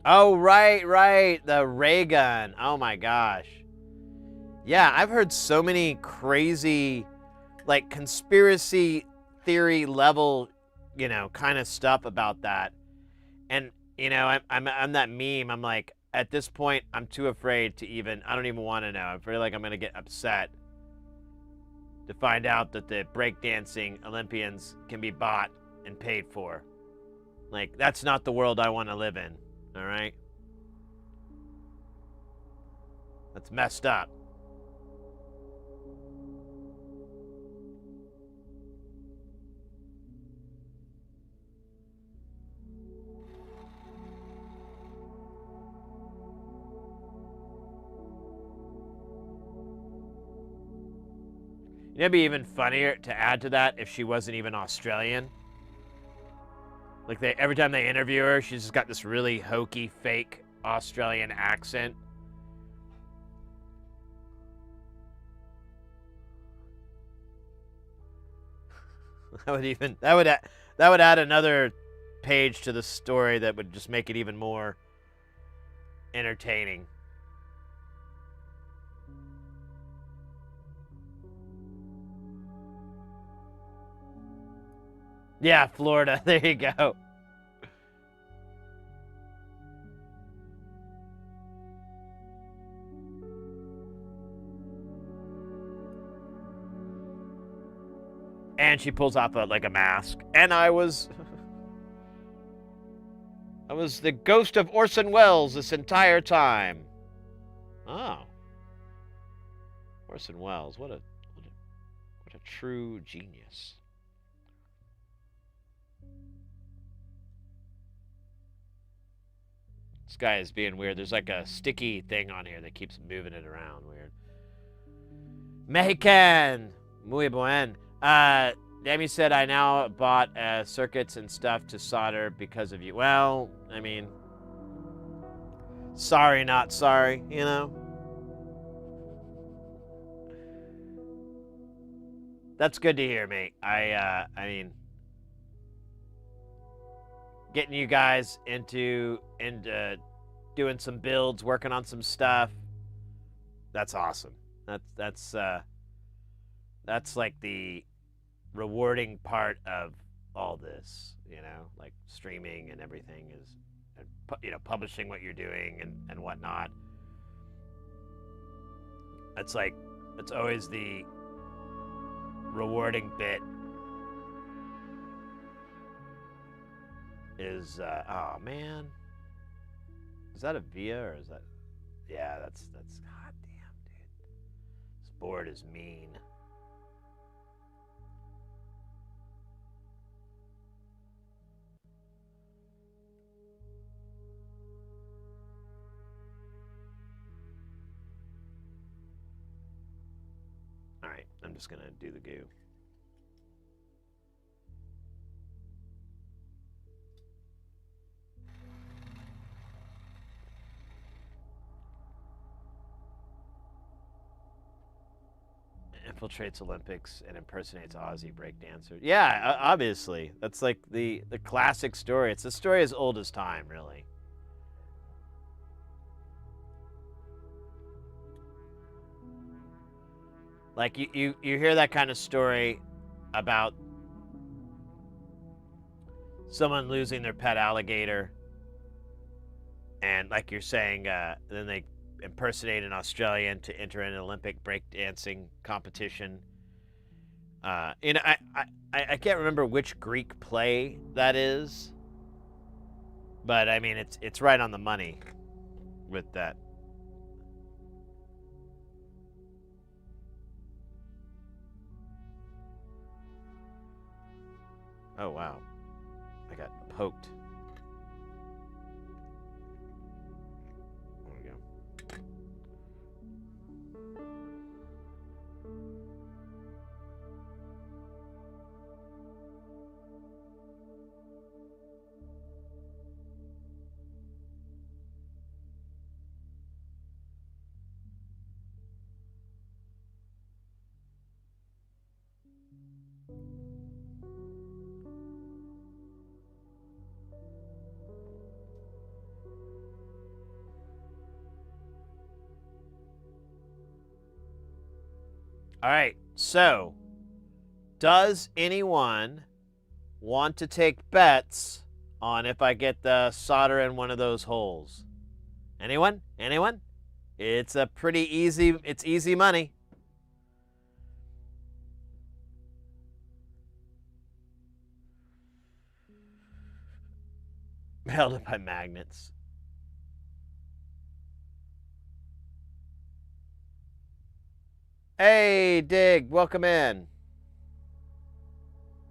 Oh, right. The ray gun. Oh my gosh. Yeah, I've heard so many crazy, like conspiracy theory level, kind of stuff about that. And, I'm that meme. I'm like, at this point, I'm too afraid to I don't even want to know. I feel like I'm going to get upset to find out that the breakdancing Olympians can be bought and paid for. Like, that's not the world I want to live in. All right? That's messed up. It'd be even funnier to add to that if she wasn't even Australian. Like every time they interview her, she's just got this really hokey, fake Australian accent. That would add another page to the story that would just make it even more entertaining. Yeah, Florida. There you go. And she pulls off a mask. And I was... I was the ghost of Orson Welles this entire time. Oh. Orson Welles, what a true genius. This guy is being weird. There's like a sticky thing on here that keeps moving it around. Weird. Mexican. Muy buen. Demi said, I now bought circuits and stuff to solder because of you. Well, I mean, sorry, not sorry, you know? That's good to hear, mate. I mean, getting you guys into doing some builds, working on some stuff. That's awesome. That's like the rewarding part of all this, you know, like streaming and everything is, you know, publishing what you're doing and whatnot. It's like, it's always the rewarding bit is, oh man, is that a Via or is that, yeah, that's, god damn, dude. This board is mean. All right, I'm just gonna do the goo. Infiltrates Olympics and impersonates Aussie breakdancer. Yeah, obviously. That's like the classic story. It's a story as old as time, really. Like, you hear that kind of story about someone losing their pet alligator, and like you're saying, then they impersonate an Australian to enter an Olympic breakdancing competition. You know, I can't remember which Greek play that is, but I mean it's right on the money with that. Oh wow, I got poked. There we go. All right, so does anyone want to take bets on if I get the solder in one of those holes? Anyone? Anyone? It's a pretty easy, it's easy money. Held up by magnets. Hey, Dig, welcome in.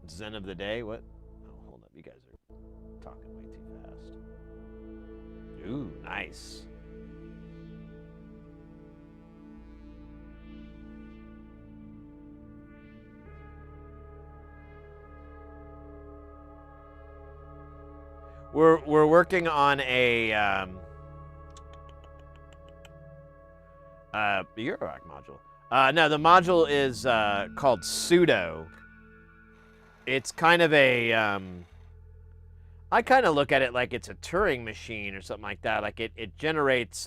Zen of the day, what? Oh, hold up, you guys are talking way too fast. Ooh, nice. We're working on a eurorack module. No, the module is called Pseudo. It's kind of a I kind of look at it like it's a Turing machine or something like that. Like it generates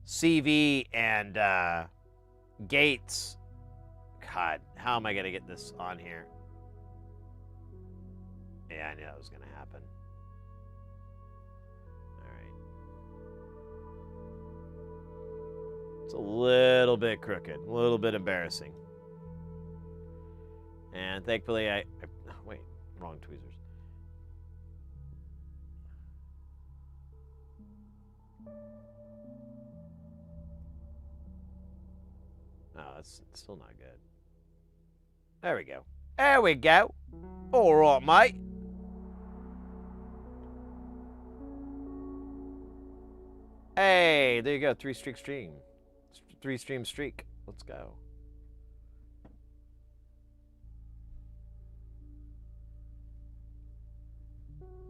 CV and gates. God, how am I gonna get this on here? Yeah, I knew that was gonna happen. It's a little bit crooked, a little bit embarrassing. And thankfully, wait, wrong tweezers. Oh, that's still not good. There we go. There we go. All right, mate. Hey, there you go. 3-stream stream. 3-stream streak. Let's go.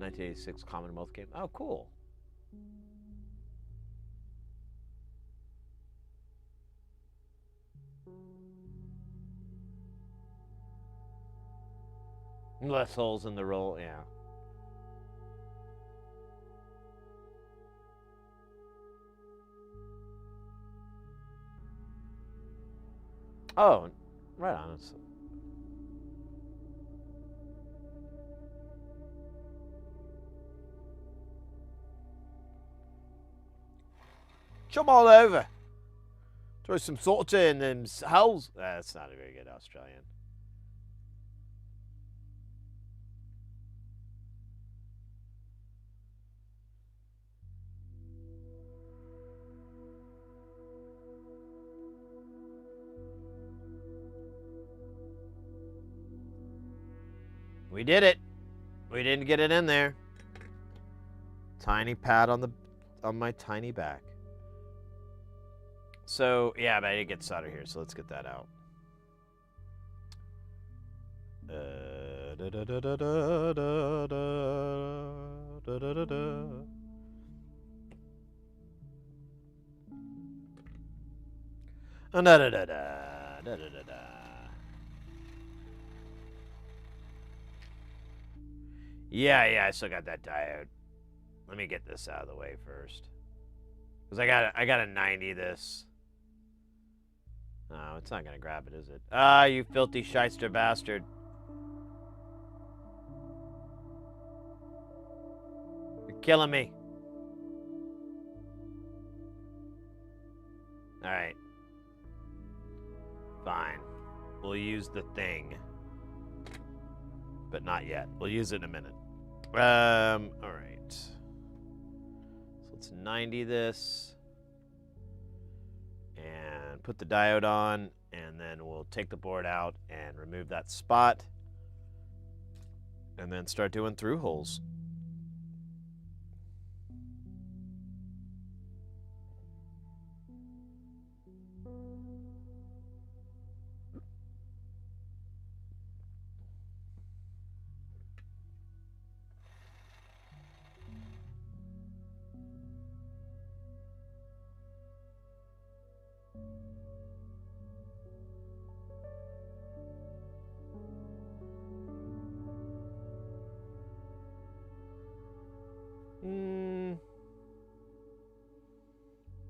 '86 Commonwealth game. Oh, cool. Less holes in the roll, yeah. Oh, right on. Come on over. Throw some salt in them holes. That's not a very good Australian. We did it. We didn't get it in there. Tiny pat on my tiny back. So yeah, but I did get solder here, so let's get that out. Yeah, I still got that diode. Let me get this out of the way first. Because I got a 90 this. No, it's not gonna grab it, is it? Ah, you filthy shyster bastard. You're killing me. Alright. Fine. We'll use the thing. But not yet. We'll use it in a minute. Alright. So let's 90 this. And put the diode on. And then we'll take the board out and remove that spot. And then start doing through holes.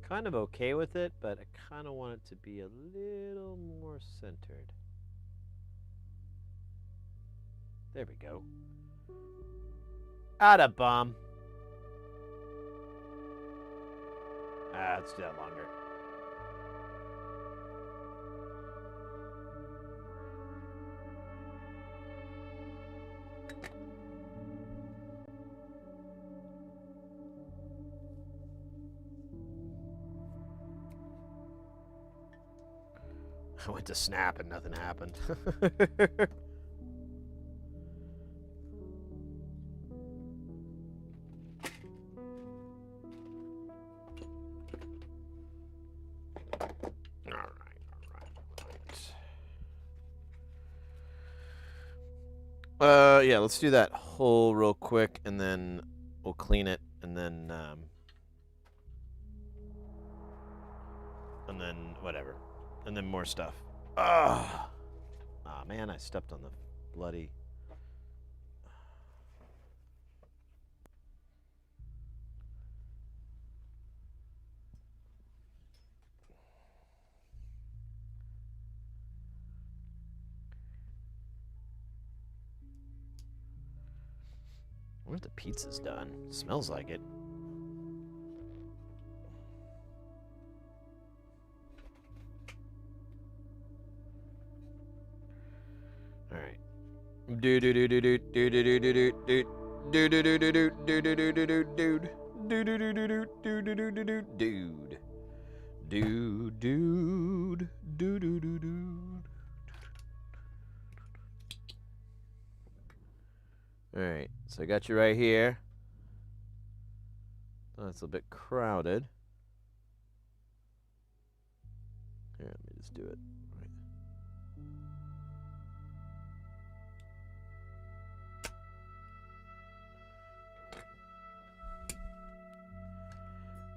Kind of okay with it, but I kind of want it to be a little more centered. There we go. Atta bum. Let's do that longer. I went to snap and nothing happened. Yeah, let's do that hole real quick, and then we'll clean it, and then whatever, and then more stuff. Ah, man, I stepped on the bloody. I wonder if the pizza's done. Smells like it. All right. Do do do do do do do do do do do do do do do do do do do do Dude. Alright, so I got you right here. Oh, it's a bit crowded. Here, let me just do it.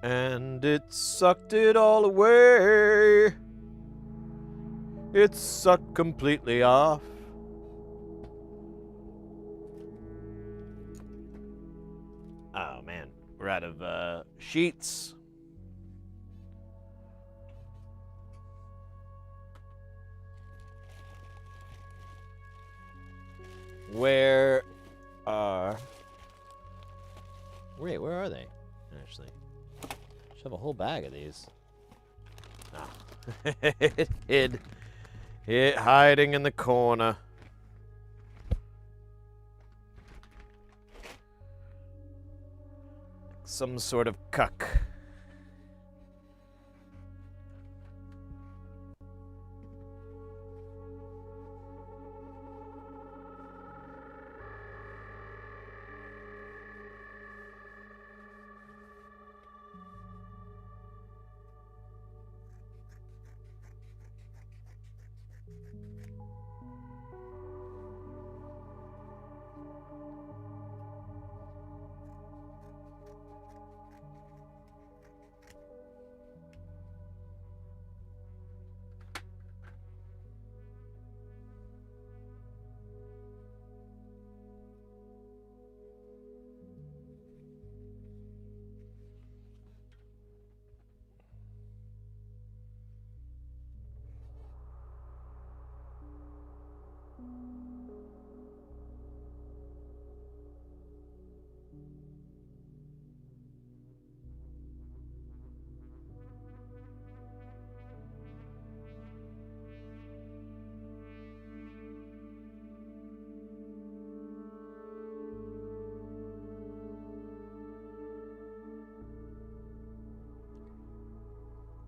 And it sucked it all away. It sucked completely off. Oh man, we're out of sheets. Where are... Wait, where are they? Actually, I should have a whole bag of these. Ah. It hiding in the corner. Some sort of cuck.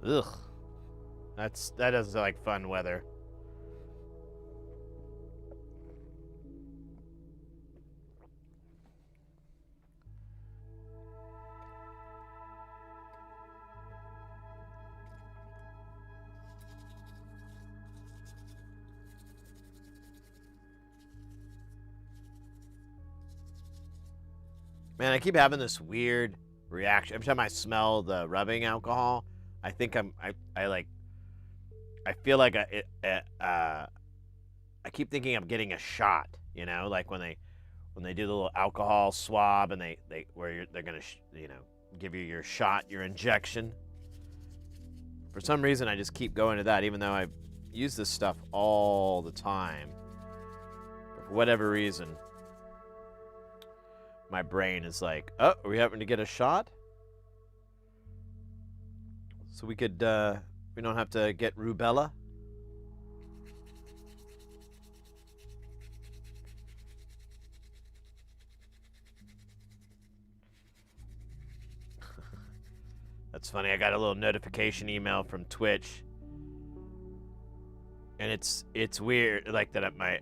Ugh. That doesn't sound like fun weather. Man, I keep having this weird reaction every time I smell the rubbing alcohol. I think I feel like I keep thinking I'm getting a shot. You know, like when they do the little alcohol swab and they're gonna give you your shot, your injection. For some reason, I just keep going to that, even though I use this stuff all the time. But for whatever reason, my brain is like, oh, are we having to get a shot? So we could, we don't have to get rubella? That's funny. I got a little notification email from Twitch, and it's weird, like that. At my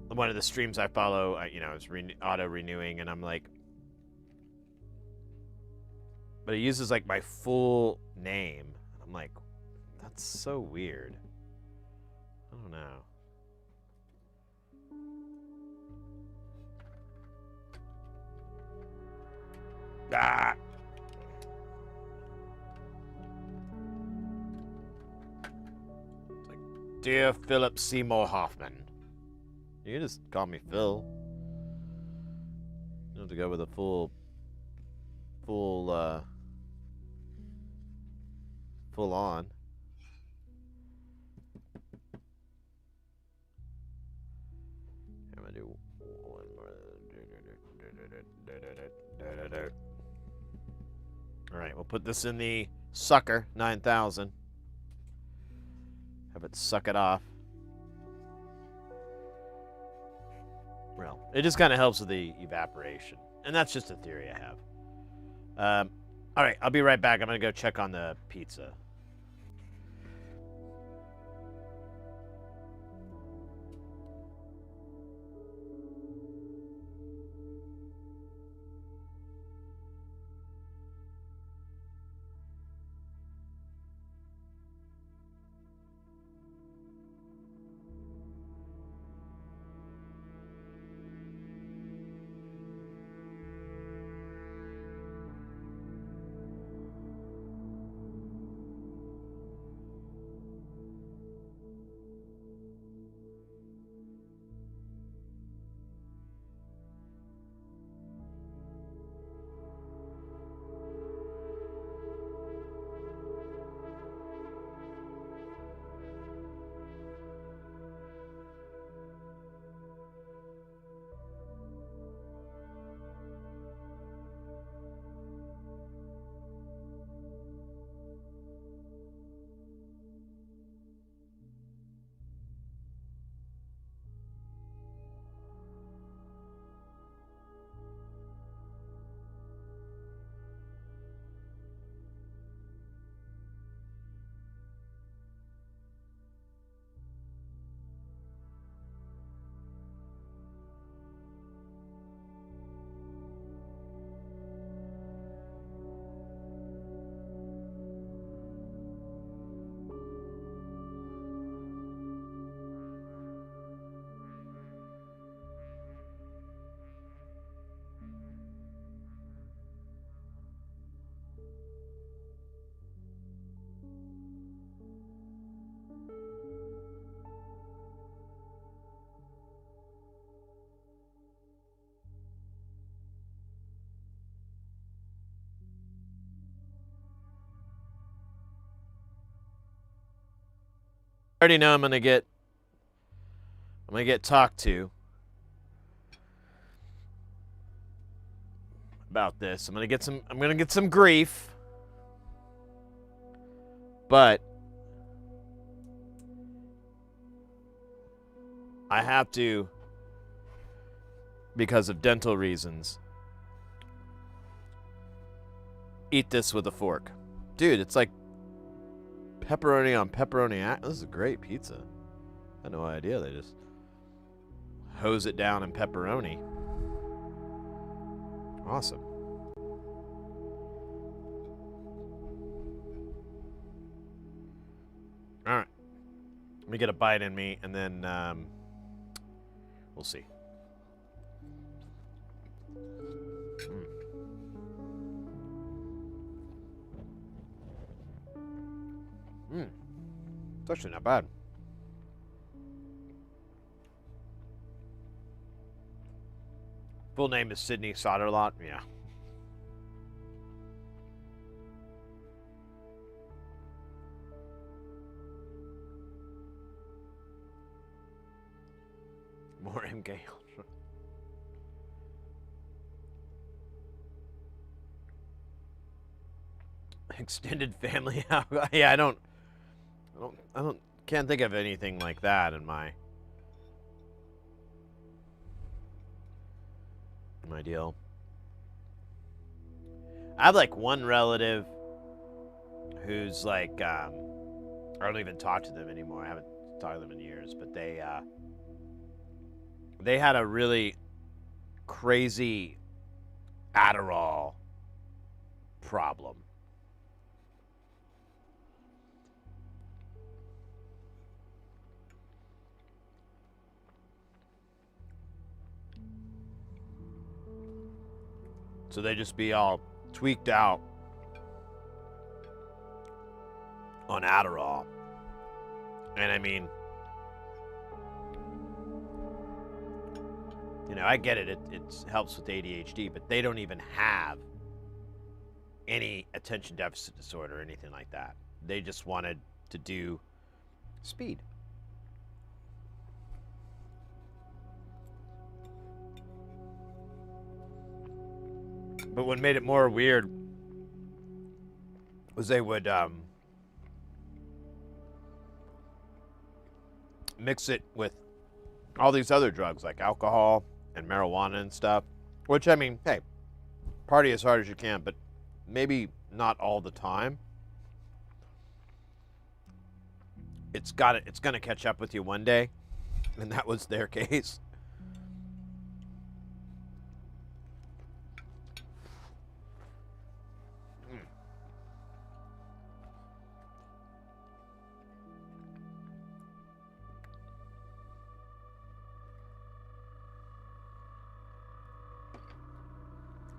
one of the streams I follow, it's auto renewing, and I'm like, but it uses like my full name. I'm like, that's so weird. I don't know. Ah. It's like, dear Philip Seymour Hoffman. You can just call me Phil. You don't have to go with a full on. I'm gonna do one more. All right, we'll put this in the sucker 9000. Have it suck it off. Well, it just kind of helps with the evaporation. And that's just a theory I have. All right, I'll be right back. I'm going to go check on the pizza. I already know I'm gonna get talked to about this. I'm gonna get some grief. But I have to, because of dental reasons, eat this with a fork. Dude, it's like pepperoni on pepperoni. This is a great pizza. I had no idea they just hose it down in pepperoni. Awesome. All right. Let me get a bite in me, and then we'll see. It's actually not bad. Full name is Sydney Solderday. Yeah. More MK Ultra. Extended family. Yeah, I don't can't think of anything like that in my deal. I have like one relative who's like I don't even talk to them anymore. I haven't talked to them in years, but they had a really crazy Adderall problem. So they just be all tweaked out on Adderall. And I mean, you know, I get it. It helps with ADHD, but they don't even have any attention deficit disorder or anything like that. They just wanted to do speed. But what made it more weird was they would mix it with all these other drugs like alcohol and marijuana and stuff. Which, I mean, hey, party as hard as you can, but maybe not all the time. It's going to catch up with you one day, and that was their case.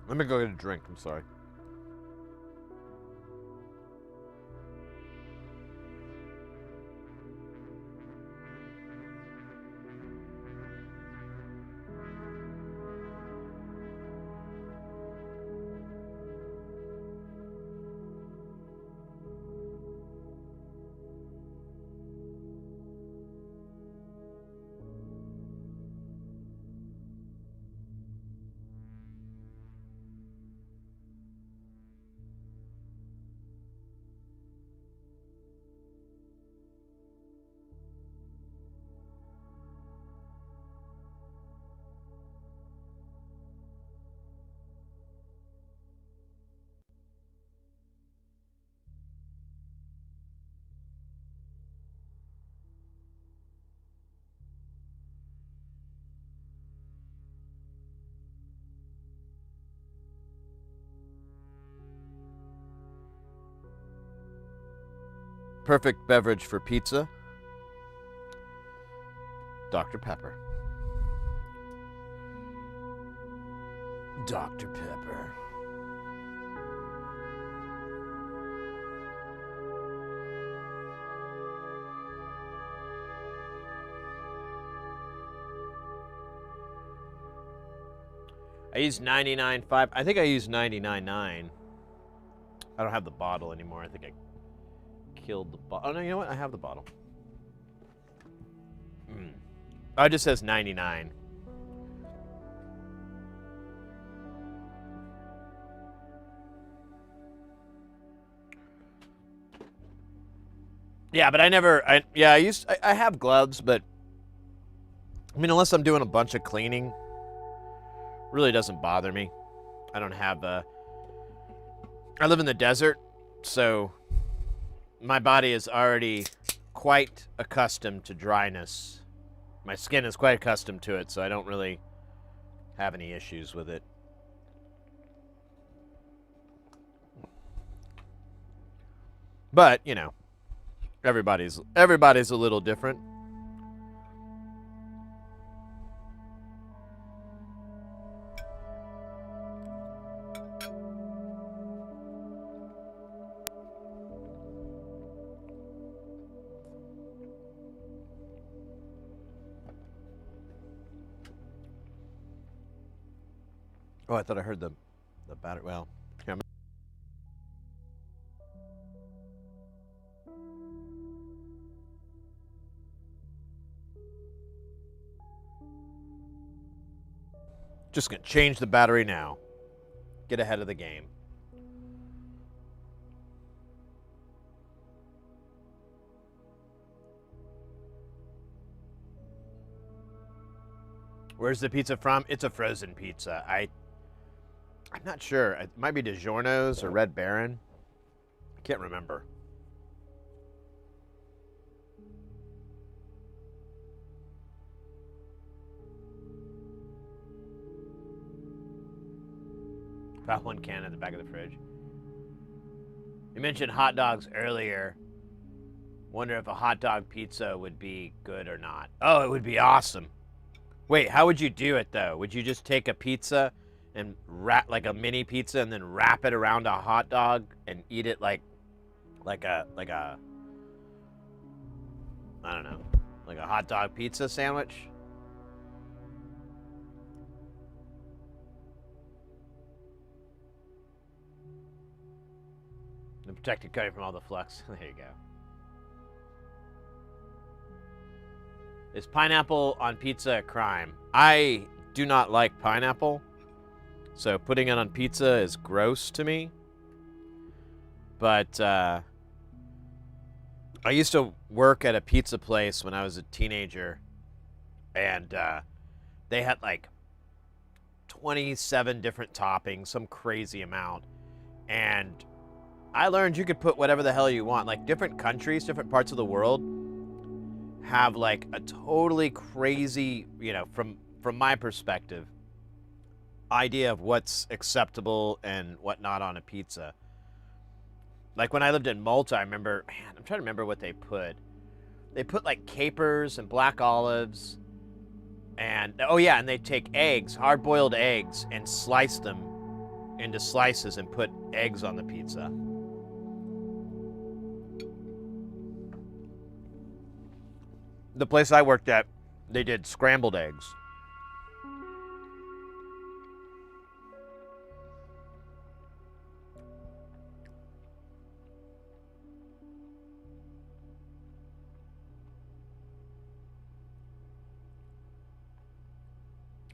Let me go get a drink. I'm sorry. Perfect beverage for pizza. Dr. Pepper. Dr. Pepper. I used 99.5. I think I used 99.9. I don't have the bottle anymore. I think I killed the bottle. Oh, no, you know what? I have the bottle. Oh, it just says 99. Yeah, but I never, I have gloves, but I mean, unless I'm doing a bunch of cleaning, really doesn't bother me. I don't have I live in the desert, so my body is already quite accustomed to dryness. My skin is quite accustomed to it, so I don't really have any issues with it. But, you know, everybody's a little different. Oh, I thought I heard the battery. Well, here, just gonna change the battery now. Get ahead of the game. Where's the pizza from? It's a frozen pizza. I'm not sure. It might be DiGiorno's or Red Baron. I can't remember. Found one can in the back of the fridge. You mentioned hot dogs earlier. Wonder if a hot dog pizza would be good or not. Oh, it would be awesome. Wait, how would you do it though? Would you just take a pizza and wrap like a mini pizza and then wrap it around a hot dog and eat it like a I don't know, like a hot dog pizza sandwich? And protect your cutting from all the flux. There you go. Is pineapple on pizza a crime? I do not like pineapple, so putting it on pizza is gross to me. But I used to work at a pizza place when I was a teenager, and they had like 27 different toppings, some crazy amount. And I learned you could put whatever the hell you want. Like different countries, different parts of the world have like a totally crazy, you know, from my perspective, idea of what's acceptable and whatnot on a pizza. Like when I lived in Malta, I remember, man, I'm trying to remember what they put. They put like capers and black olives and, oh yeah, and they take eggs, hard-boiled eggs, and slice them into slices and put eggs on the pizza. The place I worked at, they did scrambled eggs.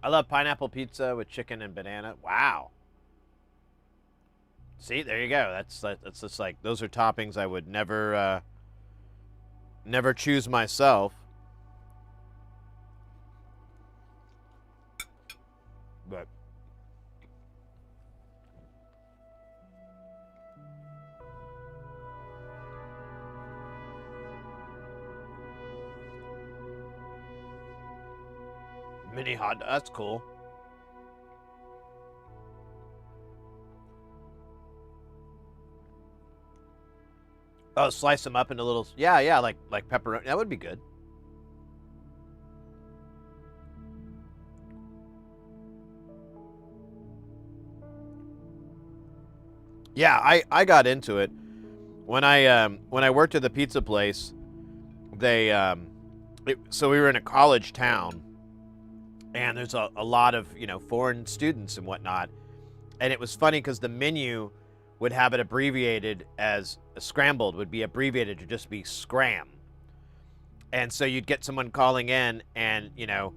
I love pineapple pizza with chicken and banana. Wow. See, there you go. That's just like, those are toppings I would never choose myself. But mini hot, that's cool. Oh, slice them up into little, yeah, like pepperoni. That would be good. Yeah, I got into it when I worked at the pizza place. They so we were in a college town, and there's a lot of, you know, foreign students and whatnot, and it was funny because the menu would have it abbreviated as scrambled, would be abbreviated to just be scram. And so you'd get someone calling in and, you know,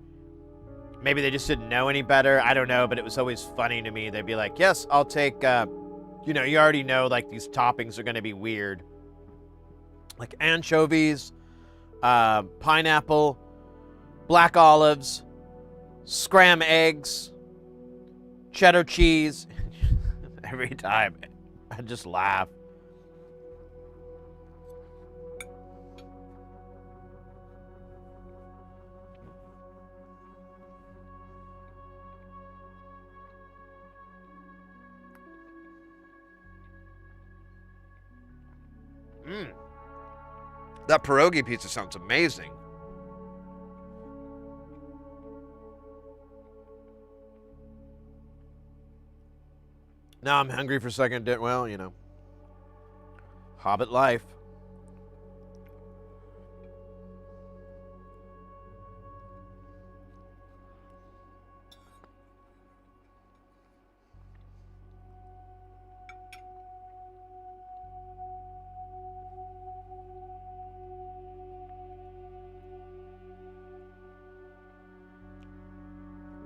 maybe they just didn't know any better. I don't know, but it was always funny to me. They'd be like, yes, I'll take, you know, you already know like these toppings are going to be weird. Like anchovies, pineapple, black olives, scram eggs, cheddar cheese. Every time. I just laugh. That pierogi pizza sounds amazing. Now I'm hungry for second dinner. Well, you know, Hobbit life.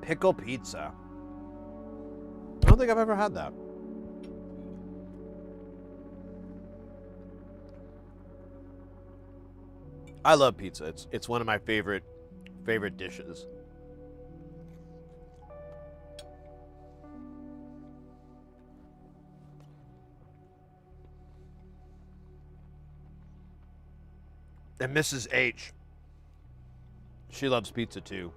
Pickle pizza. I don't think I've ever had that. I love pizza. It's one of my favorite dishes. And Mrs. H, she loves pizza too.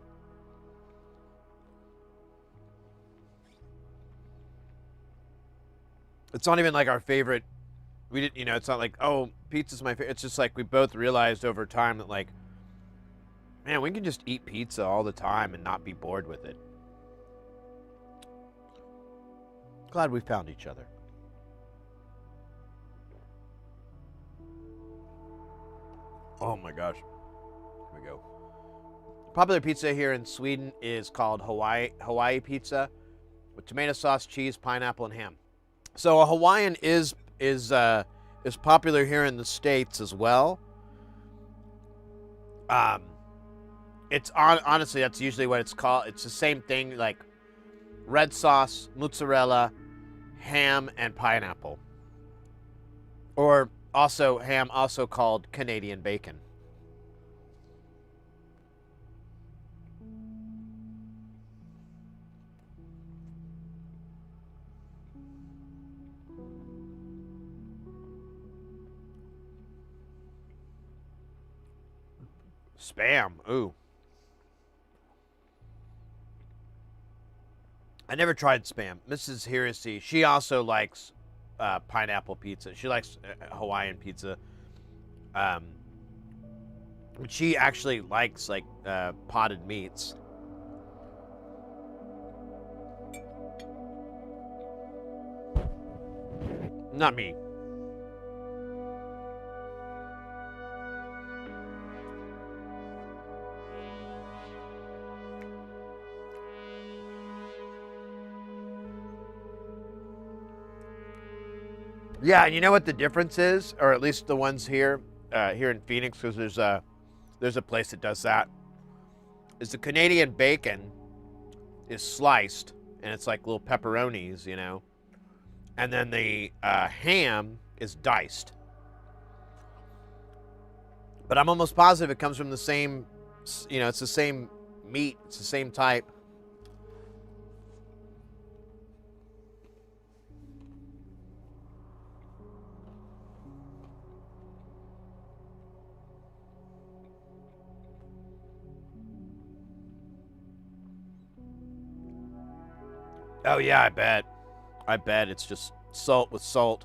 It's not even like our favorite. We didn't, you know, it's not like, oh, pizza's my favorite. It's just like we both realized over time that, like, man, we can just eat pizza all the time and not be bored with it. Glad we found each other. Oh my gosh. Here we go. Popular pizza here in Sweden is called Hawaii pizza with tomato sauce, cheese, pineapple, and ham. So a Hawaiian is popular here in the States as well. It's honestly, that's usually what it's called. It's the same thing, like red sauce, mozzarella, ham, and pineapple. Or also ham, also called Canadian bacon. Spam. Ooh. I never tried Spam. Mrs. Heresy, she also likes pineapple pizza. She likes Hawaiian pizza. But she actually likes like potted meats. Not me. Yeah, and you know what the difference is, or at least the ones here in Phoenix, because there's a place that does that. Is the Canadian bacon is sliced, and it's like little pepperonis, you know, and then the ham is diced. But I'm almost positive it comes from the same, you know, it's the same meat, it's the same type. Oh yeah, I bet. I bet it's just salt with salt.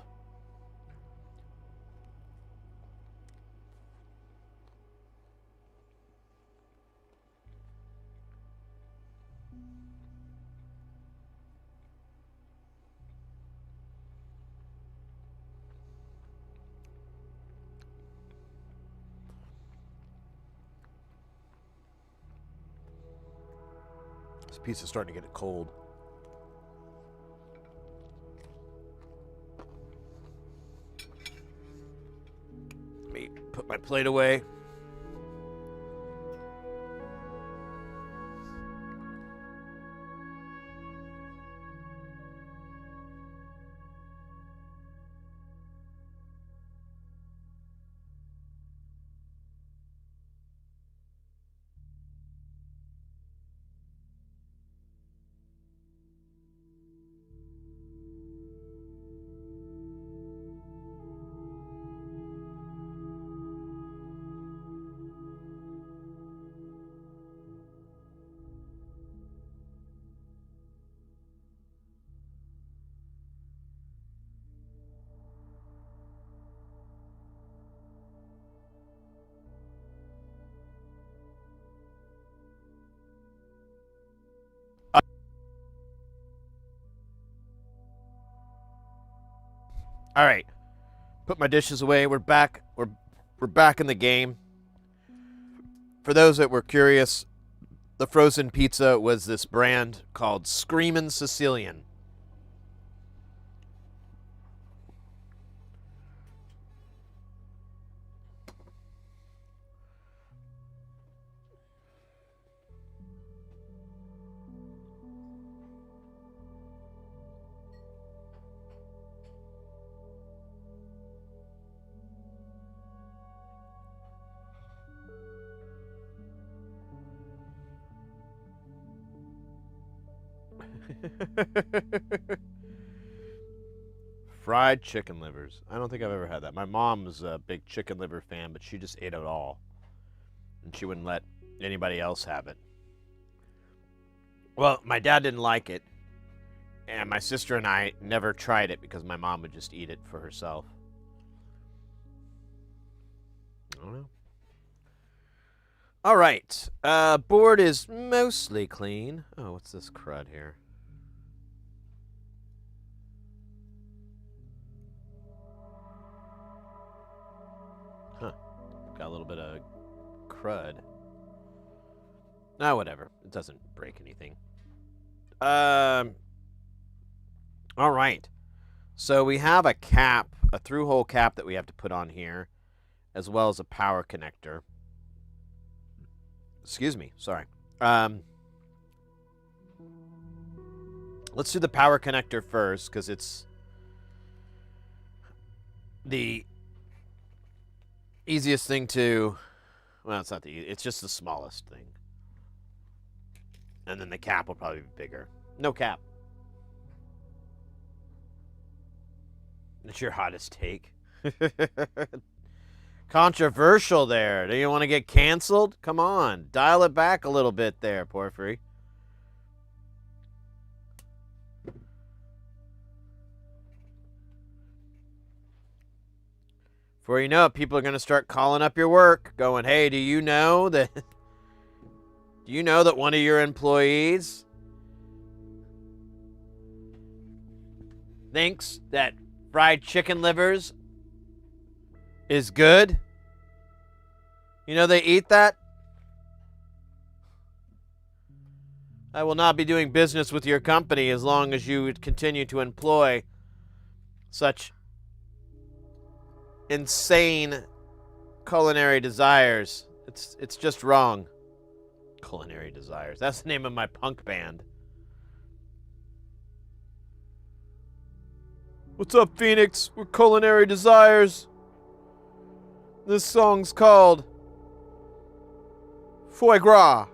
This pizza's starting to get it cold. Let me put my plate away. All right, put my dishes away. We're back. We're back in the game. For those that were curious, the frozen pizza was this brand called Screamin' Sicilian. Fried chicken livers. I don't think I've ever had that. My mom was a big chicken liver fan, but she just ate it all. And she wouldn't let anybody else have it. Well, my dad didn't like it. And my sister and I never tried it because my mom would just eat it for herself. I don't know. All right. Board is mostly clean. Oh, what's this crud here? Huh. Got a little bit of crud. Ah, whatever. It doesn't break anything. All right. So we have a cap, a through-hole cap that we have to put on here, as well as a power connector. Excuse me. Sorry. Let's do the power connector first, because it's the easiest thing to... Well, it's not the easiest. It's just the smallest thing. And then the cap will probably be bigger. No cap. It's your hottest take. Controversial there. Do you want to get canceled? Come on. Dial it back a little bit there, Porphyry. Before you know it, people are going to start calling up your work, going, hey, do you know that one of your employees thinks that fried chicken livers is good? You know they eat that? I will not be doing business with your company as long as you continue to employ such insane culinary desires. It's just wrong. Culinary Desires. That's the name of my punk band. What's up, Phoenix? We're Culinary Desires. This song's called Foie Gras.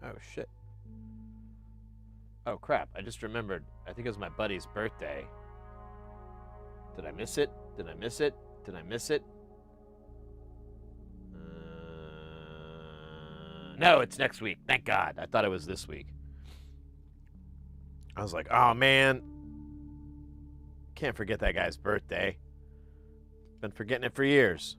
Oh, shit. Oh, crap. I just remembered. I think it was my buddy's birthday. Did I miss it? Did I miss it? Did I miss it? No, it's next week. Thank God. I thought it was this week. I was like, oh, man. Can't forget that guy's birthday. Been forgetting it for years.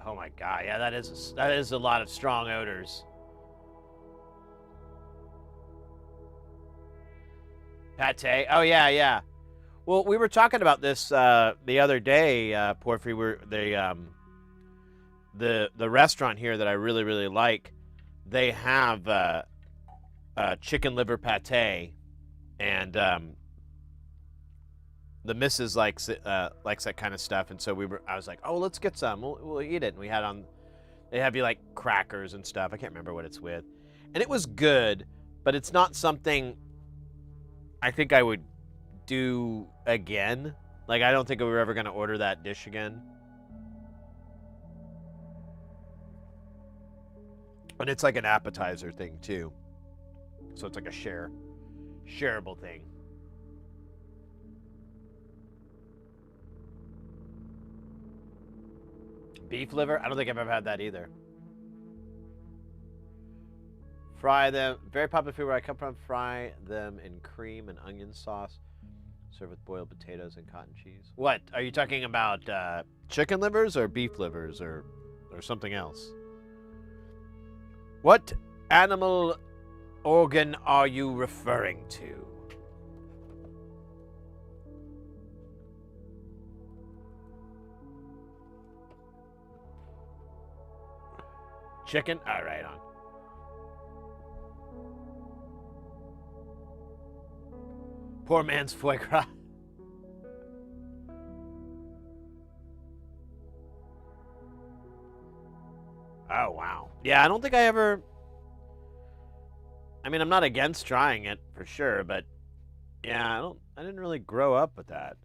Oh my God! Yeah, that is a lot of strong odors. Pate. Oh yeah, yeah. Well, we were talking about this the other day, Porphyry. The restaurant here that I really like. They have chicken liver pate, and the missus likes that kind of stuff, and so I was like, oh, let's get some. We'll eat it. And we had they have you like crackers and stuff. I can't remember what it's with, and it was good, but it's not something I think I would do again. Like, I don't think we were ever gonna order that dish again. And it's like an appetizer thing too, so it's like a shareable thing. Beef liver? I don't think I've ever had that either. Fry them. Very popular food where I come from. Fry them in cream and onion sauce. Serve with boiled potatoes and cotton cheese. What? Are you talking about chicken livers or beef livers or something else? What animal organ are you referring to? Chicken? All right, on. Poor man's foie gras. Oh, wow. Yeah, I don't think I ever... I mean, I'm not against trying it, for sure, but... Yeah, I didn't really grow up with that.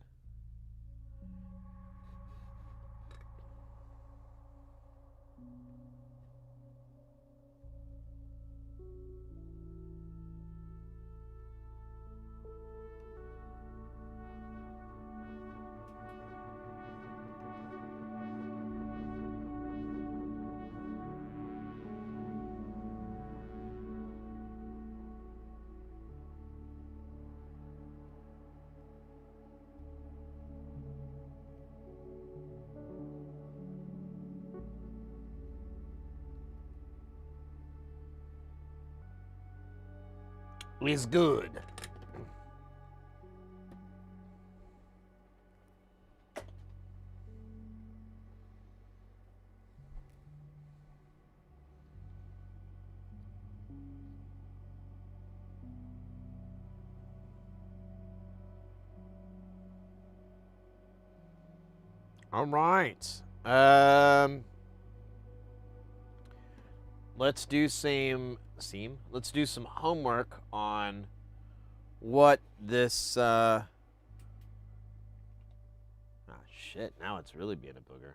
It's good. All right. let's do let's do some homework on what this ah, shit, now it's really being a booger.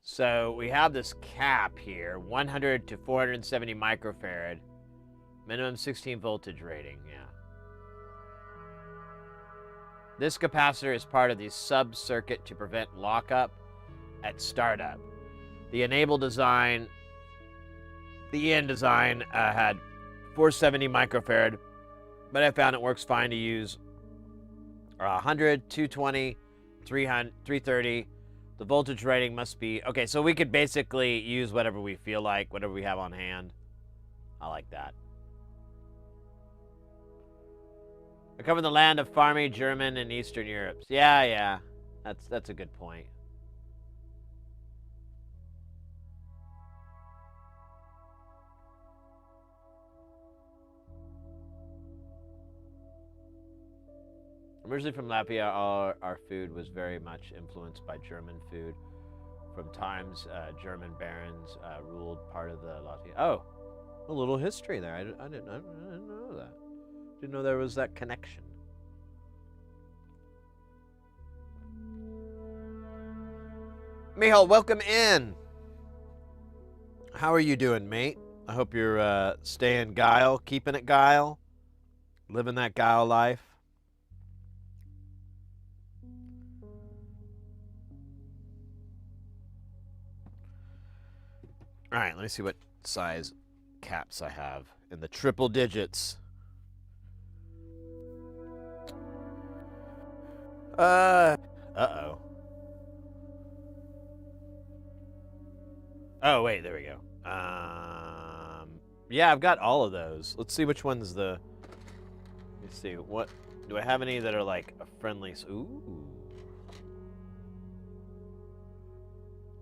So we have this cap here, 100 to 470 microfarad, minimum 16 voltage rating, yeah. This capacitor is part of the sub-circuit to prevent lockup at startup. The end design had 470 microfarad, but I found it works fine to use 100, 220, 300, 330. The voltage rating must be... Okay, so we could basically use whatever we feel like, whatever we have on hand. I like that. I cover the land of farming German and Eastern Europe. Yeah. That's a good point. Originally from Latvia, our food was very much influenced by German food. From times German barons ruled part of the Latvia. Oh, a little history there. I didn't know that. Didn't know there was that connection. Michal, welcome in. How are you doing, mate? I hope you're staying Guile, keeping it Guile, living that Guile life. All right, let me see what size caps I have in the triple digits. Uh-oh. Oh, wait, there we go. Yeah, I've got all of those. Let's see which one's the... Let's see, what... Do I have any that are, like, a friendly... Ooh.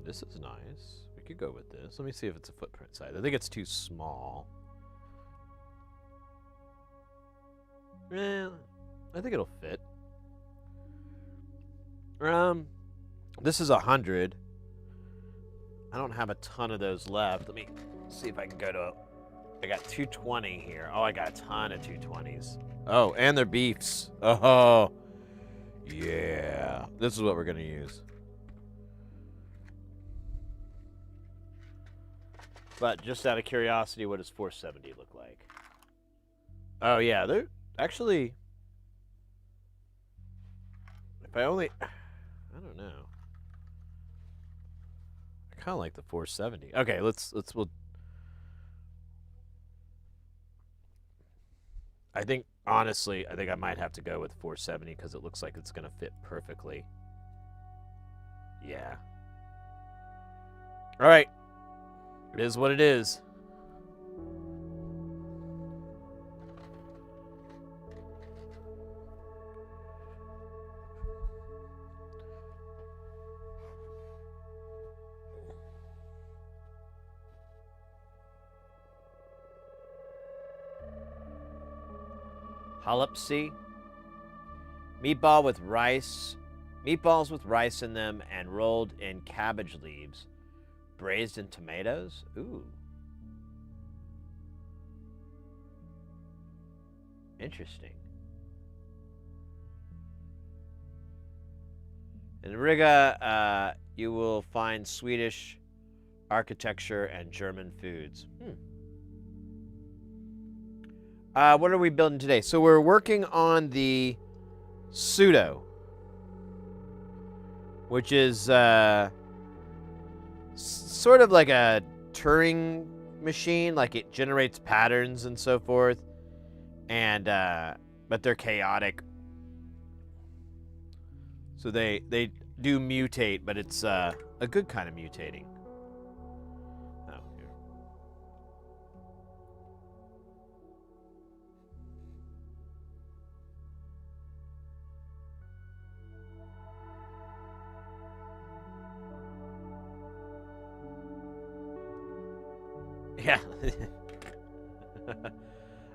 This is nice. We could go with this. Let me see if it's a footprint size. I think it's too small. Well, I think it'll fit. This is 100. I don't have a ton of those left. Let me see if I can go to... I got 220 here. Oh, I got a ton of 220s. Oh, and they're beefs. Oh, yeah. This is what we're going to use. But just out of curiosity, what does 470 look like? Oh, yeah. They're actually... If I only... I don't know. I kind of like the 470. Okay, we'll... I think, honestly, I might have to go with 470 because it looks like it's going to fit perfectly. Yeah. All right. It is what it is. Halupsi. Meatballs with rice in them and rolled in cabbage leaves. Braised in tomatoes? Ooh. Interesting. In Riga, you will find Swedish architecture and German foods. What are we building today? So we're working on the pseudo, which is sort of like a Turing machine, like it generates patterns and so forth, and but they're chaotic. So they do mutate, but it's a good kind of mutating. Oh, here.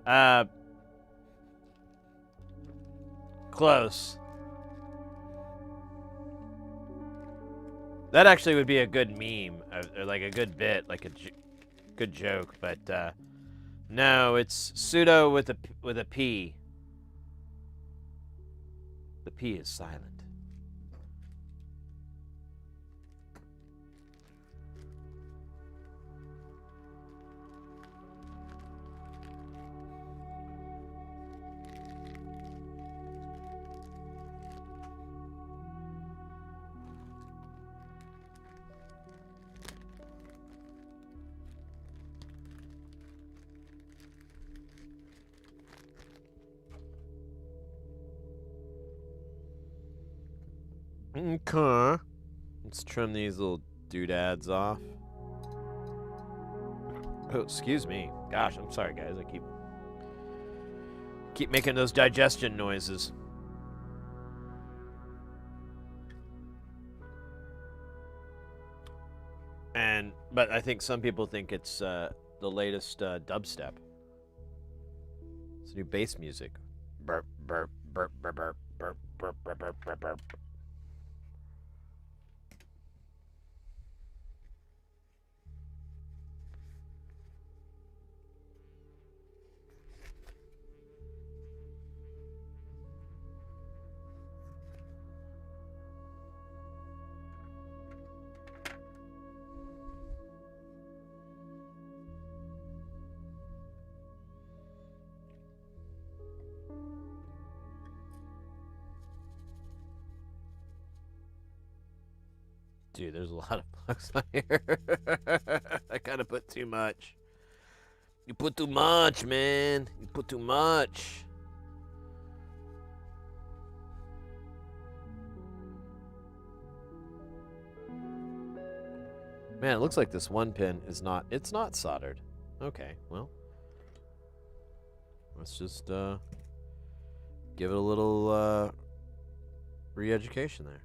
Yeah. Close. That actually would be a good meme, or like a good bit, like a good joke. But no, it's pseudo with a P. The P is silent. Okay. Let's trim these little doodads off. Oh, excuse me. Gosh, I'm sorry, guys. I keep making those digestion noises. But I think some people think it's the latest dubstep. It's new bass music. Burp, burp, burp, burp, burp, burp, burp, burp, burp, burp, burp. Dude, there's a lot of plugs on here. I kind of put too much. You put too much, man. You put too much. Man, it looks like this one pin is not, it's not soldered. Okay, well. Let's just give it a little re-education there.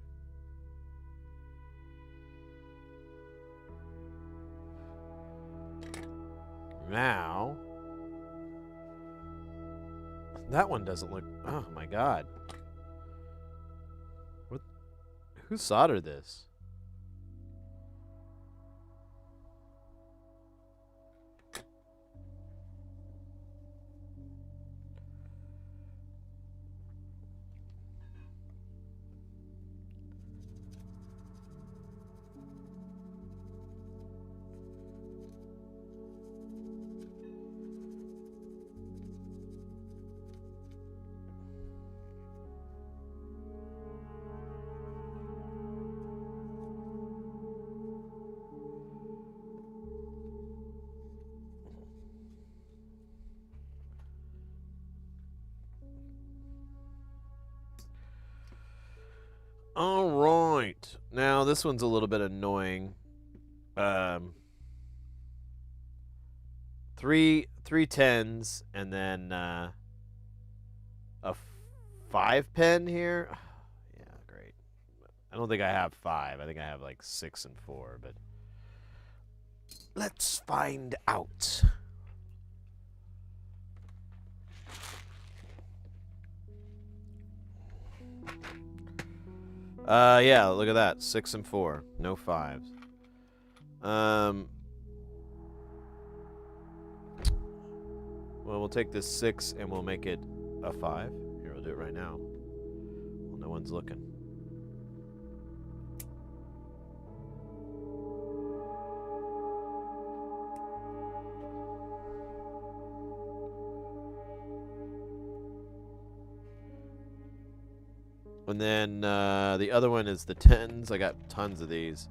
Now, that one doesn't look, oh my god. What? Who soldered this? All right. Now this one's a little bit annoying. Three tens and then a 5 pen here. Yeah, great. I don't think I have 5. I think I have like 6 and 4, but let's find out. Yeah, look at that. 6 and 4. No 5s. Well, we'll take this 6 and we'll make it a 5. Here, we'll do it right now. Well, no one's looking. And then the other one is the 10s. I got tons of these.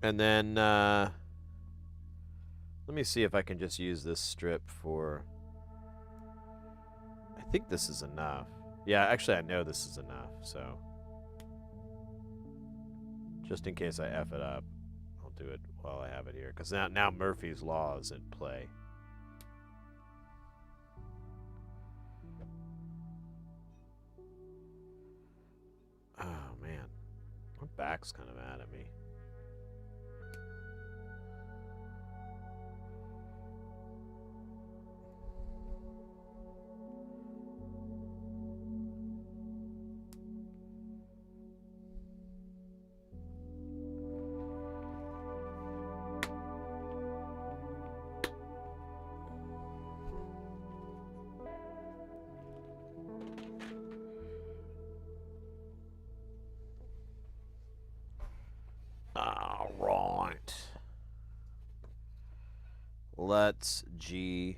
And then let me see if I can just use this strip for... I think this is enough. Yeah, actually I know this is enough, so... Just in case I F it up, I'll do it while I have it here. Because now Murphy's Law is in play. Oh, man. My back's kind of mad at me. let's jihad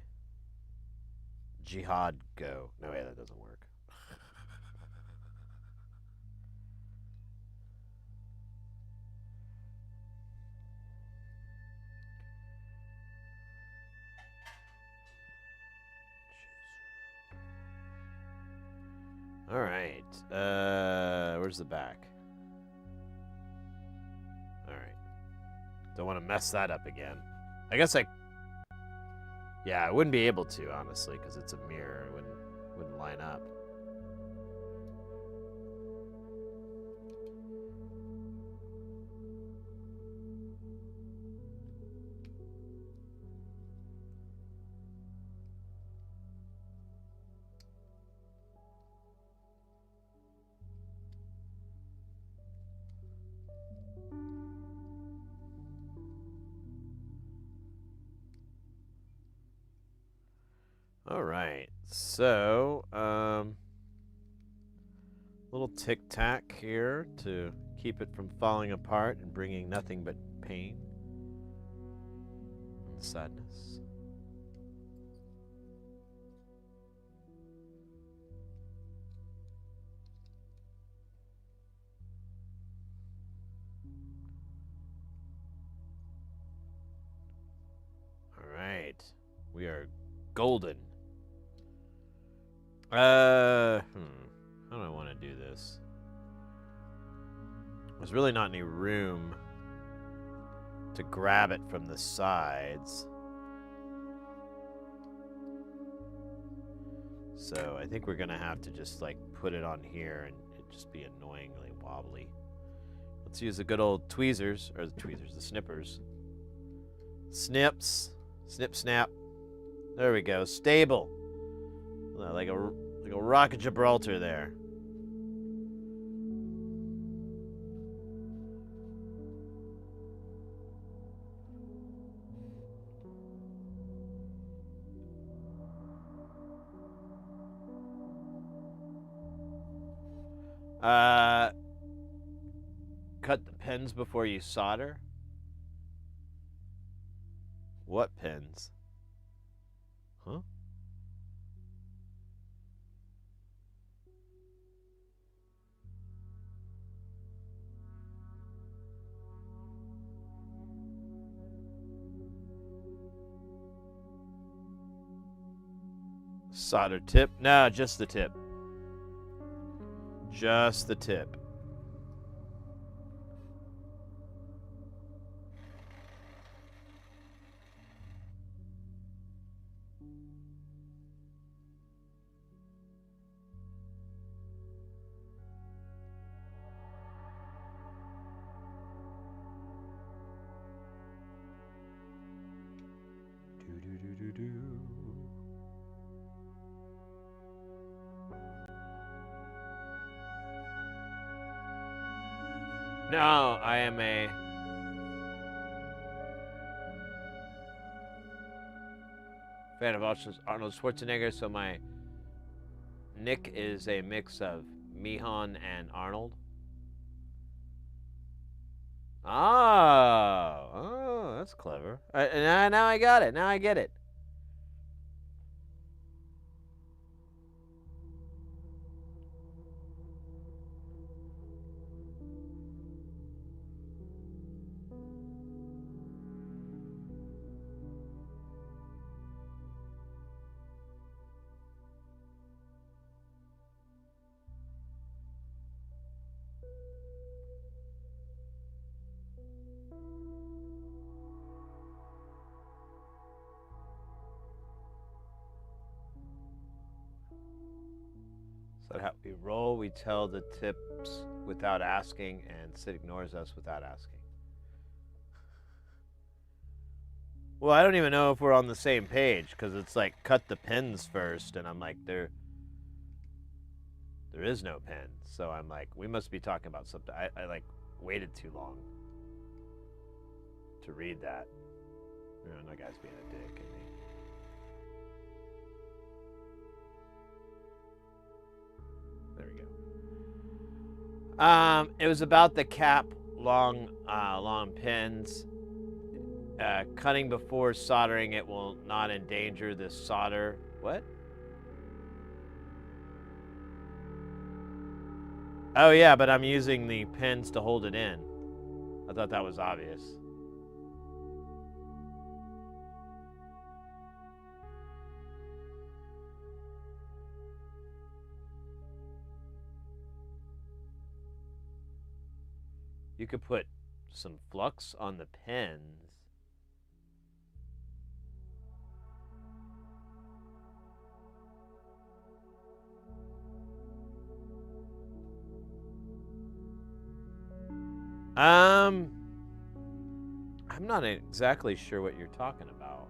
go. No, wait, that doesn't work. All right. Where's the back? All right. Don't want to mess that up again. I guess yeah, I wouldn't be able to, honestly, because it's a mirror. It wouldn't line up. All right, so little tic-tac here to keep it from falling apart and bringing nothing but pain and sadness. All right, we are golden. How do I want to do this? There's really not any room to grab it from the sides. So I think we're gonna have to just like put it on here and it just be annoyingly wobbly. Let's use the good old tweezers, or the snippers. Snips, snip, snap. There we go, stable. Like a rock of Gibraltar there. Cut the pins before you solder. What pins? Huh? Solder tip? No, just the tip. Just the tip. No, I am a fan of Arnold Schwarzenegger, so my nick is a mix of Mihan and Arnold. Oh, that's clever. Now I got it. Now I get it. So how we roll, we tell the tips without asking, and Sid ignores us without asking. Well, I don't even know if we're on the same page, because it's like, cut the pins first, and I'm like, there is no pin. So I'm like, we must be talking about something. I like, waited too long to read that. No guy's being a dick, isn't he? There we go. It was about the cap long pins. Cutting before soldering it will not endanger the solder. What? Oh yeah, but I'm using the pins to hold it in. I thought that was obvious. You could put some flux on the pins. I'm not exactly sure what you're talking about.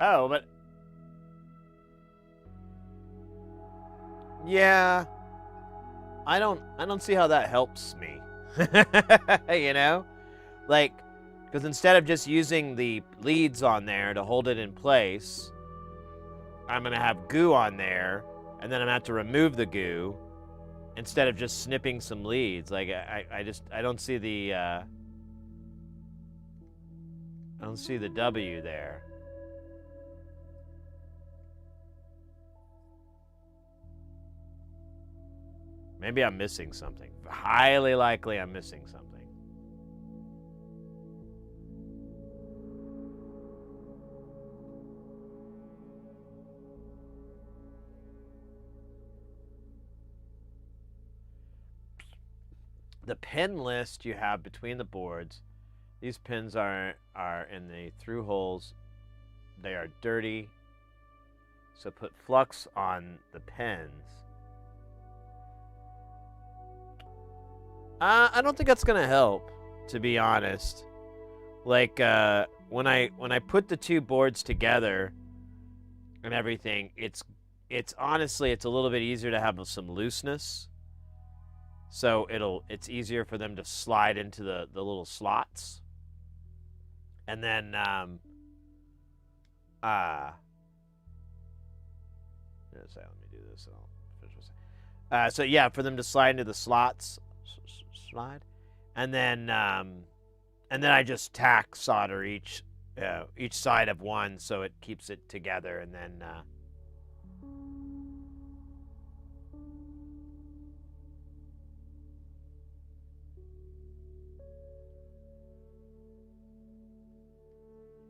Oh, but yeah, I don't see how that helps me. You know? Like, because instead of just using the leads on there to hold it in place, I'm gonna have goo on there, and then I'm gonna have to remove the goo instead of just snipping some leads. Like, I don't see the I don't see the W there. Maybe I'm missing something. Highly likely I'm missing something. The pin list you have between the boards, these pins are in the through holes. They are dirty. So put flux on the pins. I don't think that's gonna help, to be honest. Like when I put the two boards together and everything, it's honestly it's a little bit easier to have some looseness. So it's easier for them to slide into the little slots. And then let me do this. And I'll finish this. So yeah, for them to slide into the slots, slide, and then I just tack solder each side of one so it keeps it together, and then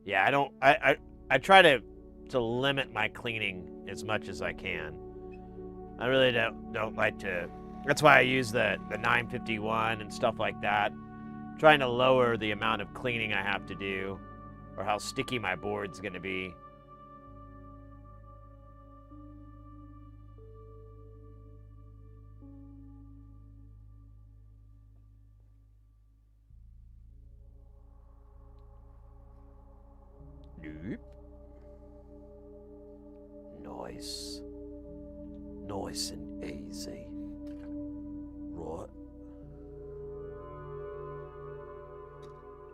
yeah, I try to limit my cleaning as much as I can. I really don't like to. That's why I use the 951 and stuff like that. I'm trying to lower the amount of cleaning I have to do, or how sticky my board's gonna be. Nope. Nice. Nice and easy. Right.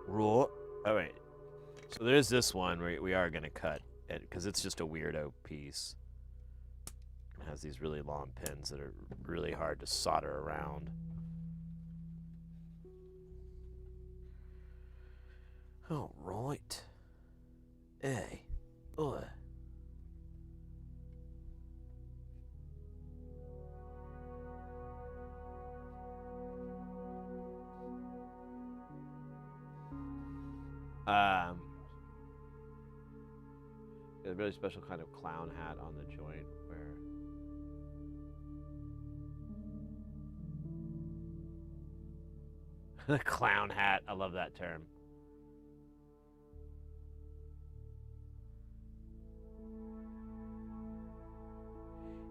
Right. All right. So there's this one where we are going to cut it because it's just a weirdo piece. It has these really long pins that are really hard to solder around. All right. Hey. Oi. A really special kind of clown hat on the joint where the clown hat. I love that term.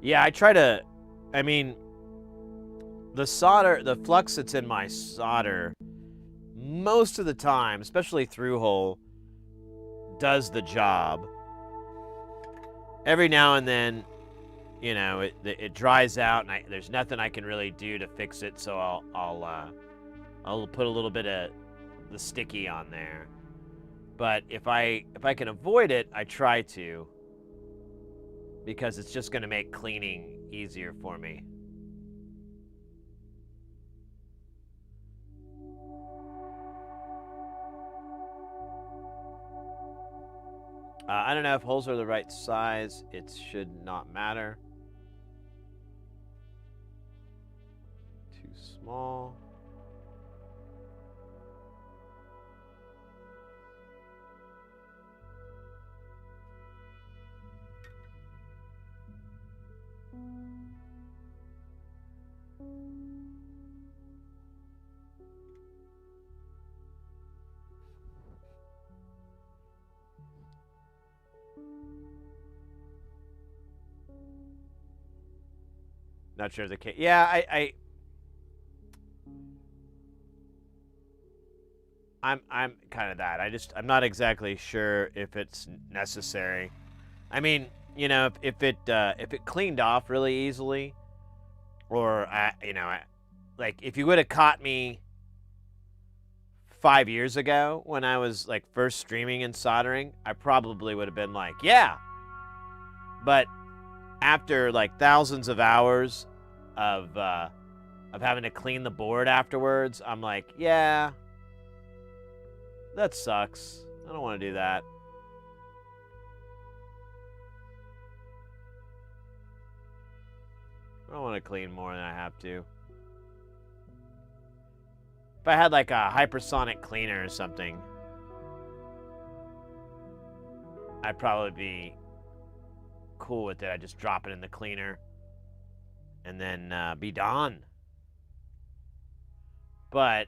Yeah, I try to, I mean, the flux that's in my solder, most of the time, especially through hole, does the job. Every now and then, you know, it dries out, and there's nothing I can really do to fix it, so I'll put a little bit of the sticky on there. But if I can avoid it, I try to, because it's just going to make cleaning easier for me. I don't know if holes are the right size. It should not matter. Too small. Not sure the case. Yeah, I'm kind of that. I'm not exactly sure if it's necessary. I mean, you know, if it cleaned off really easily, or like if you would have caught me 5 years ago when I was like first streaming and soldering, I probably would have been like, yeah. But after like thousands of hours of having to clean the board afterwards, I'm like, yeah, that sucks. I don't want to do that. I don't want to clean more than I have to. If I had like a hypersonic cleaner or something, I'd probably be cool with it. I just drop it in the cleaner and then be done. But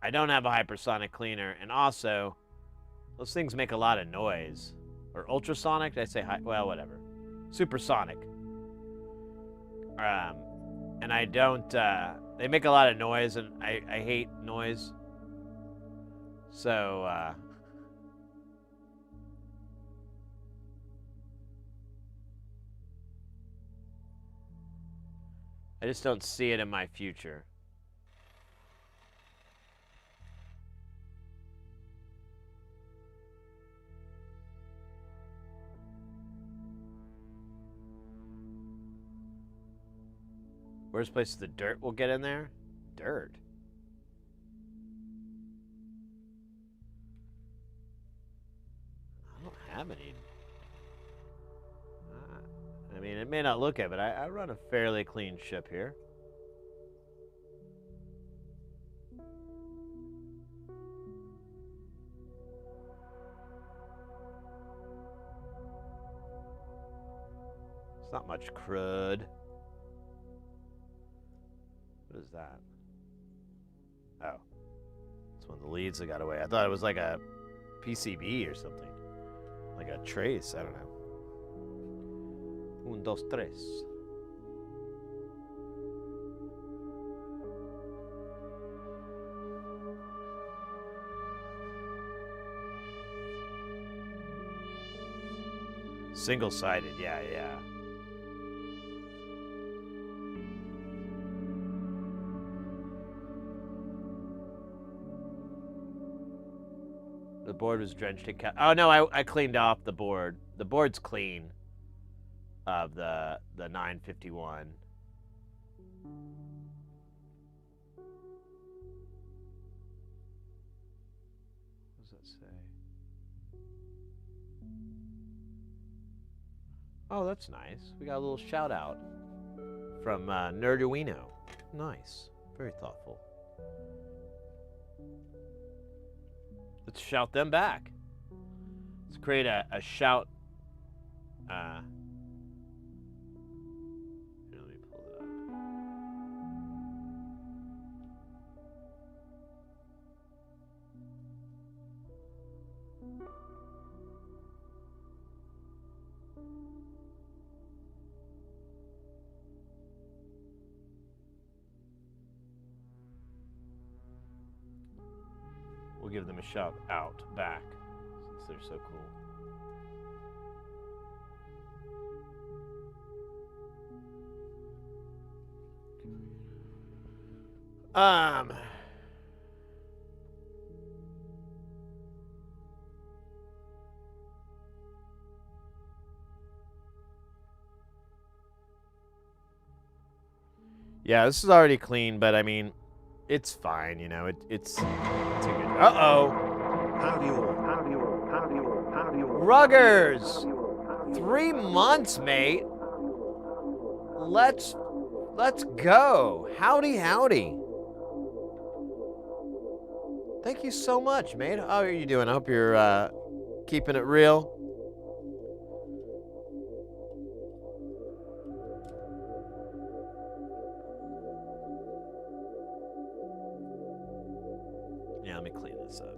I don't have a hypersonic cleaner, and also those things make a lot of noise. Or ultrasonic? Did I say well, whatever. Supersonic. And I don't. They make a lot of noise, and I hate noise. So I just don't see it in my future. Worst place the dirt will get in there? Dirt. I don't have any. I mean, it may not look it, but I run a fairly clean ship here. It's not much crud. What is that? Oh. It's one of the leads that got away. I thought it was like a PCB or something. Like a trace. I don't know. 1, 2, 3. Single-sided, yeah. The board was drenched in oh no, I cleaned off the board. The board's clean of the 951. What does that say? Oh, that's nice. We got a little shout out from Nerduino. Nice. Very thoughtful. Let's shout them back. Let's create a shout Here, let me pull it up. We'll give them a shout out back since they're so cool. Yeah, this is already clean, but I mean, it's fine, you know. It's a good. Uh-oh. Howdy all. Howdy all. Howdy all. Howdy all. Ruggers! 3 months, mate. Let's go. Howdy, howdy. Thank you so much, mate. How are you doing? I hope you're keeping it real. Yeah, let me clean this up.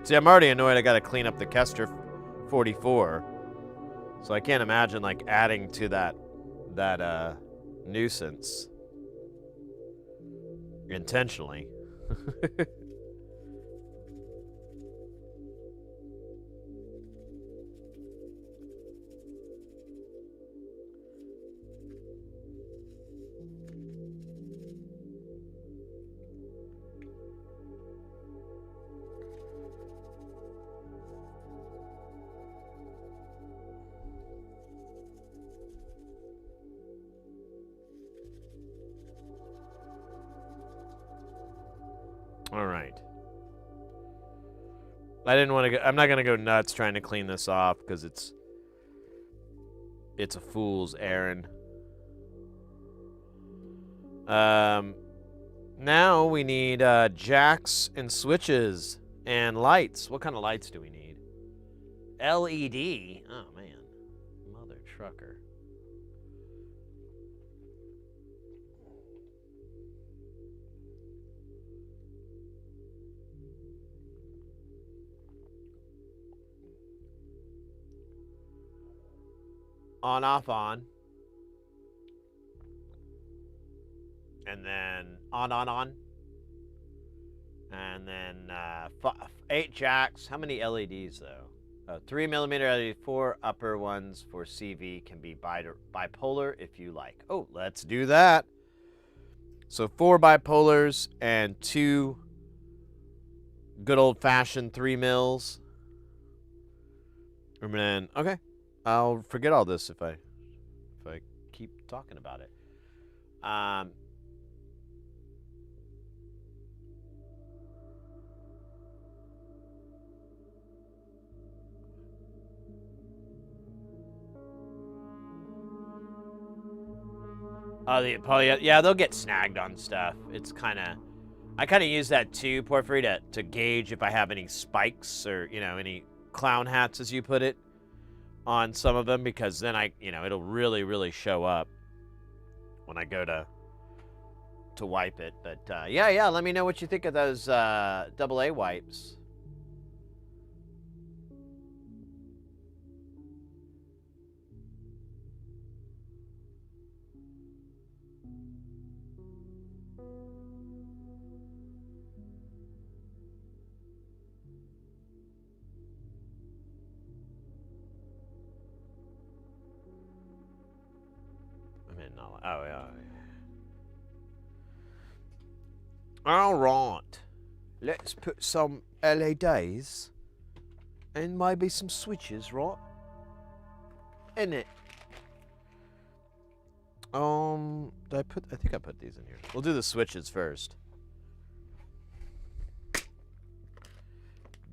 See, I'm already annoyed I gotta clean up the Kester 44. So I can't imagine like adding to that nuisance intentionally. All right. I didn't want to go. I'm not gonna go nuts trying to clean this off because it's a fool's errand. Now we need jacks and switches and lights. What kind of lights do we need? LED. Oh man, mother trucker. On, off, on. And then on. And then 8 jacks. How many LEDs, though? 3mm LED, 4 upper ones for CV can be bipolar if you like. Oh, let's do that. So 4 bipolars and 2 good old-fashioned 3mm. And then, okay. I'll forget all this if I keep talking about it. Yeah, they'll get snagged on stuff. It's I kind of use that too, Porphyry, to gauge if I have any spikes or, you know, any clown hats, as you put it, on some of them, because then it'll really, really show up when I go to wipe it. But yeah, let me know what you think of those AA wipes. Oh, yeah. All right. Let's put some LEDs and maybe some switches, right? In it. I think I put these in here. We'll do the switches first.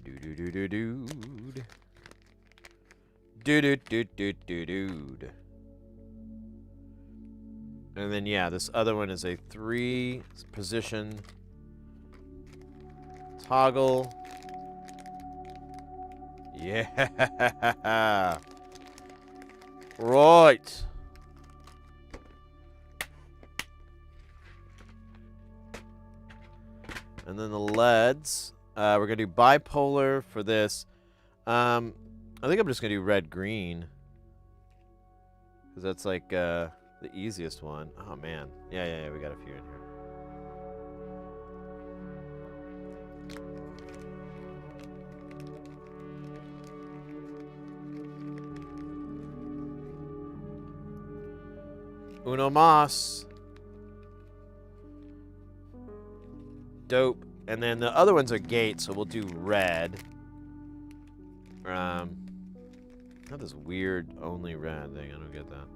Dude. Dude. And then, yeah, this other one is a 3-position toggle. Yeah. Right. And then the LEDs. We're going to do bipolar for this. I think I'm just going to do red-green. Because that's like the easiest one. Oh, man. Yeah, we got a few in here. Uno mas. Dope. And then the other ones are gates, so we'll do red. Not this weird only red thing. I don't get that.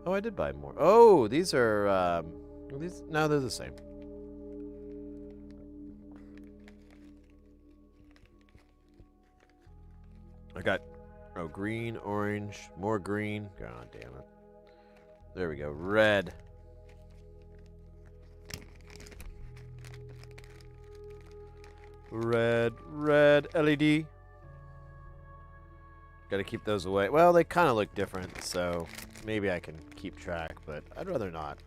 Oh, I did buy more. Oh, these are these. No, they're the same. I got green, orange, more green. God damn it. There we go. Red. Red LED. Got to keep those away. Well, they kind of look different, so maybe I can keep track, but I'd rather not.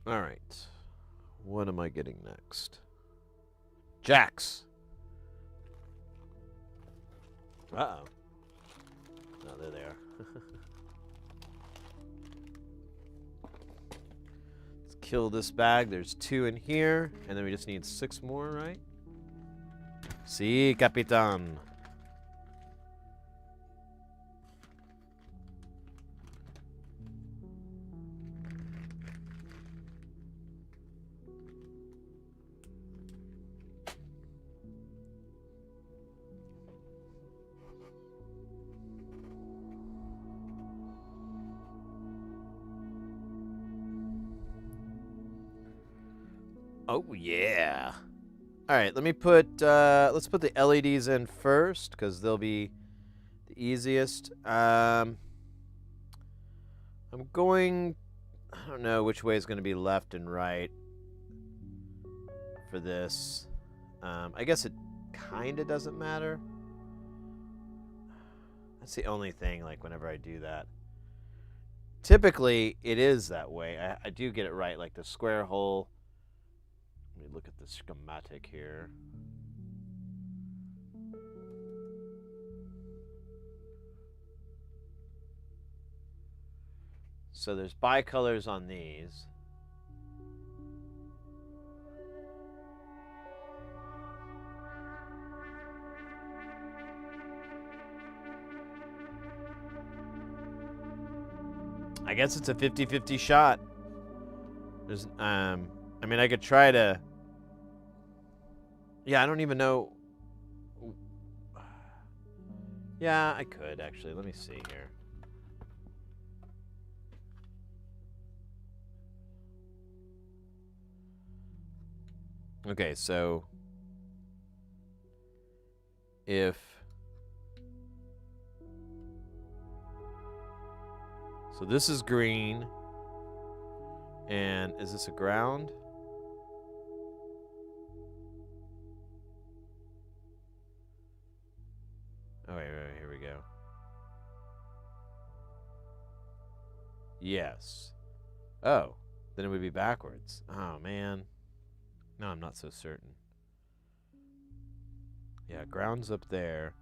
All right. What am I getting next? Jacks. Uh-oh. No, there they are. Let's kill this bag. There's 2 in here, and then we just need 6 more, right? Sí, Capitan. Oh yeah. All right, let me put let's put the LEDs in first cuz they'll be the easiest. I'm going, I don't know which way is going to be left and right for this. I guess it kind of doesn't matter. That's the only thing, like, whenever I do that. Typically, it is that way. I do get it right, like the square hole. Let me look at the schematic here. So there's bicolors on these. I guess it's a 50-50 shot. There's, I mean, I could try to... Yeah, I don't even know... Yeah, I could, actually. Let me see here. Okay, so... If... So this is green. And is this a ground? Oh, wait, here we go. Yes. Oh, then it would be backwards. Oh, man. No, I'm not so certain. Yeah, ground's up there.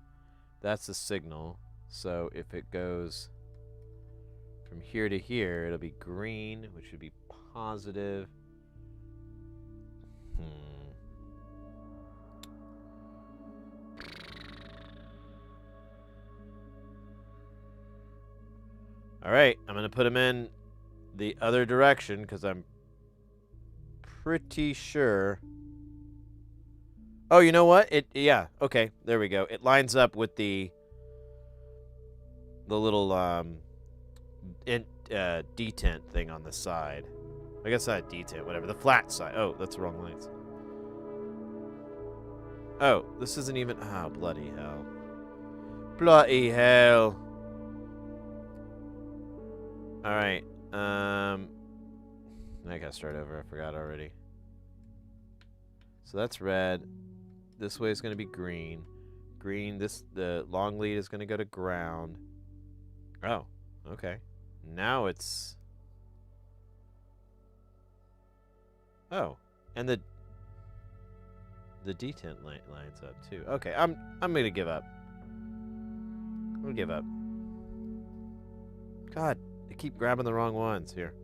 That's the signal. So if it goes from here to here, it'll be green, which would be positive. All right, I'm going to put them in the other direction because I'm pretty sure. Oh, you know what? Yeah, okay, there we go. It lines up with the little detent thing on the side. I guess not detent, whatever. The flat side. Oh, that's the wrong lights. Oh, this isn't even... Oh, bloody hell. Bloody hell. Alright. I gotta start over. I forgot already. So that's red. This way is going to be green. Green, the long lead is going to go to ground. Oh, okay. Now it's... Oh, and the detent lines up too. Okay, I'm going to give up. I'm going to give up. God, I keep grabbing the wrong ones here.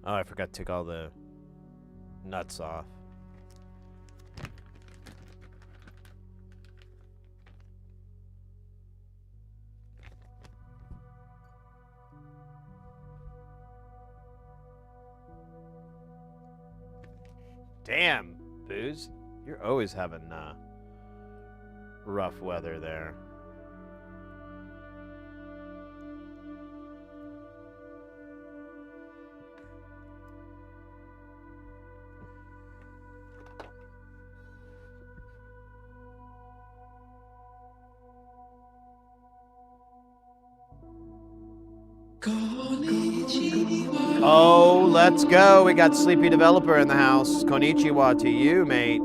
Oh, I forgot to take all the nuts off. Damn, Booze. You're always having rough weather there. Oh, let's go. We got Sleepy Developer in the house. Konnichiwa to you, mate.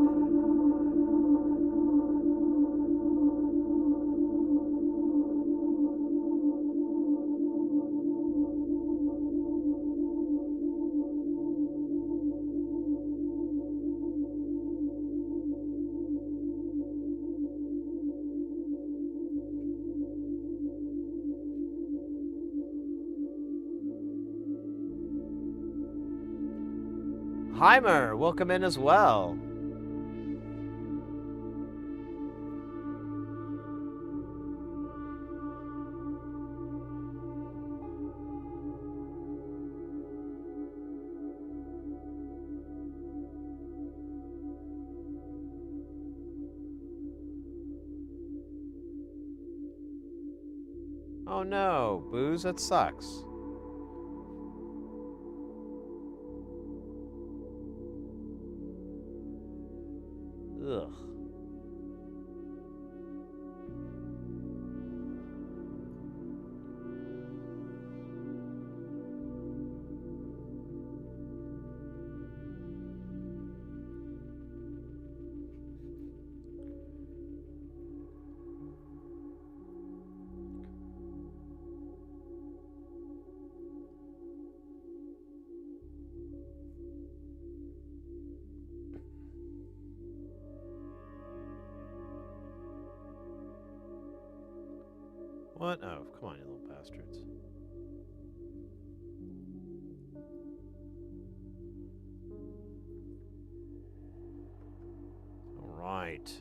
Heimer, welcome in as well. Oh no, Booze, that sucks. Ugh. What? Oh, come on, you little bastards. Alright.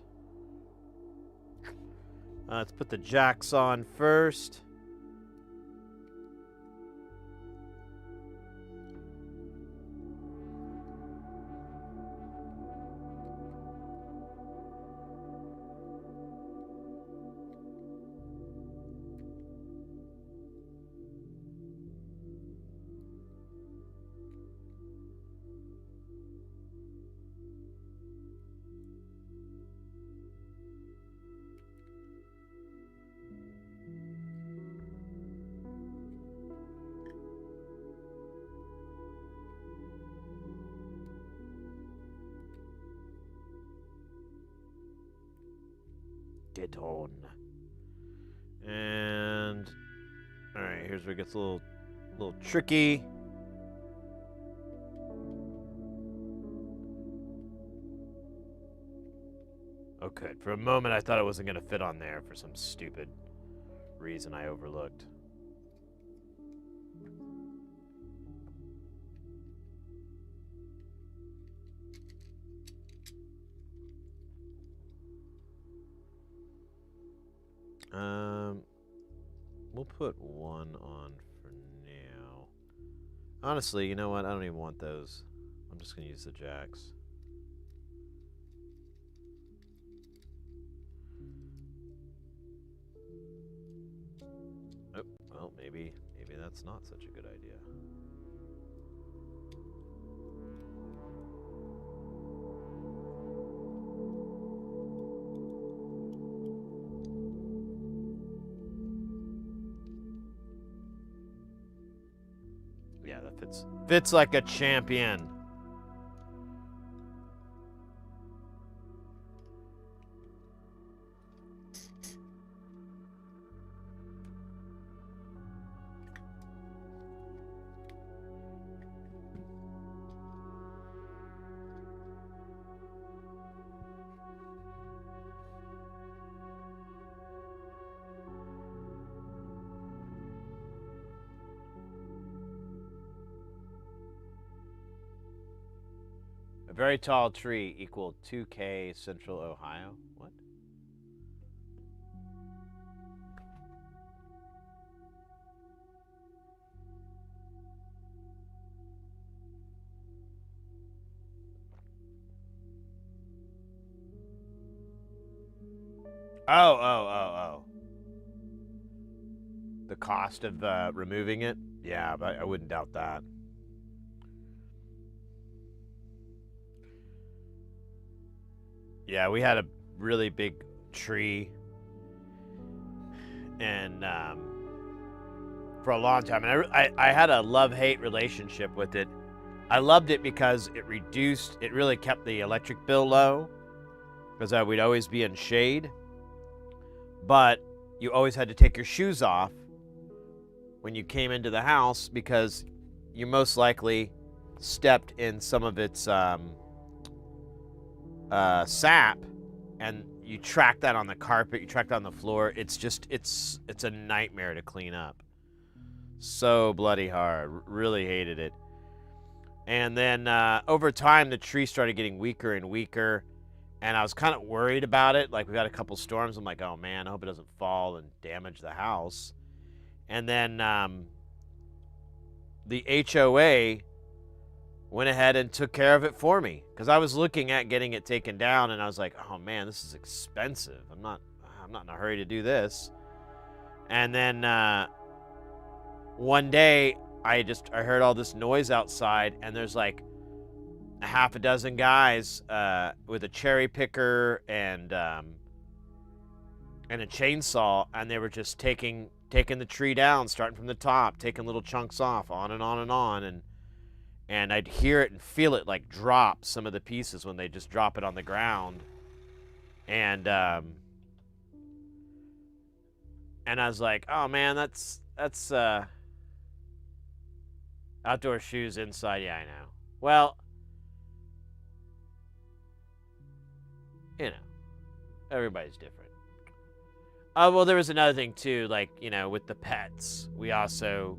Let's put the jacks on first. Get on. And alright, here's where it gets a little tricky. Oh good. For a moment I thought it wasn't gonna fit on there for some stupid reason I overlooked. We'll put one on for now. Honestly, you know what? I don't even want those. I'm just going to use the jacks. Oh, well, maybe that's not such a good idea. Yeah, that fits like a champion. A very tall tree equal 2K Central Ohio. What? Oh. The cost of removing it? Yeah, but I wouldn't doubt that. Yeah, we had a really big tree, and for a long time, and I had a love-hate relationship with it. I loved it because it really kept the electric bill low, because we'd always be in shade, but you always had to take your shoes off when you came into the house because you most likely stepped in some of its sap, and you track that on the carpet, you track that on the floor. It's a nightmare to clean up. So bloody hard. Really hated it. And then over time, the tree started getting weaker and weaker, and I was kind of worried about it. Like, we had a couple storms. I'm like, oh man, I hope it doesn't fall and damage the house. And then the HOA went ahead and took care of it for me, because I was looking at getting it taken down, and I was like, oh man, this is expensive. I'm not in a hurry to do this. And then one day I heard all this noise outside, and there's like a half a dozen guys with a cherry picker and a chainsaw, and they were just taking the tree down, starting from the top, taking little chunks off, on and on and on, and I'd hear it and feel it like drop some of the pieces when they just drop it on the ground. And I was like, oh man, that's outdoor shoes inside. Yeah, I know. Well, you know, everybody's different. Well, there was another thing too, like, you know, with the pets, we also,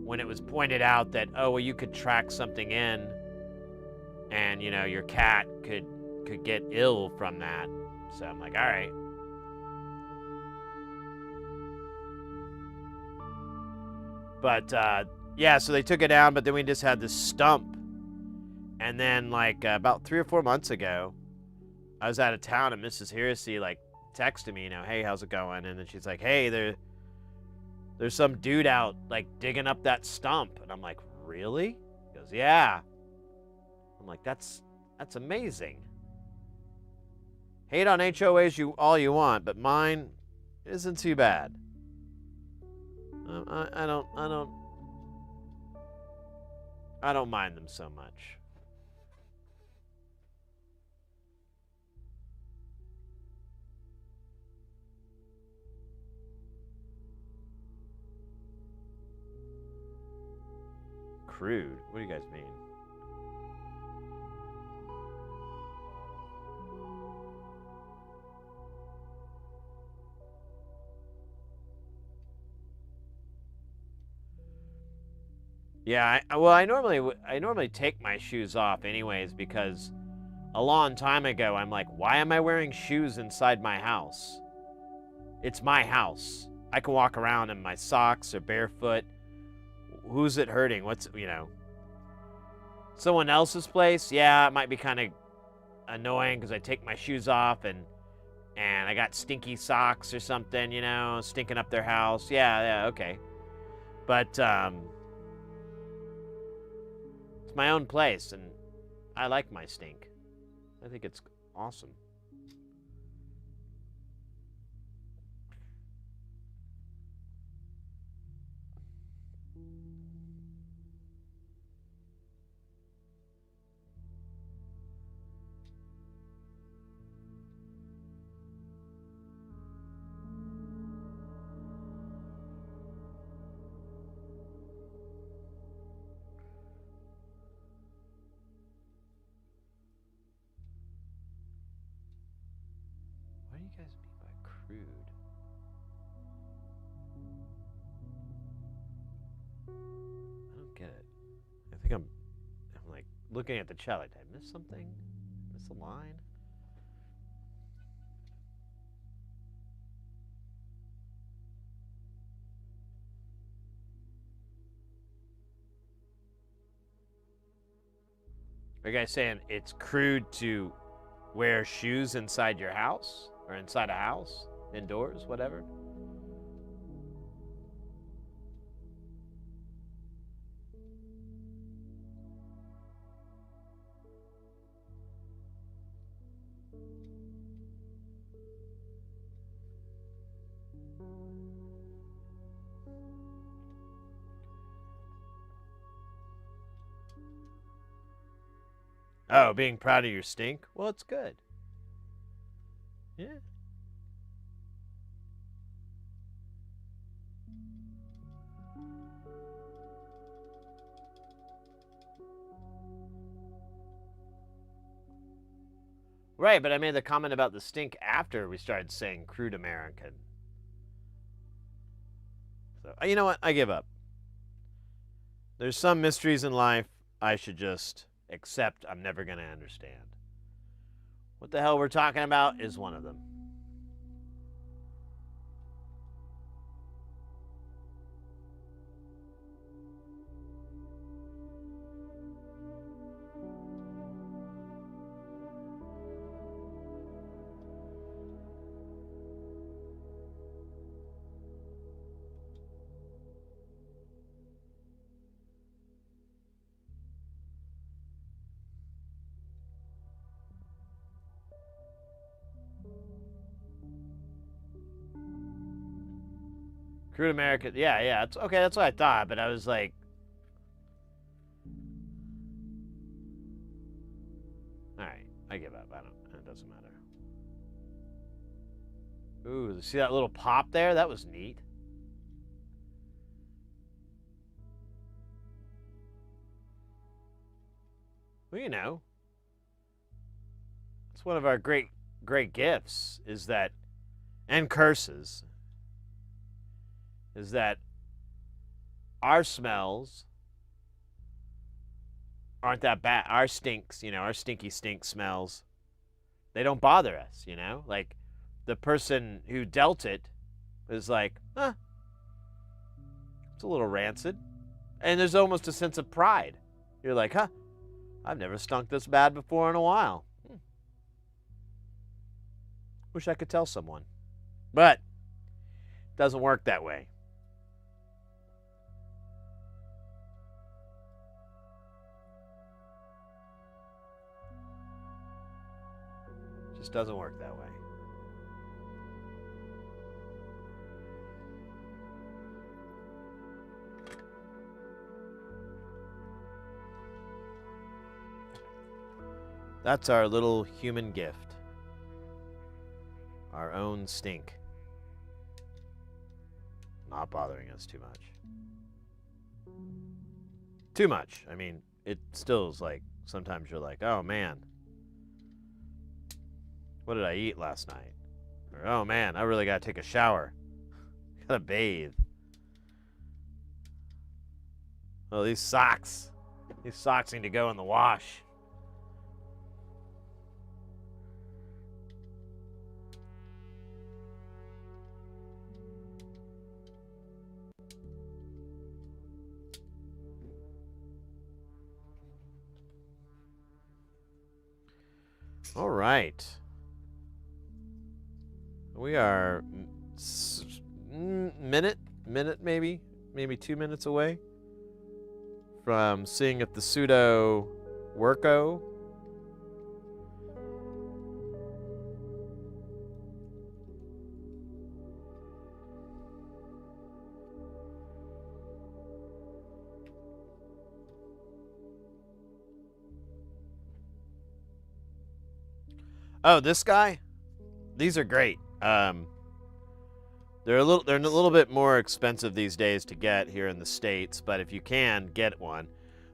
when it was pointed out that, oh, well, you could track something in, and, you know, your cat could get ill from that. So I'm like, all right. But yeah, so they took it down, but then we just had this stump. And then, like, about 3 or 4 months ago, I was out of town, and Mrs. Heresy, like, texted me, you know, hey, how's it going? And then she's like, hey, there's some dude out, like, digging up that stump. And I'm like, really? He goes, yeah. I'm like, that's amazing. Hate on HOAs all you want, but mine isn't too bad. I don't mind them so much. Crude? What do you guys mean? Yeah, I normally take my shoes off anyways, because a long time ago I'm like, why am I wearing shoes inside my house? It's my house. I can walk around in my socks or barefoot. Who's it hurting? What's, you know, someone else's place? Yeah, it might be kind of annoying because I take my shoes off and I got stinky socks or something, you know, stinking up their house. Yeah, okay. But it's my own place, and I like my stink. I think it's awesome. What do you guys mean by crude? I don't get it. I think I'm like looking at the chat like, did I miss something? Miss a line? Are you guys saying it's crude to wear shoes inside your house or inside a house, indoors, whatever? Oh, being proud of your stink? Well, it's good. Yeah. Right, but I made the comment about the stink after we started saying crude American. So, you know what? I give up. There's some mysteries in life I should just accept I'm never going to understand. What the hell we're talking about is one of them. Crude American, yeah, it's okay. That's what I thought, but I was like, all right, I give up. It doesn't matter. Ooh, see that little pop there? That was neat. Well, you know, it's one of our great gifts is that, and curses, is that our smells aren't that bad. Our stinks, you know, our stinky stink smells, they don't bother us, you know? Like, the person who dealt it is like, huh, it's a little rancid. And there's almost a sense of pride. You're like, huh, I've never stunk this bad before in a while. Wish I could tell someone. But it doesn't work that way. Just doesn't work that way. That's our little human gift. Our own stink. Not bothering us too much. Too much. I mean, it still is like, sometimes you're like, oh man, what did I eat last night? Or, oh man, I really gotta take a shower. Gotta bathe. Oh, these socks need to go in the wash. All right. We are minute maybe 2 minutes away from seeing if the pseudo worko. Oh, this guy? These are great. They're a little bit more expensive these days to get here in the States, but if you can, get one.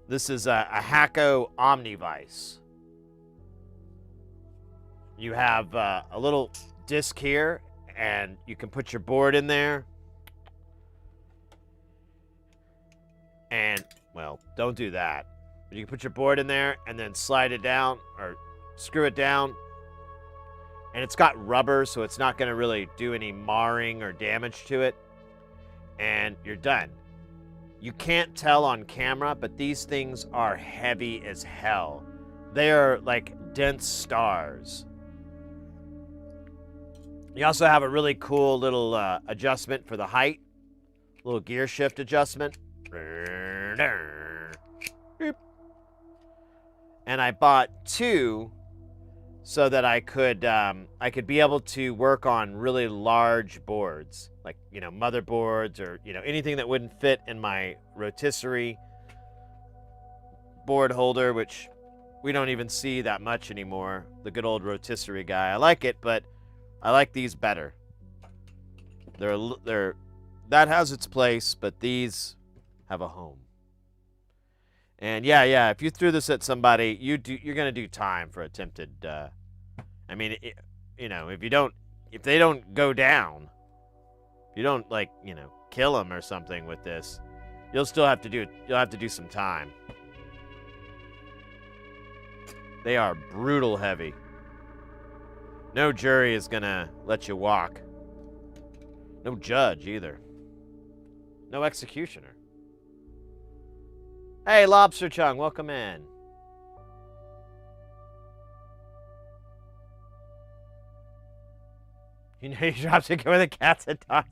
This is a Hacko Omnivice. You have a little disc here, and you can put your board in there. And, well, don't do that. But you can put your board in there and then slide it down or screw it down. And it's got rubber, so it's not going to really do any marring or damage to it. And you're done. You can't tell on camera, but these things are heavy as hell. They are like dense stars. You also have a really cool little adjustment for the height. Little gear shift adjustment. And I bought two so that I could be able to work on really large boards, like, you know, motherboards or, you know, anything that wouldn't fit in my rotisserie board holder, which we don't even see that much anymore. The good old rotisserie guy. I like it, but I like these better. They're that has its place, but these have a home. And yeah, if you threw this at somebody, you're gonna do time for attempted. I mean, you know, if they don't go down, you don't, like, you know, kill them or something with this, you'll have to do some time. They are brutal heavy. No jury is gonna let you walk. No judge either. No executioner. Hey, Lobster Chung, welcome in. You know you dropped to go with the cats and dogs.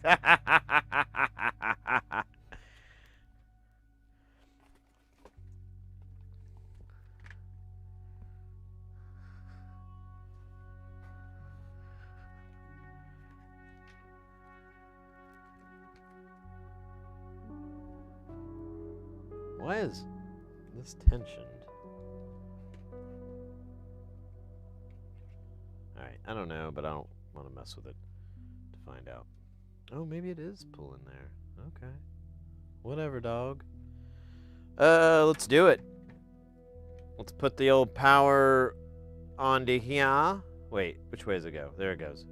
Why is this tensioned? Alright, I don't know, but I don't want to mess with it to find out. Oh, maybe it is pulling there. Okay. Whatever, dog. Let's do it. Let's put the old power onto here. Wait, which way does it go? There it goes.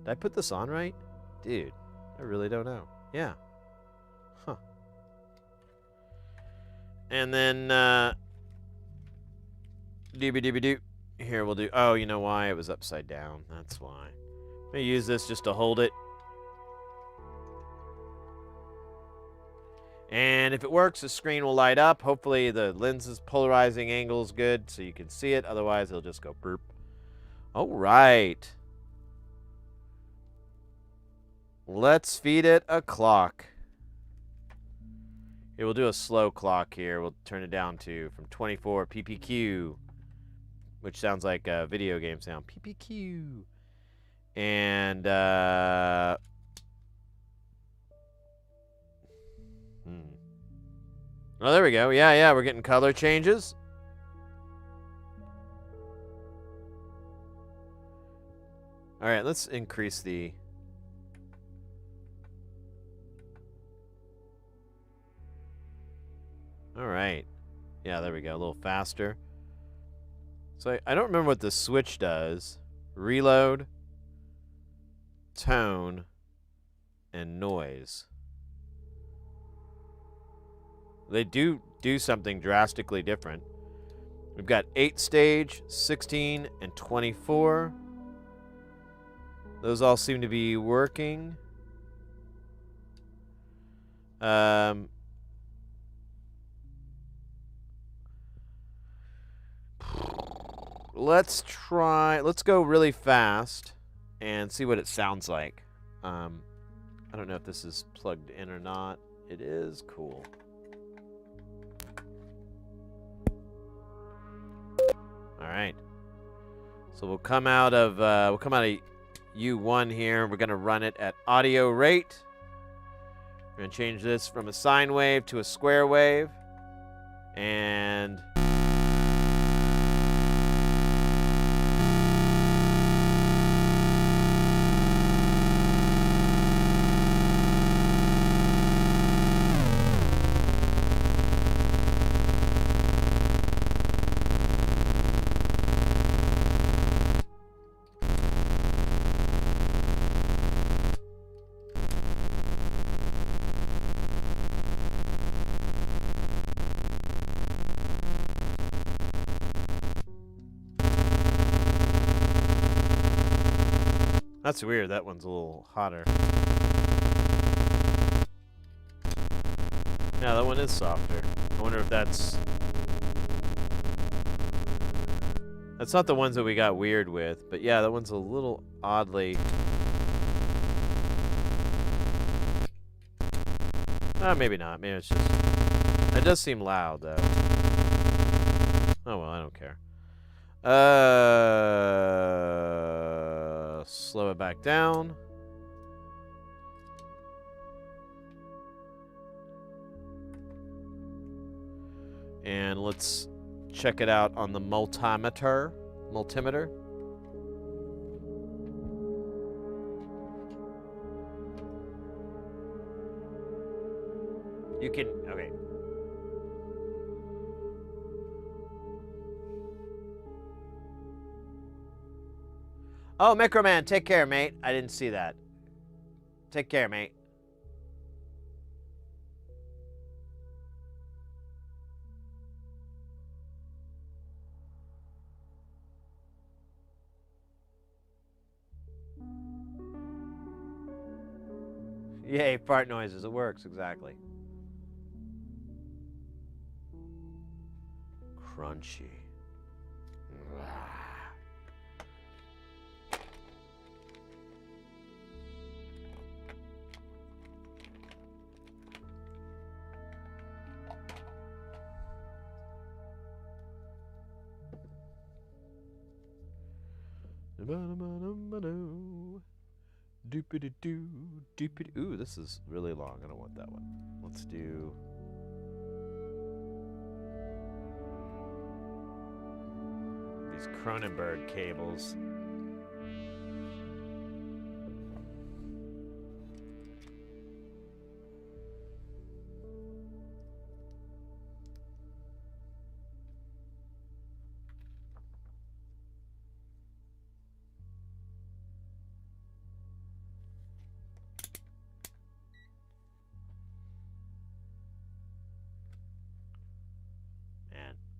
Did I put this on right? Dude, I really don't know. Yeah. Huh. And then, doobie-doobie-doo. Here, we'll do... Oh, you know why? It was upside down. That's why. I'm going to use this just to hold it. And if it works, the screen will light up. Hopefully, the lens's polarizing angle is good so you can see it. Otherwise, it'll just go burp. All right. Let's feed it a clock. Here, we'll do a slow clock here. We'll turn it down to from 24 PPQ, which sounds like a video game sound. PPQ. And, oh, there we go. Yeah, we're getting color changes. All right, let's increase the... All right. Yeah, there we go. A little faster. So I don't remember what the switch does. Reload, tone, and noise. They do something drastically different. We've got 8 stage, 16, and 24. Those all seem to be working. let's go really fast and see what it sounds like. I don't know if this is plugged in or not. It is. Cool. All right. So we'll come out of U1 here. We're gonna run it at audio rate. We're gonna change this from a sine wave to a square wave, and that's weird. That one's a little hotter. Yeah, that one is softer. I wonder if that's not the ones that we got weird with, but yeah, that one's a little oddly. Maybe not. Maybe it's just. It does seem loud though. Oh well, I don't care. Slow it back down. And let's check it out on the multimeter. You can, okay. Oh, Microman, take care, mate. I didn't see that. Take care, mate. Yay, fart noises. It works, exactly. Crunchy. Ooh, this is really long. I don't want that one. Let's do. These Cronenberg cables.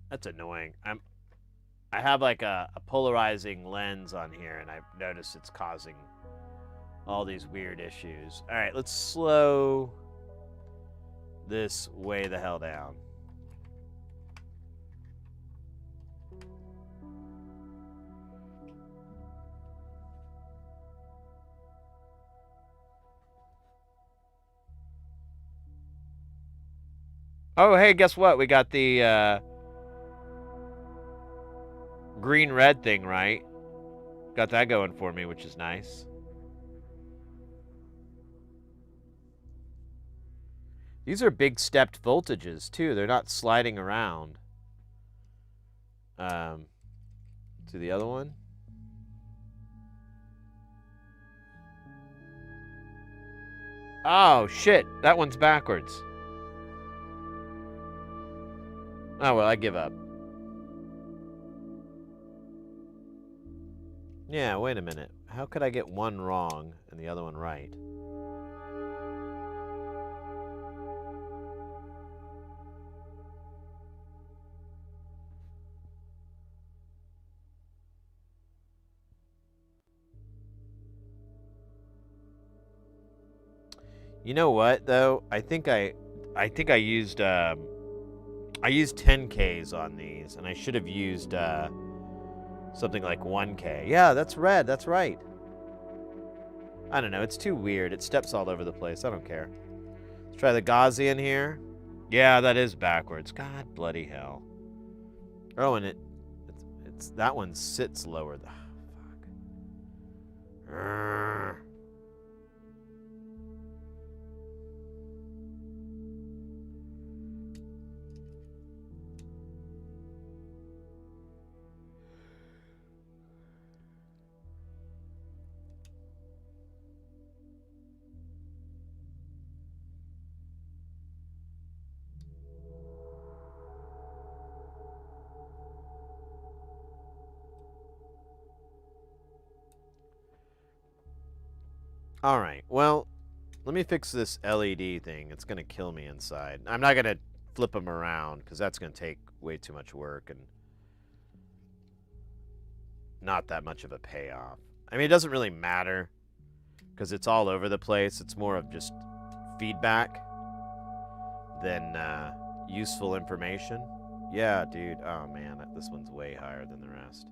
That's annoying. I have like a polarizing lens on here, and I've noticed it's causing all these weird issues. All right, let's slow this way the hell down. Oh, hey, guess what? We got the green-red thing, right? Got that going for me, which is nice. These are big stepped voltages, too. They're not sliding around. To the other one. Oh, shit. That one's backwards. Oh, well, I give up. Yeah, wait a minute. How could I get one wrong and the other one right? You know what though? I think I used 10Ks on these, and I should have used something like 1K. Yeah, that's red. That's right. I don't know. It's too weird. It steps all over the place. I don't care. Let's try the Gaussian here. Yeah, that is backwards. God bloody hell. Oh, and it's that one sits lower. Fuck. All right, well, let me fix this LED thing. It's going to kill me inside. I'm not going to flip them around because that's going to take way too much work and not that much of a payoff. I mean, it doesn't really matter because it's all over the place. It's more of just feedback than useful information. Yeah, dude. Oh, man, this one's way higher than the rest.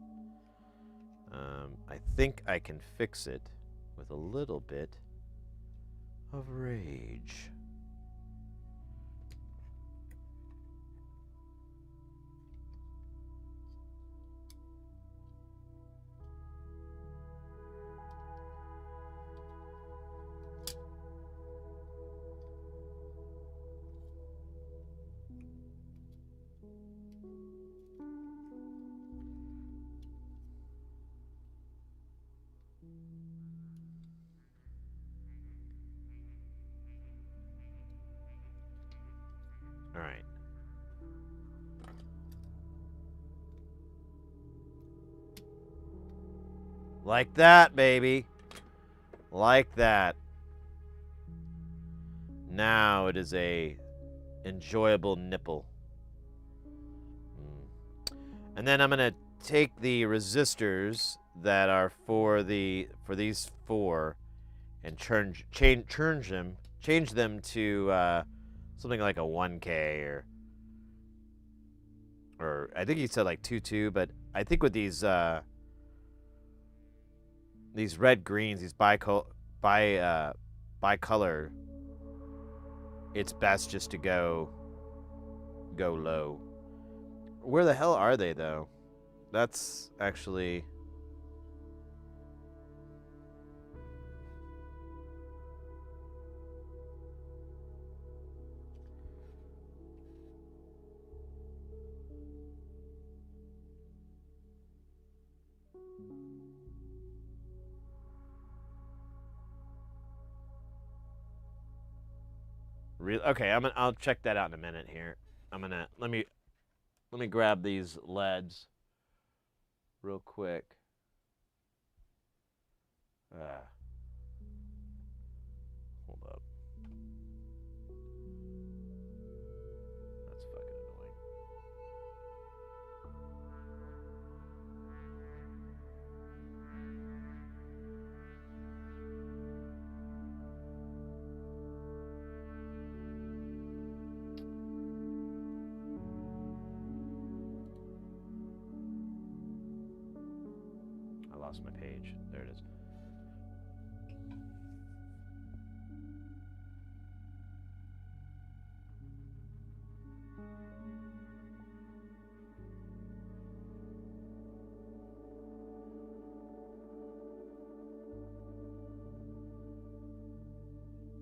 I think I can fix it with a little bit of rage. All right. Like that, baby. Like that. Now it is a enjoyable nipple. And then I'm going to take the resistors that are for these four and change them to something like a 1K or I think he said like 2.2, but I think with these red greens, these bicolor, it's best just to go low. Where the hell are they though? That's actually okay. I'll check that out in a minute here. Let me grab these LEDs real quick. Hold up. That's fucking annoying. I lost my page. There it is.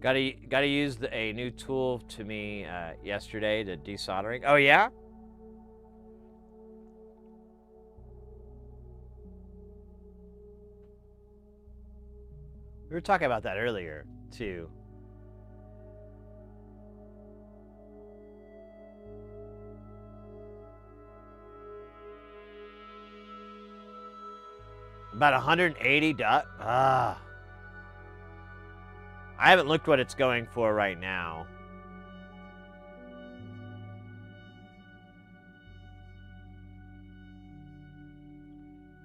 Got to use a new tool to me yesterday to desoldering. Oh yeah. We were talking about that earlier too. About 180 dot. I haven't looked what it's going for right now.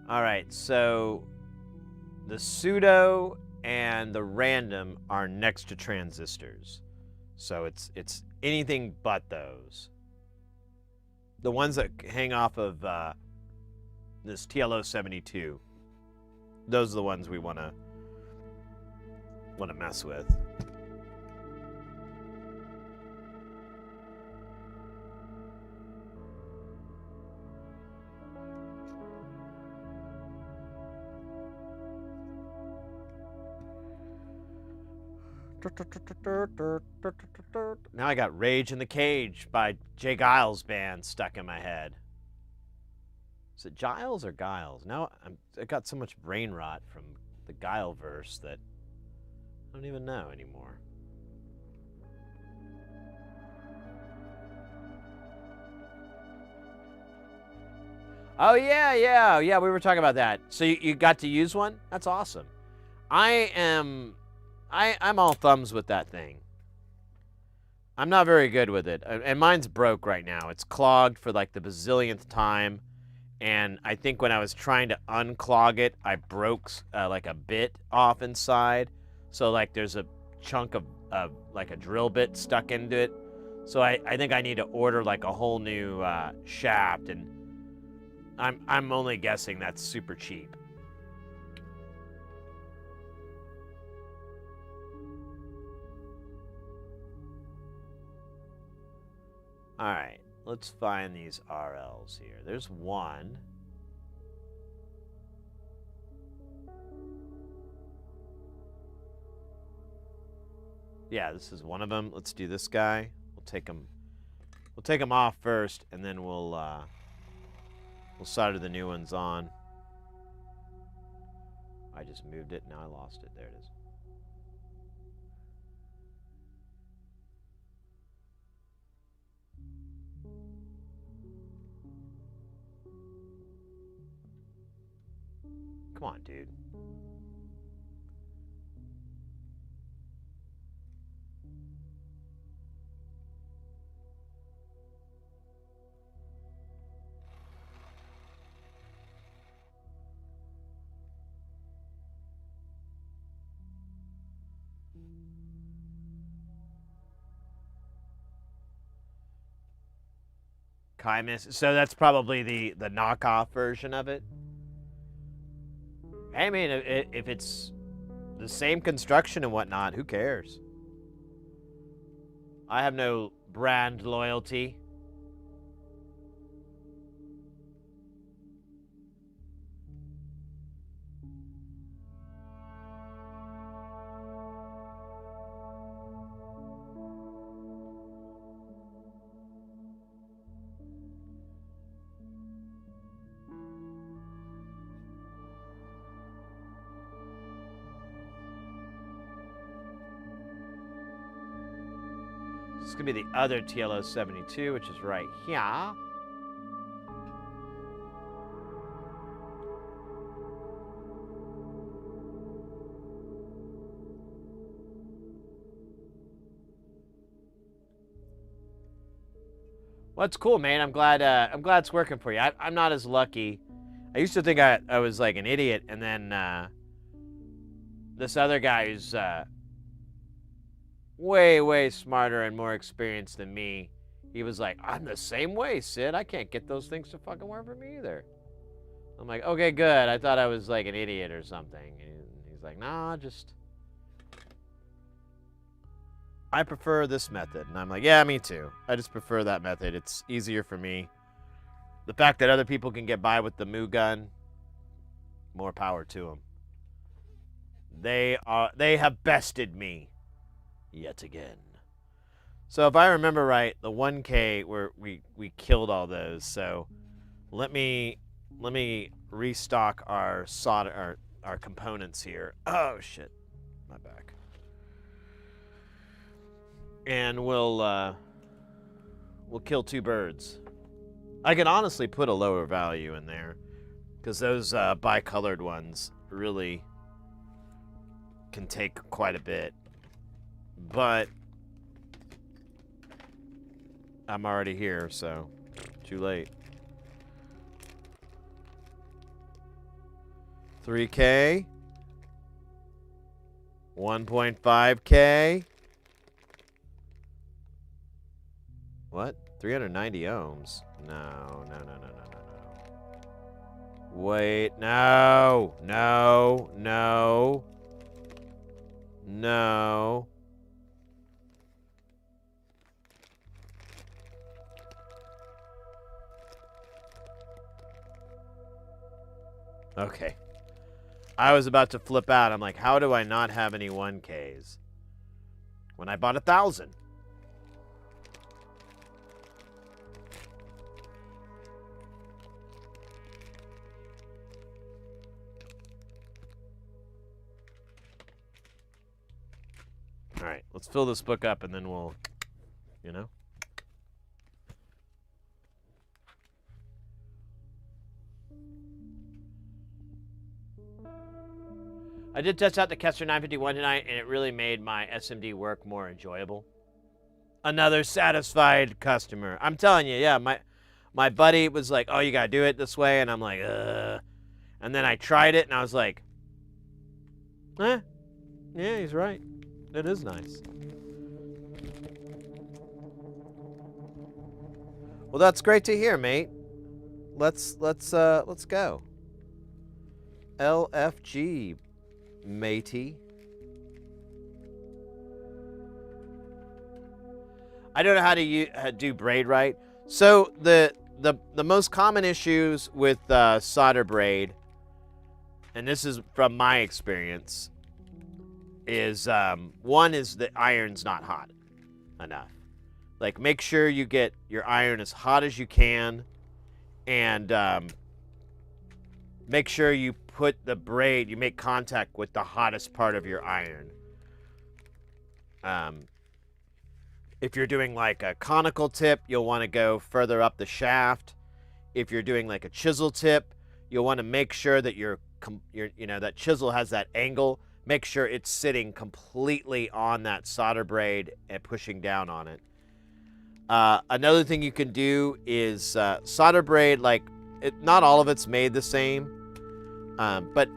All right, so the pseudo and the random are next to transistors. So it's anything but those. The ones that hang off of the this TLO72. Those are the ones we want to mess with. Now I got Rage in the Cage by Jay Giles Band stuck in my head. Is it Giles or Giles? Now I got so much brain rot from the Guile verse that I don't even know anymore. Oh, yeah, we were talking about that. So you got to use one? That's awesome. I'm all thumbs with that thing. I'm not very good with it. And mine's broke right now. It's clogged for like the bazillionth time. And I think when I was trying to unclog it, I broke like a bit off inside. So like there's a chunk of like a drill bit stuck into it. So I think I need to order like a whole new shaft. And I'm only guessing that's super cheap. All right, let's find these RLs here. There's one. Yeah, this is one of them. Let's do this guy. We'll take him off first, and then we'll solder the new ones on. I just moved it. Now I lost it. There it is. Come on, dude. Chimus. So that's probably the knockoff version of it. I mean, if it's the same construction and whatnot, who cares? I have no brand loyalty. This is going to be the other TLO72, which is right here. Well, that's cool, man. I'm glad it's working for you. I'm not as lucky. I used to think I was like an idiot, and then this other guy who's way smarter and more experienced than me, he was like, I'm the same way, Sid. I can't get those things to fucking work for me either. I'm like, okay, good. I thought I was like an idiot or something. And he's like, nah, I prefer this method. And I'm like, yeah, me too. I just prefer that method. It's easier for me. The fact that other people can get by with the Moo gun, more power to them. They have bested me yet again. So if I remember right, the 1K where we killed all those. So let me restock our solder our components here. Oh shit, my back. And we'll kill two birds. I can honestly put a lower value in there because those bicolored ones really can take quite a bit. But I'm already here, so too late. 3K, 1.5K. What? 390 ohms? No. Wait, no, no, no, no. Okay. I was about to flip out. I'm like, how do I not have any 1Ks? When I bought 1,000. All right, let's fill this book up and then we'll, you know. I did test out the Kessler 951 tonight, and it really made my SMD work more enjoyable. Another satisfied customer. I'm telling you, yeah, my buddy was like, oh, you got to do it this way, and I'm like, ugh. And then I tried it, and I was like, yeah, he's right. It is nice. Well, that's great to hear, mate. Let's go. LFG, matey. I don't know how to do braid right. So the most common issues with solder braid, and this is from my experience, is one is the iron's not hot enough. Like, make sure you get your iron as hot as you can, and make sure you put the braid, you make contact with the hottest part of your iron. If you're doing like a conical tip, you'll want to go further up the shaft. If you're doing like a chisel tip, you'll want to make sure that your that chisel has that angle. Make sure it's sitting completely on that solder braid and pushing down on it. Another thing you can do is solder braid, like, not all of it's made the same, but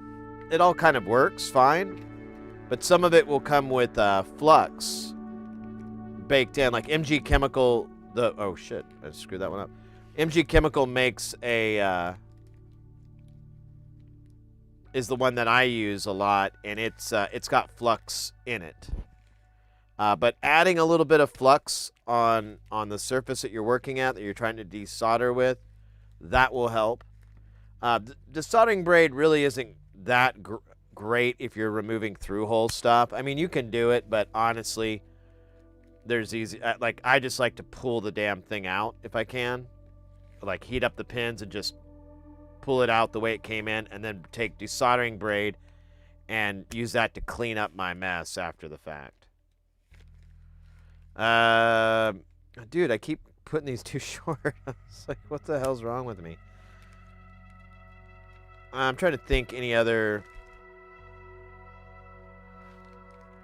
it all kind of works fine. But some of it will come with flux baked in, like MG Chemical. Oh shit, I screwed that one up. MG Chemical makes is the one that I use a lot, and it's got flux in it. But adding a little bit of flux on the surface that you're working at, that you're trying to desolder with, that will help. The soldering braid really isn't that great if you're removing through-hole stuff. I mean, you can do it, but honestly, there's easy. Like, I just like to pull the damn thing out if I can. Like, heat up the pins and just pull it out the way it came in, and then take desoldering braid and use that to clean up my mess after the fact. Dude, I keep putting these too short. It's like, what the hell's wrong with me? I'm trying to think any other.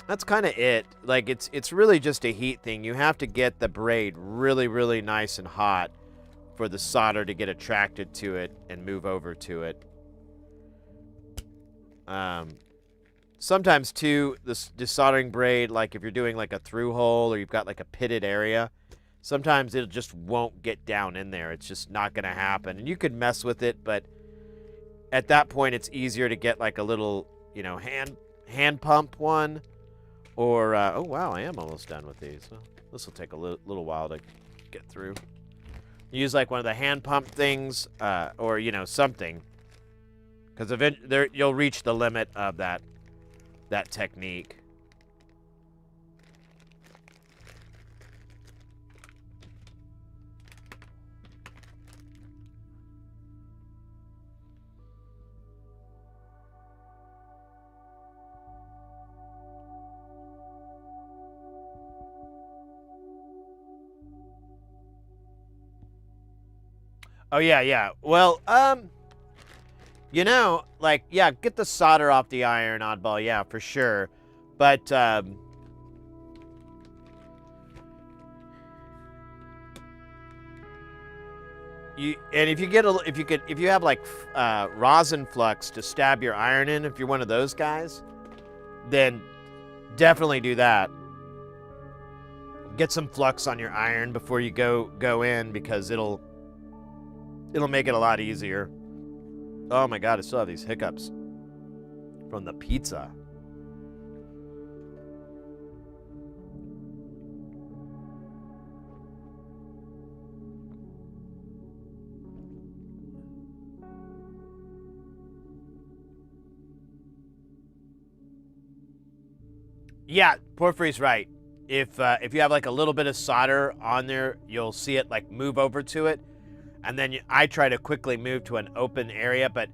That's kind of it. Like, it's really just a heat thing. You have to get the braid really, really nice and hot for the solder to get attracted to it and move over to it. Sometimes, too, the desoldering braid, like if you're doing like a through hole or you've got like a pitted area, sometimes it just won't get down in there. It's just not going to happen. And you could mess with it, but at that point, it's easier to get like a little, hand pump one. Or, oh wow, I am almost done with these. Well, this will take a little while to get through. Use like one of the hand pump things, or, something. Because eventually you'll reach the limit of that technique. Oh, yeah. Well, get the solder off the iron, oddball. Yeah, for sure. But, and if you have like rosin flux to stab your iron in, if you're one of those guys, then definitely do that. Get some flux on your iron before you go in, because it'll make it a lot easier. Oh my God, I still have these hiccups from the pizza. Yeah, Porphyry's right. If you have like a little bit of solder on there, you'll see it like move over to it, and then I try to quickly move to an open area, but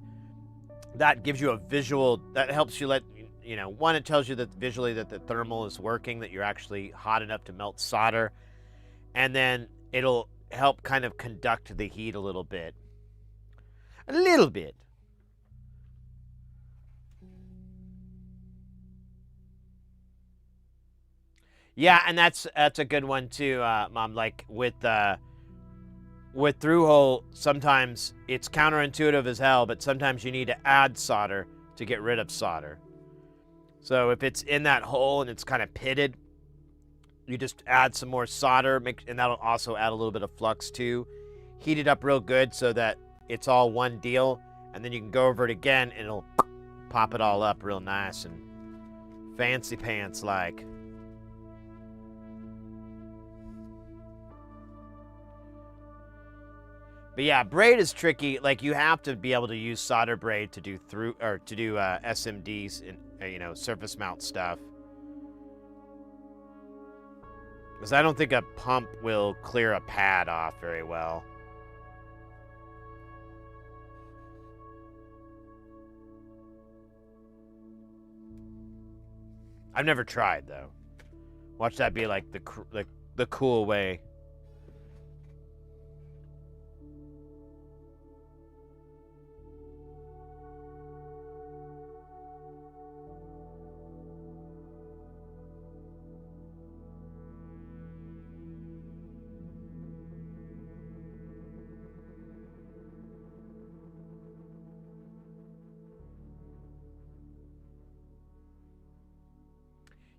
that gives you a visual. That helps you one, it tells you that visually that the thermal is working, that you're actually hot enough to melt solder, and then it'll help kind of conduct the heat a little bit. A little bit. Yeah, and that's a good one too, Mom. Like with through-hole, sometimes it's counterintuitive as hell, but sometimes you need to add solder to get rid of solder. So if it's in that hole and it's kind of pitted, you just add some more solder, and that'll also add a little bit of flux too. Heat it up real good so that it's all one deal, and then you can go over it again and it'll pop it all up real nice and fancy pants like. But yeah, braid is tricky. Like, you have to be able to use solder braid to do SMDs and surface mount stuff. Because I don't think a pump will clear a pad off very well. I've never tried though. Watch that be like the cool way.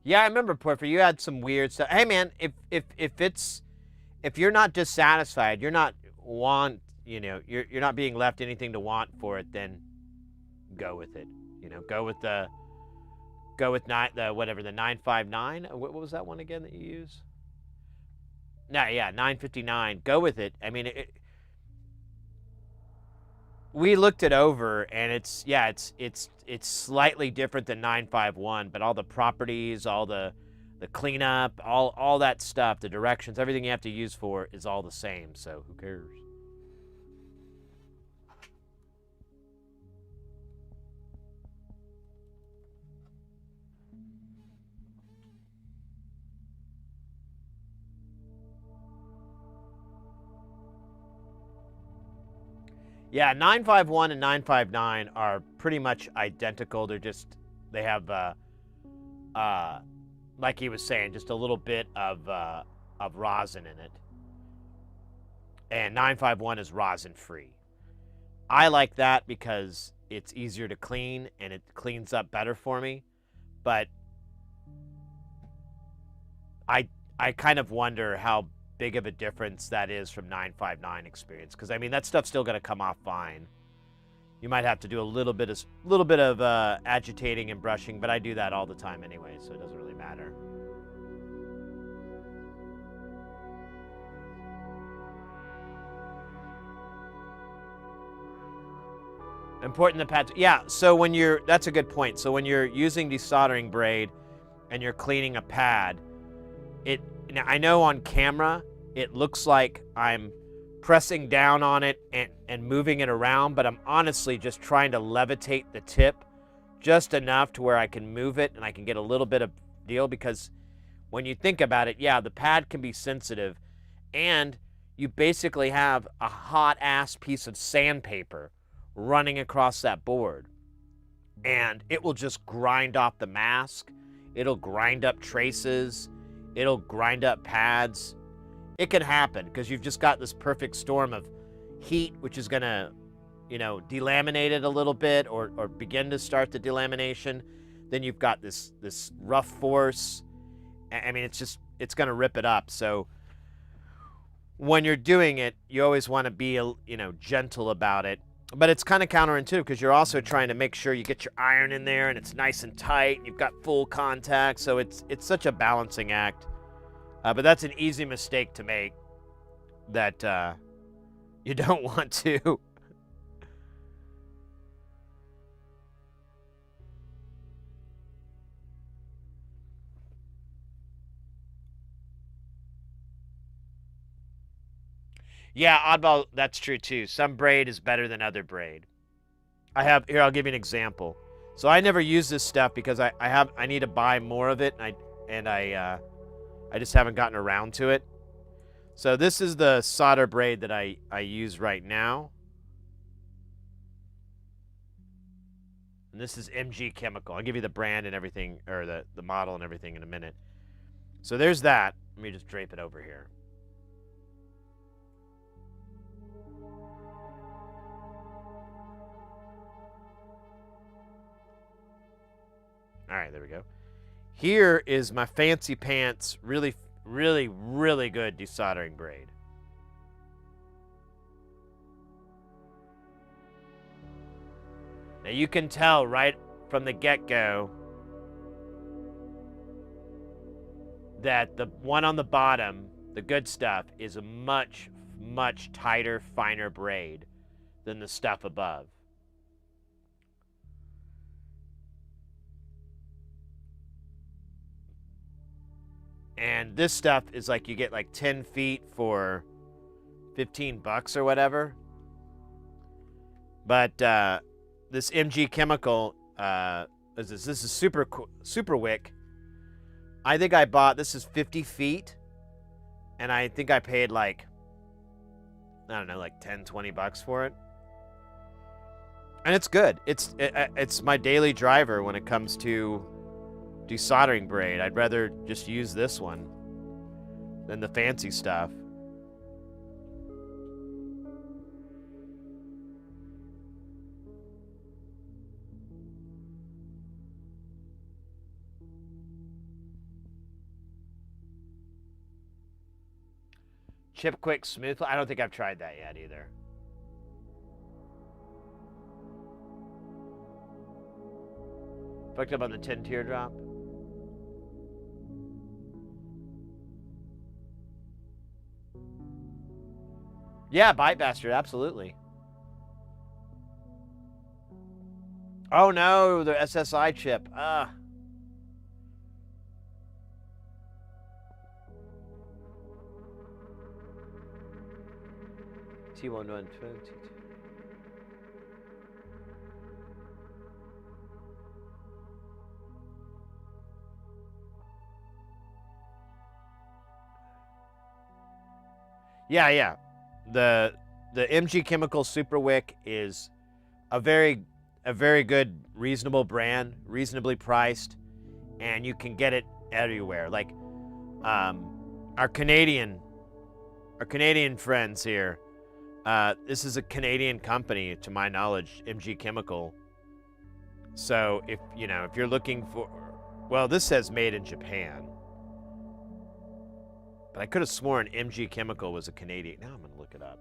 Yeah, I remember, Porphyry, you had some weird stuff. Hey, man, if you're not dissatisfied, you're not being left anything to want for it, then go with it. Go with the 959. What was that one again that you use? No, yeah, 959. Go with it. I mean, we looked it over, and it's slightly different than 951, but all the properties, all the cleanup, all that stuff, the directions, everything you have to use for is all the same. So who cares? Yeah, 951 and 959 are pretty much identical. They have, like he was saying, just a little bit of rosin in it. And 951 is rosin free. I like that because it's easier to clean and it cleans up better for me. But I kind of wonder how big of a difference that is from 959 experience, because I mean that stuff's still going to come off fine. You might have to do a little bit of agitating and brushing, but I do that all the time anyway, so it doesn't really matter. Important the pads. Yeah, so that's a good point. So when you're using desoldering braid and you're cleaning a pad, now, I know on camera, it looks like I'm pressing down on it and moving it around, but I'm honestly just trying to levitate the tip just enough to where I can move it and I can get a little bit of deal, because when you think about it, yeah, the pad can be sensitive, and you basically have a hot-ass piece of sandpaper running across that board, and it will just grind off the mask. It'll grind up traces. It'll grind up pads. It can happen because you've just got this perfect storm of heat, which is going to, delaminate it a little bit or begin to start the delamination. Then you've got this rough force. I mean, it's going to rip it up. So when you're doing it, you always want to be, gentle about it. But it's kind of counterintuitive because you're also trying to make sure you get your iron in there and it's nice and tight and you've got full contact. So it's such a balancing act. But that's an easy mistake to make that you don't want to. Yeah, oddball, that's true too. Some braid is better than other braid. Here, I'll give you an example. So I never use this stuff because I need to buy more of it, and I just haven't gotten around to it. So this is the solder braid that I use right now. And this is MG Chemical. I'll give you the brand and everything, or the model and everything in a minute. So there's that. Let me just drape it over here. All right, there we go. Here is my fancy pants, really, really, really good desoldering braid. Now you can tell right from the get-go that the one on the bottom, the good stuff, is a much, much tighter, finer braid than the stuff above. And this stuff is like you get like 10 feet for $15 or whatever. But this MG Chemical, this is super wick. I think I bought, this is 50 feet. And I think I paid like, I don't know, like 10, $20 for it. And it's good. It's my daily driver when it comes to desoldering braid. I'd rather just use this one than the fancy stuff. Chip quick smooth. I don't think I've tried that yet either. Fucked up on the 10 teardrop. Yeah, Bite Bastard, absolutely. Oh no, the SSI chip. T1120. Yeah. The MG Chemical Super Wick is a very good, reasonable brand, reasonably priced, and you can get it everywhere. Like our Canadian friends here. This is a Canadian company, to my knowledge, MG Chemical. So if you're looking for, well, this says made in Japan. But I could have sworn MG Chemical was a Canadian. Now I'm going to look it up.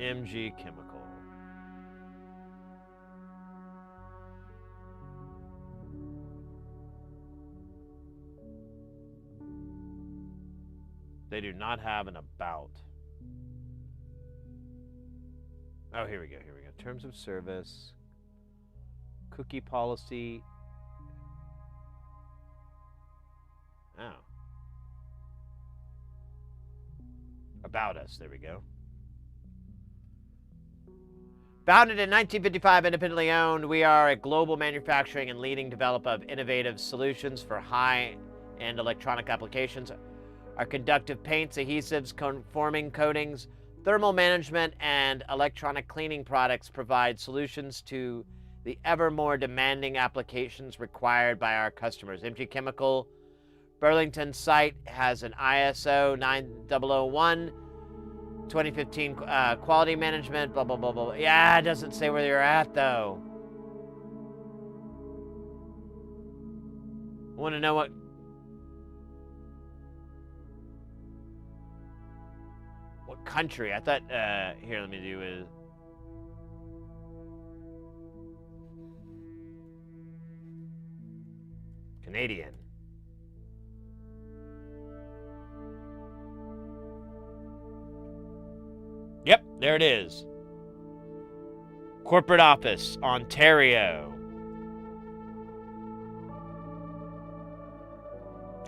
MG Chemical. They do not have an about. Oh, here we go. Terms of service, cookie policy. Oh. About us, there we go. Founded in 1955, independently owned, we are a global manufacturing and leading developer of innovative solutions for high-end electronic applications. Our conductive paints, adhesives, conforming coatings, thermal management, and electronic cleaning products provide solutions to the ever more demanding applications required by our customers. MG Chemical Burlington site has an ISO 9001, 2015 quality management, blah, blah, blah, blah. Yeah, it doesn't say where you're at, though. I want to know what country. I thought, here, let me do it. Canadian. Yep, there it is. Corporate office, Ontario.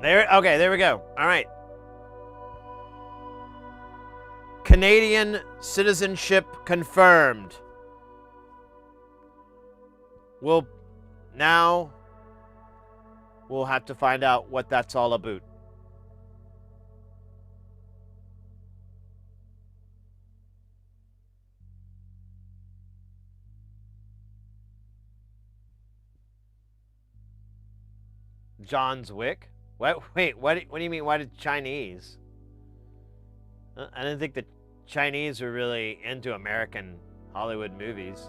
Okay, there we go. All right. Canadian citizenship confirmed. We'll have to find out what that's all about. John's Wick? What? Wait, what do you mean? Why did Chinese? I didn't think the Chinese were really into American Hollywood movies.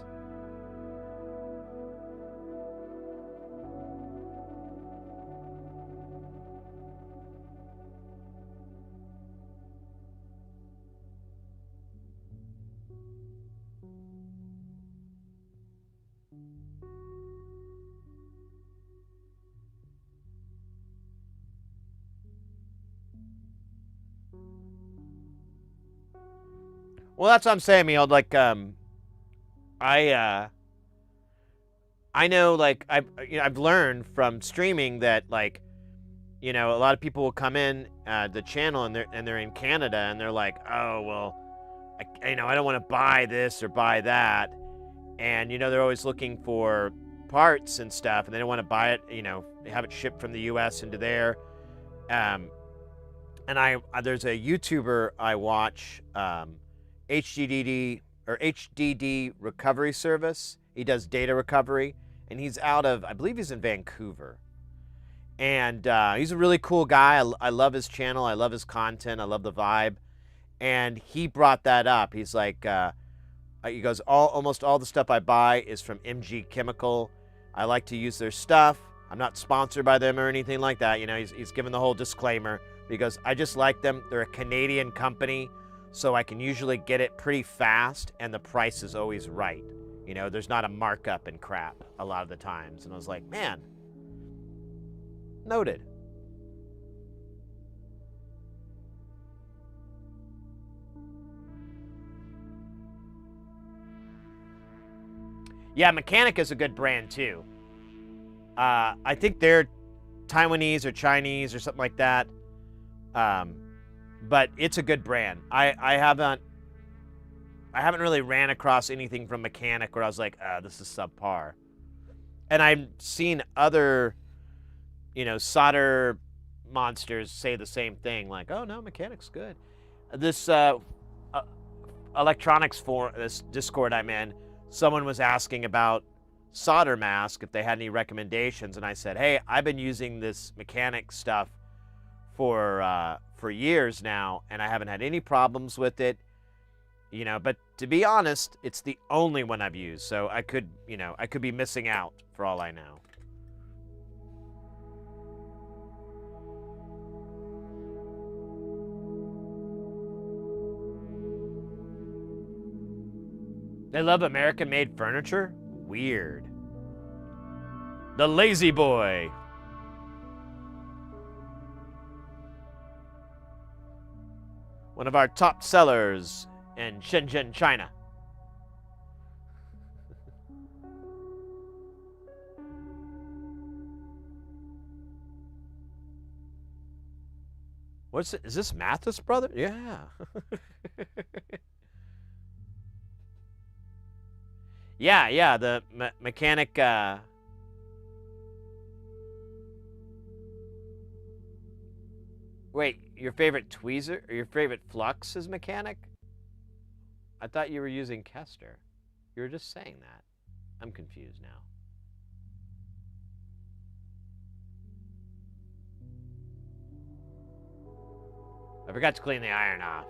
Well, that's what I'm saying, Meal. Like, I know, like, I've learned from streaming that, like, a lot of people will come in the channel and they're in Canada and they're like, oh well, I don't want to buy this or buy that, and they're always looking for parts and stuff, and they don't want to buy it, have it shipped from the U.S. into there. And there's a YouTuber I watch, HDD or HDD Recovery Service. He does data recovery, and he's out of, I believe he's in Vancouver. And he's a really cool guy. I love his channel. I love his content. I love the vibe. And he brought that up. He's like, he goes, almost all the stuff I buy is from MG Chemical. I like to use their stuff. I'm not sponsored by them or anything like that. He's given the whole disclaimer. He goes, I just like them. They're a Canadian company, so I can usually get it pretty fast, and the price is always right. There's not a markup and crap a lot of the times. And I was like, man, noted. Yeah, Mechanic is a good brand too. I think they're Taiwanese or Chinese or something like that. But it's a good brand. I haven't really ran across anything from Mechanic where I was like, this is subpar. And I've seen other, solder monsters say the same thing, like, oh no, Mechanic's good. This electronics forum, this Discord I'm in, someone was asking about solder mask, if they had any recommendations, and I said, hey, I've been using this Mechanic stuff for years now, and I haven't had any problems with it. But to be honest, it's the only one I've used, so I could be missing out for all I know. They love American-made furniture? Weird. The Lazy Boy. One of our top sellers in Shenzhen, China. Is this Mathis brother? Yeah. yeah, the Mechanic, wait, your favorite tweezer or your favorite flux is Mechanic? I thought you were using Kester. You were just saying that. I'm confused now. I forgot to clean the iron off.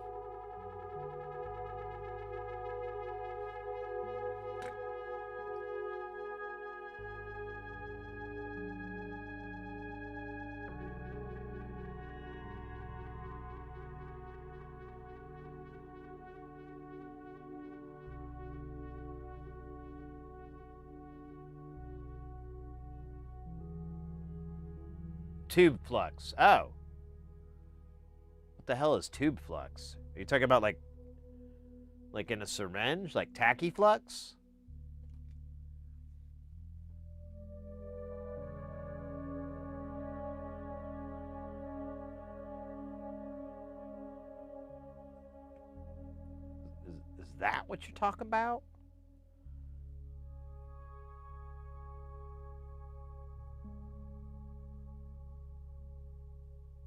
tube flux. Oh. What the hell is tube flux? Are you talking about like in a syringe? Like tacky flux? Is that what you're talking about?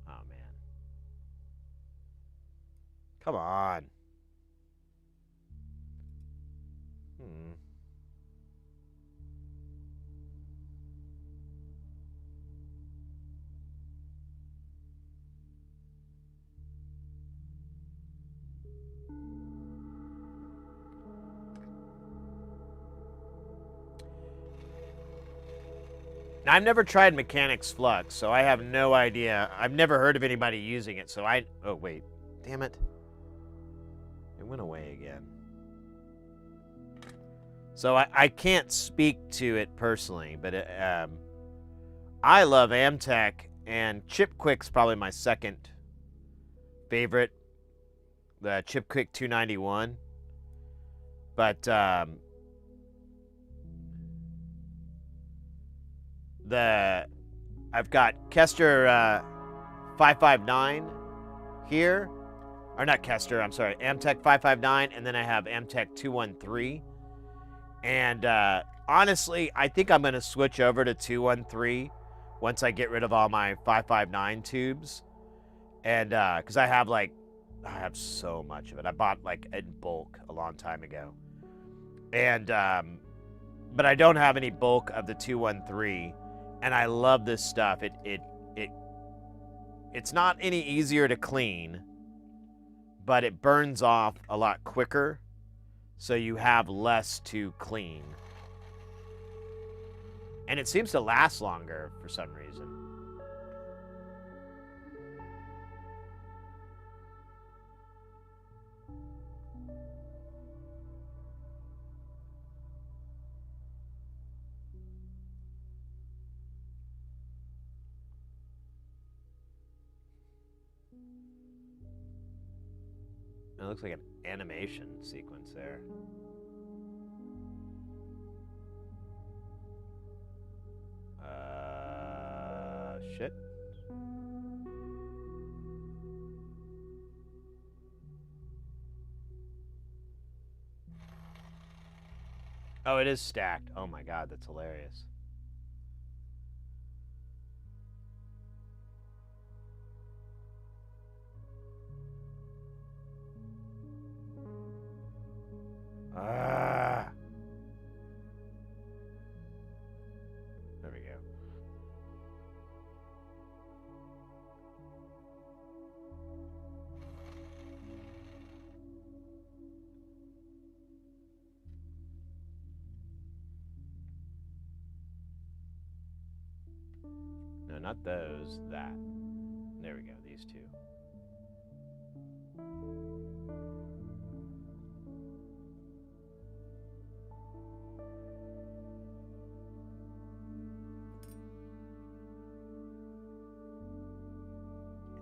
Oh, man. Come on. Now, I've never tried mechanics flux, so I have no idea. I've never heard of anybody using it, so I... Oh, wait. Damn it. It went away again. So I can't speak to it personally, but I love Amtech, and Chip Quick's probably my second favorite. The Chip Quick 291. But I've got Kester 559 here. Or not Kester, I'm sorry, Amtech 559, and then I have Amtech 213. And honestly, I think I'm going to switch over to 213 once I get rid of all my 559 tubes. And because I have so much of it. I bought like in bulk a long time ago. And but I don't have any bulk of the 213, and I love this stuff. It's not any easier to clean, but it burns off a lot quicker, so you have less to clean. And it seems to last longer for some reason. It looks like an animation sequence there. Shit. Oh, it is stacked. Oh my god, that's hilarious. Ah. There we go. No, not those. That. There we go. These two.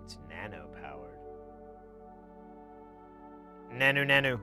It's nano-powered. Nano.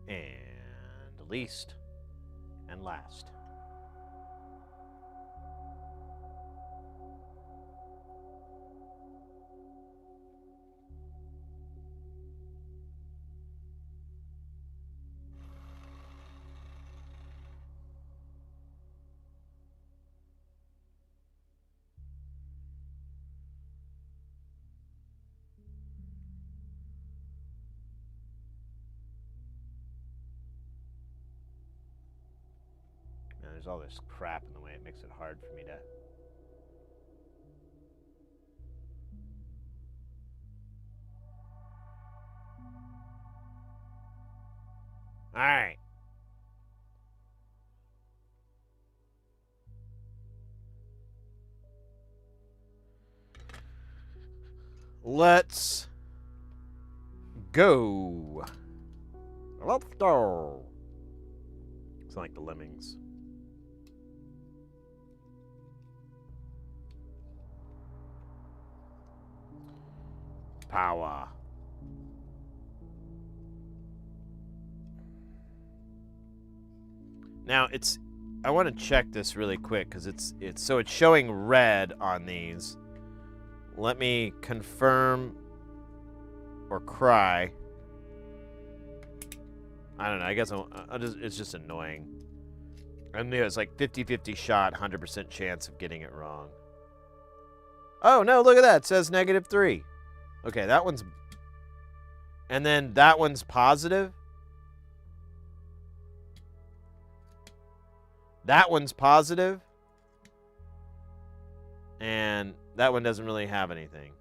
And least and last. there's all this crap in the way. It makes it hard for me to... All right. Let's go. Let's go. It's like the lemmings. Power. Now it's... I want to check this really quick because it's showing red on these. Let me confirm or cry. I don't know. I guess it's just annoying. I knew it's like 50-50 shot, 100% chance of getting it wrong. Oh, no, look at that. It says -3. Okay, that one's... And then that one's positive. That one's positive. And that one doesn't really have anything.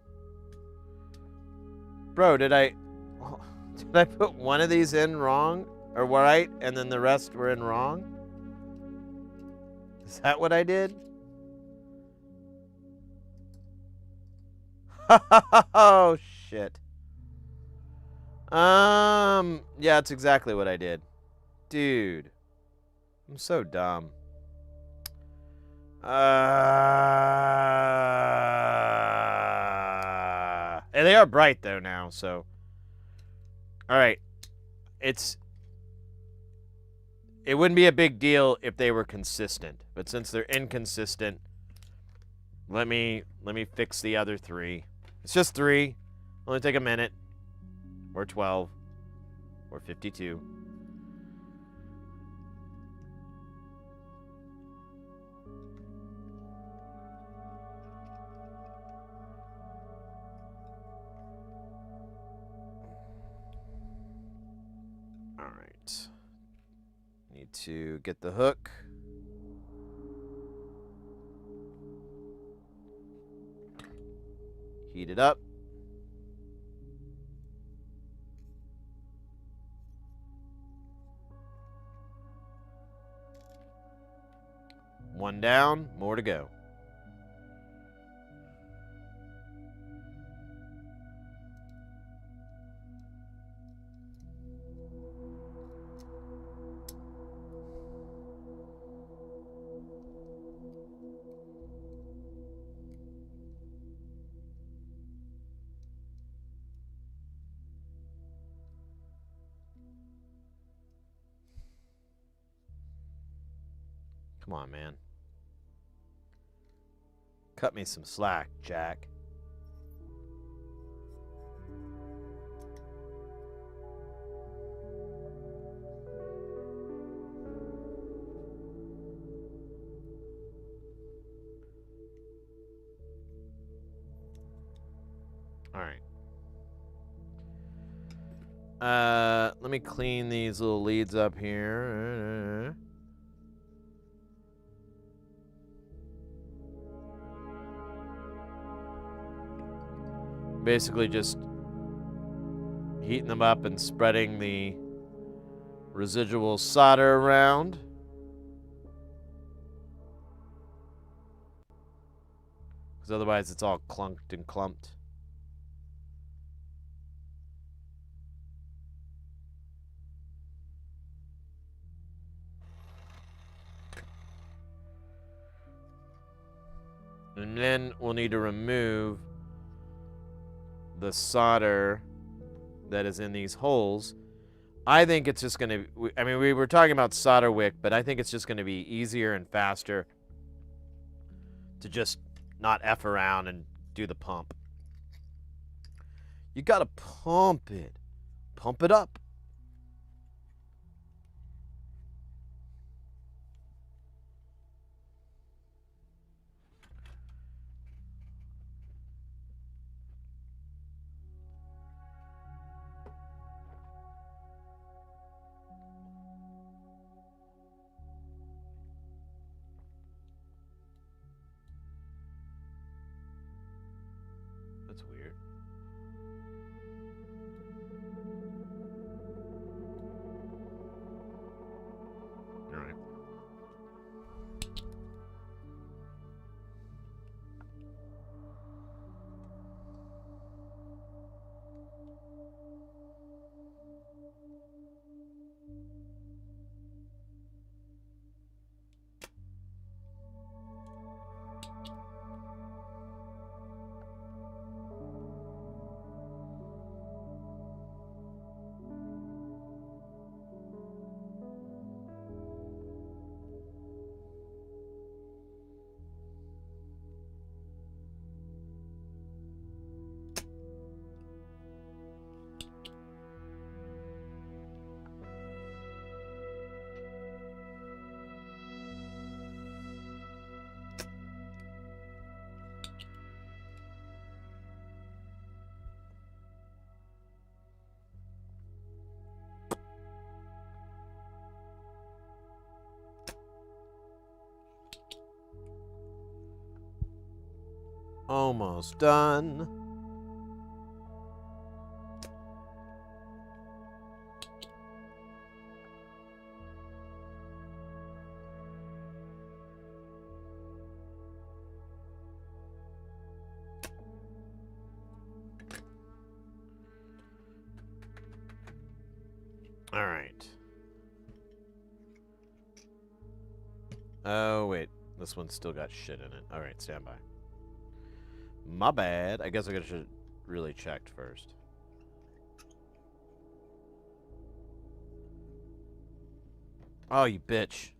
Bro, did I put one of these in wrong? Or right, and then the rest were in wrong? Is that what I did? Oh, shit. Yeah, that's exactly what I did. Dude. I'm so dumb. And they are bright, though, now, so... Alright. It wouldn't be a big deal if they were consistent. But since they're inconsistent, let me fix the other 3. It's just 3. Only take a minute. Or 12. Or 52. Alright. Need to get the hook. Heat it up. One down, more to go. Come on, man. Cut me some slack, Jack. All right. Let me clean these little leads up here. Basically just heating them up and spreading the residual solder around. Because otherwise it's all clunked and clumped. And then we'll need to remove the solder that is in these holes. I think it's just going to... I mean, we were talking about solder wick, but I think it's just going to be easier and faster to just not F around and do the pump. You got to pump it. Pump it up. That's weird. All right. Almost done. All right. Oh, wait. This one's still got shit in it. All right, stand by. My bad. I guess I should really checked first. Oh, you bitch.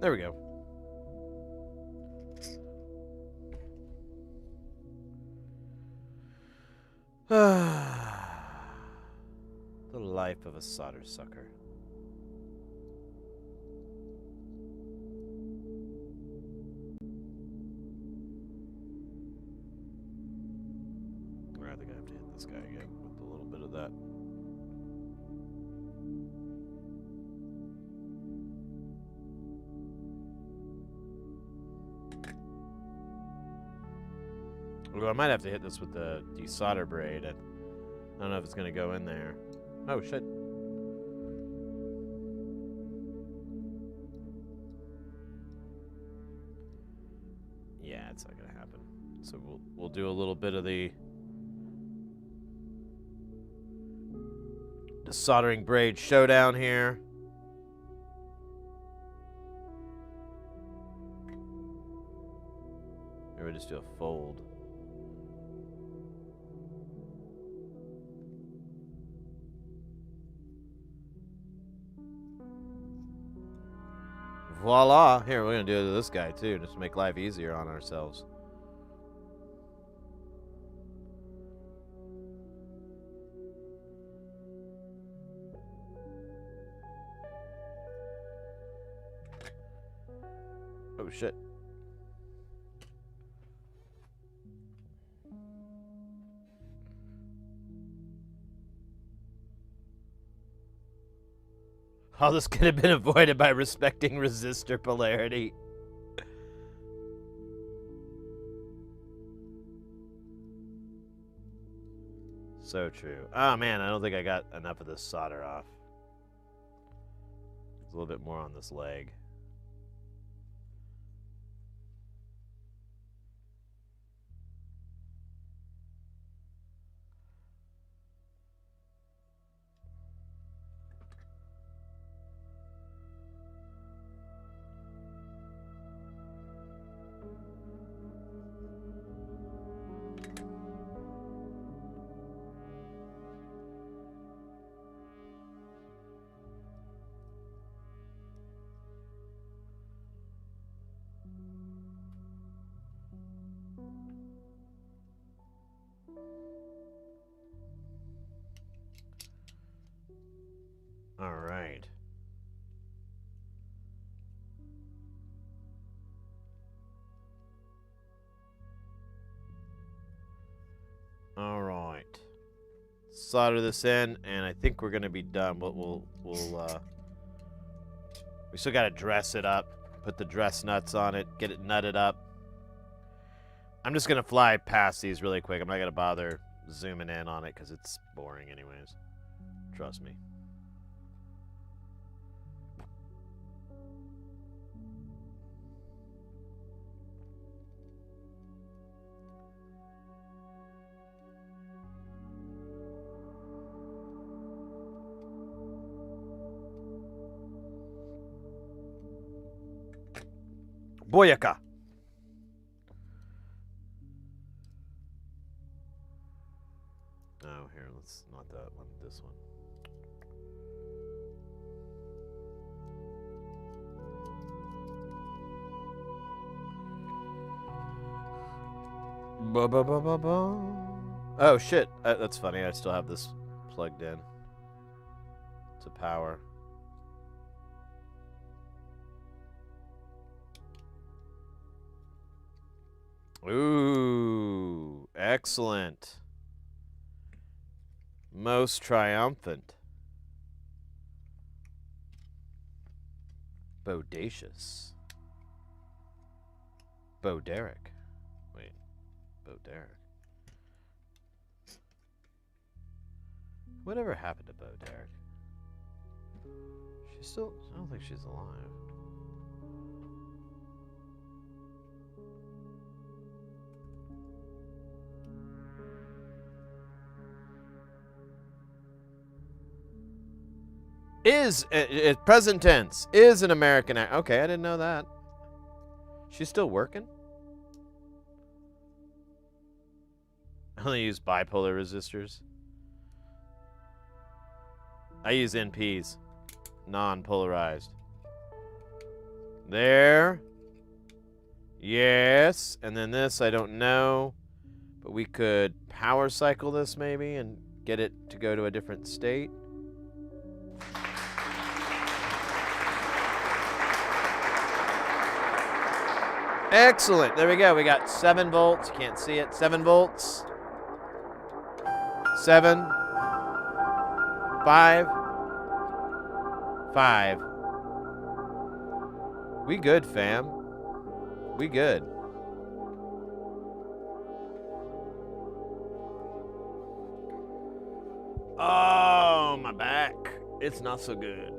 There we go. The life of a solder sucker. I think I have to hit this guy again with a little bit of that. Well, I might have to hit this with the desolder braid. I don't know if it's going to go in there. Oh, shit. Yeah, it's not going to happen. So we'll do a little bit of the soldering braid showdown here. Maybe just do a fold. Voila! Here, we're going to do it to this guy, too, just to make life easier on ourselves. Oh, shit. All this could have been avoided by respecting resistor polarity. So true. Oh man, I don't think I got enough of this solder off. There's a little bit more on this leg. All right. All right. Solder this in, and I think we're gonna be done. But we still gotta dress it up. Put the dress nuts on it. Get it nutted up. I'm just gonna fly past these really quick. I'm not gonna bother zooming in on it because it's boring anyways. Trust me. Boyaka. Oh, here, let's not that one, this one. Ba ba ba ba ba. Oh shit, that's funny. I still have this plugged in to power. Ooh, excellent. Most triumphant. Bodacious. Boderick. Wait, Boderick. Whatever happened to Boderick? She's still, I don't think she's alive. Is present tense is an American act. Okay, I didn't know that. She's still working. I only use bipolar resistors. I use NPs, non-polarized. There. Yes, and then this I don't know, but we could power cycle this maybe and get it to go to a different state. Excellent. There we go. We got 7 volts. You can't see it. 7 volts. 7. 5. 5. We good, fam. We good. Oh, my back. It's not so good.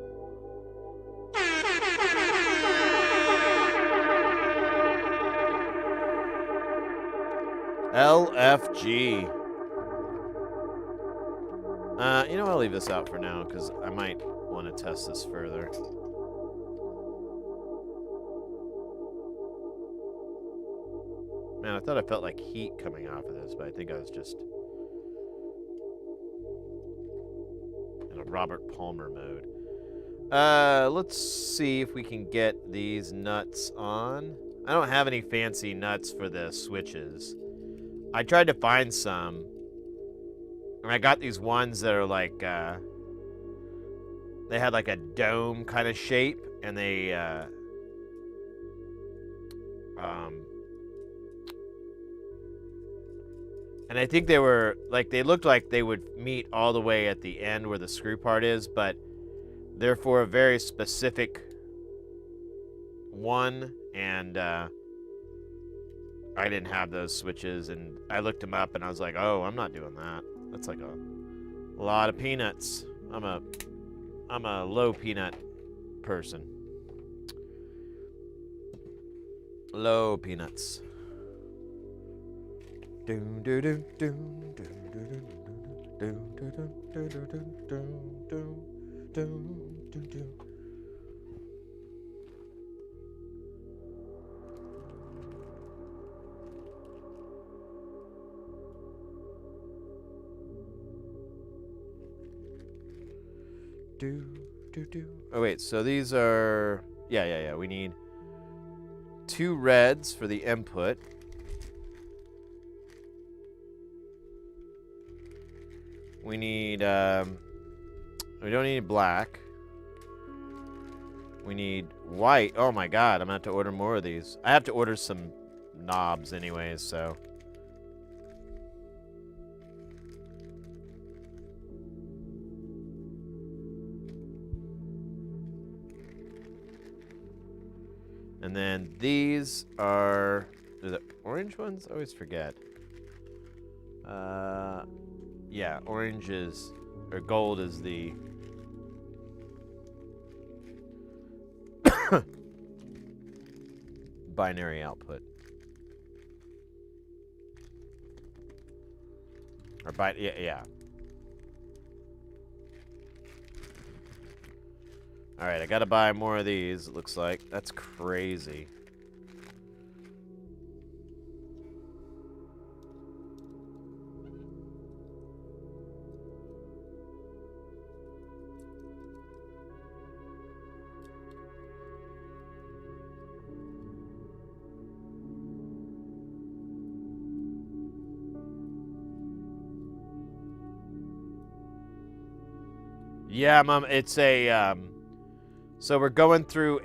LFG. You know, I'll leave this out for now because I might want to test this further. Man, I thought I felt like heat coming off of this, but I think I was just in a Robert Palmer mode. Let's see if we can get these nuts on. I don't have any fancy nuts for the switches. I tried to find some, and I got these ones that are like, they had like a dome kind of shape, and they, and I think they were, like, they looked like they would meet all the way at the end where the screw part is, but they're for a very specific one, and, I didn't have those switches, and I looked them up, and I was like, oh, I'm not doing that. That's like a lot of peanuts. I'm a low peanut person. Low peanuts. Oh wait, so these are, yeah. We need 2 reds for the input. We need, we don't need black. We need white. Oh my god, I'm gonna have to order more of these. I have to order some knobs anyways, so. And then these are the orange ones? I always forget. Yeah, orange is, or gold is the binary output. Or yeah. Alright, I gotta buy more of these, it looks like. That's crazy. Yeah, Mom, it's a, so we're going through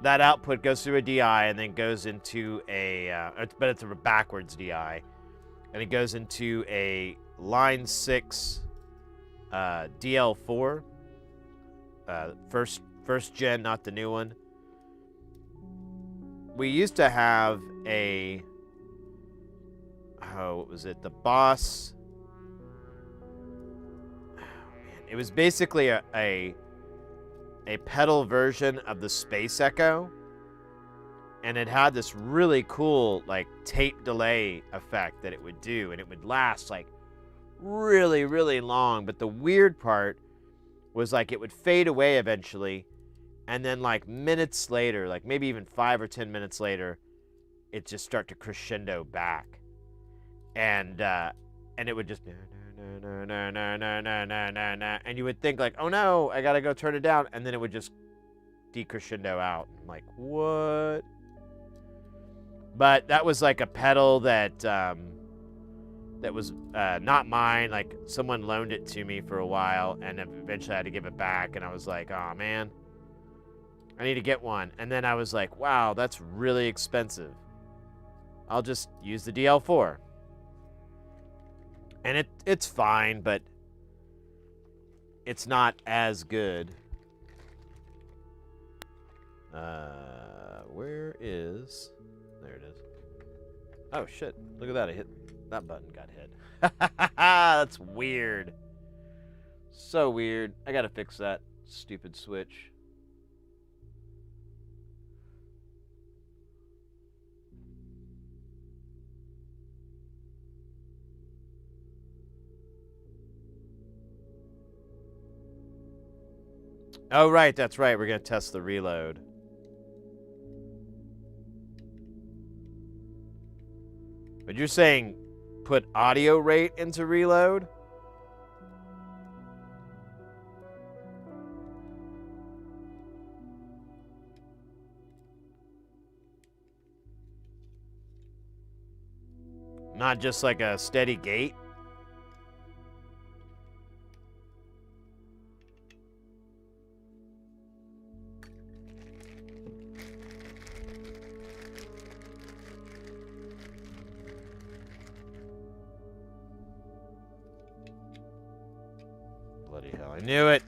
that output goes through a DI and then goes into but it's a backwards DI. And it goes into a line 6 DL4. First gen, not the new one. We used to have what was it? The Boss. It was basically a pedal version of the Space Echo, and it had this really cool like tape delay effect that it would do, and it would last like really, really long. But the weird part was like it would fade away eventually, and then like minutes later, like maybe even 5 or 10 minutes later, it just start to crescendo back, and it would just. And you would think like, oh no, I gotta go turn it down, and then it would just decrescendo out. I'm like, what? But that was like a pedal that was not mine. Like someone loaned it to me for a while, and eventually I had to give it back. And I was like, oh man, I need to get one. And then I was like, wow, that's really expensive. I'll just use the DL4. And it's fine, but it's not as good. Where is... There it is. Oh, shit. Look at that. I hit... That button got hit. That's weird. So weird. I gotta fix that stupid switch. Oh, right, that's right. We're going to test the reload. But you're saying put audio rate into reload? Not just like a steady gate? Bloody hell, I knew it.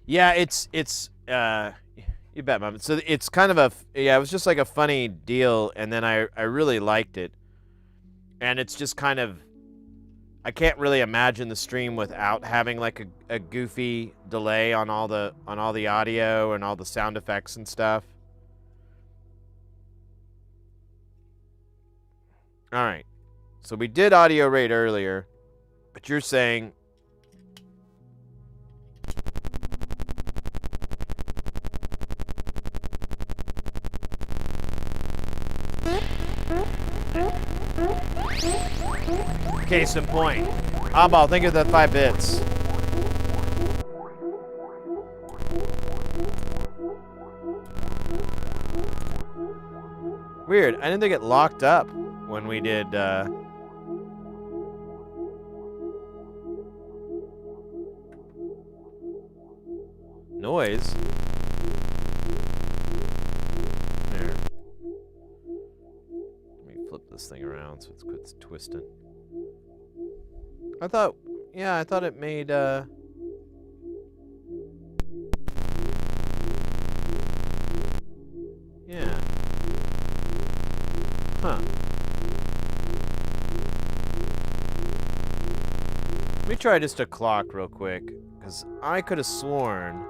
Yeah, it's you bet, Mom. So it's kind of it was just like a funny deal, and then I really liked it. And it's just kind of, I can't really imagine the stream without having like a goofy delay on all the audio and all the sound effects and stuff. All right. So we did audio rate earlier, but you're saying case in point. Oddball, thank you for that 5 bits. Weird. I didn't think it locked up when we did, noise. There. Let me flip this thing around so it quits twisting. I thought it made, yeah. Huh. Let me try just a clock real quick, because I could have sworn.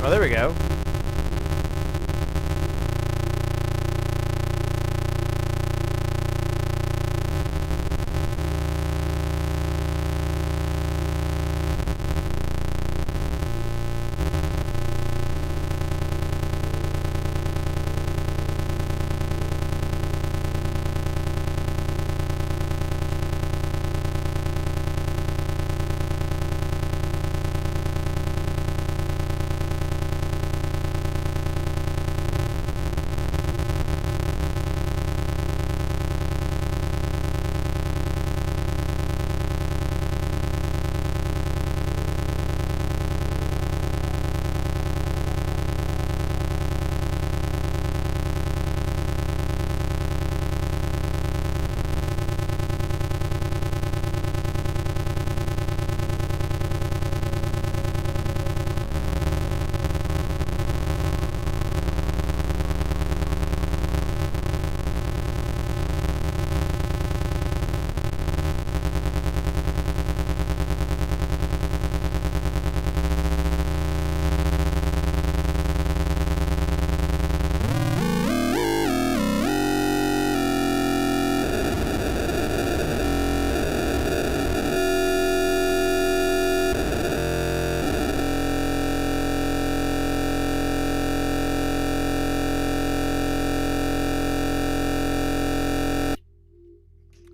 Oh, there we go.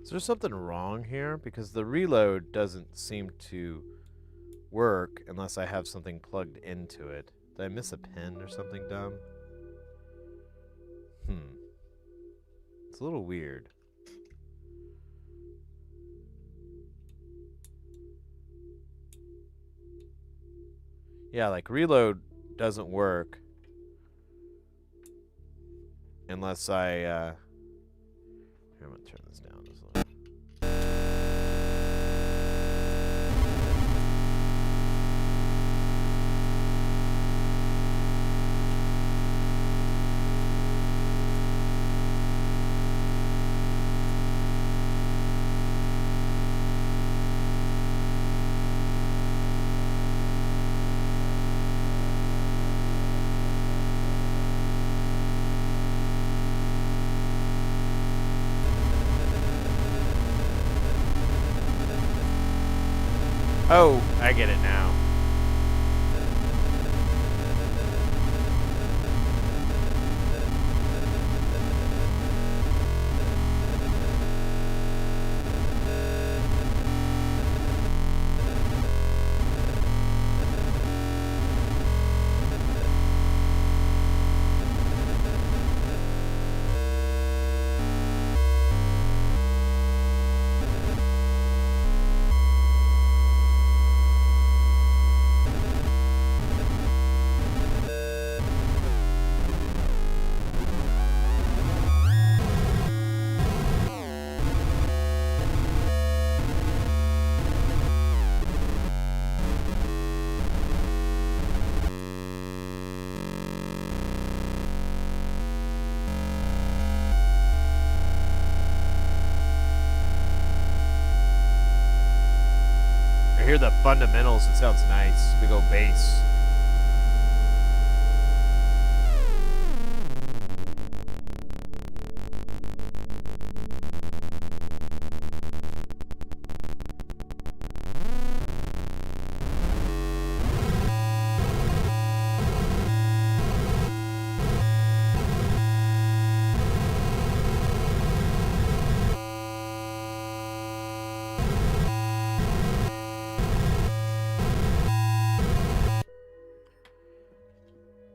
Is there something wrong here? Because the reload doesn't seem to work unless I have something plugged into it. Did I miss a pin or something dumb? It's a little weird. Yeah, like reload doesn't work unless I, here, I'm gonna turn this down just a little. Oh, I get it now. I hear the fundamentals, it sounds nice. Big old bass.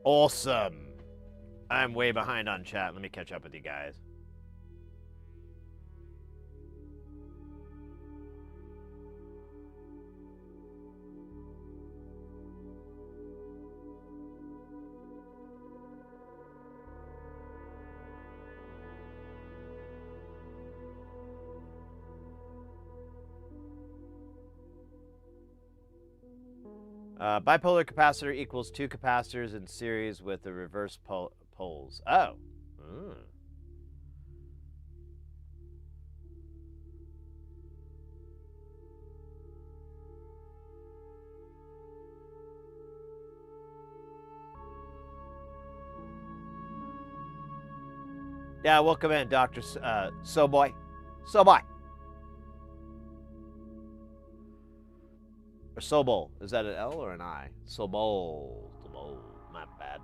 Awesome. I'm way behind on chat. Let me catch up with you guys. Bipolar capacitor equals 2 capacitors in series with the reverse poles. Oh. Mm. Yeah, welcome in, Dr. Soboy. Soboy. Or Sobol. Is that an L or an I? Sobol. Sobol. Not bad.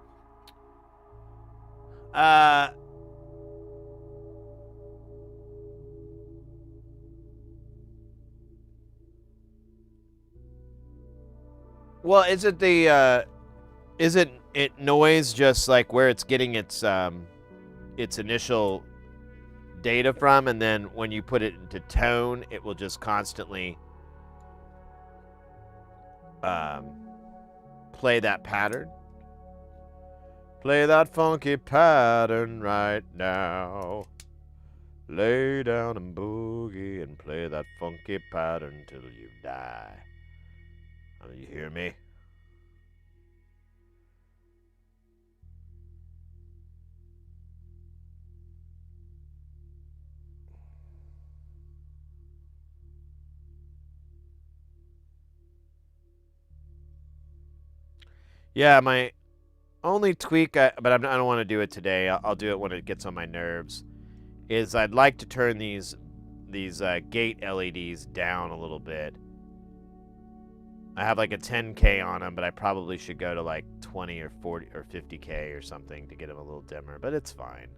Well, isn't it noise just like where it's getting its initial data from, and then when you put it into tone, it will just constantly play that pattern. Play that funky pattern right now. Lay down and boogie and play that funky pattern till you die. You hear me? Yeah, my only tweak, but I don't want to do it today. I'll do it when it gets on my nerves. Is I'd like to turn these gate LEDs down a little bit. I have like a 10K on them, but I probably should go to like 20 or 40 or 50K or something to get them a little dimmer, but it's fine.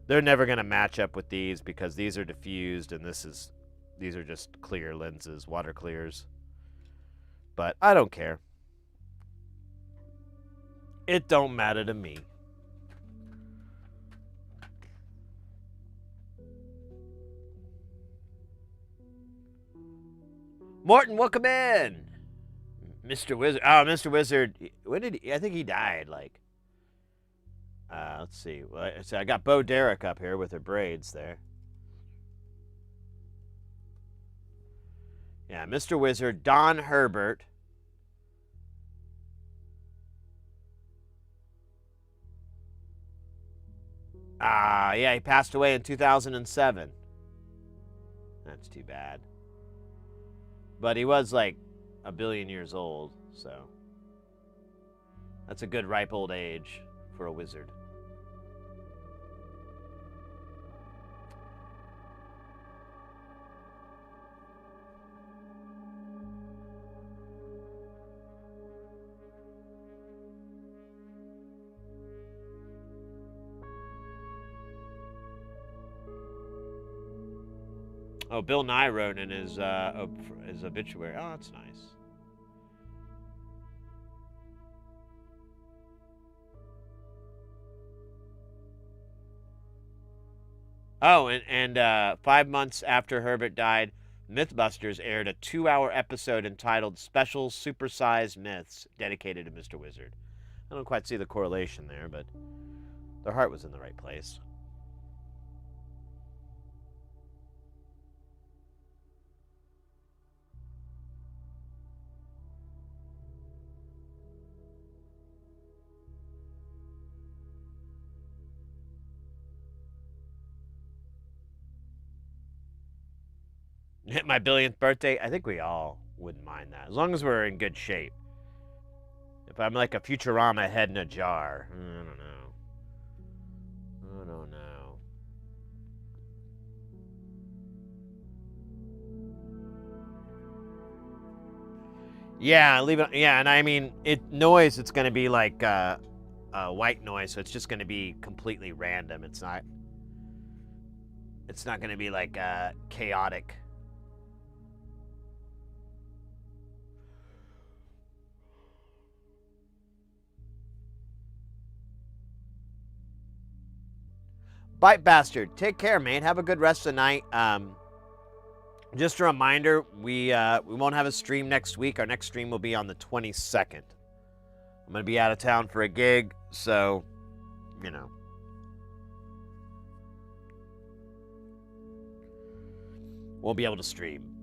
They're never going to match up with these because these are diffused and these are just clear lenses, water clears. But I don't care. It don't matter to me. Morton, welcome in. Mr. Wizard. Oh, Mr. Wizard. When did he? I think he died. Like, let's see. Well, so I got Bo Derek up here with her braids there. Yeah, Mr. Wizard, Don Herbert. Yeah, he passed away in 2007. That's too bad. But he was like a billion years old, so that's a good ripe old age for a wizard. Oh, Bill Nye wrote in his obituary. Oh, that's nice. Oh, and 5 months after Herbert died, Mythbusters aired a 2-hour episode entitled Special Supersized Myths dedicated to Mr. Wizard. I don't quite see the correlation there, but their heart was in the right place. Hit my 1000th birthday. I think we all wouldn't mind that, as long as we're in good shape. If I'm like a Futurama head in a jar, I don't know. I don't know. Yeah, leave it. Yeah, and I mean, noise. It's going to be like white noise, so it's just going to be completely random. It's not going to be like chaotic. Bite Bastard, take care, mate. Have a good rest of the night. Just a reminder, we won't have a stream next week. Our next stream will be on the 22nd. I'm going to be out of town for a gig, so, you know. Won't be able to stream.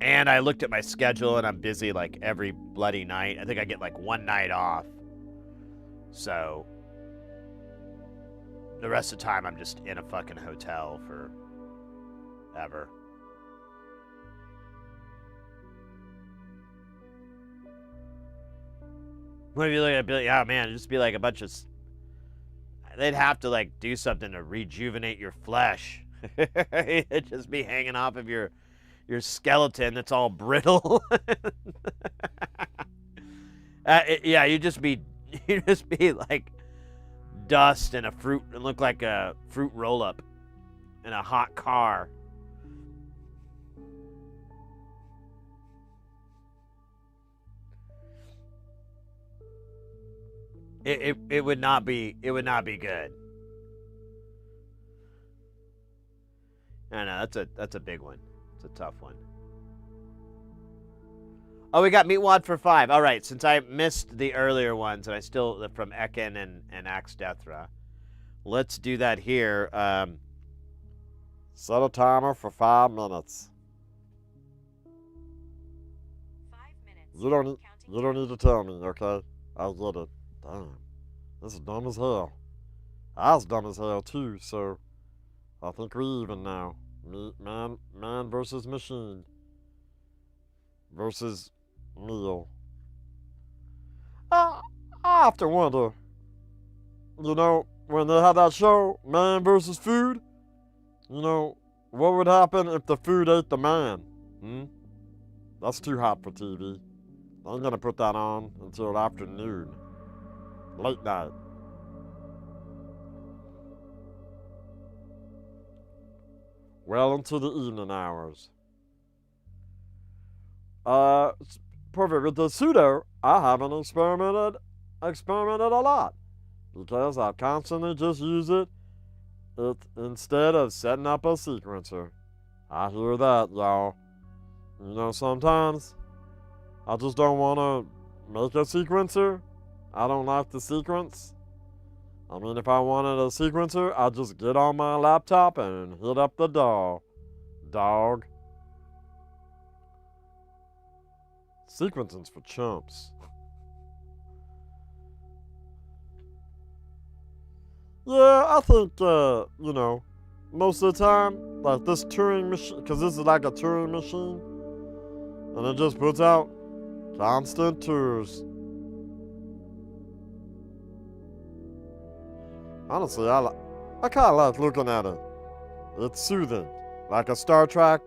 And I looked at my schedule, and I'm busy, like, every bloody night. I think I get, like, one night off. So, the rest of the time, I'm just in a fucking hotel for ever. What if you look at it, be like, oh man, it'd just be like a bunch of... They'd have to, like, do something to rejuvenate your flesh. It'd just be hanging off of your skeleton that's all brittle. Yeah, you'd just be like dust and a fruit, and look like a fruit roll-up in a hot car. It would not be good. I know that's a big one. It's a tough one. Oh, we got Meatwad for 5. All right, since I missed the earlier ones, and I still from Ekin and Axe Dethra, let's do that here. Set a timer for 5 minutes. 5 minutes. You don't need to tell me, okay? I get it. Damn, this is dumb as hell. I was dumb as hell too, so I think we even now. Man versus machine versus meal. I often wonder, you know, when they had that show, Man versus Food, you know, what would happen if the food ate the man? That's too hot for TV. I ain't gonna put that on until afternoon. Late night. Well into the evening hours. Perfect. With the pseudo, I haven't experimented a lot. Because I constantly just use it instead of setting up a sequencer. I hear that, y'all. You know, sometimes I just don't want to make a sequencer. I don't like the sequence. I mean, if I wanted a sequencer, I'd just get on my laptop and hit up the dog. Sequencing's for chumps. Yeah, I think, you know, most of the time, like this Turing machine, because this is like a Turing machine, and it just puts out constant tours. Honestly, I kind of like looking at it. It's soothing. Like a Star Trek,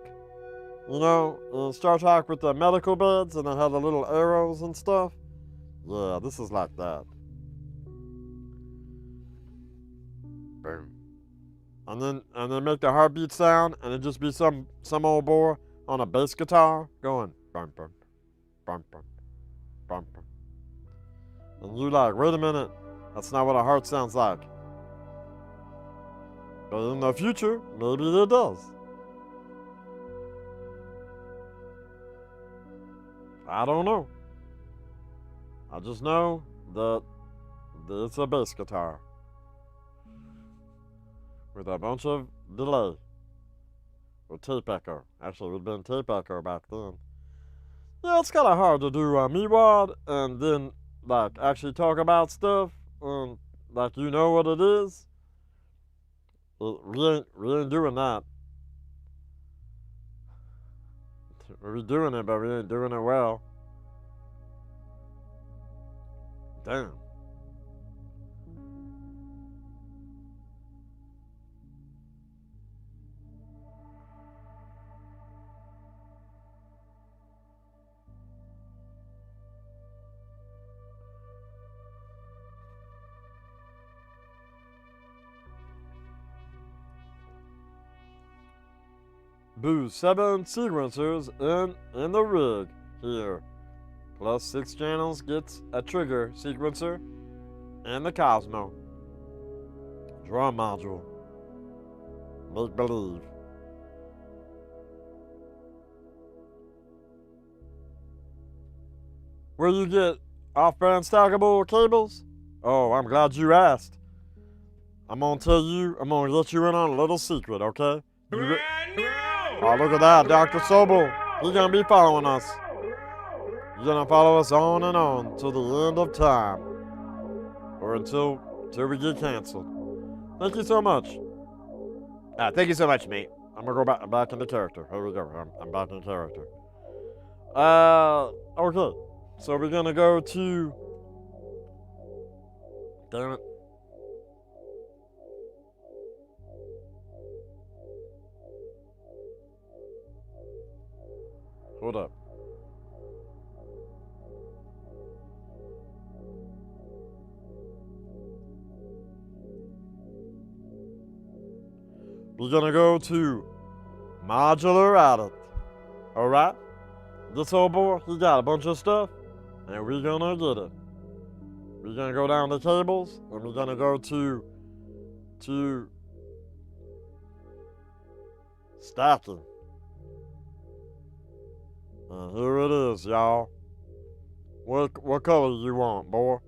you know, Star Trek with the medical beds and they had the little arrows and stuff. Yeah, this is like that. Boom. And then make the heartbeat sound and it just be some old boy on a bass guitar going bum bum bum bum bum bum. And you like, wait a minute, that's not what a heart sounds like. But in the future, maybe it does. I don't know. I just know that it's a bass guitar with a bunch of delay or tape echo. Actually, it would have been tape echo back then. Yeah, it's kind of hard to do Meatwad and then like actually talk about stuff and like you know what it is. We ain't doing that. We're doing it, but we ain't doing it well. Damn. Boost 7 sequencers in the rig here. Plus 6 channels gets a trigger sequencer and the Cosmo drum module. Make believe. Where you get off-brand stackable cables? Oh, I'm glad you asked. I'm gonna let you in on a little secret, okay? Oh, look at that, Dr. Sobel. He's gonna be following us. He's gonna follow us on and on till the end of time. Or until we get canceled. Thank you so much. Thank you so much, mate. I'm gonna go back into character. Here we go. I'm back in character. Okay. So we're gonna go to. Damn it. Hold up. We're gonna go to modular addict. Alright? This old boy, he got a bunch of stuff, and we're gonna get it. We're gonna go down to cables, and we're gonna go to stacking. And here it is, y'all. What color you want, boy?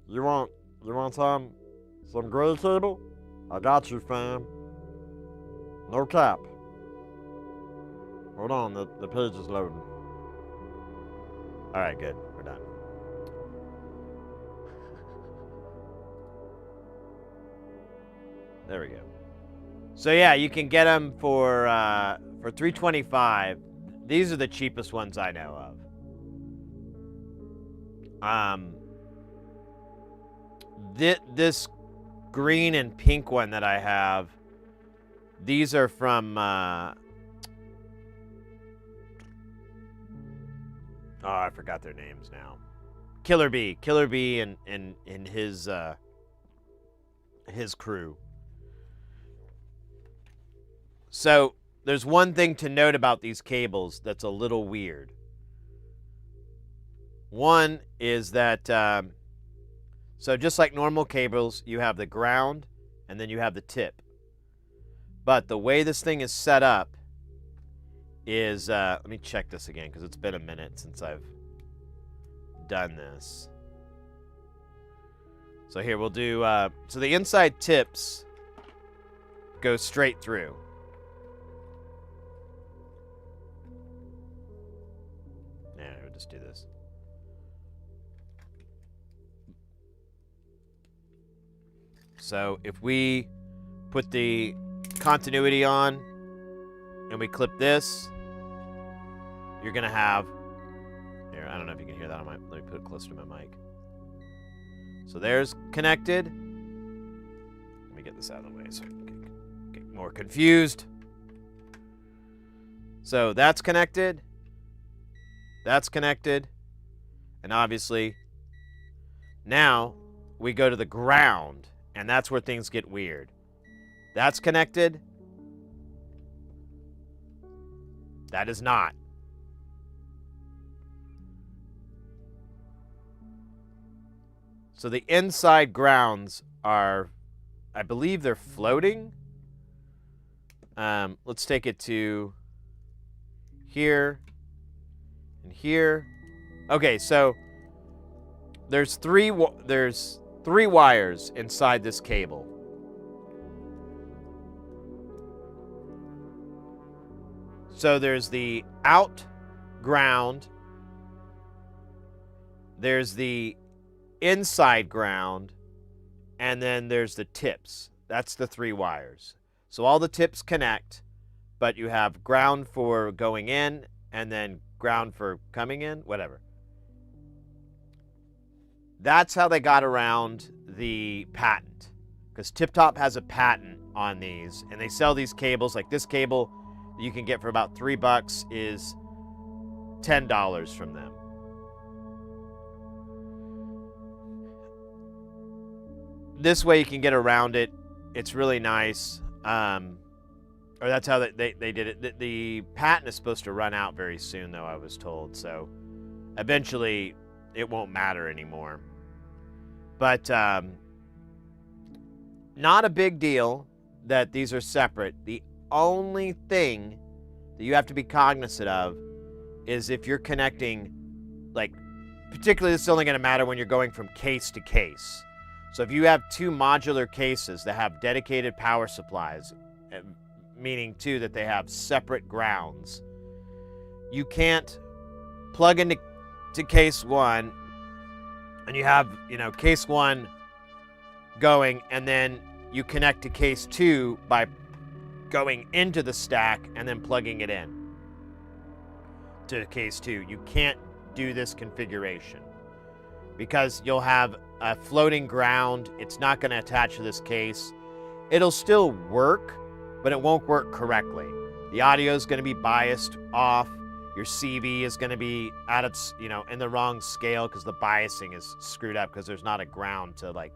You want some gray cable? I got you, fam. No cap. Hold on, the page is loading. All right, good. We're done. There we go. So yeah, you can get them for $325. These are the cheapest ones I know of. This green and pink one that I have, these are from oh, I forgot their names now. Killer Bee and his crew. So there's one thing to note about these cables that's a little weird. One is that so just like normal cables, you have the ground and then you have the tip. But the way this thing is set up is, let me check this again because it's been a minute since I've done this. So here we'll do, so the inside tips go straight through. Yeah, we'll just do this. So if we put the continuity on and we clip this, you're gonna have here, I don't know if you can hear that on my, let me put it closer to my mic. So there's connected. Let me get this out of the way so I can get more confused. So that's connected, and obviously now we go to the ground, and that's where things get weird. That's connected. That is not. So the inside grounds are, I believe they're floating. Let's take it to here and here. Okay, so there's three wires inside this cable. So there's the out ground, there's the inside ground, and then there's the tips. That's the 3 wires. So all the tips connect, but you have ground for going in and then ground for coming in, whatever. That's how they got around the patent, because Tip Top has a patent on these, and they sell these cables. Like this cable you can get for about $3 is $10 from them. This way you can get around it. It's really nice. Or that's how they did it. The patent is supposed to run out very soon, though, I was told. So eventually it won't matter anymore. But not a big deal that these are separate. The only thing that you have to be cognizant of is if you're connecting, like, particularly this is only going to matter when you're going from case to case. So if you have two modular cases that have dedicated power supplies, meaning too that they have separate grounds, you can't plug into case one and you have, case one going, and then you connect to case two by going into the stack and then plugging it in to case two. You can't do this configuration because you'll have a floating ground. It's not going to attach to this case. It'll still work, but it won't work correctly. The audio is going to be biased off. Your CV is going to be at its, in the wrong scale because the biasing is screwed up because there's not a ground to like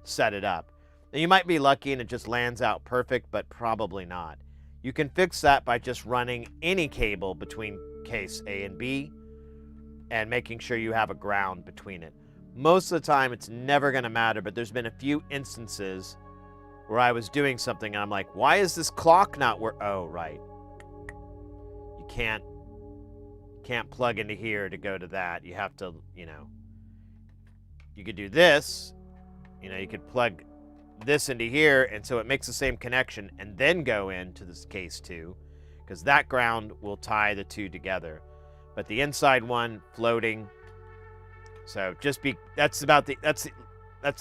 set it up. Now you might be lucky and it just lands out perfect, but probably not. You can fix that by just running any cable between case A and B and making sure you have a ground between it. Most of the time it's never going to matter, but there's been a few instances where I was doing something and I'm like, why is this clock not work? Oh, right. You can't plug into here to go to that. You have to, you could do this, you could plug this into here, and so it makes the same connection and then go into this case two, because that ground will tie the two together. But the inside one floating, so that's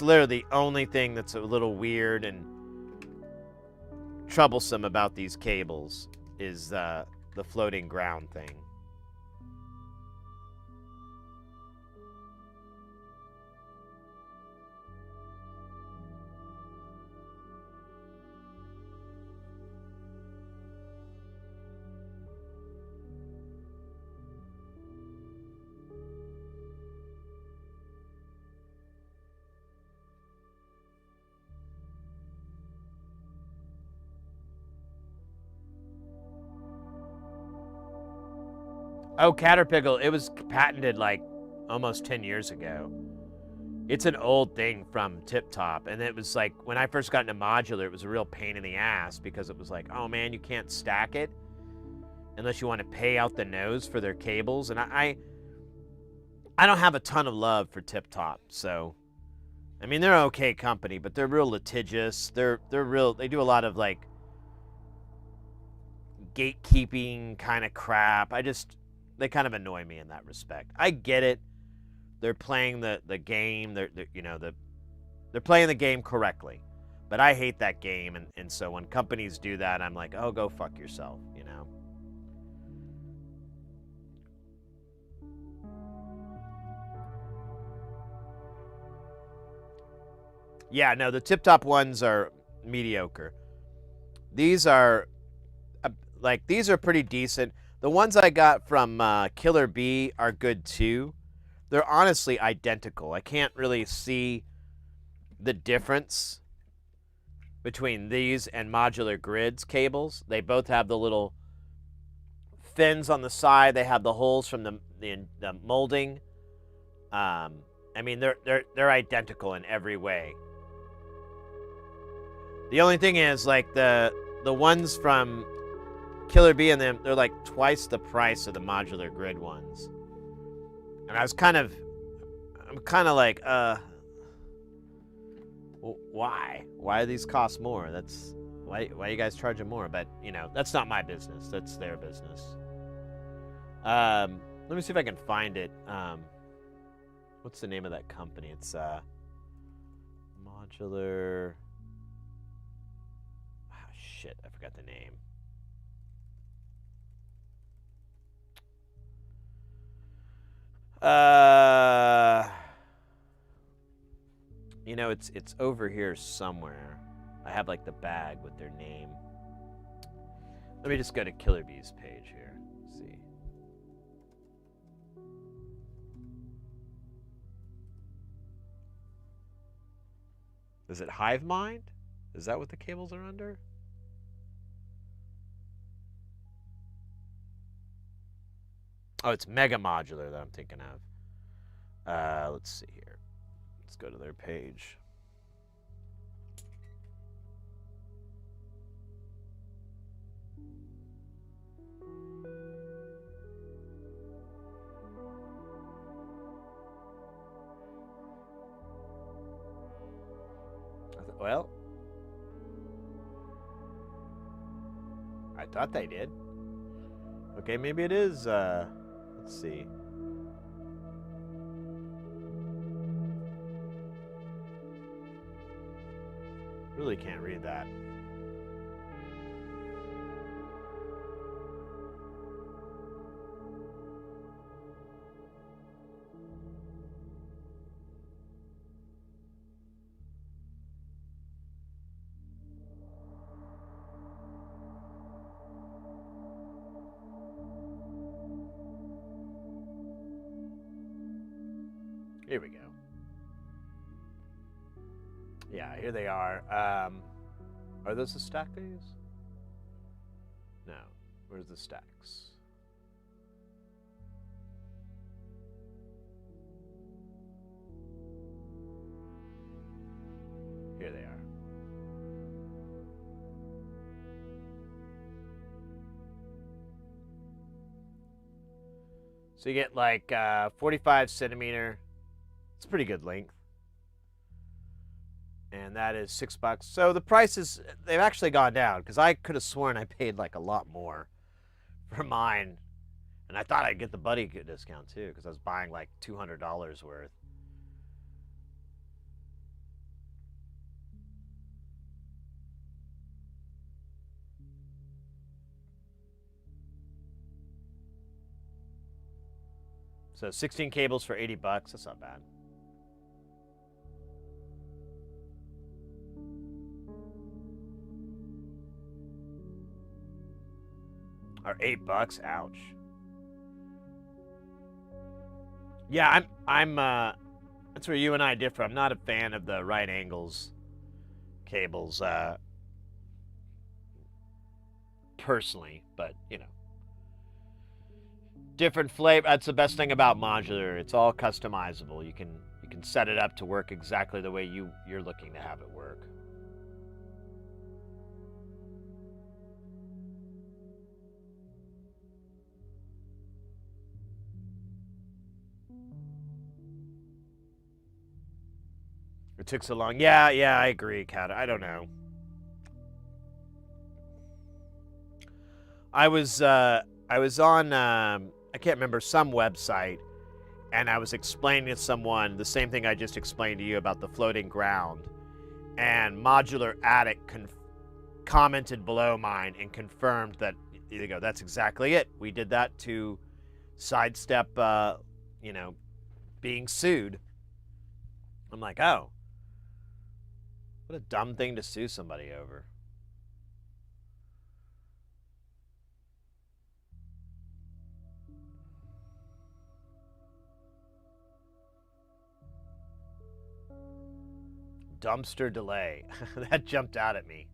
literally the only thing that's a little weird and troublesome about these cables is the floating ground thing. Oh, Caterpillar, it was patented like almost 10 years ago. It's an old thing from Tip Top, and it was like, when I first got into modular, it was a real pain in the ass because it was like, oh man, you can't stack it unless you want to pay out the nose for their cables. And I don't have a ton of love for Tip Top, so I mean, they're an okay company, but they're real litigious. They do a lot of like gatekeeping kind of crap. They kind of annoy me in that respect. I get it. They're playing the game. They're playing the game correctly. But I hate that game, and so when companies do that, I'm like, oh, go fuck yourself, Yeah, no, the tip-top ones are mediocre. These are pretty decent. The ones I got from Killer Bee are good too. They're honestly identical. I can't really see the difference between these and Modular Grids cables. They both have the little fins on the side. They have the holes from the molding. I mean, they're identical in every way. The only thing is, like, the ones from Killer Bee and them, they're like twice the price of the Modular Grid ones. And I'm kind of like, why? Why do these cost more? Why you guys charging more? But, that's not my business. That's their business. Let me see if I can find it. What's the name of that company? It's Modular. Ah, shit, I forgot the name. It's over here somewhere. I have like the bag with their name. Let me just go to Killer Bee's page here. Let's see. Is it Hive Mind? Is that what the cables are under? Oh, it's Mega Modular that I'm thinking of. Let's see here. Let's go to their page. Well, I thought they did. Okay, maybe it is, let's see. Really can't read that. Here we go. Yeah, here they are. Are those the stack days? No. Where's the stacks? Here they are. So you get like 45 centimeter. It's a pretty good length. And that is $6. So the prices, they've actually gone down because I could have sworn I paid like a lot more for mine. And I thought I'd get the buddy discount too because I was buying like $200 worth. So 16 cables for $80. That's not bad. Or $8. Ouch. Yeah, I'm that's where you and I differ. I'm not a fan of the right angles cables, personally, but you know. Different flavor. That's the best thing about modular. It's all customizable. You can set it up to work exactly the way you're looking to have it work. It took so long. Yeah, I agree, Kat. I don't know. I was on I can't remember, some website, and I was explaining to someone the same thing I just explained to you about the floating ground, and Modular Attic commented below mine and confirmed that, there you go, that's exactly it. We did that to sidestep, being sued. I'm like, oh, what a dumb thing to sue somebody over. Dumpster delay. That jumped out at me.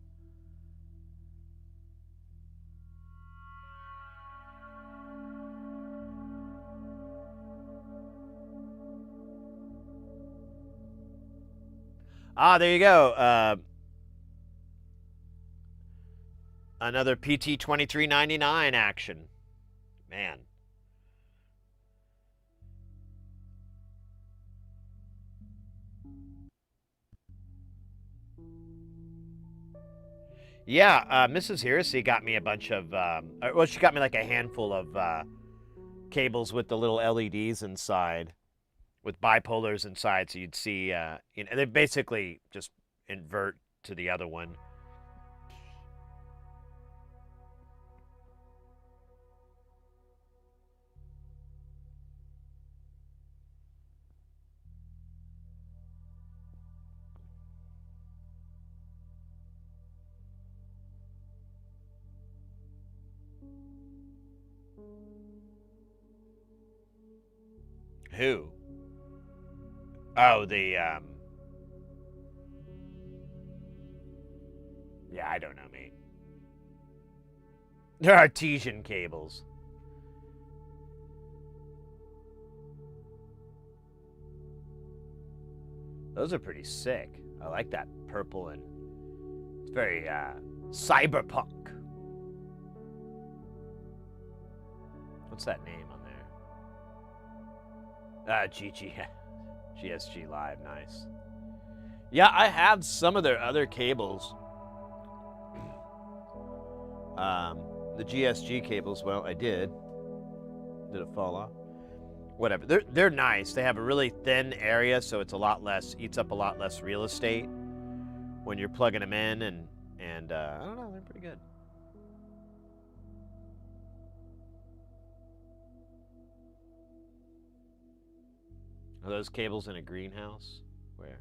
Ah, there you go. Another PT 23.99 action. Man. Yeah, Mrs. Heresy got me a bunch of, well, she got me like a handful of cables with the little LEDs inside, with bipolars inside, so you'd see, they basically just invert to the other one. Who? Oh, yeah, I don't know, mate. They're artesian cables. Those are pretty sick. I like that purple, and it's very cyberpunk. What's that name on there? GSG Live, nice. Yeah, I have some of their other cables. The GSG cables, well, I did. Did it fall off? Whatever. They're nice. They have a really thin area, so it's a lot less, eats up a lot less real estate when you're plugging them in, and I don't know, they're pretty good. Are those cables in a greenhouse? Where?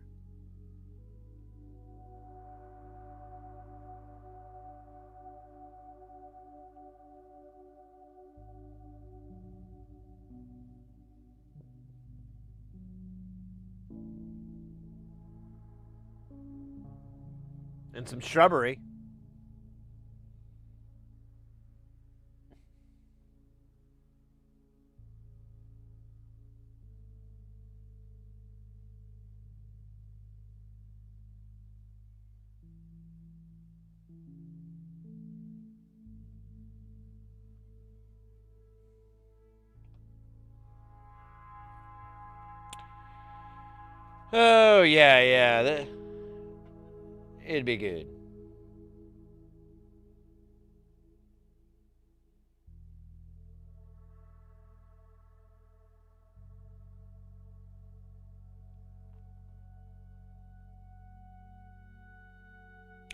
And some shrubbery. Oh, yeah. It'd be good.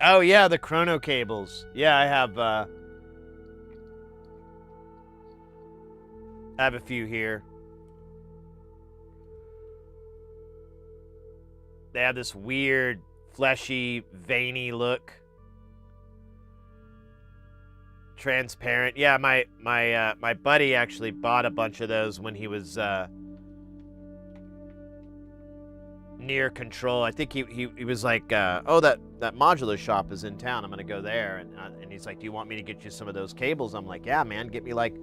Oh, yeah, the chrono cables. Yeah, I have a few here. They have this weird, fleshy, veiny look. Transparent. Yeah, my buddy actually bought a bunch of those when he was near Control. I think he was like, oh, that modular shop is in town. I'm gonna go there, and he's like, do you want me to get you some of those cables? I'm like, yeah, man, get me like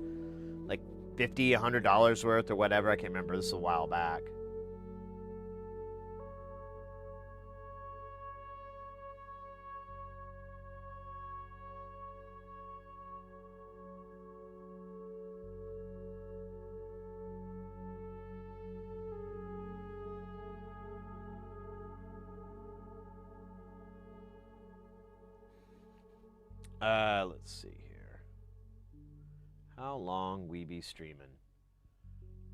$50, $100 worth or whatever. I can't remember. This is a while back. Let's see here. How long we be streaming?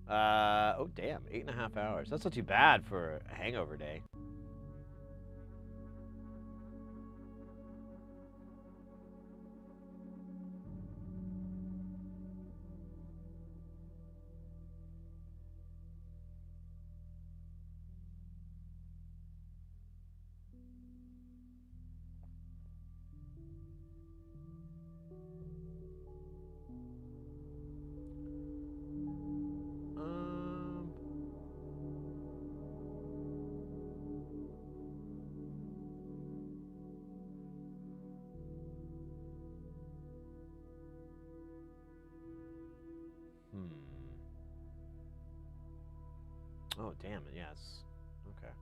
Oh damn, 8.5 hours. That's not too bad for a hangover day. Oh, damn it, yes. Okay.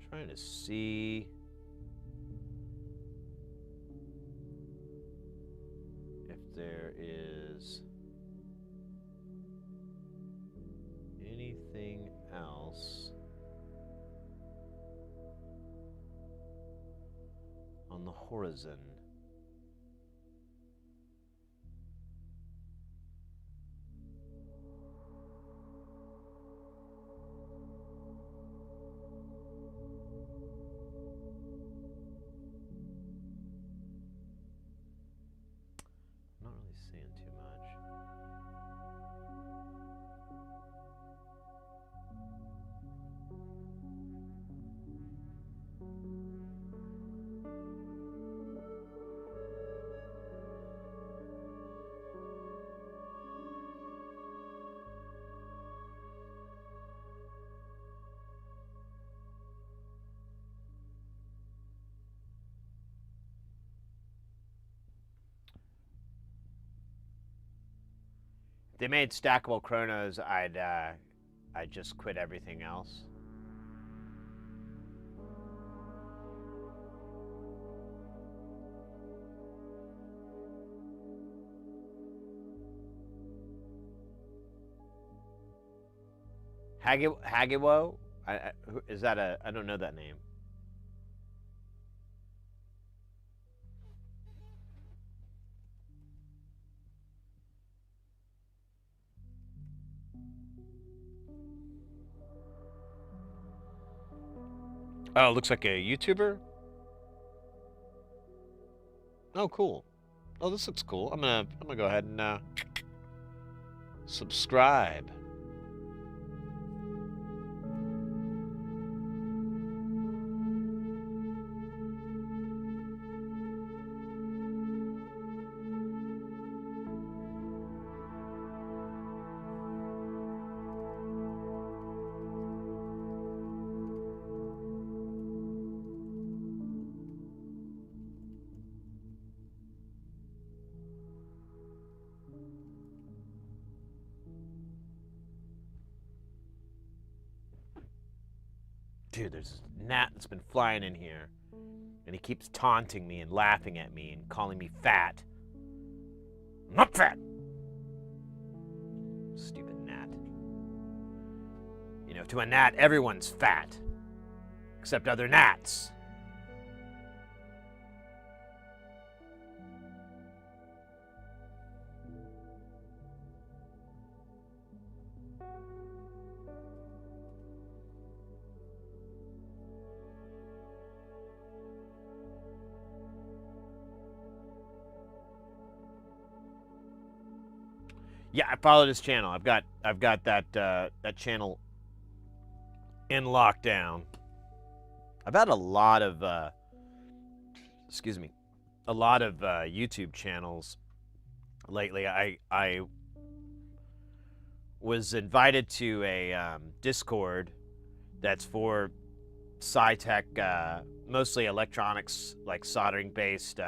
Trying to see if there is anything else on the horizon. If they made stackable chronos, I'd just quit everything else. Hagiwo? Is that a? I don't know that name. Oh, looks like a YouTuber. Oh, cool. Oh, this looks cool. I'm gonna go ahead and subscribe. Dude, there's a gnat that's been flying in here. And he keeps taunting me and laughing at me and calling me fat. I'm not fat! Stupid gnat. You know, to a gnat, everyone's fat. Except other gnats. Yeah, I followed his channel. I've got that channel in lockdown. I've had a lot of YouTube channels lately. I was invited to a Discord that's for sci-tech, mostly electronics, like soldering-based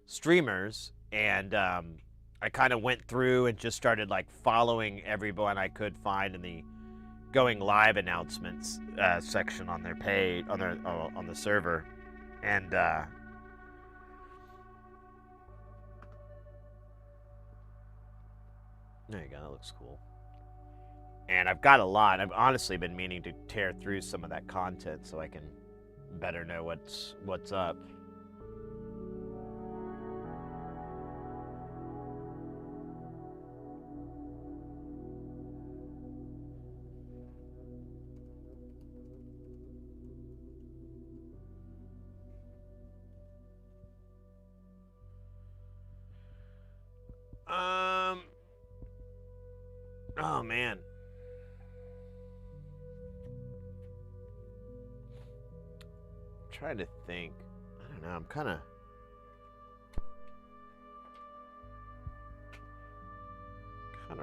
streamers, and I kind of went through and just started like following everyone I could find in the going live announcements section on their page on the server, and there you go. That looks cool. And I've got a lot. I've honestly been meaning to tear through some of that content so I can better know what's up. Oh man. I'm trying to think. I don't know. I'm kind of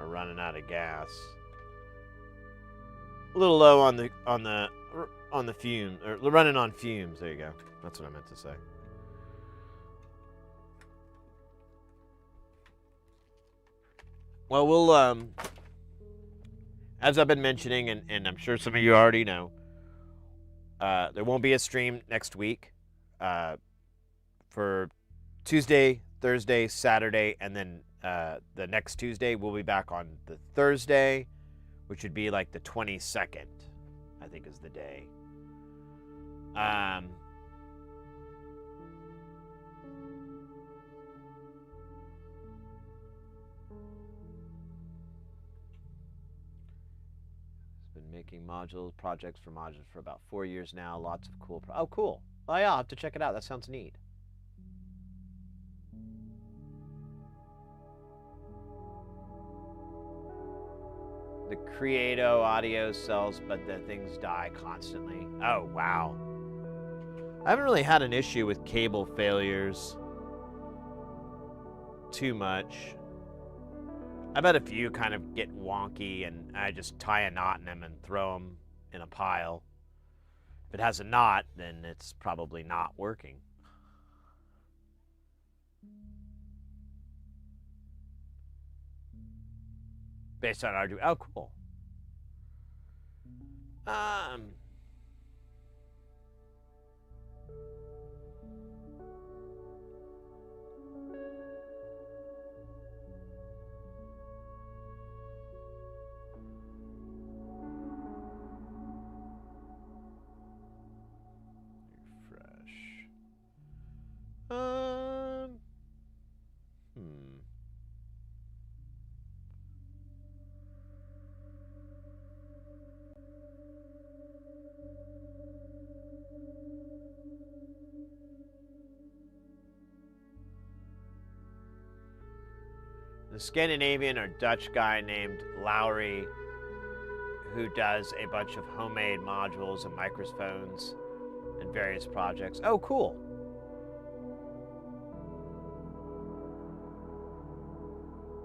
running out of gas. A little low on the fume, or running on fumes. There you go. That's what I meant to say. Well, we'll as I've been mentioning, and I'm sure some of you already know, there won't be a stream next week for Tuesday, Thursday, Saturday, and then the next Tuesday we'll be back on the Thursday, which would be like the 22nd, I think is the day. Making module projects for modules for about 4 years now. Lots of cool. Oh, cool. Oh, yeah, I'll have to check it out. That sounds neat. The Creato audio sells, but the things die constantly. Oh, wow. I haven't really had an issue with cable failures too much. I've had a few kind of get wonky, and I just tie a knot in them and throw them in a pile. If it has a knot, then it's probably not working. Based on Arduino. Oh, cool. Refresh. Hmm. The Scandinavian or Dutch guy named Lowry, who does a bunch of homemade modules and microphones and various projects. Oh, cool.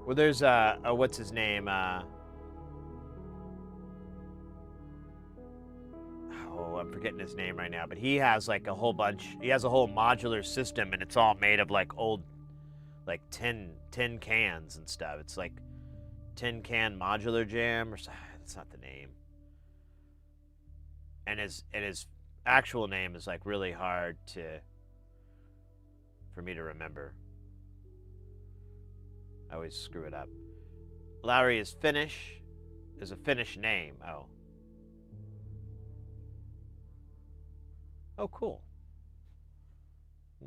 Well, there's what's his name? Oh, I'm forgetting his name right now, but he has like a whole bunch. He has a whole modular system, and it's all made of like old, like tin cans and stuff. It's like tin can modular jam, or that's not the name. And his actual name is like really hard for me to remember. I always screw it up. Lowry is Finnish. Is a Finnish name. Oh. Oh, cool.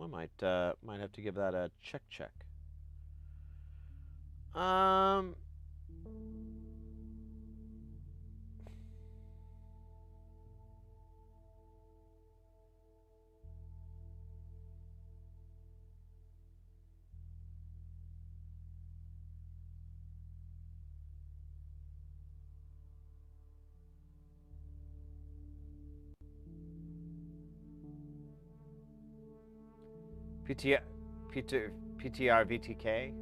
I might have to give that a check. PTR VTK?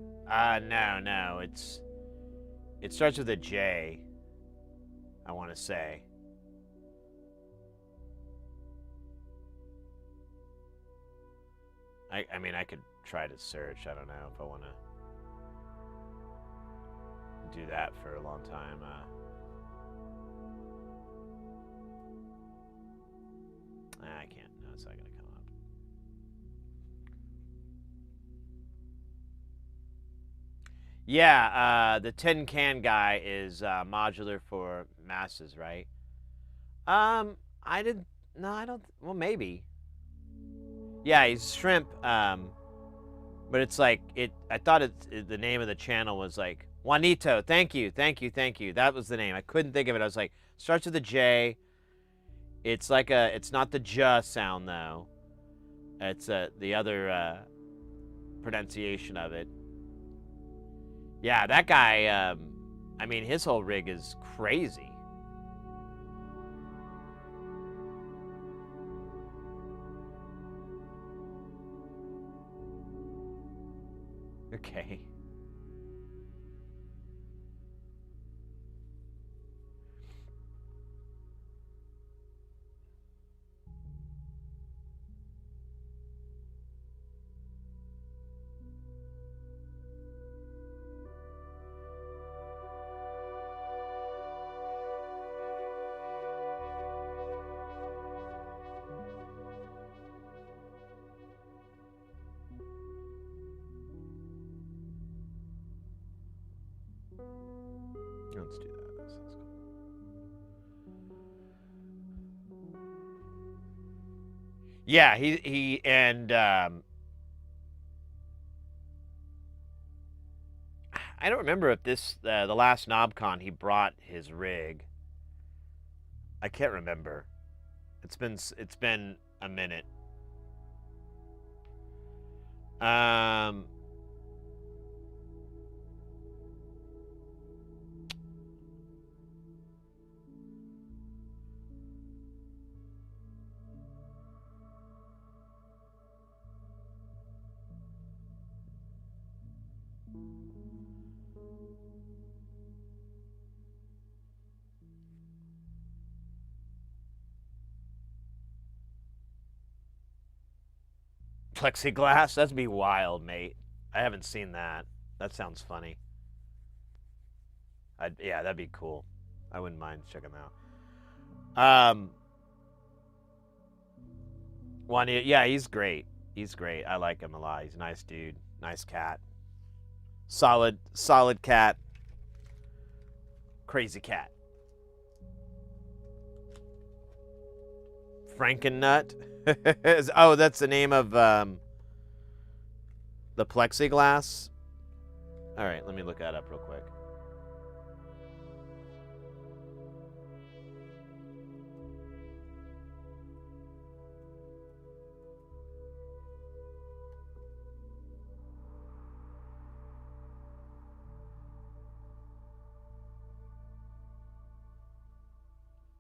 No. It starts with a J, I want to say. I mean, I could try to search. I don't know if I want to do that for a long time. I can't. No, it's not going to come up. Yeah, the tin can guy is modular for masses, right? I didn't. No, I don't. Well, maybe. Yeah, he's shrimp. But it's like I thought the name of the channel was like Juanito. Thank you. That was the name. I couldn't think of it. I was like, starts with a J. It's like it's not the J sound though. It's the other pronunciation of it. Yeah, that guy. I mean, his whole rig is crazy. Okay. Let's do that. That sounds cool. Yeah, he and I don't remember if this the last NobCon he brought his rig. I can't remember. It's been a minute. Plexiglass? That'd be wild, mate. I haven't seen that. That sounds funny. Yeah, that'd be cool. I wouldn't mind checking that out. Yeah, he's great. He's great. I like him a lot. He's a nice dude. Nice cat. Solid cat. Crazy cat. Frankennut. Oh, that's the name of the plexiglass. All right, let me look that up real quick.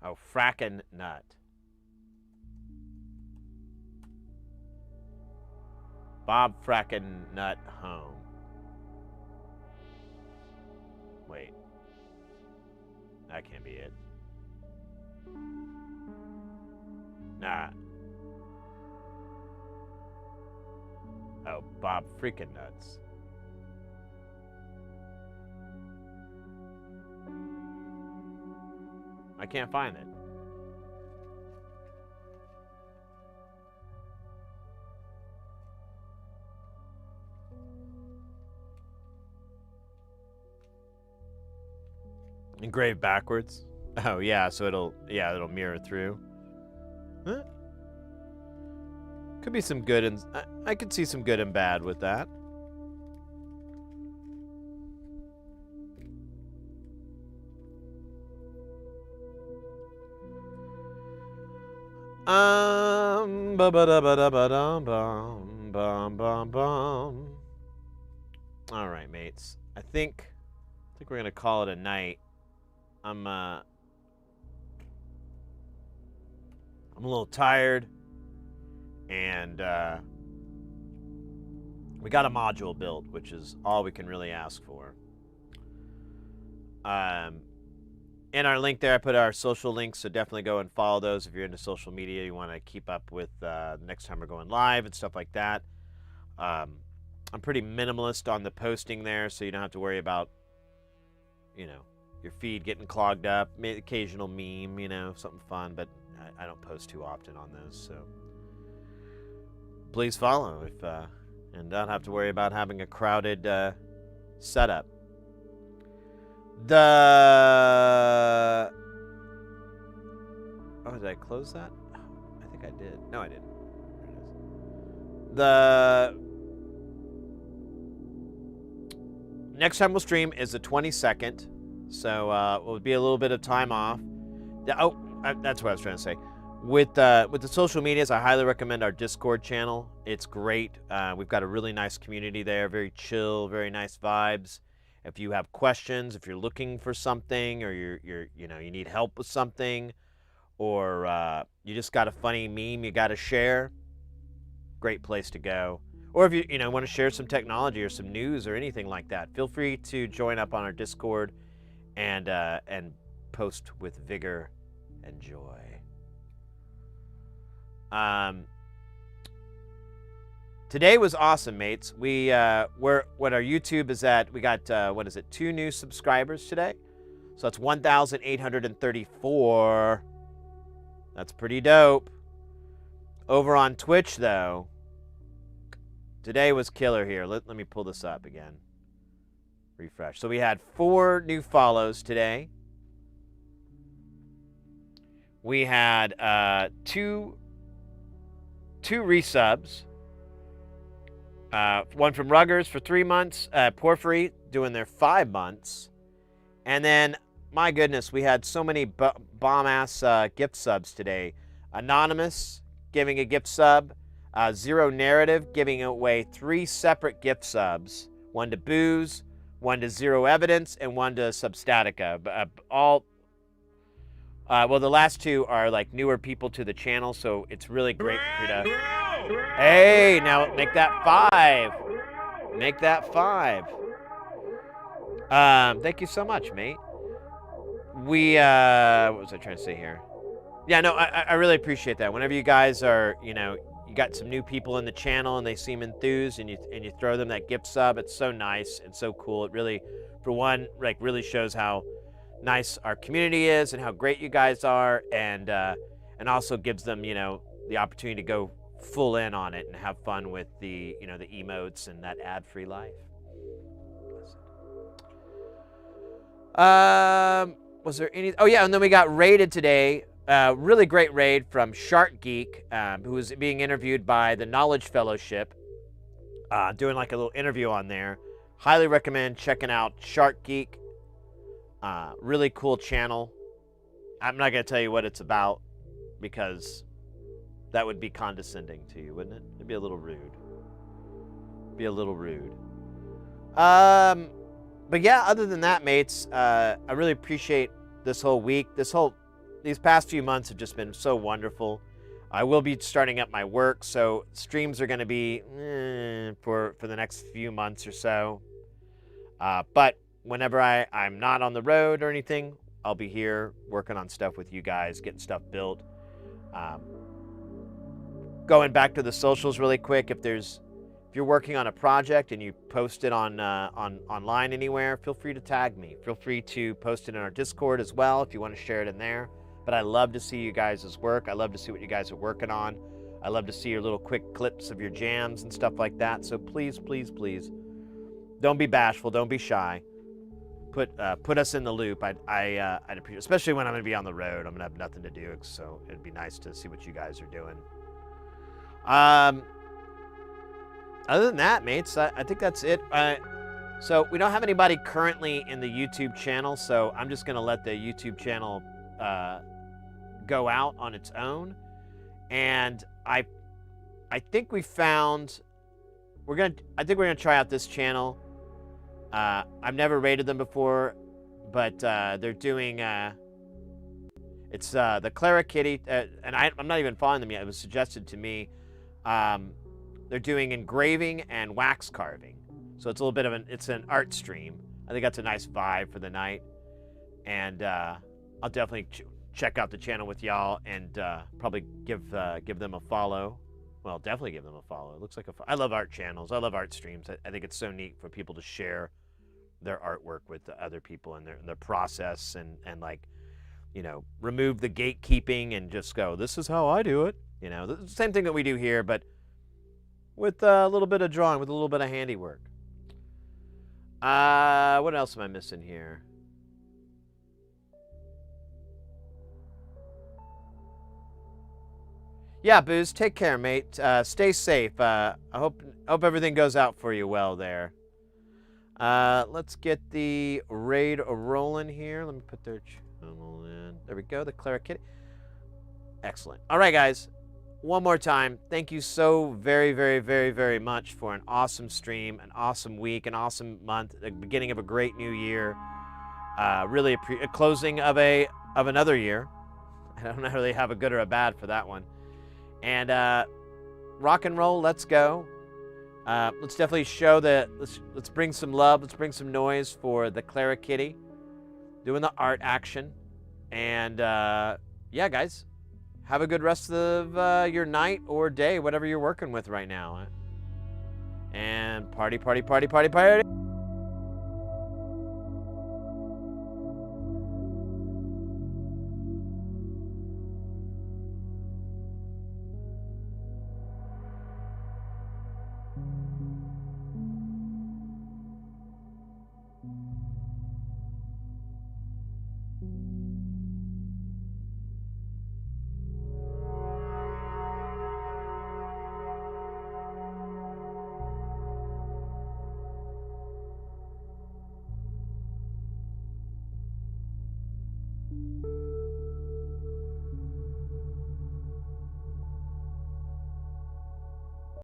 Oh, frackin' nut. Bob frackin' nut home. Wait. That can't be it. Nah. Oh, Bob freaking nuts. I can't find it. Engraved backwards. Oh yeah, so it'll mirror through. Huh? Could be some good and I could see some good and bad with that. Ba ba da ba da ba dum bum bum bum bum. All right, mates. I think we're gonna call it a night. I'm a little tired, and we got a module built, which is all we can really ask for. In our link there, I put our social links, so definitely go and follow those if you're into social media. You want to keep up with next time we're going live and stuff like that. I'm pretty minimalist on the posting there, so you don't have to worry about, your feed getting clogged up. Maybe occasional meme, something fun, but I don't post too often on those, so please follow and don't have to worry about having a crowded setup. Did I close that? I think I did. No, I didn't. There it is. The next time we'll stream is the 22nd, so it'll be a little bit of time off. That's what I was trying to say. With the social medias, I highly recommend our Discord channel. It's great. We've got a really nice community there, very chill, very nice vibes. If you have questions, if you're looking for something, or you need help with something, or you just got a funny meme you got to share, great place to go. Or if you want to share some technology or some news or anything like that, feel free to join up on our Discord and post with vigor and joy. Today was awesome, mates. What our YouTube is at, we got 2 new subscribers today. So that's 1,834. That's pretty dope. Over on Twitch though, today was killer here. Let me pull this up again. Refresh. So we had 4 new follows today. We had 2 resubs. One from Ruggers for 3 months. Porphyry doing their 5 months. And then, my goodness, we had so many bomb-ass gift subs today. Anonymous giving a gift sub. Zero Narrative giving away 3 separate gift subs. One to Booze, one to Zero Evidence, and one to Substatica. The last 2 are like newer people to the channel, so it's really great for you to... Hey, now make that 5. Make that 5. Thank you so much, mate. What was I trying to say here? Yeah, no, I really appreciate that. Whenever you guys are, you got some new people in the channel and they seem enthused and you throw them that gift sub, it's so nice and so cool. It really for one, like really shows how nice our community is and how great you guys are, and also gives them, you know, the opportunity to go full in on it and have fun with the, you know, the emotes and that ad-free life. Was there any? Oh yeah, and then we got raided today. Really great raid from Shark Geek, who was being interviewed by the Knowledge Fellowship. Doing like a little interview on there. Highly recommend checking out Shark Geek. Really cool channel. I'm not gonna tell you what it's about because that would be condescending to you, wouldn't it? It'd be a little rude. Be a little rude. But yeah, other than that, mates, I really appreciate this whole week. These past few months have just been so wonderful. I will be starting up my work, so streams are going to be for the next few months or so. But whenever I'm not on the road or anything, I'll be here working on stuff with you guys, getting stuff built. Going back to the socials really quick, if you're working on a project and you post it on online anywhere, feel free to tag me. Feel free to post it in our Discord as well if you want to share it in there. But I love to see you guys' work. I love to see what you guys are working on. I love to see your little quick clips of your jams and stuff like that. So please, please, please, don't be bashful. Don't be shy. Put us in the loop. I'd appreciate, especially when I'm going to be on the road. I'm going to have nothing to do, so it'd be nice to see what you guys are doing. Other than that, mates, I think that's it. So we don't have anybody currently in the YouTube channel, so I'm just going to let the YouTube channel go out on its own. And I think we found we're gonna try out this channel. I've never rated them before, but they're doing it's the Clara Kitty, and I'm not even following them yet. It was suggested to me. They're doing engraving and wax carving, so it's a little bit of it's an art stream. I think that's a nice vibe for the night, and I'll definitely check out the channel with y'all and probably give them a follow. Well, definitely give them a follow. It looks like I love art channels. I love art streams. I think it's so neat for people to share their artwork with the other people and their process and like, you know, remove the gatekeeping and just go, this is how I do it. You know, the same thing that we do here, but with a little bit of drawing, with a little bit of handiwork. What else am I missing here? Yeah, Booze, take care, mate. Stay safe. I hope everything goes out for you well there. Let's get the raid rolling here. Let me put their channel in. There we go, the Clara Kitty. Excellent. All right, guys. One more time, thank you so very, very, very, very much for an awesome stream, an awesome week, an awesome month, the beginning of a great new year. Really a closing of another year. I don't really have a good or a bad for that one. And rock and roll, let's go. Let's definitely show that. Let's bring some love. Let's bring some noise for the Clara Kitty, doing the art action. And yeah, guys, have a good rest of your night or day, whatever you're working with right now. And party, party, party, party, party.